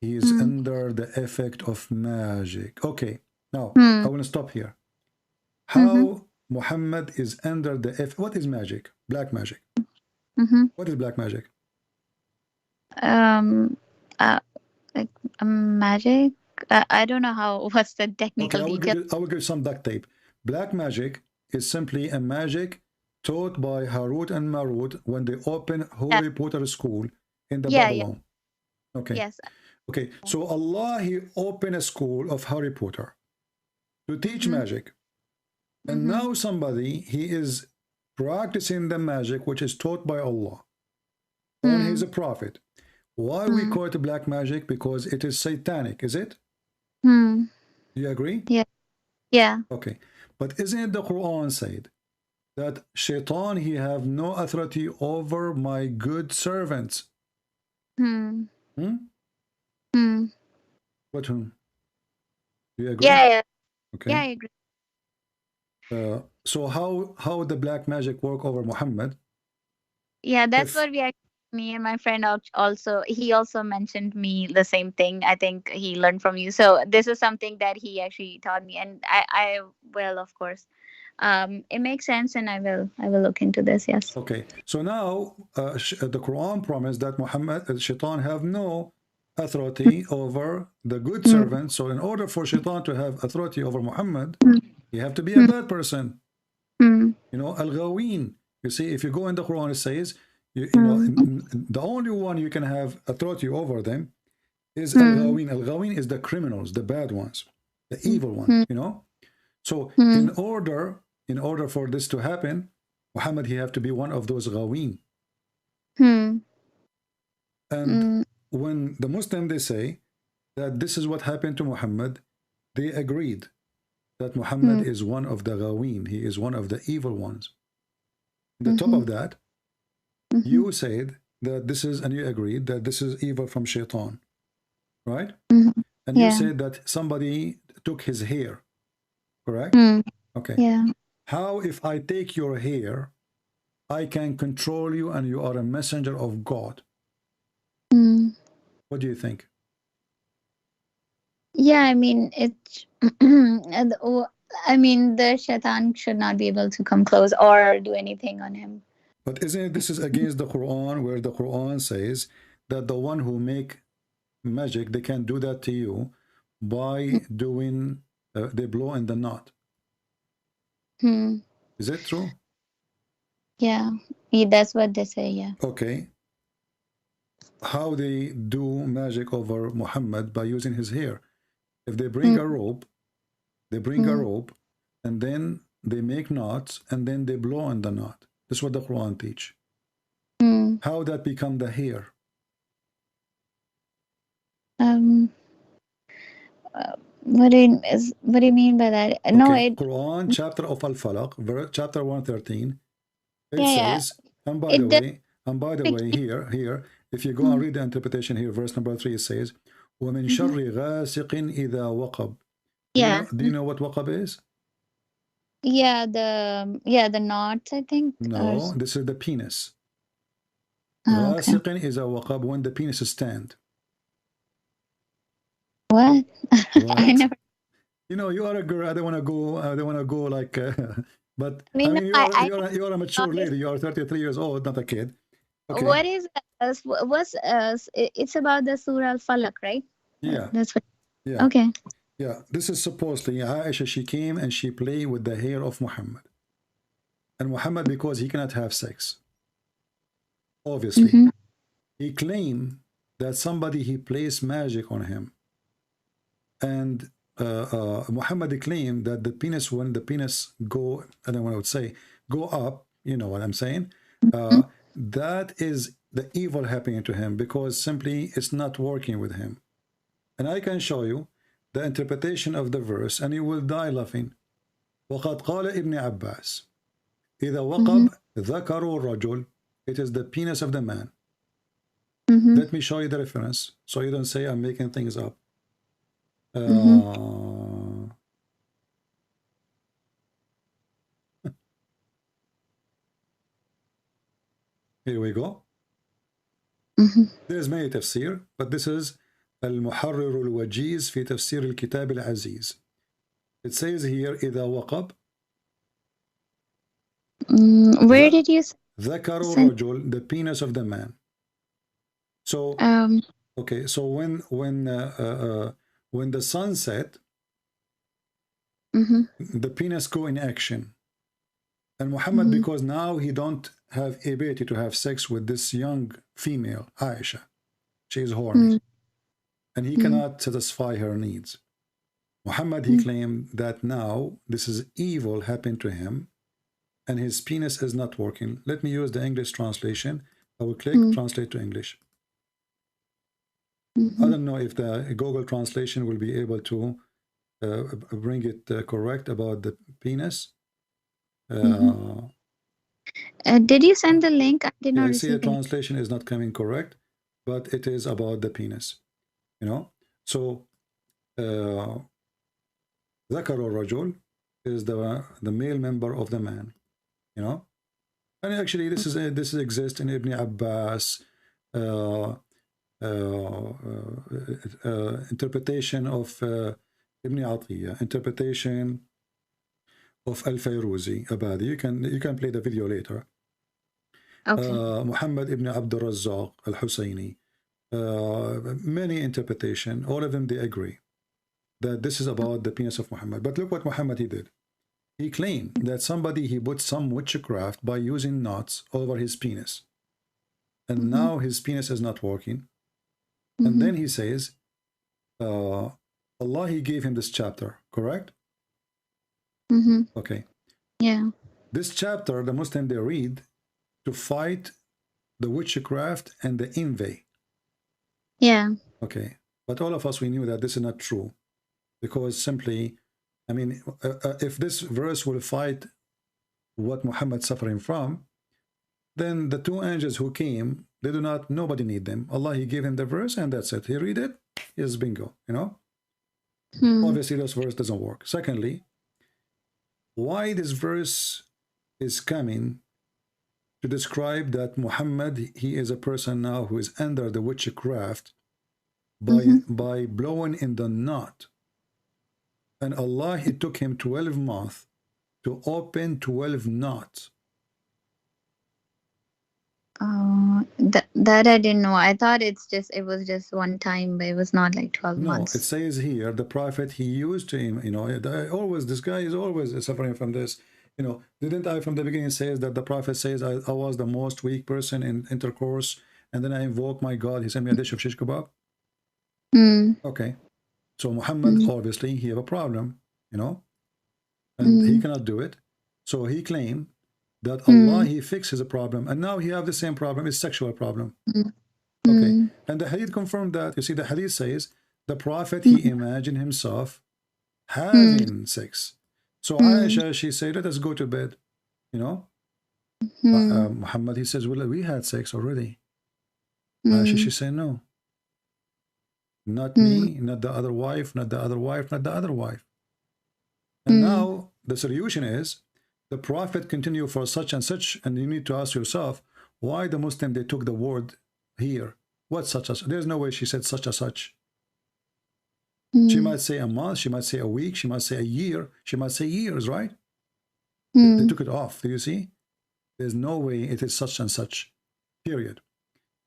he is under the effect of magic. Okay, now I want to stop here. How Muhammad is under the effect? What is magic? Black magic. What is black magic? Like magic. I don't know what's the technical detail. I will give some duct tape. Black magic is simply a magic taught by Harut and Marut when they open Holy Potter School in the Babylon. Okay. Yes. Okay, so Allah, he opened a school of Harry Potter to teach magic. And now somebody, he is practicing the magic which is taught by Allah. And he's a prophet. Why we call it black magic? Because it is satanic, is it? Do you agree? Yeah. Yeah. Okay. But isn't it the Quran said that Shaitan, he have no authority over my good servants? What whom? Do you agree? Yeah. Okay. Yeah, I agree. So how the black magic work over Muhammad? Yeah, that's what me and my friend he also mentioned me the same thing. I think he learned from you. So this is something that he actually taught me, and I will, of course. It makes sense, and I will look into this. Yes. Okay. So now the Quran promised that Muhammad, Shaitan have no authority over the good servant. So in order for Shaitan to have authority over Muhammad, you have to be a bad person. You know, al-ghaween. You see, if you go in the Quran, it says, you know, the only one you can have authority over them is al-ghaween. Al-ghaween is the criminals, the bad ones, the evil ones, you know. So in order for this to happen, Muhammad, he have to be one of those ghaween. And when the Muslim, they say that this is what happened to Muhammad, they agreed that Muhammad is one of the ghaween. He is one of the evil ones. On the top of that, you said that this is, and you agreed that this is evil from Shaitan, right? And you said that somebody took his hair, correct? Okay. Yeah. How if I take your hair, I can control you and you are a messenger of God? What do you think? Yeah, I mean, I mean, the Shaitan should not be able to come close or do anything on him. But isn't it, this is against the Quran, where the Quran says that the one who make magic, they can do that to you by doing, they blow in the knot. Is that true? Yeah, that's what they say, yeah. Okay. How they do magic over Muhammad? By using his hair. If they bring a rope, and then they make knots, and then they blow on the knot. That's what the Quran teach. How that become the hair? What do you mean by that? Okay. No, Quran chapter of Al-Falaq, chapter 113. It says, and by the way, here, if you go and read the interpretation here, verse number 3, it says, وَمِن شَرِّ غَاسِقٍ إِذَا وَقَبْ. Do you know what waqab is? Yeah, the knots, I think. No, this is the penis. Oh, okay. غَاسِقٍ is a waqab when the penis stand. What? I never. You know, you are a girl. I don't want to go like. But I mean, you are a mature lady. You are 33 years old, not a kid. Okay. What is it's about the Surah Al-Falaq, right? Yeah. That's what. Yeah. Okay. Yeah. This is supposedly Aisha. She came and she played with the hair of Muhammad. And Muhammad, because he cannot have sex, obviously. Mm-hmm. He claimed that somebody he placed magic on him. And Muhammad claimed that the penis, when the penis go, I don't know what I would say, go up, you know what I'm saying? That is the evil happening to him because simply it's not working with him. And I can show you the interpretation of the verse and you will die laughing. وقد قال ابن عباس إذا وقب ذكر الرجل, it is the penis of the man. Let me show you the reference so you don't say I'm making things up. Here we go. There's many tafsir, but this is المحرر الوجيز في تفسير الكتاب العزيز. It says here إذا وقب. Where did you ذكر الرجل, the penis of the man. So okay, so when the sun set, the penis go in action, and Muhammad, because now he don't have ability to have sex with this young female Aisha, she is horny, and he cannot satisfy her needs. Muhammad, he claimed that now this is evil happened to him, and his penis is not working. Let me use the English translation. I will click translate to English. I don't know if the Google translation will be able to bring it correct about the penis. did you send the link? I did not I see the receive it. translation is not coming correct, but it is about the penis. You know, so ذكر الرجل is the male member of the man. You know, and actually this exists in Ibn Abbas. Interpretation of Ibn Atiyah, interpretation of Al-Fayruzi Abadi. You can play the video later. Okay. Muhammad ibn Abd al-Razzaq al-Husayni. Many interpretation, all of them they agree that this is about the penis of Muhammad. But look what Muhammad he did. He claimed that somebody he put some witchcraft by using knots over his penis. And now his penis is not working. And then he says, Allah, he gave him this chapter, correct? Okay. Yeah. This chapter, the Muslim, they read to fight the witchcraft and the envy. Yeah. Okay. But all of us, we knew that this is not true. Because simply, I mean, if this verse will fight what Muhammad suffering from, then the two angels who came, they do not, nobody need them. Allah, he gave him the verse and that's it. He read it, yes, bingo, you know? Obviously, this verse doesn't work. Secondly, why this verse is coming to describe that Muhammad, he is a person now who is under the witchcraft by blowing in the knot. And Allah, he took him 12 months to open 12 knots. That I didn't know. I thought it was just one time, but it was not like 12 months. No, it says here the prophet he used to him, you know, always this guy is always suffering from this. You know, didn't I from the beginning says that the prophet says I was the most weak person in intercourse, and then I invoke my God, he sent me a dish of shish kebab. Okay, so Muhammad obviously he have a problem, you know, and he cannot do it, so he claimed that Allah, he fixes a problem, and now he have the same problem, it's sexual problem. Okay, and the hadith confirmed that. You see, the hadith says the prophet, he imagined himself having sex. So Aisha, she said, let us go to bed, you know. Muhammad, he says, well, we had sex already. Aisha, she said, no. Not me, not the other wife, not the other wife, not the other wife. And now the solution is, the prophet continue for such and such, and you need to ask yourself, why the Muslim, they took the word here? What such as? There's no way she said such as such. She might say a month, she might say a week, she might say a year, she might say years, right? They took it off, do you see? There's no way it is such and such, period.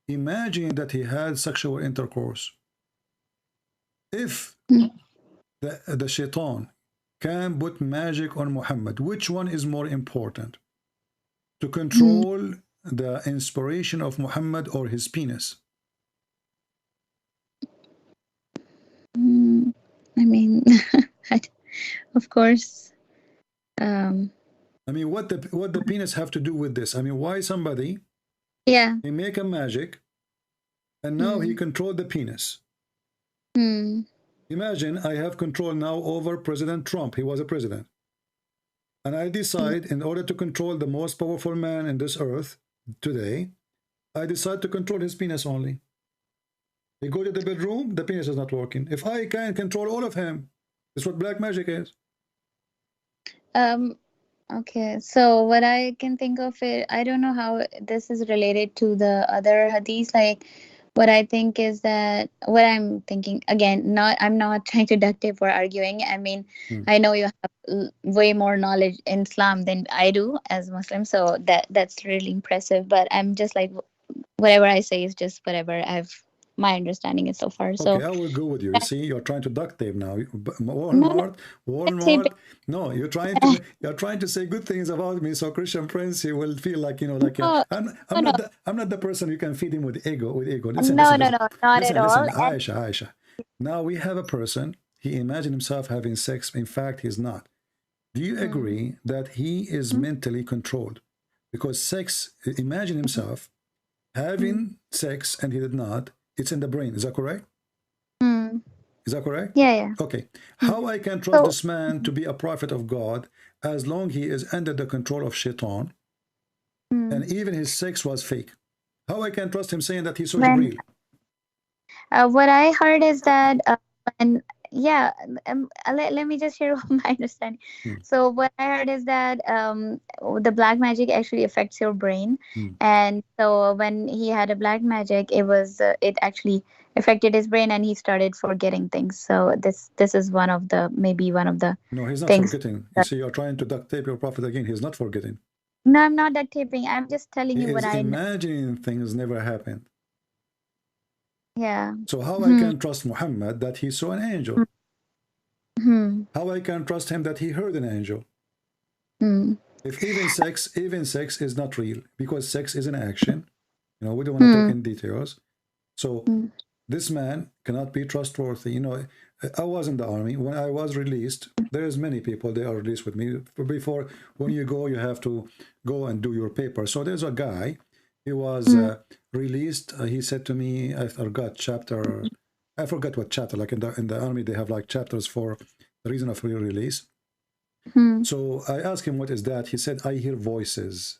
Imagine that he had sexual intercourse. If the shaitan can put magic on Muhammad, which one is more important? To control the inspiration of Muhammad or his penis? I mean, of course. I mean, what the penis have to do with this? I mean, why somebody? Yeah. He make a magic, and now he controlled the penis. Imagine I have control now over President Trump. He was a president. And I decide, in order to control the most powerful man in this earth today, I decide to control his penis only. He go to the bedroom, the penis is not working. If I can control all of him, that's what black magic is. Okay, so what I can think of it, I don't know how this is related to the other hadith. Like, what I think is that what I'm thinking again, I'm not trying to duct tape or arguing. I mean, I know you have way more knowledge in Islam than I do as Muslim, so that's really impressive. But I'm just like, whatever I say is just whatever my understanding is so far. So okay, I will go with you. You see, you're trying to duct tape now. Walmart. No, you're trying to say good things about me, so Christian Prince, he will feel like, you know, like I'm not the person you can feed him with ego. Listen, not listen, at all. Aisha. Now we have a person. He imagined himself having sex. In fact, he's not. Do you agree that he is mentally controlled? Because sex, imagine himself having sex and he did not. It's in the brain. Is that correct? Is that correct? Yeah. Okay. How I can trust this man to be a prophet of God as long he is under the control of Shaitan, and even his sex was fake? How I can trust him saying that he saw Jibreel? What I heard is that, let me just share my understanding. So what I heard is that the black magic actually affects your brain, and so when he had a black magic, it actually affected his brain, and he started forgetting things. So this is maybe one of the No, he's not things. forgetting. You see, you're trying to duct tape your prophet again. He's not forgetting. No, I'm not duct taping. I'm just telling you what I know. Imagining things never happened. Yeah. So how I can trust Muhammad that he saw an angel? How I can trust him that he heard an angel? If even sex is not real, because sex is an action. You know, we don't want to talk in details. So this man cannot be trustworthy. You know, I was in the army. When I was released, there's many people, they are released with me. Before, when you go, you have to go and do your paper. So there's a guy, he was released. He said to me, I forgot what chapter, like in the army, they have like chapters for the reason of your release. So I asked him, what is that? He said, I hear voices.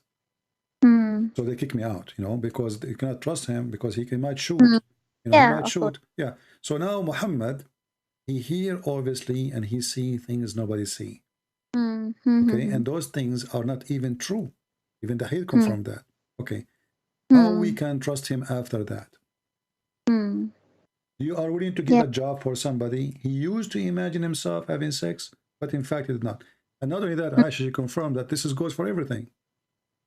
So they kick me out, you know, because they cannot trust him, because he might shoot. You know, he might shoot. Yeah. So now Muhammad, he hear obviously, and he see things nobody see. Okay, and those things are not even true. Even the hate come from that. Okay. How we can trust him after that? You are willing to give a job for somebody. He used to imagine himself having sex, but in fact he did not. And not only that, Aisha confirmed that this goes for everything.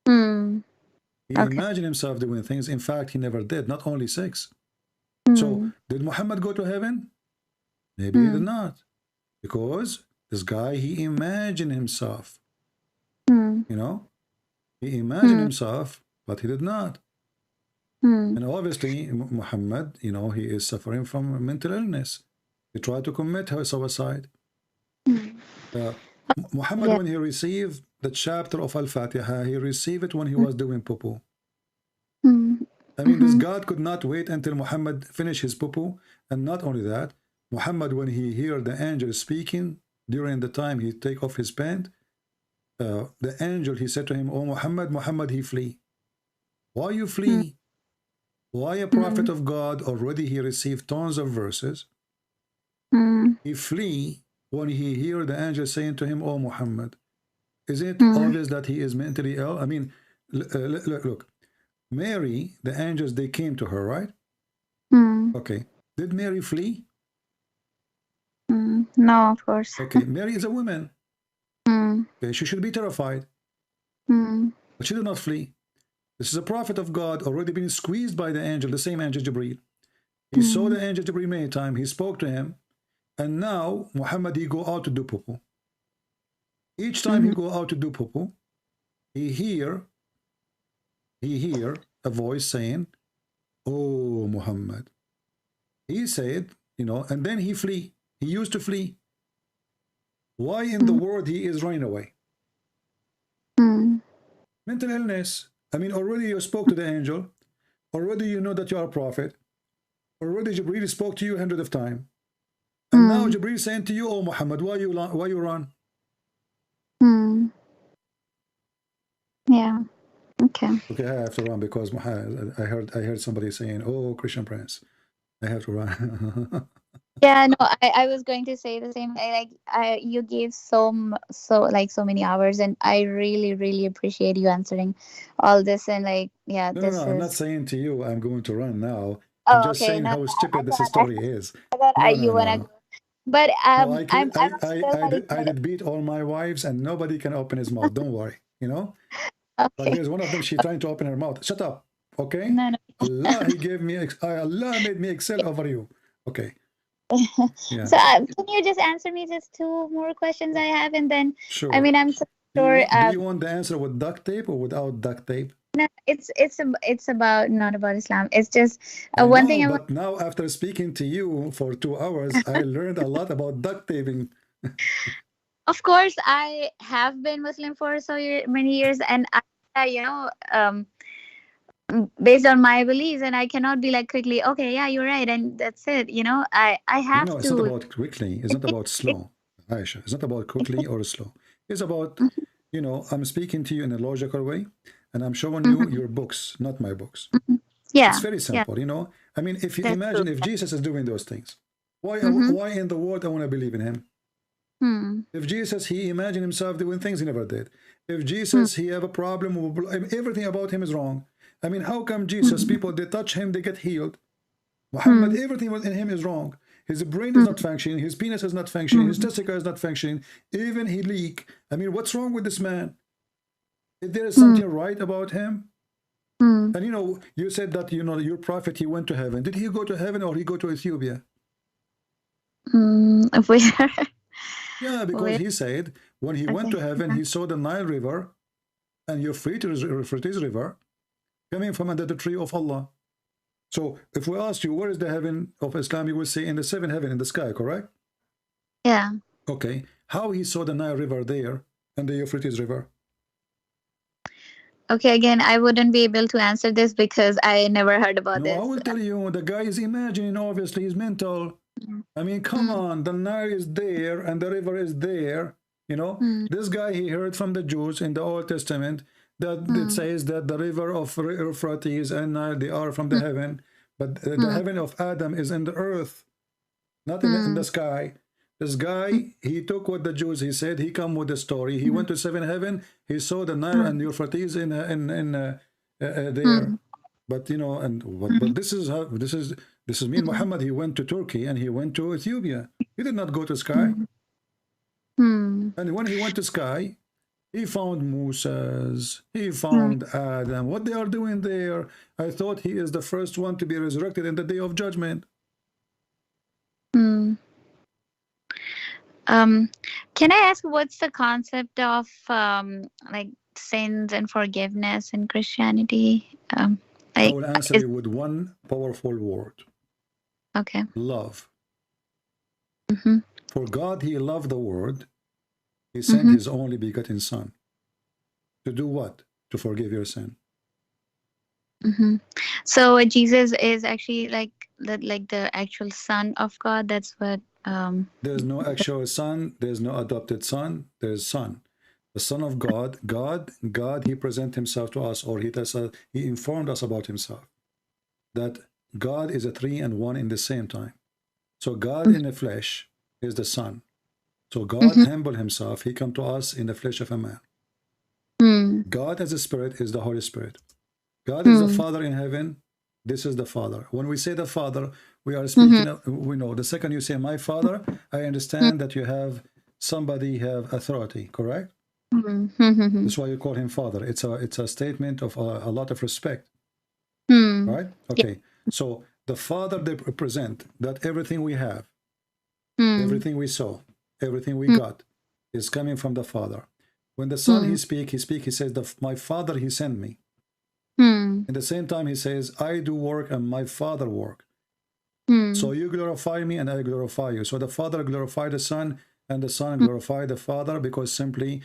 He imagined himself doing things. In fact, he never did, not only sex. So, did Muhammad go to heaven? Maybe he did not. Because this guy, he imagined himself. You know? He imagined himself, but he did not. And obviously, Muhammad, you know, he is suffering from a mental illness. He tried to commit suicide. Muhammad, when he received the chapter of Al-Fatiha, he received it when he was doing poo-poo. I mean, this God could not wait until Muhammad finished his poo-poo. And not only that, Muhammad, when he heard the angel speaking, during the time he take off his pant, the angel, he said to him, "Oh Muhammad, Muhammad, he flee." Why you flee? Why a prophet of God, already he received tons of verses. He flee when he hear the angel saying to him, "Oh Muhammad." Is it obvious that he is mentally ill? I mean, look, Mary, the angels, they came to her, right? Okay. Did Mary flee? No, of course. Okay, Mary is a woman. Okay, she should be terrified. But she did not flee. This is a prophet of God, already been squeezed by the angel, the same angel Jibreel. He saw the angel Jibreel many times. He spoke to him. And now, Muhammad, he go out to do poo-poo. Each time he go out to do poo-poo, he hear he hear a voice saying, "Oh, Muhammad." He said, you know, and then he flee. He used to flee. Why in the world he is running away? Mental illness. I mean, already you spoke to the angel. Already you know that you are a prophet. Already Jibreel spoke to you hundreds of times. And now Jibreel is saying to you, "Oh, Muhammad, why you run?" Yeah. Okay. Okay, I have to run because I heard somebody saying, "Oh, Christian Prince, I have to run." Yeah, no, I was going to say the same. You gave so many hours, and I really, really appreciate you answering all this. And yeah, No, this I'm not is. saying to you I'm going to run now. I'm Oh, just okay. saying No, how stupid this I story is. thought No, you no, wanna no. go, but No, I'm still I did beat all my wives, and nobody can open his mouth. Don't worry, you know. Like Okay. there's one of them, she's trying to open her mouth. Shut up, okay? No, no. Allah, he gave me, Allah made me excel over you. Okay. Yeah. So can you just answer me just two more questions I have, and then Sure. I mean I'm so sure. Do you want the answer with duct tape or without duct tape? No, it's about not about Islam. It's just I one know, thing I but now after speaking to you for 2 hours, I learned a lot about duct taping. Of course, I have been Muslim for many years, and based on my beliefs, and I cannot be like quickly, okay, yeah, you're right, and that's it. I have No, it's to. not about quickly. It's not about slow, Aisha. It's not about quickly or slow. It's about, you know, I'm speaking to you in a logical way, and I'm showing you your books, not my books. Yeah, It's very yeah. simple, you know. I mean, if you That's imagine true. if Jesus is doing those things, why in the world I want to believe in him? If Jesus, he imagined himself doing things he never did. If Jesus, he have a problem, everything about him is wrong. I mean, how come Jesus, people, they touch him, they get healed? Muhammad, everything in him is wrong. His brain is not functioning, his penis is not functioning, his testicle is not functioning, even he leak. I mean, what's wrong with this man? If there is something right about him? And you know, you said that, you know, your prophet, he went to heaven. Did he go to heaven or he go to Ethiopia? Yeah, because he said when he went to heaven, he saw the Nile River and Euphrates River coming from under the tree of Allah. So if we ask you, where is the heaven of Islam, you will say in the seventh heaven in the sky, correct? Yeah. Okay. How he saw the Nile River there and the Euphrates River? Okay, again, I wouldn't be able to answer this because I never heard about this. I will tell you, the guy is imagining, obviously, he's mental. I mean, come on, the Nile is there and the river is there. You know, this guy, he heard from the Jews in the Old Testament that it says that the river of Euphrates and Nile, they are from the heaven, but the heaven of Adam is in the earth, not in the sky. This guy, he took what the Jews, he said, he come with the story. He went to seven heaven, he saw the Nile and Euphrates in there. But you know, but this is me and Muhammad. He went to Turkey and he went to Ethiopia. He did not go to sky. And when he went to sky, he found Moses, he found Adam. What they are doing there? I thought he is the first one to be resurrected in the day of judgment. Can I ask what's the concept of like sins and forgiveness in Christianity? I will answer you with one powerful word. Okay. Love. For God, he loved the world. He sent his only begotten son. To do what? To forgive your sin. So Jesus is actually like the actual son of God. That's what. There's no actual son. There's no adopted son. There's son. The Son of God. God. He present himself to us, or he informed us about himself. That God is a three and one in the same time. So God in the flesh is the Son. So God humbled himself. He come to us in the flesh of a man. God as a spirit is the Holy Spirit. God is the Father in heaven. This is the Father. When we say the Father, we are speaking of, we know the second you say my Father, I understand that you have somebody have authority, correct? That's why you call him Father. It's a statement of a lot of respect. Right? Okay. So the Father, they represent that everything we have, everything we saw, everything we got is coming from the Father. When the Son, he says, my Father, he sent me. Hmm. In the same time, he says, I do work and my Father work. Hmm. So you glorify me and I glorify you. So the Father glorified the Son and the Son glorified the Father, because simply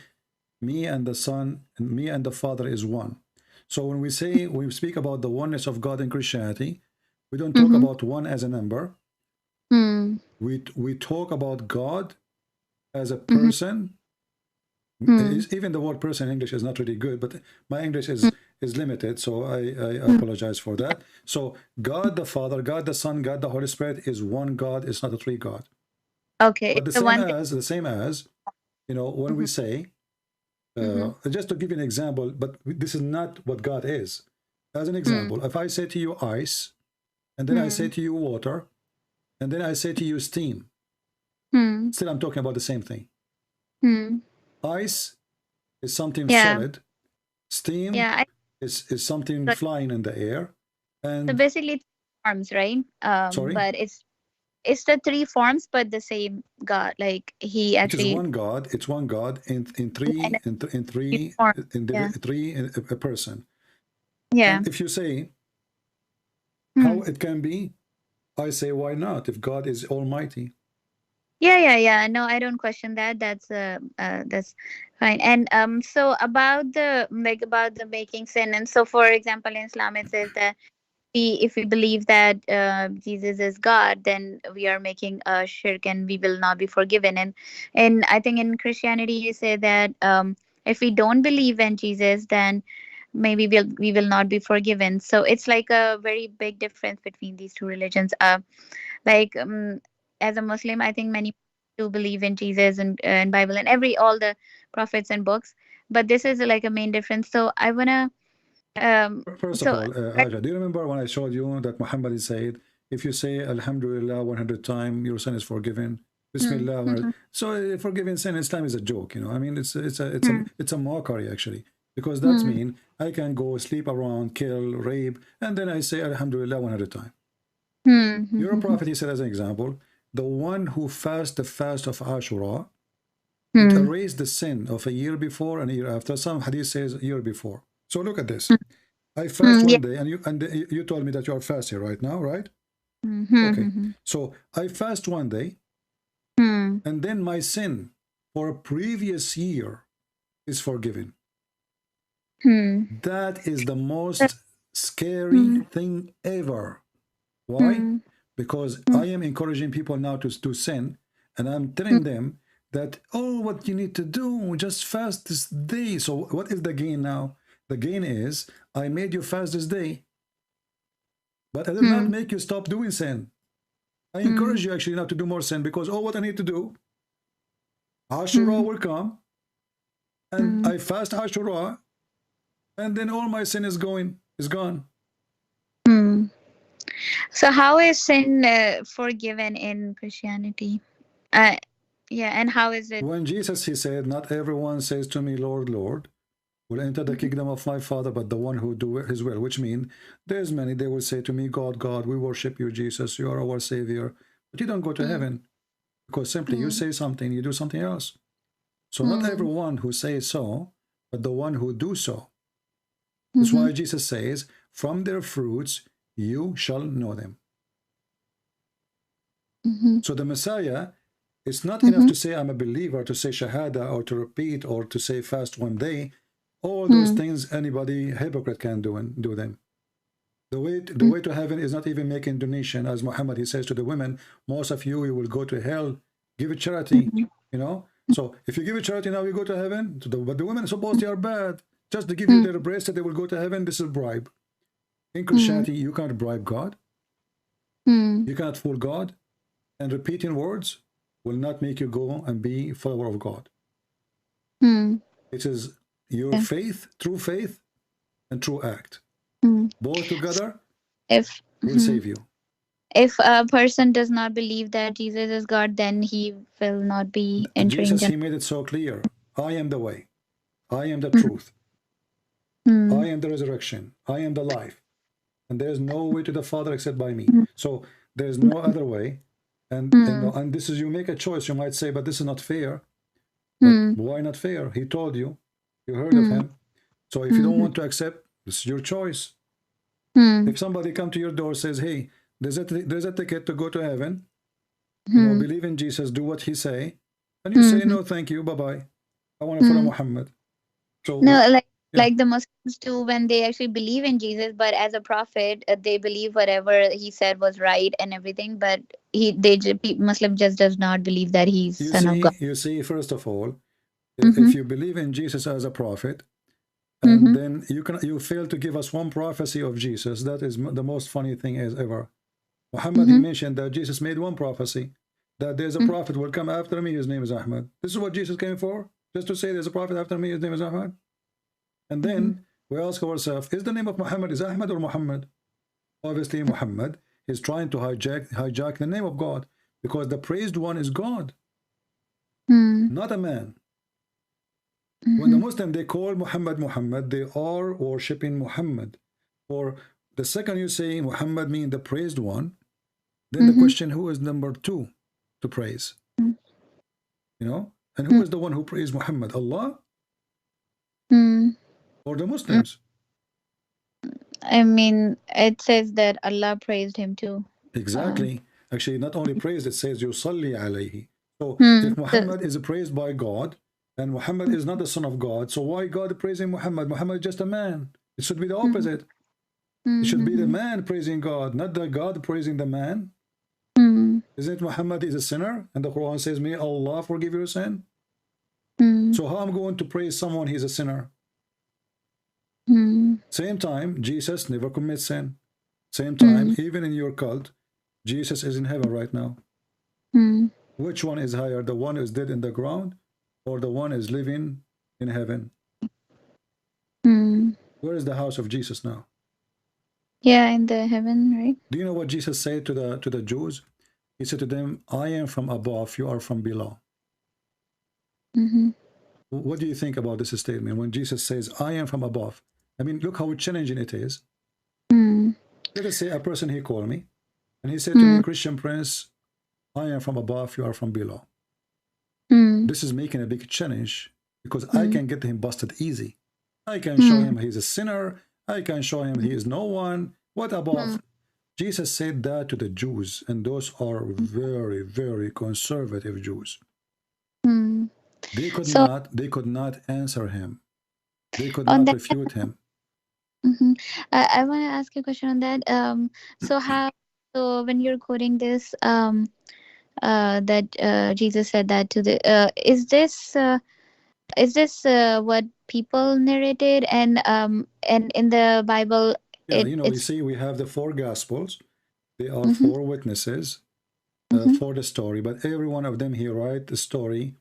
me and the Son and me and the Father is one. So when we speak about the oneness of God in Christianity, we don't talk about one as a number. We talk about God as a person. Even the word person in English is not really good, but my English is limited, so I apologize for that. So God the Father, God the Son, God the Holy Spirit is one God. It's not a three God. Okay. But the same as, you know, when we say, just to give you an example, but this is not what God is. As an example, if I say to you ice, and then I say to you water, and then I say to you steam, still I'm talking about the same thing. Ice is something solid. Steam is something flying in the air. And so basically forms, right? Sorry? But it's the three forms, but the same God. Like he actually. It is one God. It's one God in three a person. Yeah. And if you say how it can be, I say why not? If God is Almighty. Yeah. No, I don't question that. That's fine. And so about the making sin, and so for example in Islam it says that if we believe that Jesus is God, then we are making a shirk and we will not be forgiven. And I think in Christianity you say that if we don't believe in Jesus, then maybe we will not be forgiven. So it's like a very big difference between these two religions. Like as a Muslim, I think many do believe in Jesus and Bible and all the prophets and books, but this is like a main difference. So I wanna First of all, Haja, do you remember when I showed you that Muhammad said, if you say Alhamdulillah 100 times, your sin is forgiven. Bismillah. So forgiving sin in Islam is a joke, you know. I mean, it's a mockery actually, because that means I can go sleep around, kill, rape, and then I say Alhamdulillah 100 times. Your prophet, he said as an example, the one who fasts the fast of Ashura, it erased the sin of a year before and a year after. Some hadith says a year before. So look at this. I fast one day, and you told me that you are fasting right now, right? Okay. So I fast one day, and then my sin for a previous year is forgiven. That is the most scary thing ever. Why? Because I am encouraging people now to sin, and I'm telling them that, oh, what you need to do, just fast this day. So what is the gain now? The gain is I made you fast this day, but I did not make you stop doing sin. I encourage you actually not to do more sin, because what I need to do, Ashura will come, and I fast Ashura, and then all my sin is gone. So how is sin forgiven in Christianity? And how is it? When Jesus, he said, not everyone says to me, Lord, Lord, will enter the kingdom of my Father, but the one who do his will, which means there's many, they will say to me, God, God, we worship you, Jesus, you are our Savior, but you don't go to heaven, because simply you say something, you do something else. So not everyone who says so, but the one who do so. That's why Jesus says, from their fruits you shall know them. So the Messiah, it's not enough to say I'm a believer, to say Shahada, or to repeat, or to say fast one day. All those things anybody, hypocrite, can do them. The way to heaven is not even making donation, as Muhammad, he says to the women, most of you will go to hell, give it charity, you know. So if you give it charity now, you go to heaven. But the women, suppose they are bad, just to give you their bracelet, they will go to heaven. This is bribe. In Christianity, you can't bribe God. You cannot fool God. And repeating words will not make you go and be follower of God. It is your faith, and true act. Both together will save you. If a person does not believe that Jesus is God, then he will not be entering. Jesus, he made it so clear. I am the way. I am the truth. I am the resurrection. I am the life. And there is no way to the Father except by me. So there is no other way. And this is, you make a choice. You might say, but this is not fair. But why not fair? He told you. You heard of him. So if you don't want to accept, It's your choice. If somebody come to your door says, hey, there's a ticket to go to heaven, you know, believe in Jesus, do what he say, and you say, no, thank you, bye-bye. I want to follow Muhammad. So no, like the Muslims do when they actually believe in Jesus, but as a prophet, they believe whatever he said was right and everything, but Muslim just does not believe that he's son of God. You see, first of all, if you believe in Jesus as a prophet, and then you fail to give us one prophecy of Jesus, that is the most funny thing as ever. Muhammad, he mentioned that Jesus made one prophecy, that there's a prophet will come after me, his name is Ahmad. This is what Jesus came for, just to say there's a prophet after me, his name is Ahmad. And then we ask ourselves, is the name of Muhammad is Ahmad or Muhammad? Obviously Muhammad is trying to hijack the name of God, because the praised one is God, not a man. When the Muslim, they call Muhammad Muhammad, they are worshipping Muhammad. Or the second you say Muhammad mean the praised one, then the question, who is number two to praise? You know? And who is the one who praised Muhammad? Allah? Or the Muslims? I mean, it says that Allah praised him too. Exactly. Actually, not only praised, it says Yusalli alayhi. So if Muhammad is praised by God, and Muhammad is not the son of God, so why God praising Muhammad? Muhammad is just a man. It should be the opposite. It should be the man praising God, not the God praising the man. Isn't it Muhammad is a sinner? And the Quran says, may Allah forgive your sin. So how I'm going to praise someone he's a sinner? Same time, Jesus never commits sin. Same time, even in your cult, Jesus is in heaven right now. Which one is higher? The one who is dead in the ground, or the one is living in heaven? Where is the house of Jesus now? Yeah, in the heaven, right? Do you know what Jesus said to the Jews? He said to them, I am from above, you are from below. What do you think about this statement when Jesus says, I am from above? I mean, look how challenging it is. Let us say a person, he called me, and he said to me, Christian Prince, I am from above, you are from below. This is making a big challenge, because I can get him busted easy. I can show him he's a sinner. I can show him he is no one. What above? Jesus said that to the Jews, and those are very, very conservative Jews. They could not answer him. They could not refute him. I want to ask you a question on that. So when you're quoting this, that Jesus said that to the, is this what people narrated, and in the Bible? Yeah, you see, we have the 4 Gospels. They are 4 witnesses for the story, but every one of them, he write the story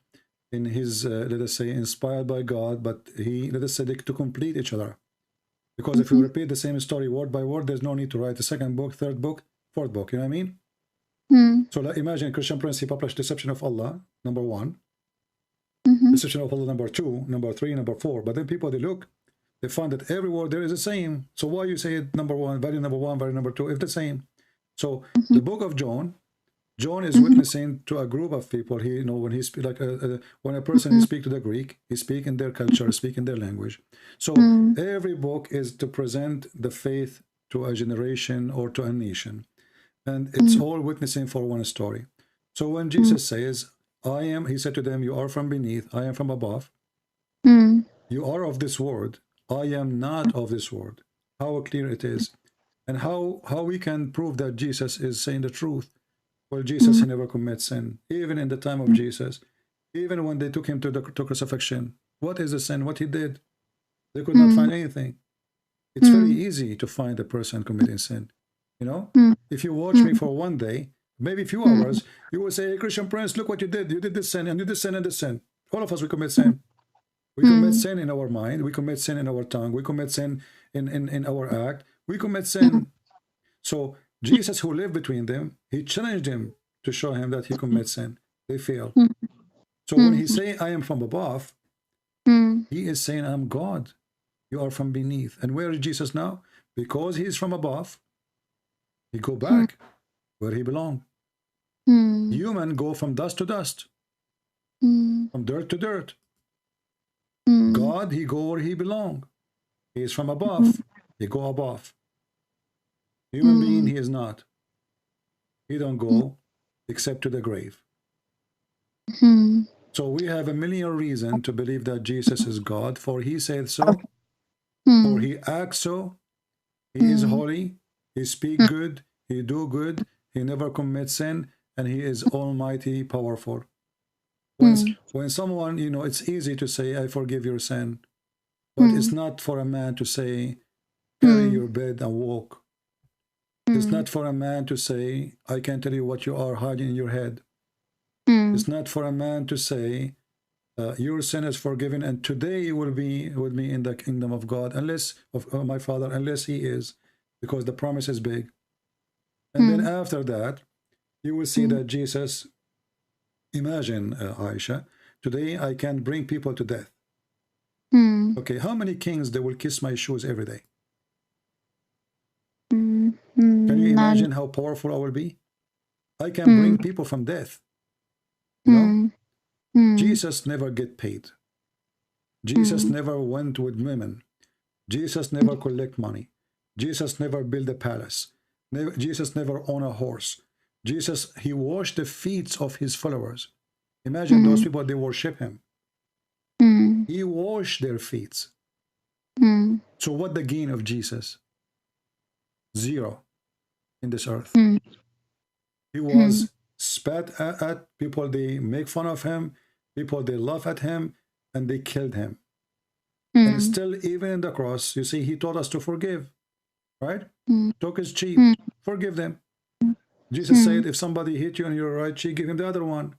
in his, let us say, inspired by God, but he, let us say, to complete each other. Because if you repeat the same story word by word, there's no need to write the 2nd book, 3rd book, 4th book, you know what I mean? So like, imagine Christian Prince, he published Deception of Allah, number 1. Deception of Allah, number 2, number 3, number 4. But then people, they look, they find that every word there is the same. So why you say it number 1, value number 1, value number 2, if the same? So the book of John is witnessing to a group of people. He, when he speak, like when a person speak to the Greek, he speak in their culture, speak in their language. So every book is to present the faith to a generation or to a nation, and it's all witnessing for one story. So when Jesus says, I am, he said to them, you are from beneath, I am from above. You are of this world, I am not of this world. How clear it is. And how we can prove that Jesus is saying the truth? Well, Jesus, he never commits sin. Even in the time of Jesus, even when they took him to crucifixion, what is the sin? What he did? They could not find anything. It's very easy to find a person committing sin. You know, if you watch me for one day, maybe a few hours, you will say, hey, Christian Prince, look what you did. You did this sin, and you did this sin, and this sin. All of us, we commit sin. We commit sin in our mind. We commit sin in our tongue. We commit sin in our act. We commit sin. So Jesus, who lived between them, he challenged him to show him that he commits sin. They fail. So when he say, I am from above, he is saying, I'm God. You are from beneath. And where is Jesus now? Because he is from above, he go back where he belong. Human go from dust to dust, from dirt to dirt. God, he go where he belong. He is from above. He go above. Human being, he is not. He don't go except to the grave. So we have a million reasons to believe that Jesus is God, for he said so, for he acts so, he is holy, he speak good, he do good, he never commits sin, and he is almighty, powerful. When someone, you know, it's easy to say, I forgive your sin, but it's not for a man to say, carry your bed and walk. It's not for a man to say, I can tell you what you are hiding in your head. It's not for a man to say, your sin is forgiven, and today you will be with me in the kingdom of God, unless of my Father, unless he is, because the promise is big. And then after that, you will see that Jesus, imagine, Aisha, today I can bring people to death. Okay, how many kings they will kiss my shoes every day? Can you imagine how powerful I will be? I can bring people from death. You know? Jesus never get paid. Jesus never went with women. Jesus never collect money. Jesus never build a palace. Jesus never own a horse. Jesus, he washed the feet of his followers. Imagine those people, they worship him. He washed their feet. So what the gain of Jesus? Zero in this earth. He was spat at, people, they make fun of him, people, they laugh at him, and they killed him. And still, even in the cross, you see, he taught us to forgive, right? Talk is cheap. Forgive them. Jesus said, if somebody hit you on your right cheek, give him the other one.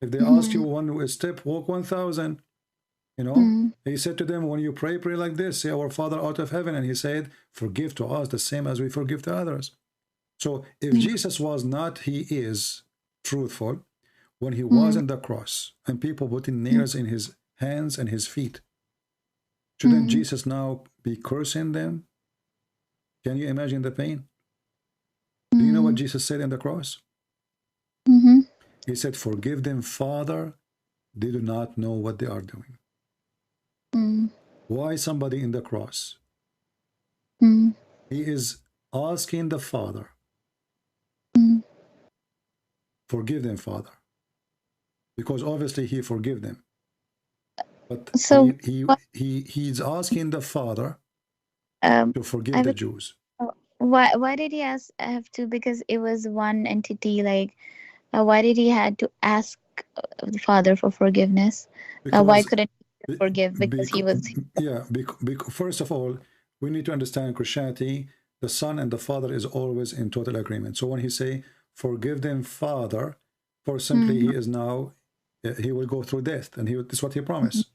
If they ask you one step, walk 1,000. You know, he said to them, when you pray, pray like this, say, our Father out of heaven. And he said, forgive to us the same as we forgive to others. So if Jesus was not, he is truthful, when he was on the cross and people putting nails in his hands and his feet, shouldn't Jesus now be cursing them? Can you imagine the pain? Do you know what Jesus said in the cross? He said, forgive them, Father, they do not know what they are doing. Why somebody in the cross? He is asking the Father, forgive them, Father. Because obviously he forgive them. But so he's asking the Father to forgive the Jews. Why did he have to? Because it was one entity. Like, why did he had to ask the Father for forgiveness? Why couldn't he forgive? Because he was. Yeah. First of all, we need to understand Christianity. The Son and the Father is always in total agreement. So when he say, "Forgive them, Father," for simply he is now, he will go through death, and this is what he promised.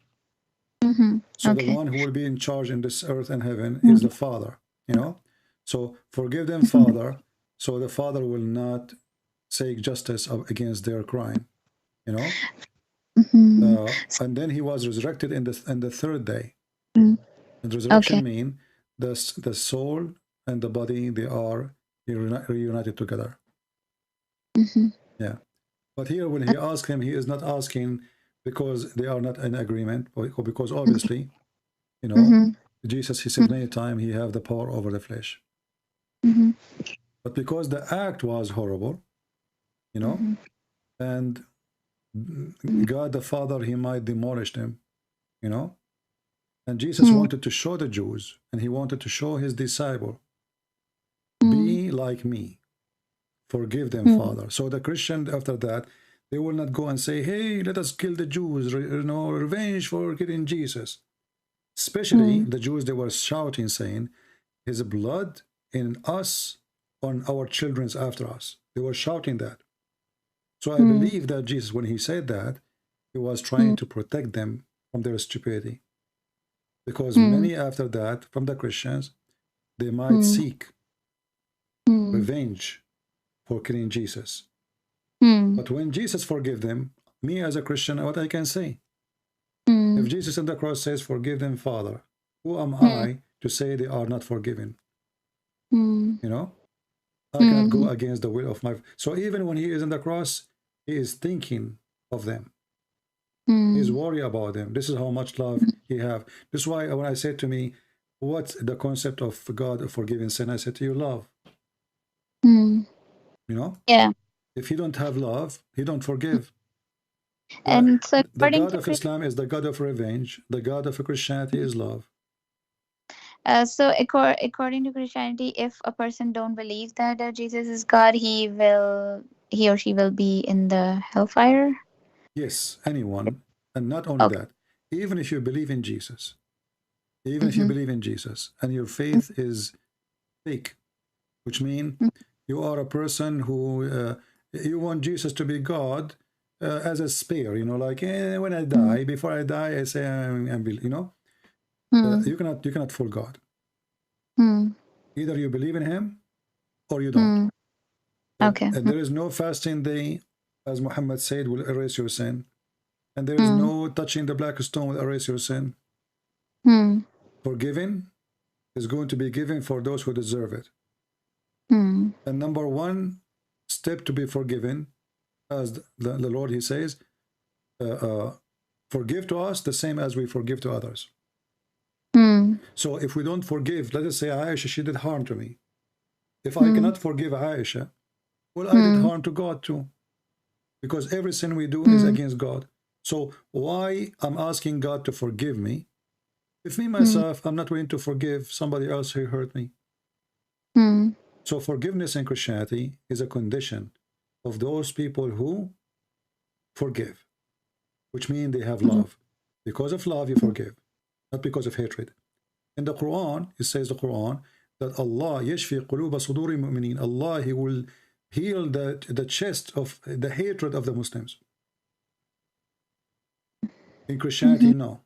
So the one who will be in charge in this earth and heaven is the Father. You know. So forgive them, Father, so the Father will not seek justice against their crime, you know. And then he was resurrected in the third day. And resurrection means the soul and the body, they are reunited together. Yeah. But here when he asked him, he is not asking because they are not in agreement, or because obviously, you know, Jesus, he said many times, he have the power over the flesh. But because the act was horrible, you know, and God the Father, he might demolish them, you know, and Jesus wanted to show the Jews, and he wanted to show his disciple, be like me, forgive them, Father. So the Christian, after that, they will not go and say, hey, let us kill the Jews, you know, revenge for killing Jesus. Especially the Jews, they were shouting, saying, his blood in us, on our children's after us. They were shouting that. So I believe that Jesus, when he said that, he was trying to protect them from their stupidity. Because many after that, from the Christians, they might seek revenge for killing Jesus. But when Jesus forgive them, me as a Christian, what I can say? If Jesus on the cross says, forgive them, Father, who am I to say they are not forgiven? You know? I cannot go against the will of my... So even when he is on the cross, he is thinking of them. He's worried about them. This is how much love he have. This is why when I said to me, what's the concept of God forgiving sin? I said to you, love. Mm. You know? Yeah. If you don't have love, he don't forgive. And so The according God to of Islam is the God of revenge. The God of Christianity is love. According to Christianity, if a person don't believe that Jesus is God, he or she will be in the hellfire. Yes, anyone. And not only Okay. that, even if you believe in Jesus, even if you Mm-hmm. believe in Jesus and your faith is fake, which means you are a person who you want Jesus to be God as a spare, you know, like when I die, before I die, I say you know, you cannot fool God. Either you believe in him or you don't. Okay. And there is no fasting day, as Muhammad said, will erase your sin. And there is no touching the black stone will erase your sin. Forgiving is going to be given for those who deserve it. And number one step to be forgiven, as the Lord, he says, forgive to us the same as we forgive to others. So if we don't forgive, let us say Aisha, she did harm to me. If I cannot forgive Aisha, well, I did harm to God too. Because every sin we do is against God. So why I'm asking God to forgive me if me, myself, I'm not willing to forgive somebody else who hurt me? So forgiveness in Christianity is a condition of those people who forgive, which means they have love. Because of love, you forgive, not because of hatred. In the Quran, it says the Quran, that Allah yashfi quluba suduri mu'minin. Allah, he will heal the chest of the hatred of the Muslims. In Christianity, no.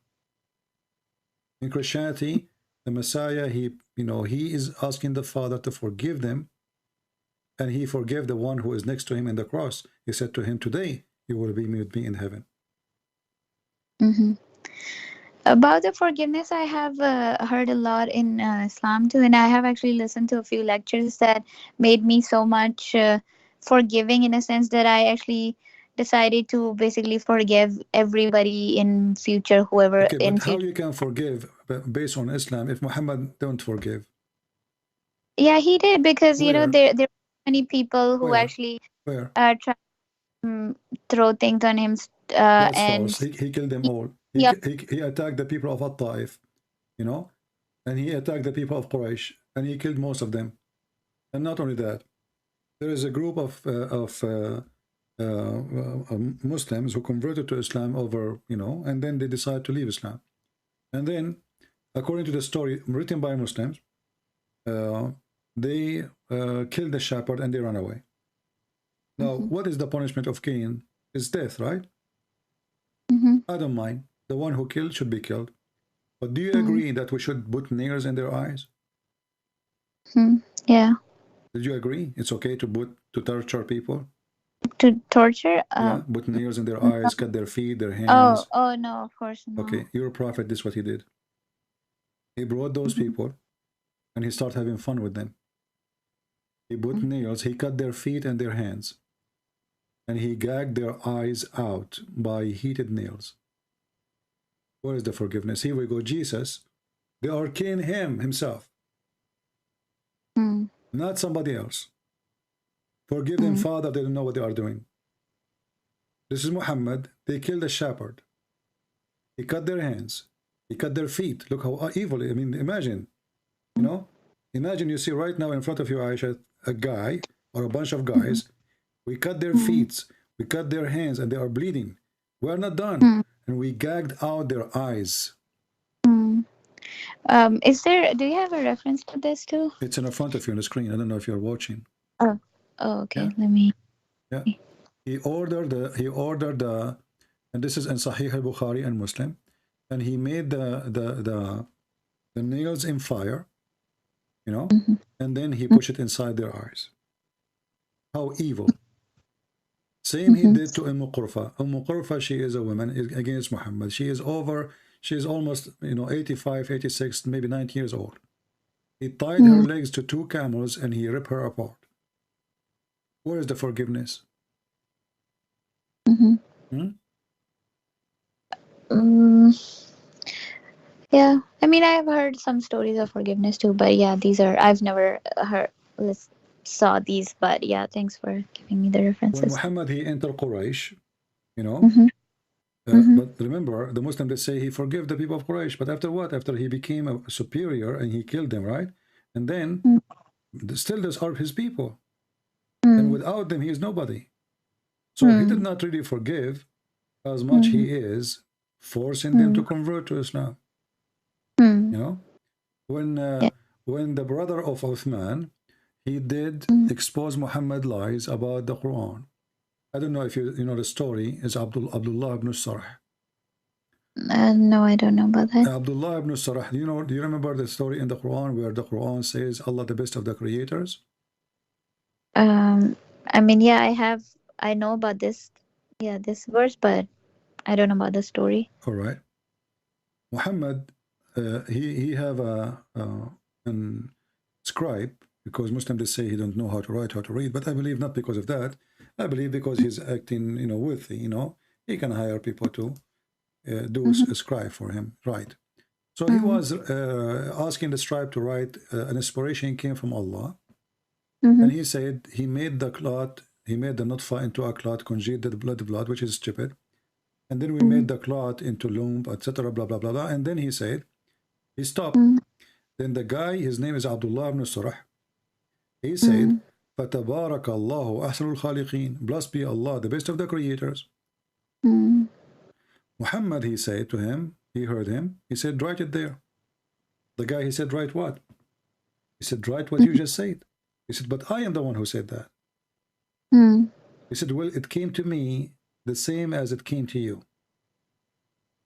In Christianity, the Messiah, he is asking the Father to forgive them, and he forgave the one who is next to him in the cross. He said to him, today you will be with me in heaven. About the forgiveness, I have heard a lot in Islam too, and I have actually listened to a few lectures that made me so much forgiving, in a sense that I actually decided to basically forgive everybody in future, whoever Okay, in but how future. you can forgive based on Islam if Muhammad don't forgive? Yeah, he did, because Where? there are many people who Where? actually Where? try to throw things on him, That's and false. He killed them all. yeah. He attacked the people of At-Taif, you know, and he attacked the people of Quraysh, and he killed most of them. And not only that, there is a group of Muslims who converted to Islam over, you know, and then they decided to leave Islam. And then, according to the story written by Muslims, they killed the shepherd and they ran away. Now, what is the punishment of Cain? It's death, right? I don't mind. The one who killed should be killed. But do you agree that we should put nails in their eyes? Yeah. Did you agree? It's okay to torture people? To torture? Yeah, put nails in their eyes, cut their feet, their hands. Oh no, of course not. Okay, your prophet, this is what he did. He brought those people and he started having fun with them. He put nails, he cut their feet and their hands. And he gagged their eyes out by heated nails. Where is the forgiveness? Here we go, Jesus. They are killing him himself. Not somebody else. Forgive them, Father, they don't know what they are doing. This is Muhammad. They killed a shepherd. He cut their hands. He cut their feet. Look how evil. I mean, imagine, you know, imagine you see right now in front of you, Aisha, a guy or a bunch of guys. We cut their feet, we cut their hands, and they are bleeding. We are not done. And we gagged out their eyes. Do you have a reference to this too? It's in front of you on the screen. I don't know if you're watching. Oh, okay. Yeah. Let me. Yeah. He ordered the, and this is in Sahih al-Bukhari and Muslim, and he made the nails in fire, you know, and then he pushed it inside their eyes. How evil. Same he did to Qurfa. Qurfa, she is a woman against Muhammad. She is almost, you know, 85, 86, maybe 90 years old. He tied her legs to 2 camels and he ripped her apart. Where is the forgiveness? Yeah, I mean, I've heard some stories of forgiveness too, but yeah, these are I've never heard saw these, but yeah, thanks for giving me the When references. Muhammad he entered Quraysh, you know, Mm-hmm. but remember, the Muslims they say he forgave the people of Quraysh, but after what? After he became a superior and he killed them, right? And then still those are his people, and without them he is nobody. So he did not really forgive as much he is forcing them to convert to Islam. You know, when the brother of Uthman, he did expose Muhammad lies about the Quran. I don't know if you know the story. Is Abdullah ibn Sarh. No, I don't know about that. Abdullah ibn Sarh. Do you remember the story in the Quran where the Quran says Allah the best of the creators? I mean, yeah, I know about this, this verse, but I don't know about the story. All right. Muhammad, he have an scribe, because Muslims they say he don't know how to write, how to read, but I believe not because of that. I believe because he's acting, wealthy, he can hire people to do a scribe for him, right? So he was asking the scribe to write an inspiration came from Allah, and he said he made the clot, he made the nutfa into a clot, congealed the blood, which is stupid, and then we made the clot into lump, etc., blah blah blah blah, and then he said he stopped. Then the guy, his name is Abdullah ibn Surah, he said, فَتَبَارَكَ اللَّهُ أَحْسَنُ الْخَالِقِينَ, blessed be Allah, the best of the creators. Muhammad, he said to him, he heard him, he said, write it there. The guy, he said, write what? He said, write what you just said. He said, but I am the one who said that. He said, well, it came to me the same as it came to you.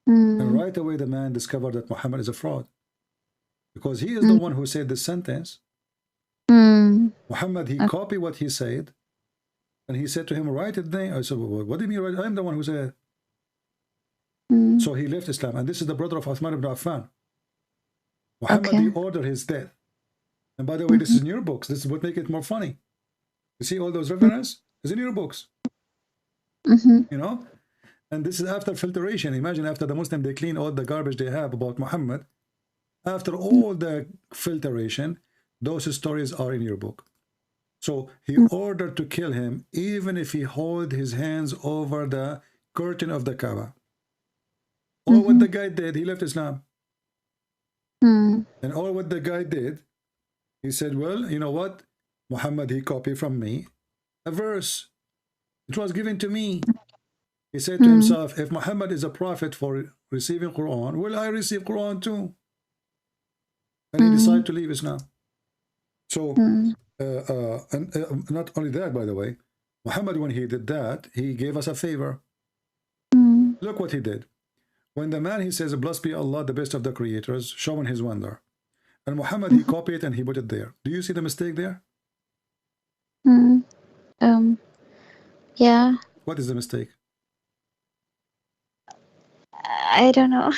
And right away the man discovered that Muhammad is a fraud, because he is the one who said this sentence. Muhammad, he copied what he said, and he said to him, write it there. I said, well, what do you mean write? I'm the one who said it. So he left Islam, and this is the brother of Uthman ibn Affan. Muhammad, he ordered his death. And by the way, this is in your books. This is what makes it more funny. You see all those references? It's in your books. And this is after filtration. Imagine after the Muslim, they clean all the garbage they have about Muhammad. After all the filtration, those stories are in your book. So he ordered to kill him, even if he held his hands over the curtain of the Kaaba. All what the guy did, he left Islam. And all what the guy did, he said, well, you know what? Muhammad, he copied from me a verse. It was given to me. He said to himself, if Muhammad is a prophet for receiving Quran, will I receive Quran too? And he decided to leave Islam. So, and not only that, by the way, Muhammad, when he did that, he gave us a favor. Look what he did. When the man, he says, blessed be Allah, the best of the creators, showing his wonder. And Muhammad, he copied it and he put it there. Do you see the mistake there? Yeah. What is the mistake? I don't know.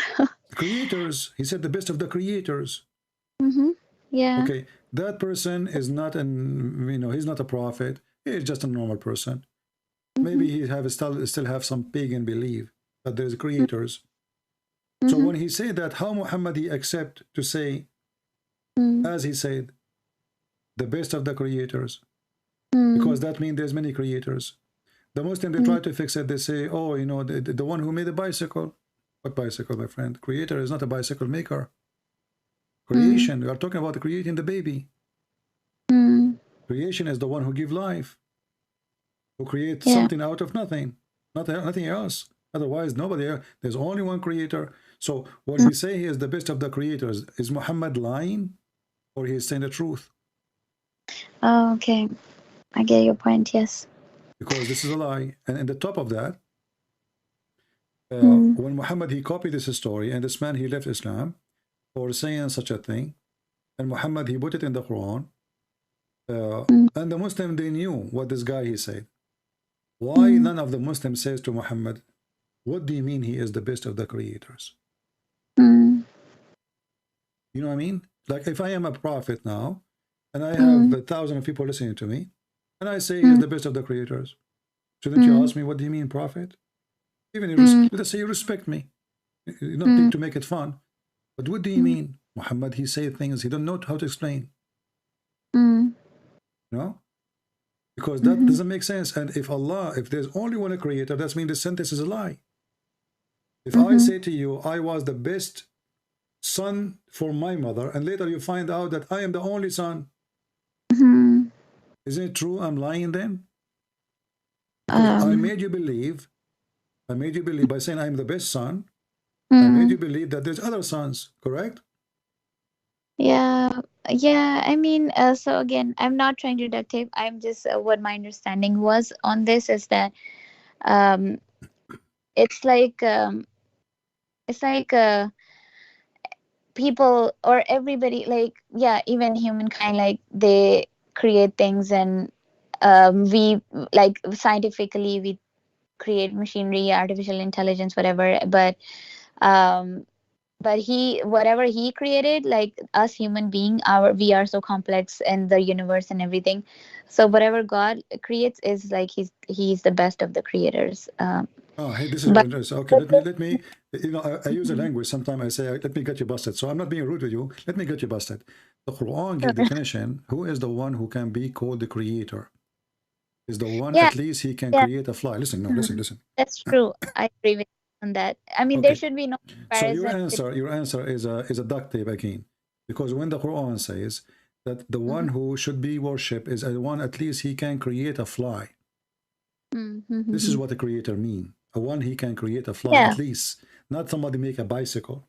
Creators. He said the best of the creators. Yeah. Okay. That person is not he's not a prophet. He's just a normal person. Maybe he still have some pagan belief that there's creators. So when he said that, how Muhammad he accept to say, as he said, the best of the creators? Because that means there's many creators. The Muslim, they try to fix it. They say, oh, the one who made a bicycle. What bicycle, my friend? Creator is not a bicycle maker. Creation, we are talking about creating the baby. Creation is the one who gives life, who creates something out of nothing, nothing else. Otherwise, nobody else. There's only one creator. So when we say he is the best of the creators, is Muhammad lying, or he is saying the truth? Oh, okay. I get your point, yes. Because this is a lie. And in the top of that, when Muhammad, he copied this story, and this man, he left Islam for saying such a thing, and Muhammad, he put it in the Quran, and the Muslim, they knew what this guy, he said. Why none of the Muslims says to Muhammad, what do you mean he is the best of the creators? You know what I mean? Like if I am a prophet now, and I have 1,000 people listening to me, and I say he is the best of the creators, shouldn't you ask me, what do you mean, prophet? Even let's say you respect me. You don't think to make it fun. But what do you mean? Muhammad, he say things he don't know how to explain. Mm. No? Because that doesn't make sense. And if Allah, if there's only one creator, that means the sentence is a lie. If I say to you, I was the best son for my mother, and later you find out that I am the only son, isn't it true I'm lying then? I made you believe by saying I'm the best son, I made you believe that there's other sons, correct? Yeah, I mean, so again, I'm not trying to duct tape. I'm just what my understanding was on this is that um, it's like people or everybody, like, yeah, even humankind, like they create things, and we, like, scientifically we create machinery, artificial intelligence, whatever, but he, whatever he created, like us human being, we are so complex in the universe and everything. So whatever God creates is like he's the best of the creators. Oh, hey, this is very interesting. Okay, let me, you know, I use a language. Sometimes I say, let me get you busted. So I'm not being rude with you. Let me get you busted. The Quran gives definition. Who is the one who can be called the creator? Is the one, at least he can create a fly. Listen, no, listen. That's true. I agree with you on that. I mean, there should be no comparison. So your answer is a duct tape again, because when the Quran says that the one who should be worshipped is the one, at least he can create a fly. This is what the creator mean. A one he can create a fly, at least, not somebody make a bicycle.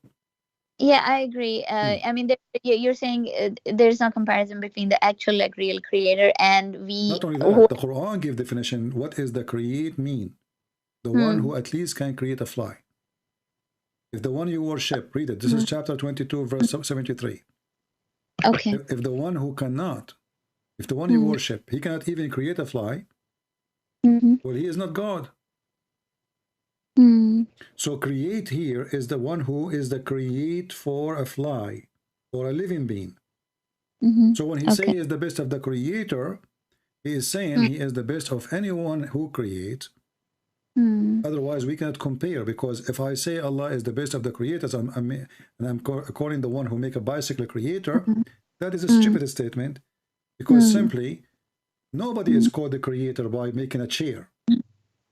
Yeah, I agree. I mean, you're saying there's no comparison between the actual, like, real creator and we. Not only that, the Quran give definition. What is the create mean? The one who at least can create a fly. If the one you worship, read it. This is chapter 22, verse 73. Okay. If the one who cannot, if the one you worship, he cannot even create a fly, well, he is not God. So create here is the one who is the create for a fly or a living being. So when he say he is the best of the creator, he is saying he is the best of anyone who creates. Otherwise, we cannot compare, because if I say Allah is the best of the creators, and I'm calling the one who make a bicycle creator, that is a stupid statement, because simply nobody is called the creator by making a chair.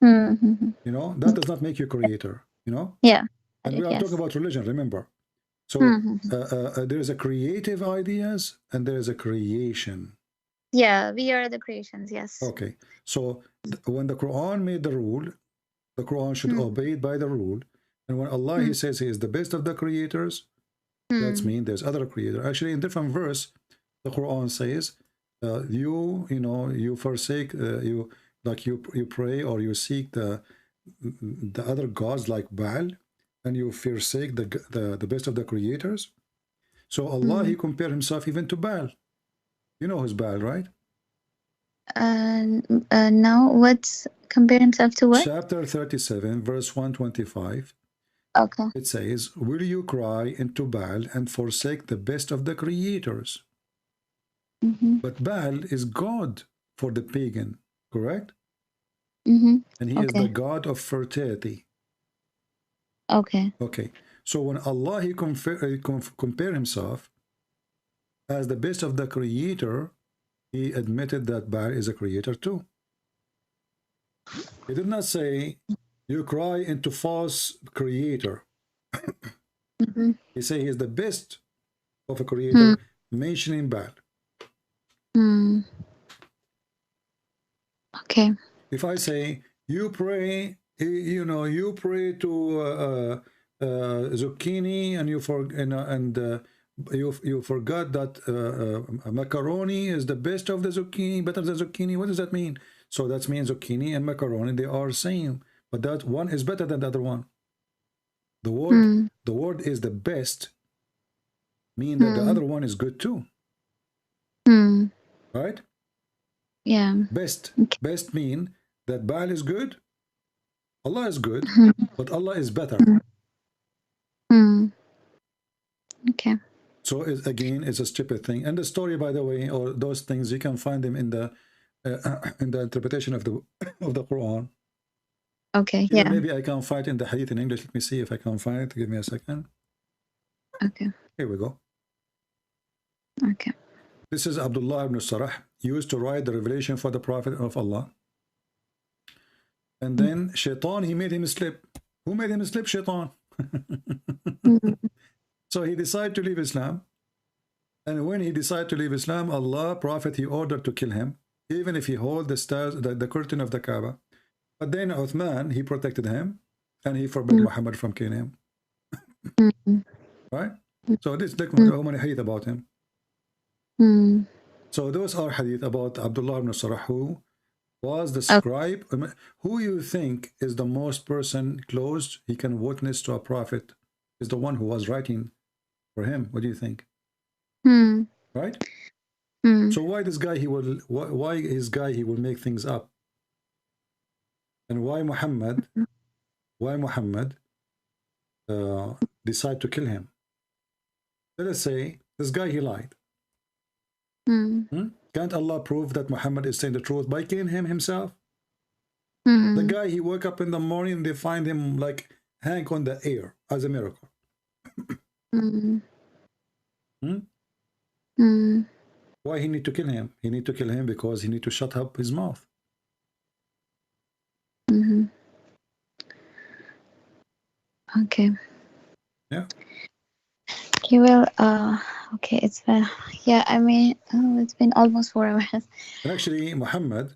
You know, that does not make you creator, you know? Yeah. And we are talking about religion, remember. So there is a creative ideas and there is a creation. Yeah, we are the creations, yes. Okay. So when the Quran made the rule, the Quran should obey by the rule. And when Allah, he says he is the best of the creators, that means there's other creator. Actually, in different verse, the Quran says, you forsake, you pray or you seek the other gods like Baal, and you forsake the best of the creators. So Allah, he compared himself even to Baal. You know who's Baal, right? No, what's compare himself to what? Chapter 37, verse 125. Okay. It says, will you cry into Baal and forsake the best of the creators? But Baal is God for the pagan, correct? And he is the God of fertility. Okay. Okay. So when Allah, he compare himself as the best of the creator, he admitted that Baal is a creator too. He did not say, you cry into false creator. He say he is the best of a creator, mentioning Baal. Okay. If I say, you pray, you pray to zucchini, and you forgot that macaroni is the best of the zucchini, better than zucchini. What does that mean? So that means zucchini and macaroni, they are same, but that one is better than the other one. The word is the best, mean that the other one is good too. Right? Yeah. Best mean that Baal is good, Allah is good, but Allah is better. Okay. So again, it's a stupid thing. And the story, by the way, or those things, you can find them in the interpretation of the Quran. Okay. Yeah. Maybe I can find in the Hadith in English. Let me see if I can find it. Give me a second. Okay. Here we go. Okay. This is Abdullah ibn Sarah, used to write the revelation for the Prophet of Allah. And then Shaitan, he made him slip. Who made him slip? Shaitan. So he decided to leave Islam. And when he decided to leave Islam, Allah, Prophet, he ordered to kill him, even if he hold the stairs, the curtain of the Kaaba. But then Uthman, he protected him, and he forbid Muhammad from killing him. Right? So this is how many hadith about him. So those are hadith about Abdullah ibn Sarah, who was the scribe. Who you think is the most person close he can witness to a prophet is the one who was writing for him. What do you think? Right? So why this guy he will make things up? And why Muhammad decide to kill him? Let us say this guy he lied. Can't Allah prove that Muhammad is saying the truth by killing him himself? The guy, he woke up in the morning, they find him like hang on the air as a miracle. Why he need to kill him? He need to kill him because he need to shut up his mouth. Okay. Yeah. Okay, well, okay, it's been, yeah, I mean, it's been almost 4 hours. And actually, Muhammad,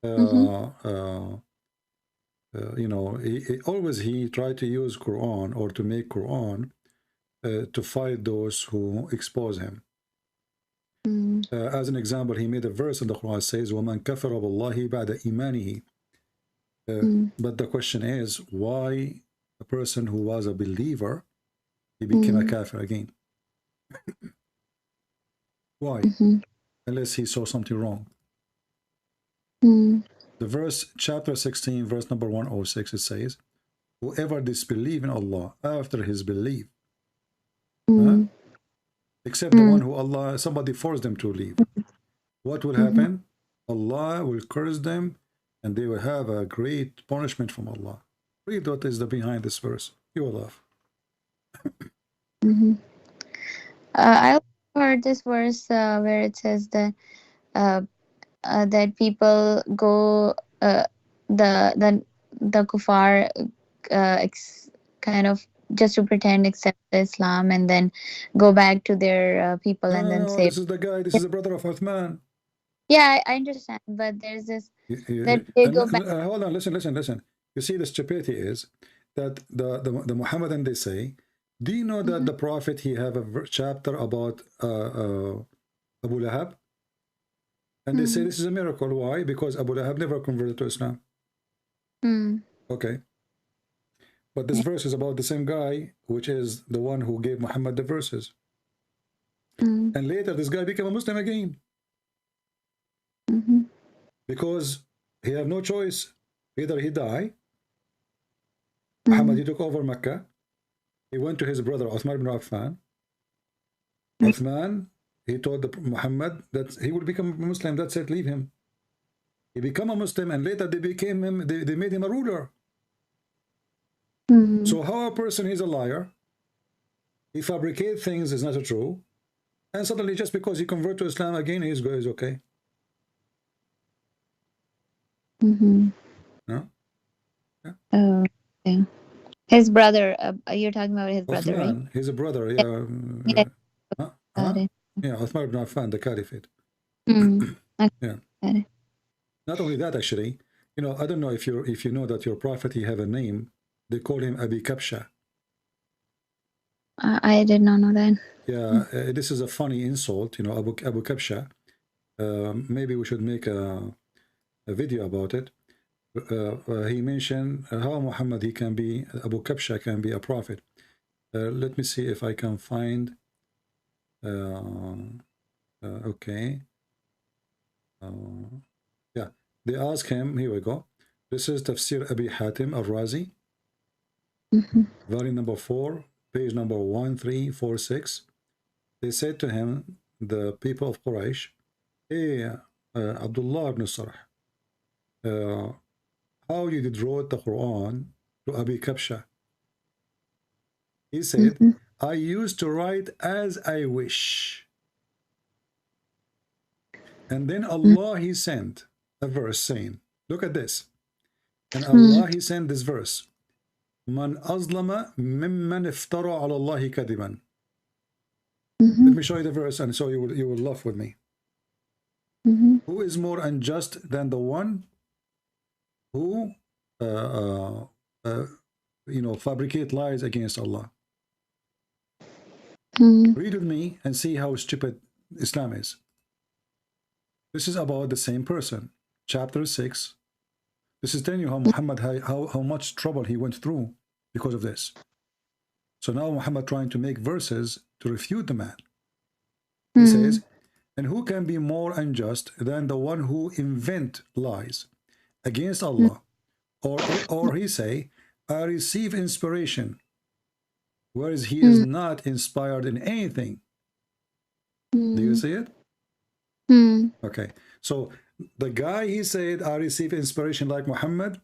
you know, he tried to use Quran or to make Quran to fight those who expose him. As an example, he made a verse in the Quran that says, وَمَنْ كَفَرَ بِاللَّهِ بَعْدَ إِيمَانِهِ. But the question is, why a person who was a believer, he became a kafir again? Why? Unless he saw something wrong. The verse, chapter 16, verse number 106, it says, whoever disbelieves in Allah after his belief, except the one who Allah, somebody forced them to leave, what will happen? Allah will curse them and they will have a great punishment from Allah. Read what is the behind this verse. You will laugh. I heard this verse where it says that that people go the kuffar kind of just to pretend accept Islam and then go back to their people and then say, this is the guy, this is the brother of Uthman. Yeah, I understand, but there's this that they go back. Hold on, listen. You see, the stupidity is that the Muhammadan, they say, do you know that the Prophet, he have a chapter about Abu Lahab? And they say this is a miracle. Why? Because Abu Lahab never converted to Islam. Okay. But this verse is about the same guy, which is the one who gave Muhammad the verses. And later, this guy became a Muslim again. Because he had no choice. Either he died, Muhammad, he took over Mecca, he went to his brother Uthman ibn Affan. Uthman, he told Muhammad that he will become a Muslim, that's it, leave him. He became a Muslim, and later they became him, they made him a ruler. So how a person is a liar, he fabricates things is not true, and suddenly just because he converted to Islam again, he's okay. No? Yeah. Oh, okay. His brother, you're talking about his brother, Uthman, right? he's a brother, yeah. Yeah, Uthman ibn Affan, the caliphate. Yeah. Not only that, actually, you know, I don't know if you know that your prophet, he have a name. They call him Abi Kabsha. I did not know that. Yeah, this is a funny insult, you know, Abu Kabsha. Maybe we should make a video about it. He mentioned how Muhammad, he can be, Abu Kabsha can be a prophet. Let me see if I can find. Okay. Yeah, they ask him, here we go. This is Tafsir Abi Hatim al-Razi, volume number 4, page number 1346. They said to him, the people of Quraysh, hey, Abdullah ibn Sarh, how you did wrote the Quran to Abi Kabsha? He said, I used to write as I wish. And then Allah, He sent a verse saying, look at this. And Allah, He sent this verse. Man azlama mimman iftara ala Allahi kadiban. Let me show you the verse, and so you will laugh with me. Who is more unjust than the one who fabricate lies against Allah? Read with me and see how stupid Islam is. This is about the same person. Chapter 6. This is telling you how Muhammad, how much trouble he went through because of this. So now Muhammad trying to make verses to refute the man. He says, and who can be more unjust than the one who invent lies against Allah? Or he say, I receive inspiration, whereas he is not inspired in anything. Do you see it? Okay. So the guy, he said, I receive inspiration like Muhammad.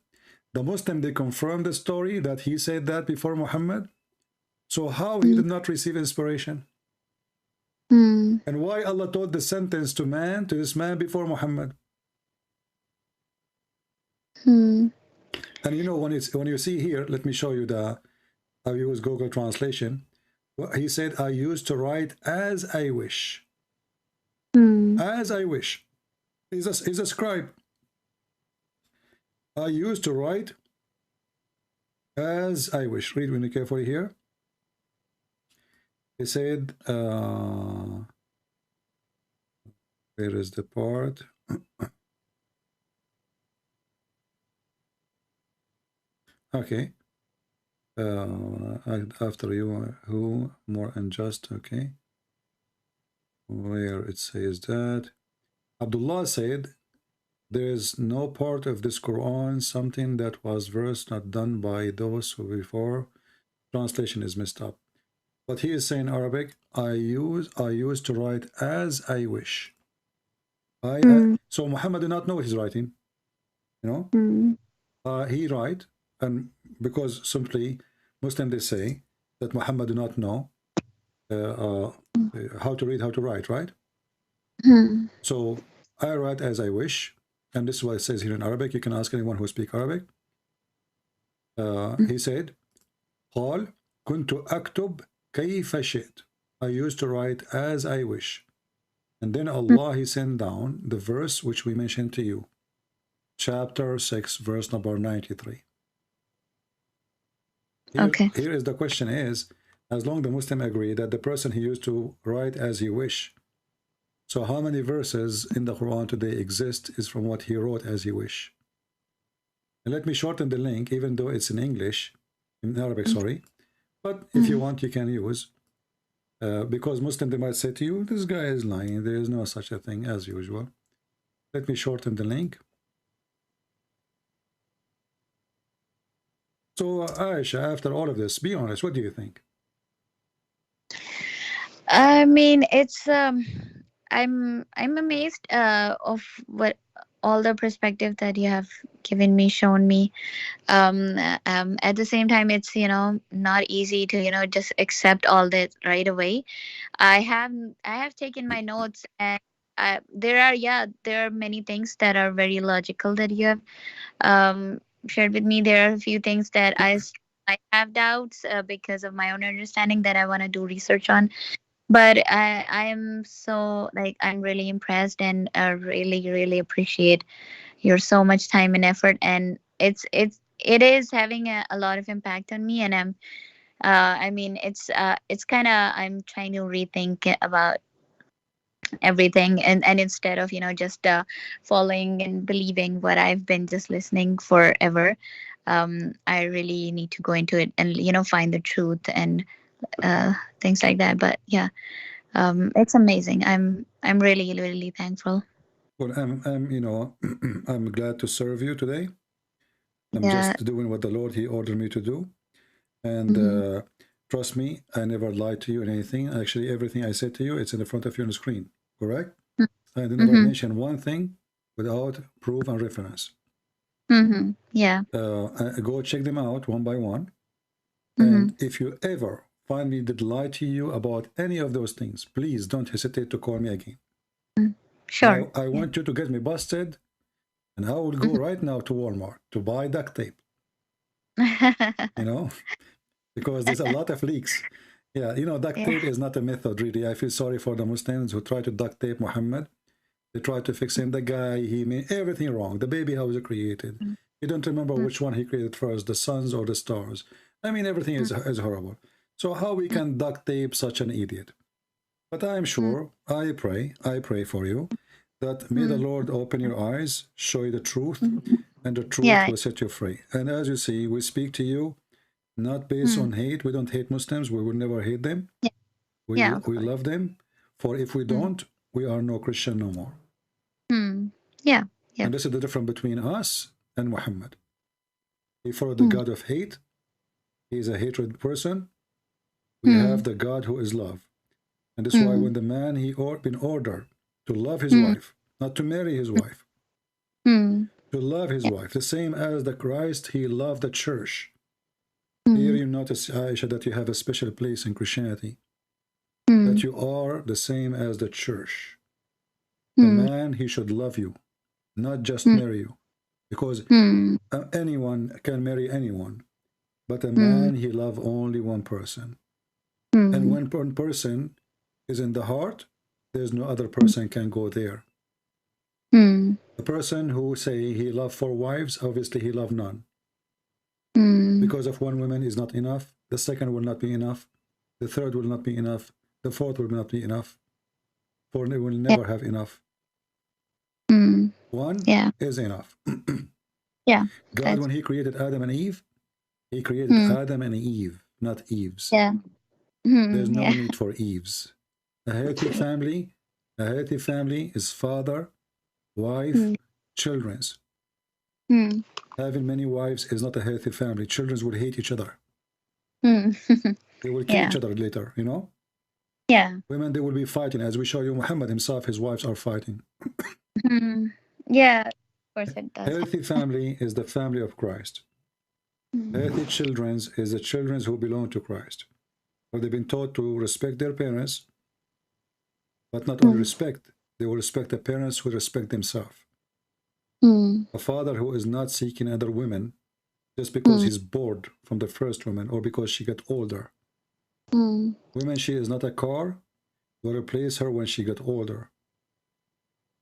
The Muslim, they confirm the story that he said that before Muhammad. So how he did not receive inspiration? And why Allah taught the sentence to this man before Muhammad? And you know, when you see here, let me show you I use Google Translation. He said, I used to write as I wish. As I wish. He's a scribe. I used to write as I wish. Read with me carefully here. He said, where is the part? Okay. After you, who more unjust? Okay. Where it says that Abdullah said, there is no part of this Quran, something that was verse not done by those who before. Translation is messed up. But he is saying Arabic, I used to write as I wish. So Muhammad did not know what he's writing. You know? He write, and because simply Muslim they say that Muhammad do not know how to read, how to write, right? So I write as I wish, and this is what it says here in Arabic. You can ask anyone who speaks Arabic. He said, قال كنت أكتب كيف شئت. I used to write as I wish. And then Allah, He sent down the verse which we mentioned to you. Chapter 6, verse number 93. Here is the question is, as long the Muslim agree that the person he used to write as he wish, so how many verses in the Quran today exist is from what he wrote as he wish? And let me shorten the link, even though it's in English, in Arabic, sorry. But if you want, you can use, because Muslim, they might say to you, this guy is lying. There is no such a thing as usual. Let me shorten the link. So Aisha, after all of this, be honest, what do you think? I mean, it's I'm amazed of what all the perspective that you have given me, shown me. At the same time, it's not easy to just accept all that right away. I have taken my notes, and there are many things that are very logical that you have shared with me. There are a few things that I have doubts because of my own understanding that I want to do research on. But I am so I'm really impressed, and really appreciate your so much time and effort, and it is having a lot of impact on me. And I mean, it's kind of, I'm trying to rethink about everything, and instead of just following and believing what I've been just listening forever, I really need to go into it and find the truth and things like that. But yeah, it's amazing. I'm really thankful. Well, I'm I'm glad to serve you today. I'm just doing what the Lord, He ordered me to do. And trust me, I never lied to you in anything. Actually, everything I said to you, it's in the front of you on the screen, correct? I did never mention one thing without proof and reference. Yeah. Go check them out one by one. And if you ever find me did lie to you about any of those things, please don't hesitate to call me again. Sure. I want you to get me busted, and I will go right now to Walmart to buy duct tape. You know, because there's a lot of leaks. Yeah, you know, duct tape is not a method, really. I feel sorry for the Muslims who try to duct tape Muhammad. They try to fix him. The guy, he made everything wrong. The baby, how was it created? You don't remember which one he created first, the suns or the stars. I mean, everything is horrible. So how we can duct tape such an idiot? But I'm sure, I pray for you, that may the Lord open your eyes, show you the truth, and the truth will set you free. And as you see, we speak to you not based on hate. We don't hate Muslims. We will never hate them. We love them. For if we don't, we are no Christian no more. Yeah. And this is the difference between us and Muhammad. He followed the God of hate. He is a hatred person. We have the God who is love. And that's why when the man, he been ordered to love his wife, not to marry his wife, to love his wife, the same as the Christ, he loved the church. Here you notice, Aisha, that you have a special place in Christianity, that you are the same as the church. The man, he should love you, not just marry you, because anyone can marry anyone, but a man, he love only one person. And when one person is in the heart, there's no other person can go there. The person who say he love 4 wives, obviously he love none. Because of one woman is not enough, the second will not be enough, the third will not be enough, the fourth will not be enough, for they will never have enough. One is enough. God, when he created Adam and Eve, he created Adam and Eve, not Eves. There's no need for Eves. A healthy family is father, wife, children's. Having many wives is not a healthy family. Children will hate each other. They will kill each other later, you know? Women, they will be fighting. As we show you, Muhammad himself, his wives are fighting. Yeah, of course it does. Healthy family is the family of Christ. Healthy children is the children who belong to Christ. Where they've been taught to respect their parents, but not only respect, they will respect the parents who respect themselves. A father who is not seeking other women just because he's bored from the first woman or because she got older. Women, she is not a car. We'll replace her when she got older.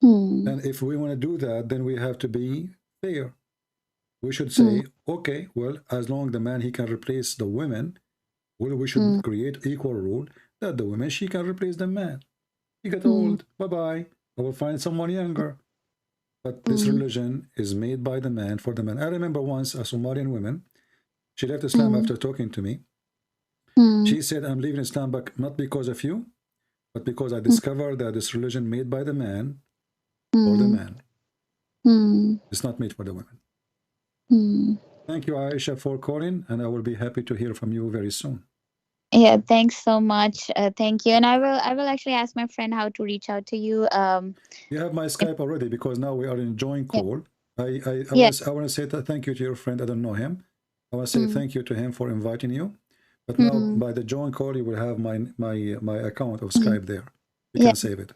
And if we want to do that, then we have to be fair. We should say, okay, well, as long as the man, he can replace the women, well, we should create equal rule that the woman, she can replace the man. He got old, bye-bye. I will find someone younger. But this religion is made by the man for the man. I remember once a Somalian woman, she left Islam after talking to me. She said, I'm leaving Islam but not because of you, but because I discovered that this religion made by the man for the man. It's not made for the women. Thank you, Aisha, for calling, and I will be happy to hear from you very soon. Yeah, thanks so much. Thank you. And I will actually ask my friend how to reach out to you. You have my Skype already because now we are in joint call. I want to say thank you to your friend. I don't know him. I want to say thank you to him for inviting you. But now by the joint call, you will have my account of Skype there. You can save it.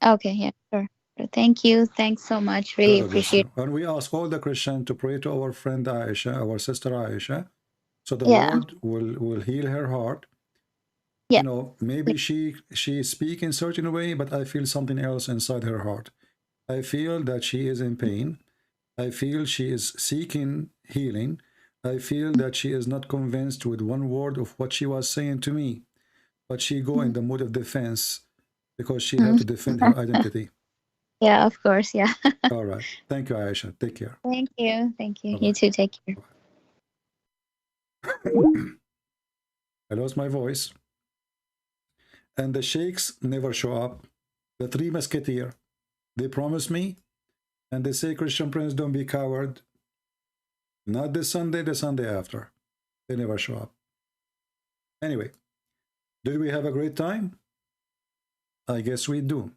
Okay, yeah, sure. Thank you. Thanks so much. Really appreciate it. And we ask all the Christians to pray to our friend Aisha, our sister Aisha, so the Lord will heal her heart. You know, maybe she speaks in a certain way, but I feel something else inside her heart. I feel that she is in pain. I feel she is seeking healing. I feel that she is not convinced with one word of what she was saying to me, but she go in the mood of defense because she had to defend her identity. Yeah, of course. Yeah. All right. Thank you, Aisha. Take care. Thank you. Thank you. Bye-bye. You too. Take care. I lost my voice. And the sheikhs never show up. The 3 musketeers, they promise me, and they say, Christian Prince, don't be coward. Not this Sunday, the Sunday after. They never show up. Anyway, did we have a great time? I guess we do.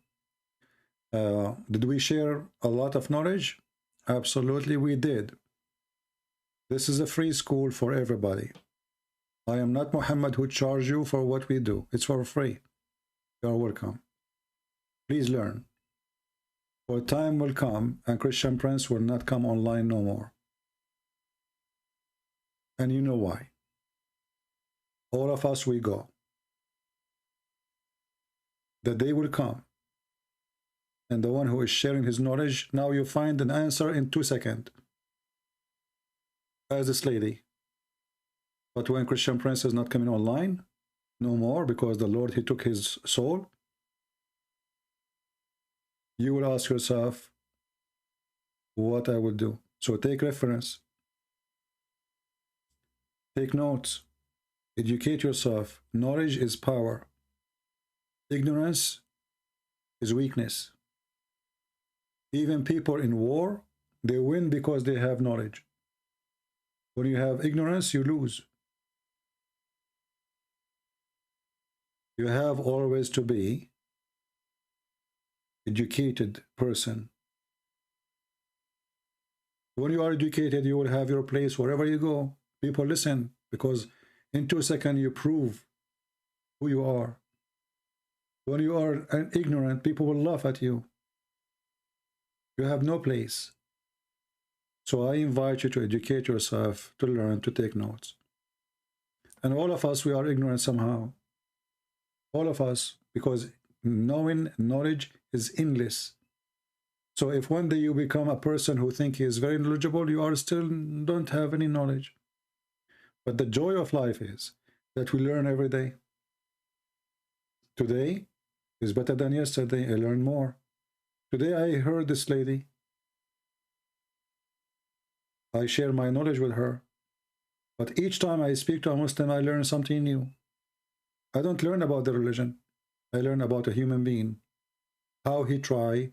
Did we share a lot of knowledge? Absolutely we did. This is a free school for everybody. I am not Muhammad who charge you for what we do. It's for free. You are welcome. Please learn. For time will come and Christian Prince will not come online no more. And you know why. All of us, we go. The day will come. And the one who is sharing his knowledge, now you find an answer in 2 seconds. As this lady. But when Christian Prince is not coming online, no more, because the Lord, he took his soul, you will ask yourself what I will do. So take reference. Take notes. Educate yourself. Knowledge is power. Ignorance is weakness. Even people in war, they win because they have knowledge. When you have ignorance, you lose. You have always to be educated person. When you are educated, you will have your place wherever you go. People listen, because in 2 seconds you prove who you are. When you are ignorant, people will laugh at you. You have no place. So I invite you to educate yourself, to learn, to take notes. And all of us, we are ignorant somehow. All of us, because knowledge is endless. So if one day you become a person who think he is very knowledgeable, you are still don't have any knowledge. But the joy of life is that we learn every day. Today is better than yesterday. I learn more. Today I heard this lady. I share my knowledge with her. But each time I speak to a Muslim, I learn something new. I don't learn about the religion. I learn about a human being. How he try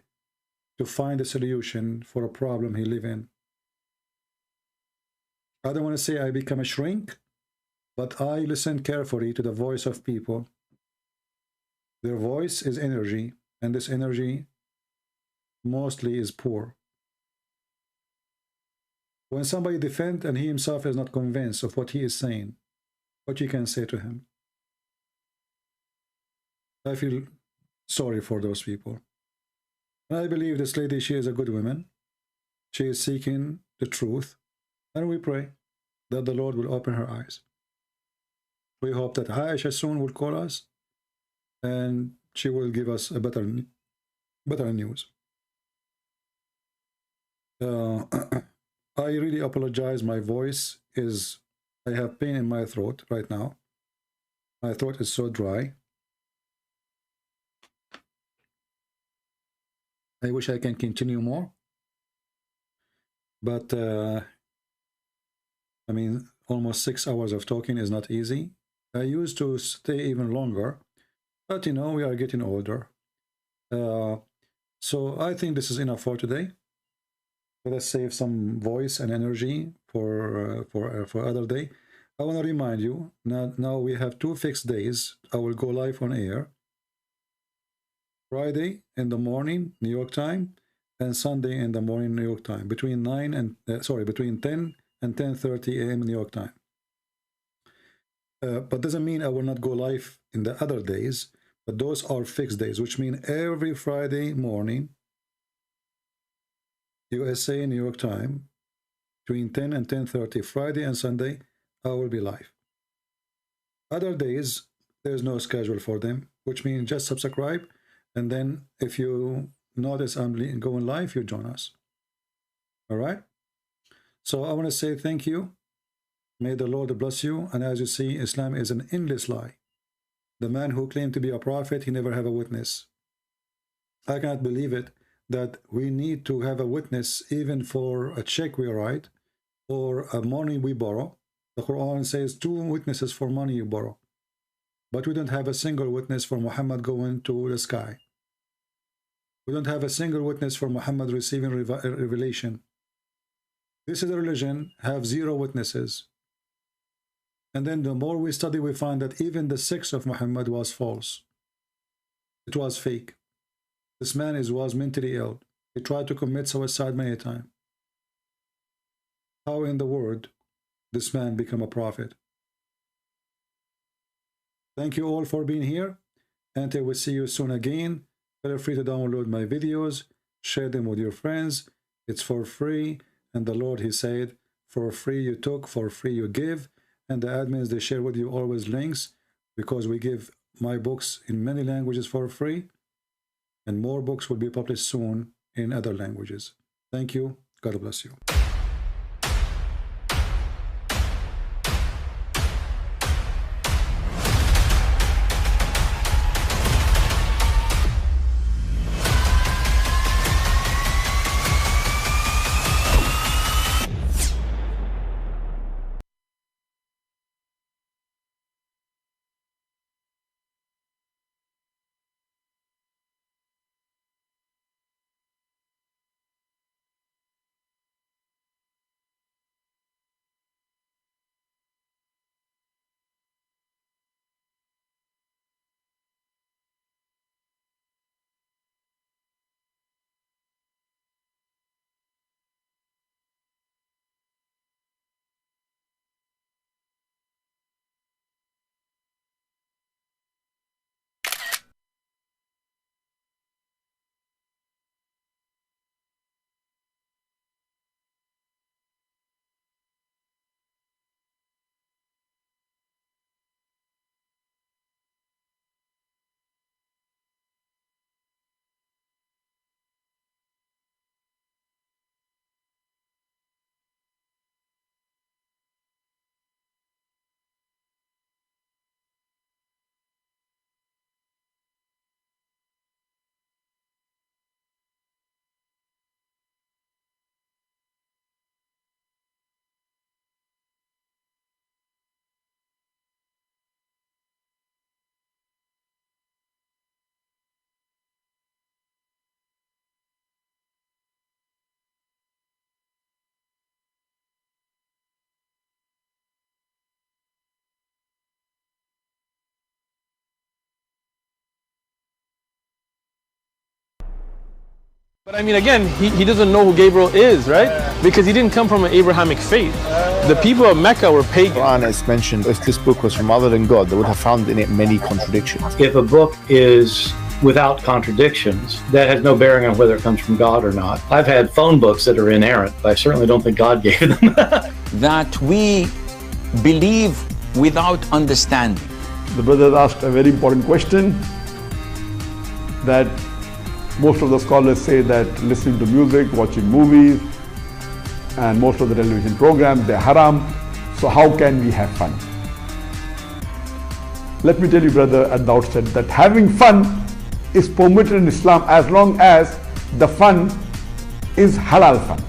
to find a solution for a problem he live in. I don't want to say I become a shrink, but I listen carefully to the voice of people. Their voice is energy, and this energy mostly is poor. When somebody defends and he himself is not convinced of what he is saying, what you can say to him? I feel sorry for those people. And I believe this lady, she is a good woman. She is seeking the truth. And we pray that the Lord will open her eyes. We hope that Aisha soon will call us and she will give us a better news. I really apologize. My voice is, I have pain in my throat right now. My throat is so dry. I wish I can continue more. But, I mean, almost 6 hours of talking is not easy. I used to stay even longer. But, you know, we are getting older. So I think this is enough for today. Let us save some voice and energy for other day. I want to remind you, now we have 2 fixed days. I will go live on air. Friday in the morning, New York time, and Sunday in the morning, New York time, between 10 and 10:30 a.m. New York time. But doesn't mean I will not go live in the other days, but those are fixed days, which mean every Friday morning, USA, New York time, between 10 and 10:30, Friday and Sunday, I will be live. Other days, there's no schedule for them, which means just subscribe, and then if you notice I'm going live, you join us. All right? So I want to say thank you. May the Lord bless you. And as you see, Islam is an endless lie. The man who claimed to be a prophet, he never have a witness. I cannot believe it, that we need to have a witness even for a check we write or a money we borrow. The Quran says 2 witnesses for money you borrow. But we don't have a single witness for Muhammad going to the sky. We don't have a single witness for Muhammad receiving revelation. This is a religion, have 0 witnesses. And then the more we study, we find that even the 6 of Muhammad was false. It was fake. This man was mentally ill. He tried to commit suicide many times. How in the world this man become a prophet? Thank you all for being here. Until we see you soon again, feel free to download my videos, share them with your friends. It's for free. And the Lord, he said, for free you took, for free you give. And the admins, they share with you always links, because we give my books in many languages for free. And more books will be published soon in other languages. Thank you. God bless you. But I mean, again, he doesn't know who Gabriel is, right? Because he didn't come from an Abrahamic faith. The people of Mecca were pagan. Quran is mentioned. If this book was from other than God, they would have found in it many contradictions. If a book is without contradictions, that has no bearing on whether it comes from God or not. I've had phone books that are inerrant, but I certainly don't think God gave them. That we believe without understanding. The brother asked a very important question, that most of the scholars say that listening to music, watching movies, and most of the television programs, they're haram. So how can we have fun? Let me tell you, brother, at the outset, that having fun is permitted in Islam as long as the fun is halal fun.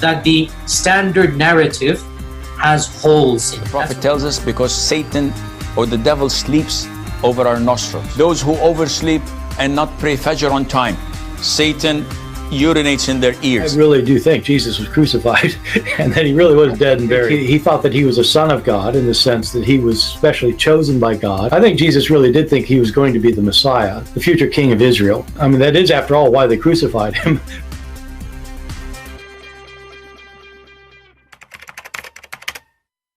That the standard narrative has holes in it. The Prophet tells us because Satan or the devil sleeps over our nostrils. Those who oversleep and not pray Fajr on time, Satan urinates in their ears. I really do think Jesus was crucified and that he really was dead and buried. He thought that he was a son of God in the sense that he was specially chosen by God. I think Jesus really did think he was going to be the Messiah, the future king of Israel. I mean, that is, after all, why they crucified him,